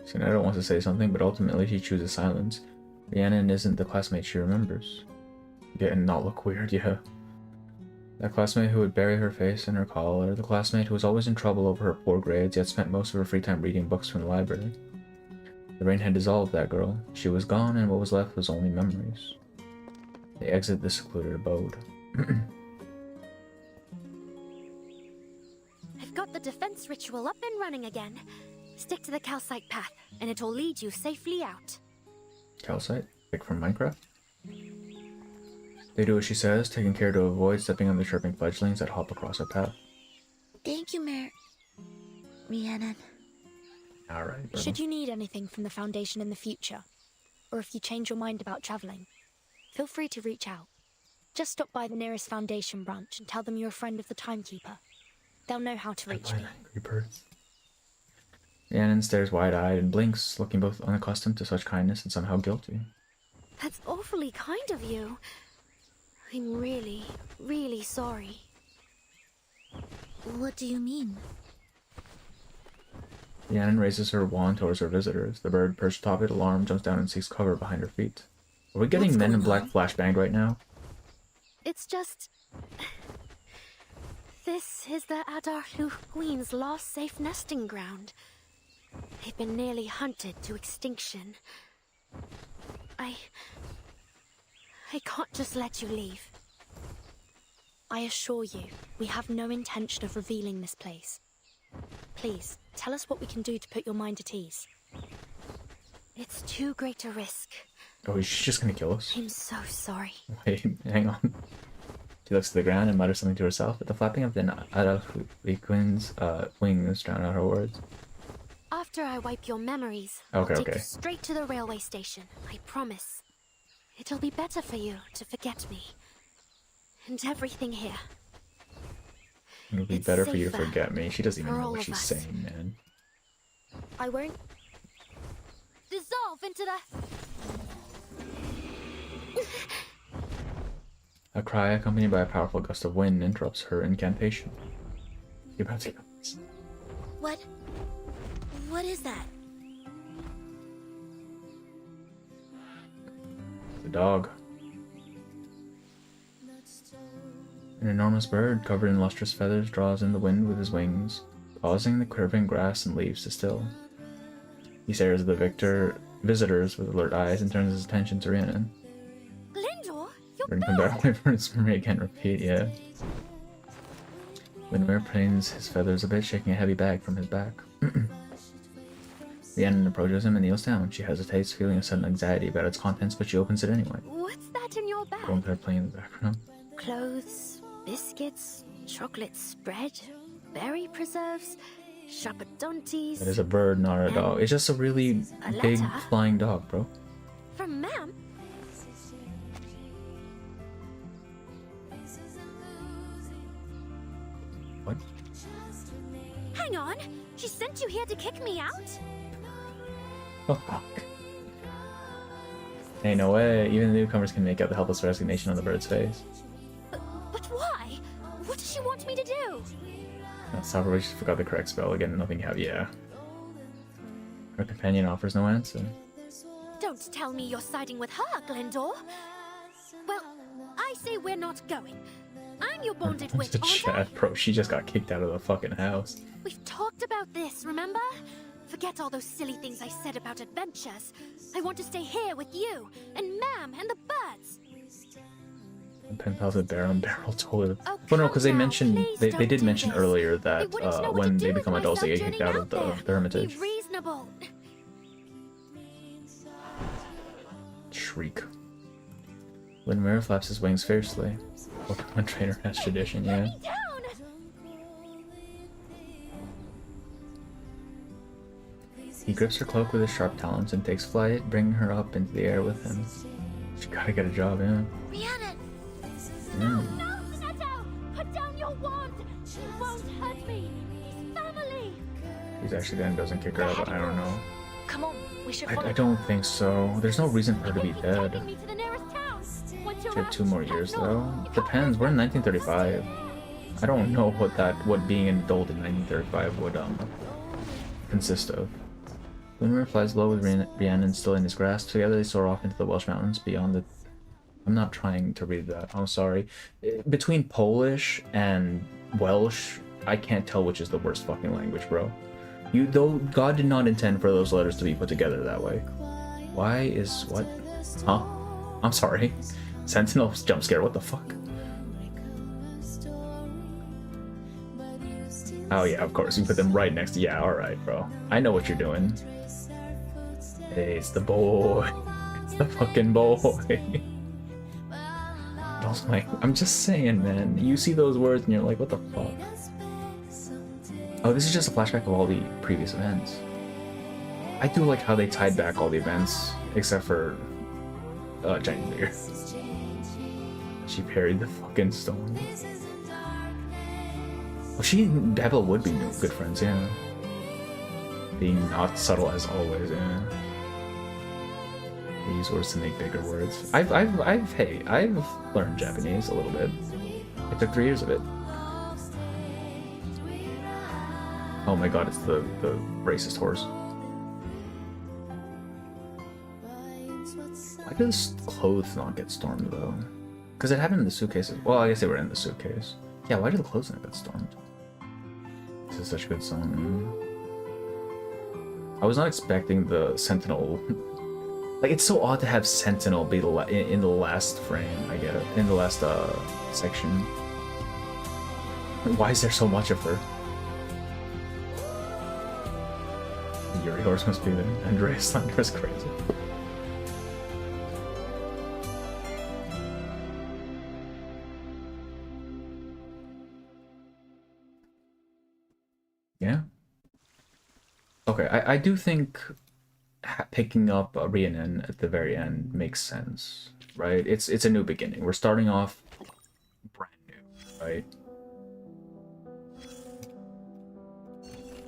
Sonato wants to say something, but ultimately she chooses silence. Rhiannon isn't the classmate she remembers. Getting not look weird, yeah. That classmate who would bury her face in her collar, the classmate who was always in trouble over her poor grades, yet spent most of her free time reading books from the library. The rain had dissolved that girl. She was gone, and what was left was only memories. They exit the secluded abode. I've got the defense ritual up and running again. Stick to the calcite path, and it'll lead you safely out. Calcite? Pick from Minecraft? They do as she says, taking care to avoid stepping on the chirping fledglings that hop across her path. Thank you, Rhiannon. Alright, bro. Should you need anything from the Foundation in the future, or if you change your mind about traveling, feel free to reach out. Just stop by the nearest Foundation branch and tell them you're a friend of the Timekeeper. They'll know how to reach me. Angry birds. Rhiannon stares wide-eyed and blinks, looking both unaccustomed to such kindness and somehow guilty. That's awfully kind of you. I'm really, really sorry. What do you mean? Rhiannon raises her wand towards her visitors. The bird perched atop it, alarmed, jumps down and seeks cover behind her feet. Are we getting Men in Black flashbanged right now? It's just... This is the Adarlu Queen's last safe nesting ground. They've been nearly hunted to extinction. I can't just let you leave. I assure you, we have no intention of revealing this place. Please, tell us what we can do to put your mind at ease. It's too great a risk. Oh, is she just gonna kill us? I'm so sorry. Wait, hang on. She looks to the ground and mutters something to herself, but the flapping of the Adarlu Queen's wings drown out her words. After I wipe your memories, Okay, I'll take okay. you straight to the railway station. I promise. It'll be better for you to forget me. And everything here. It'll be It's better for you to safer forget me. She doesn't even for know all what of she's us. saying, man. I won't... Dissolve into the... A cry accompanied by a powerful gust of wind interrupts her incantation. You're about to go. What is that? The dog. An enormous bird covered in lustrous feathers draws in the wind with his wings, causing the quivering grass and leaves to still. He stares at the visitors with alert eyes and turns his attention to Rhiannon. Lindor, you're Bird come back away from his memory again, repeat, yeah. Windmere planes his feathers a bit, shaking a heavy bag from his back. Rhiannon approaches him and kneels down. She hesitates, feeling a sudden anxiety about its contents, but she opens it anyway. What's that in your bag? Golden Pair playing in the background. Clothes, biscuits, chocolate spread, berry preserves, chappadonties. That is a bird, not a dog. It's just a really A big letter? flying dog, bro. From Ma'am? What? Hang on! She sent you here to kick me out? Oh, fuck. Hey, no way. Even the newcomers can make out the helpless resignation on the bird's face. But why? What does she want me to do? That's how she forgot the correct spell again. Nothing have, yeah. Her companion offers no answer. Don't tell me you're siding with her, Glendor. Well, I say we're not going. I'm your bonded witch, aren't I? Chat, bro, she just got kicked out of the fucking house. We've talked about this, remember? Forget all those silly things I said about adventures. I want to stay here with you, and Ma'am, and the birds. Pen pals with Beryl and Beryl told her. Well, no, because they mentioned they did mention earlier that when they become adults, they get kicked out of the Hermitage. Be reasonable. Shriek. When Merel flaps his wings fiercely. Pokemon trainer has tradition, yeah. He grips her cloak with his sharp talons and takes flight, bringing her up into the air with him. She gotta get a job, yeah. Rhiannon! No, no, Zanetto! Put down your wand! She won't hurt me! He's family! He's actually then doesn't kick her out, but I don't know. Come on, we should I don't think so. There's no reason for her to be dead. Me to the nearest town. She had 2 more years though. Depends. We're in 1935. I don't know what being an adult in 1935 would consist of. Bloomer flies low with Rhiannon still in his grasp. Together they soar off into the Welsh mountains beyond the... I'm not trying to read that. I'm sorry. Between Polish and Welsh, I can't tell which is the worst fucking language, bro. Though God did not intend for those letters to be put together that way. Why is what? Huh? I'm sorry. Sentinel's jump scare. What the fuck? Oh yeah, of course. You put them right next to... Yeah, alright, bro. I know what you're doing. Hey, it's the boy. It's the fucking boy. Oh my... I'm just saying, man. You see those words and you're like, what the fuck? Oh, this is just a flashback of all the previous events. I do like how they tied back all the events, except for Giant Figure. She parried the fucking stone. Well, she and Bebel would be good friends, yeah. Being not subtle as always, yeah. They use words to make bigger words. I've learned Japanese a little bit. It took 3 years of it. Oh my god, it's the racist horse. Why does clothes not get stormed though? Because it happened in the suitcases. Well, I guess they were in the suitcase. Yeah, why did the clothes not get stormed? This is such a good song. I was not expecting the Sentinel. Like, it's so odd to have Sentinel be in the last frame, I get it. In the last section. Why is there so much of her? The Yuri horse must be there. Andreas Thunder is crazy. Yeah. Okay, I do think picking up Rhiannon at the very end makes sense, right? It's a new beginning. We're starting off brand new, right?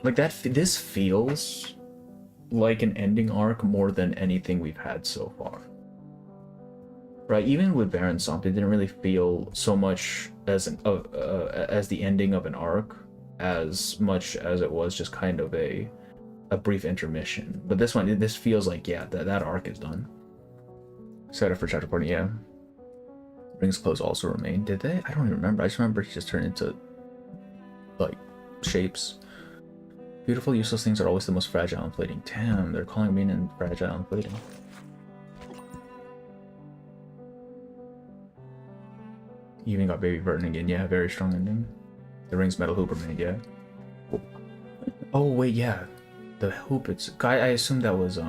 Like that. This feels like an ending arc more than anything we've had so far, right? Even with Baron Somp, it didn't really feel so much as as the ending of an arc, as much as it was just kind of a brief intermission. But this feels like, yeah, that arc is done. Set up for chapter 40, yeah. Rings clothes also remain. Did they? I don't even remember. I just remember he just turned into like shapes. Beautiful, useless things are always the most fragile and fleeting. Damn, they're calling me in fragile and fleeting. Even got Baby Burton again. Yeah, very strong ending. The Rings metal hoop remained, yeah. Oh wait, yeah. The hoop, I assumed that was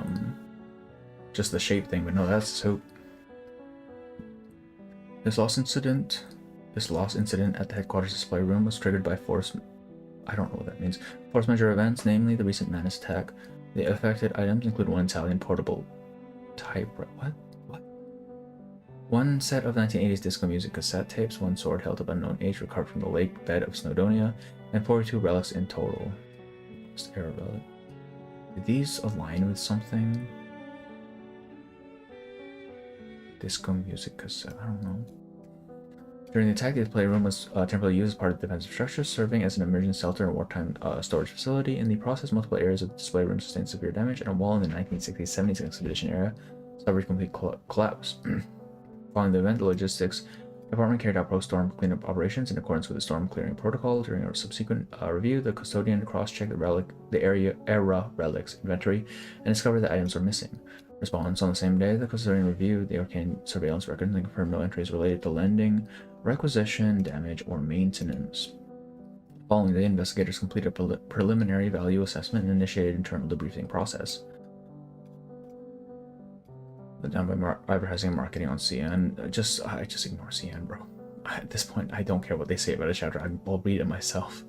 just the shape thing, but no, that's the hoop. This lost incident at the headquarters display room was triggered by I don't know what that means. Force majeure events, namely the recent Manus attack. The affected items include one Italian portable typewriter. What? One set of 1980s disco music cassette tapes, one sword held of unknown age recovered from the lake bed of Snowdonia, and 42 relics in total. Era relic. Did these align with something? Disco music cassette, I don't know. During the attack, the playroom was temporarily used as part of the defensive structure, serving as an emergency shelter and wartime storage facility. In the process, multiple areas of the display room sustained severe damage, and a wall in the 1960s-70s expedition era suffered complete collapse. Following the event, the logistics department carried out post-storm cleanup operations in accordance with the storm clearing protocol. During a subsequent review, the custodian cross-checked the era relics inventory and discovered that items were missing. Response: on the same day, the custodian reviewed the arcane surveillance records and confirmed no entries related to lending, requisition, damage, or maintenance. Following the day, investigators completed a preliminary value assessment and initiated internal debriefing process. Done by advertising and marketing on CN. I just ignore CN, bro. At this point, I don't care what they say about a chapter. I'll read it myself.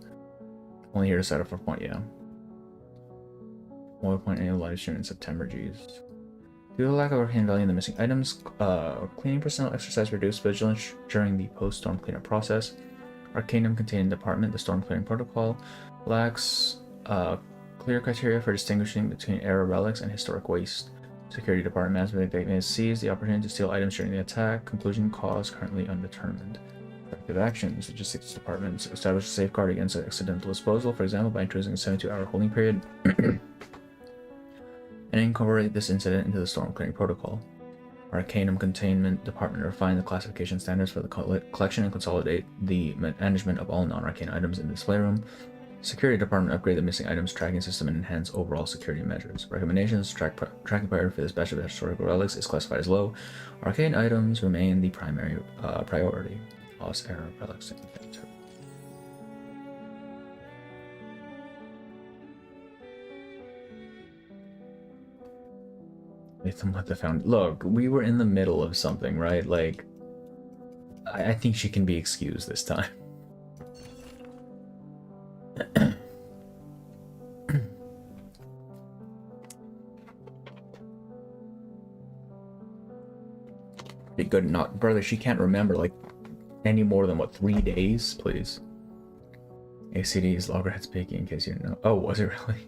Only here to set up for point, yeah. 1.8 annual live stream in September, jeez. Due to the lack of arcane value in the missing items, cleaning personnel exercise reduced vigilance during the post-storm cleanup process. Arcanum contained department, the storm clearing protocol, lacks clear criteria for distinguishing between era relics and historic waste. Security Department management may seize the opportunity to steal items during the attack. Conclusion: cause currently undetermined. Effective actions: Logistics Department establish a safeguard against accidental disposal, for example, by introducing a 72-hour holding period, and incorporate this incident into the storm clearing protocol. Arcanum Containment Department refine the classification standards for the collection and consolidate the management of all non-arcane items in the display room. Security Department upgrade the missing items tracking system and enhance overall security measures. Recommendations: tracking priority for this batch of historical relics is classified as low. Arcane items remain the primary priority. Lost era relics and inventory. Let the found. Look, we were in the middle of something, right? Like, I think she can be excused this time. Pretty good. Not, brother. She can't remember like any more than what, 3 days, please. ACD's loggerhead speaking, in case you didn't know. Oh, was it really?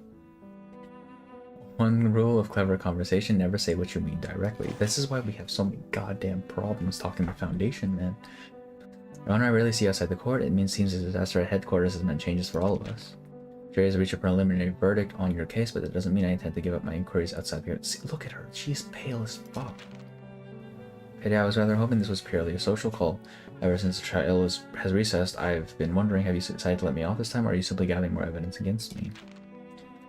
One rule of clever conversation: never say what you mean directly. This is why we have so many goddamn problems talking to Foundation, man. Your Honor, I rarely see you outside the court. It seems the disaster at headquarters has meant changes for all of us. Jerry has reached a preliminary verdict on your case, but that doesn't mean I intend to give up my inquiries outside the court. See, look at her. She's pale as fuck. Pity, I was rather hoping this was purely a social call. Ever since the trial has recessed, I've been wondering, have you decided to let me off this time, or are you simply gathering more evidence against me?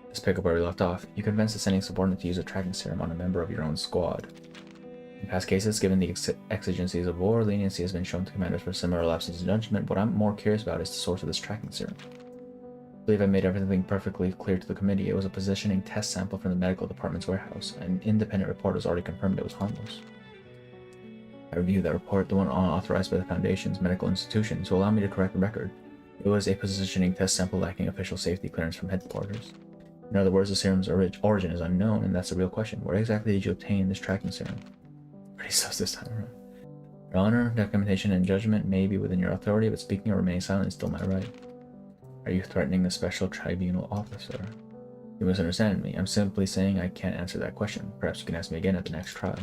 Let's pick up where we left off. You convinced the sending subordinate to use a tracking serum on a member of your own squad. In past cases, given the exigencies of war, leniency has been shown to commanders for similar lapses in judgment. What I'm more curious about is the source of this tracking serum. I believe I made everything perfectly clear to the committee. It was a positioning test sample from the medical department's warehouse. An independent report has already confirmed it was harmless. I reviewed that report, the one authorized by the Foundation's medical institution, so allow me to correct the record. It was a positioning test sample lacking official safety clearance from headquarters. In other words, the serum's origin is unknown, and that's the real question. Where exactly did you obtain this tracking serum? Pretty sus this time around. Your Honor, documentation and judgment may be within your authority, but speaking or remaining silent is still my right. Are you threatening the special tribunal officer? You misunderstand me. I'm simply saying I can't answer that question. Perhaps you can ask me again at the next trial.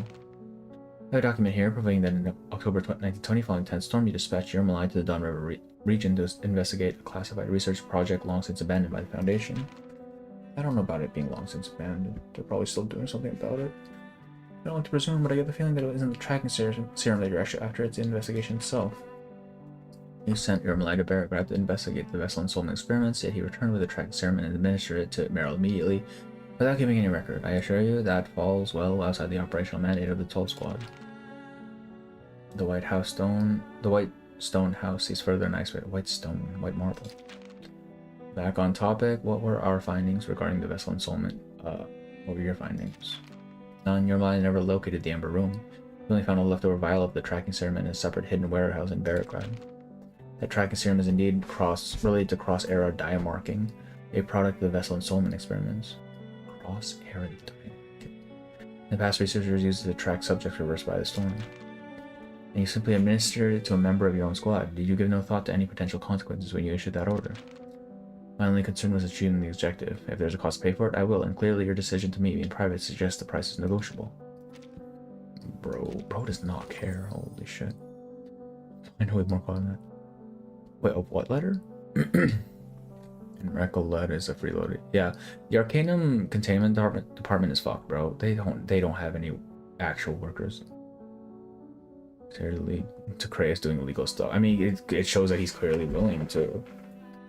I have a document here proving that in October 1920, following the 10th storm, you dispatched Merel I to the Don River region to investigate a classified research project long since abandoned by the Foundation. I don't know about it being long since abandoned. They're probably still doing something about it. I don't want to presume, but I get the feeling that it isn't the tracking serum that you're actually after, it's the investigation itself. You sent your Merel I to Barrackrab to investigate the vessel and Solman experiments, yet he returned with the tracking serum and administered it to Merel immediately, without giving any record. I assure you that falls well outside the operational mandate of the 12 Squad. The white stone house sees further in white marble. Back on topic, what were our findings regarding the vessel ensoulment? What were your findings? None. Your mind never located the Amber Room. You only found a leftover vial of the tracking serum in a separate hidden warehouse in Barrackrab. That tracking serum is indeed related to cross-era diamarking, a product of the vessel ensoulment experiments. Cross-era diamarking. In the past, researchers used it to track subjects reversed by the storm. And you simply administered it to a member of your own squad. Did you give no thought to any potential consequences when you issued that order? My only concern was achieving the objective. If there's a cost to pay for it, I will, and clearly your decision to meet me in private suggests the price is negotiable. Bro does not care. Holy shit. I know with more content. Wait, a what letter? And Recollet is a freeloaded. Yeah, the Arcanum containment department is fucked, bro. They don't have any actual workers. Clearly, to Kratos doing illegal stuff. I mean, it shows that he's clearly willing to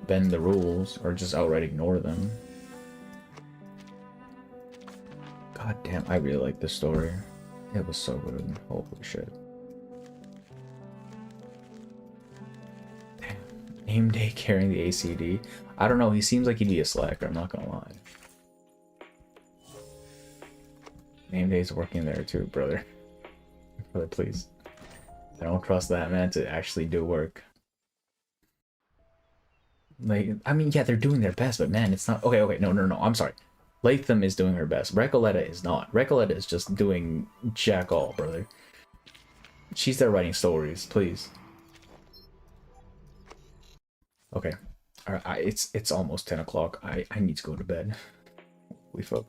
bend the rules or just outright ignore them. God damn, I really like this story. It was so good. Holy shit. Damn. Name Day carrying the ACD. I don't know, he seems like he'd be a slacker, I'm not gonna lie. Name Day's working there too, brother. Brother, please. I don't trust that man to actually do work. Like, I mean, yeah, they're doing their best, but man, it's not... Okay, no, I'm sorry. Latham is doing her best. Recoletta is not. Recoletta is just doing jack all, brother. She's there writing stories, please. Okay. Alright, it's almost 10 o'clock. I need to go to bed. Holy fuck.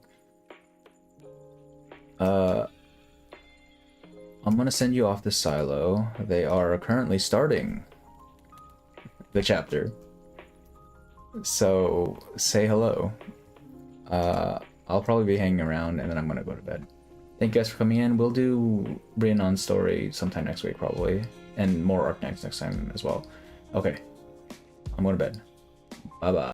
I'm gonna send you off to Silo. They are currently starting the chapter. So, say hello. I'll probably be hanging around and then I'm gonna go to bed. Thank you guys for coming in. We'll do Rhiannon's story sometime next week, probably. And more Arc next time as well. Okay. I'm going to bed. Bye-bye.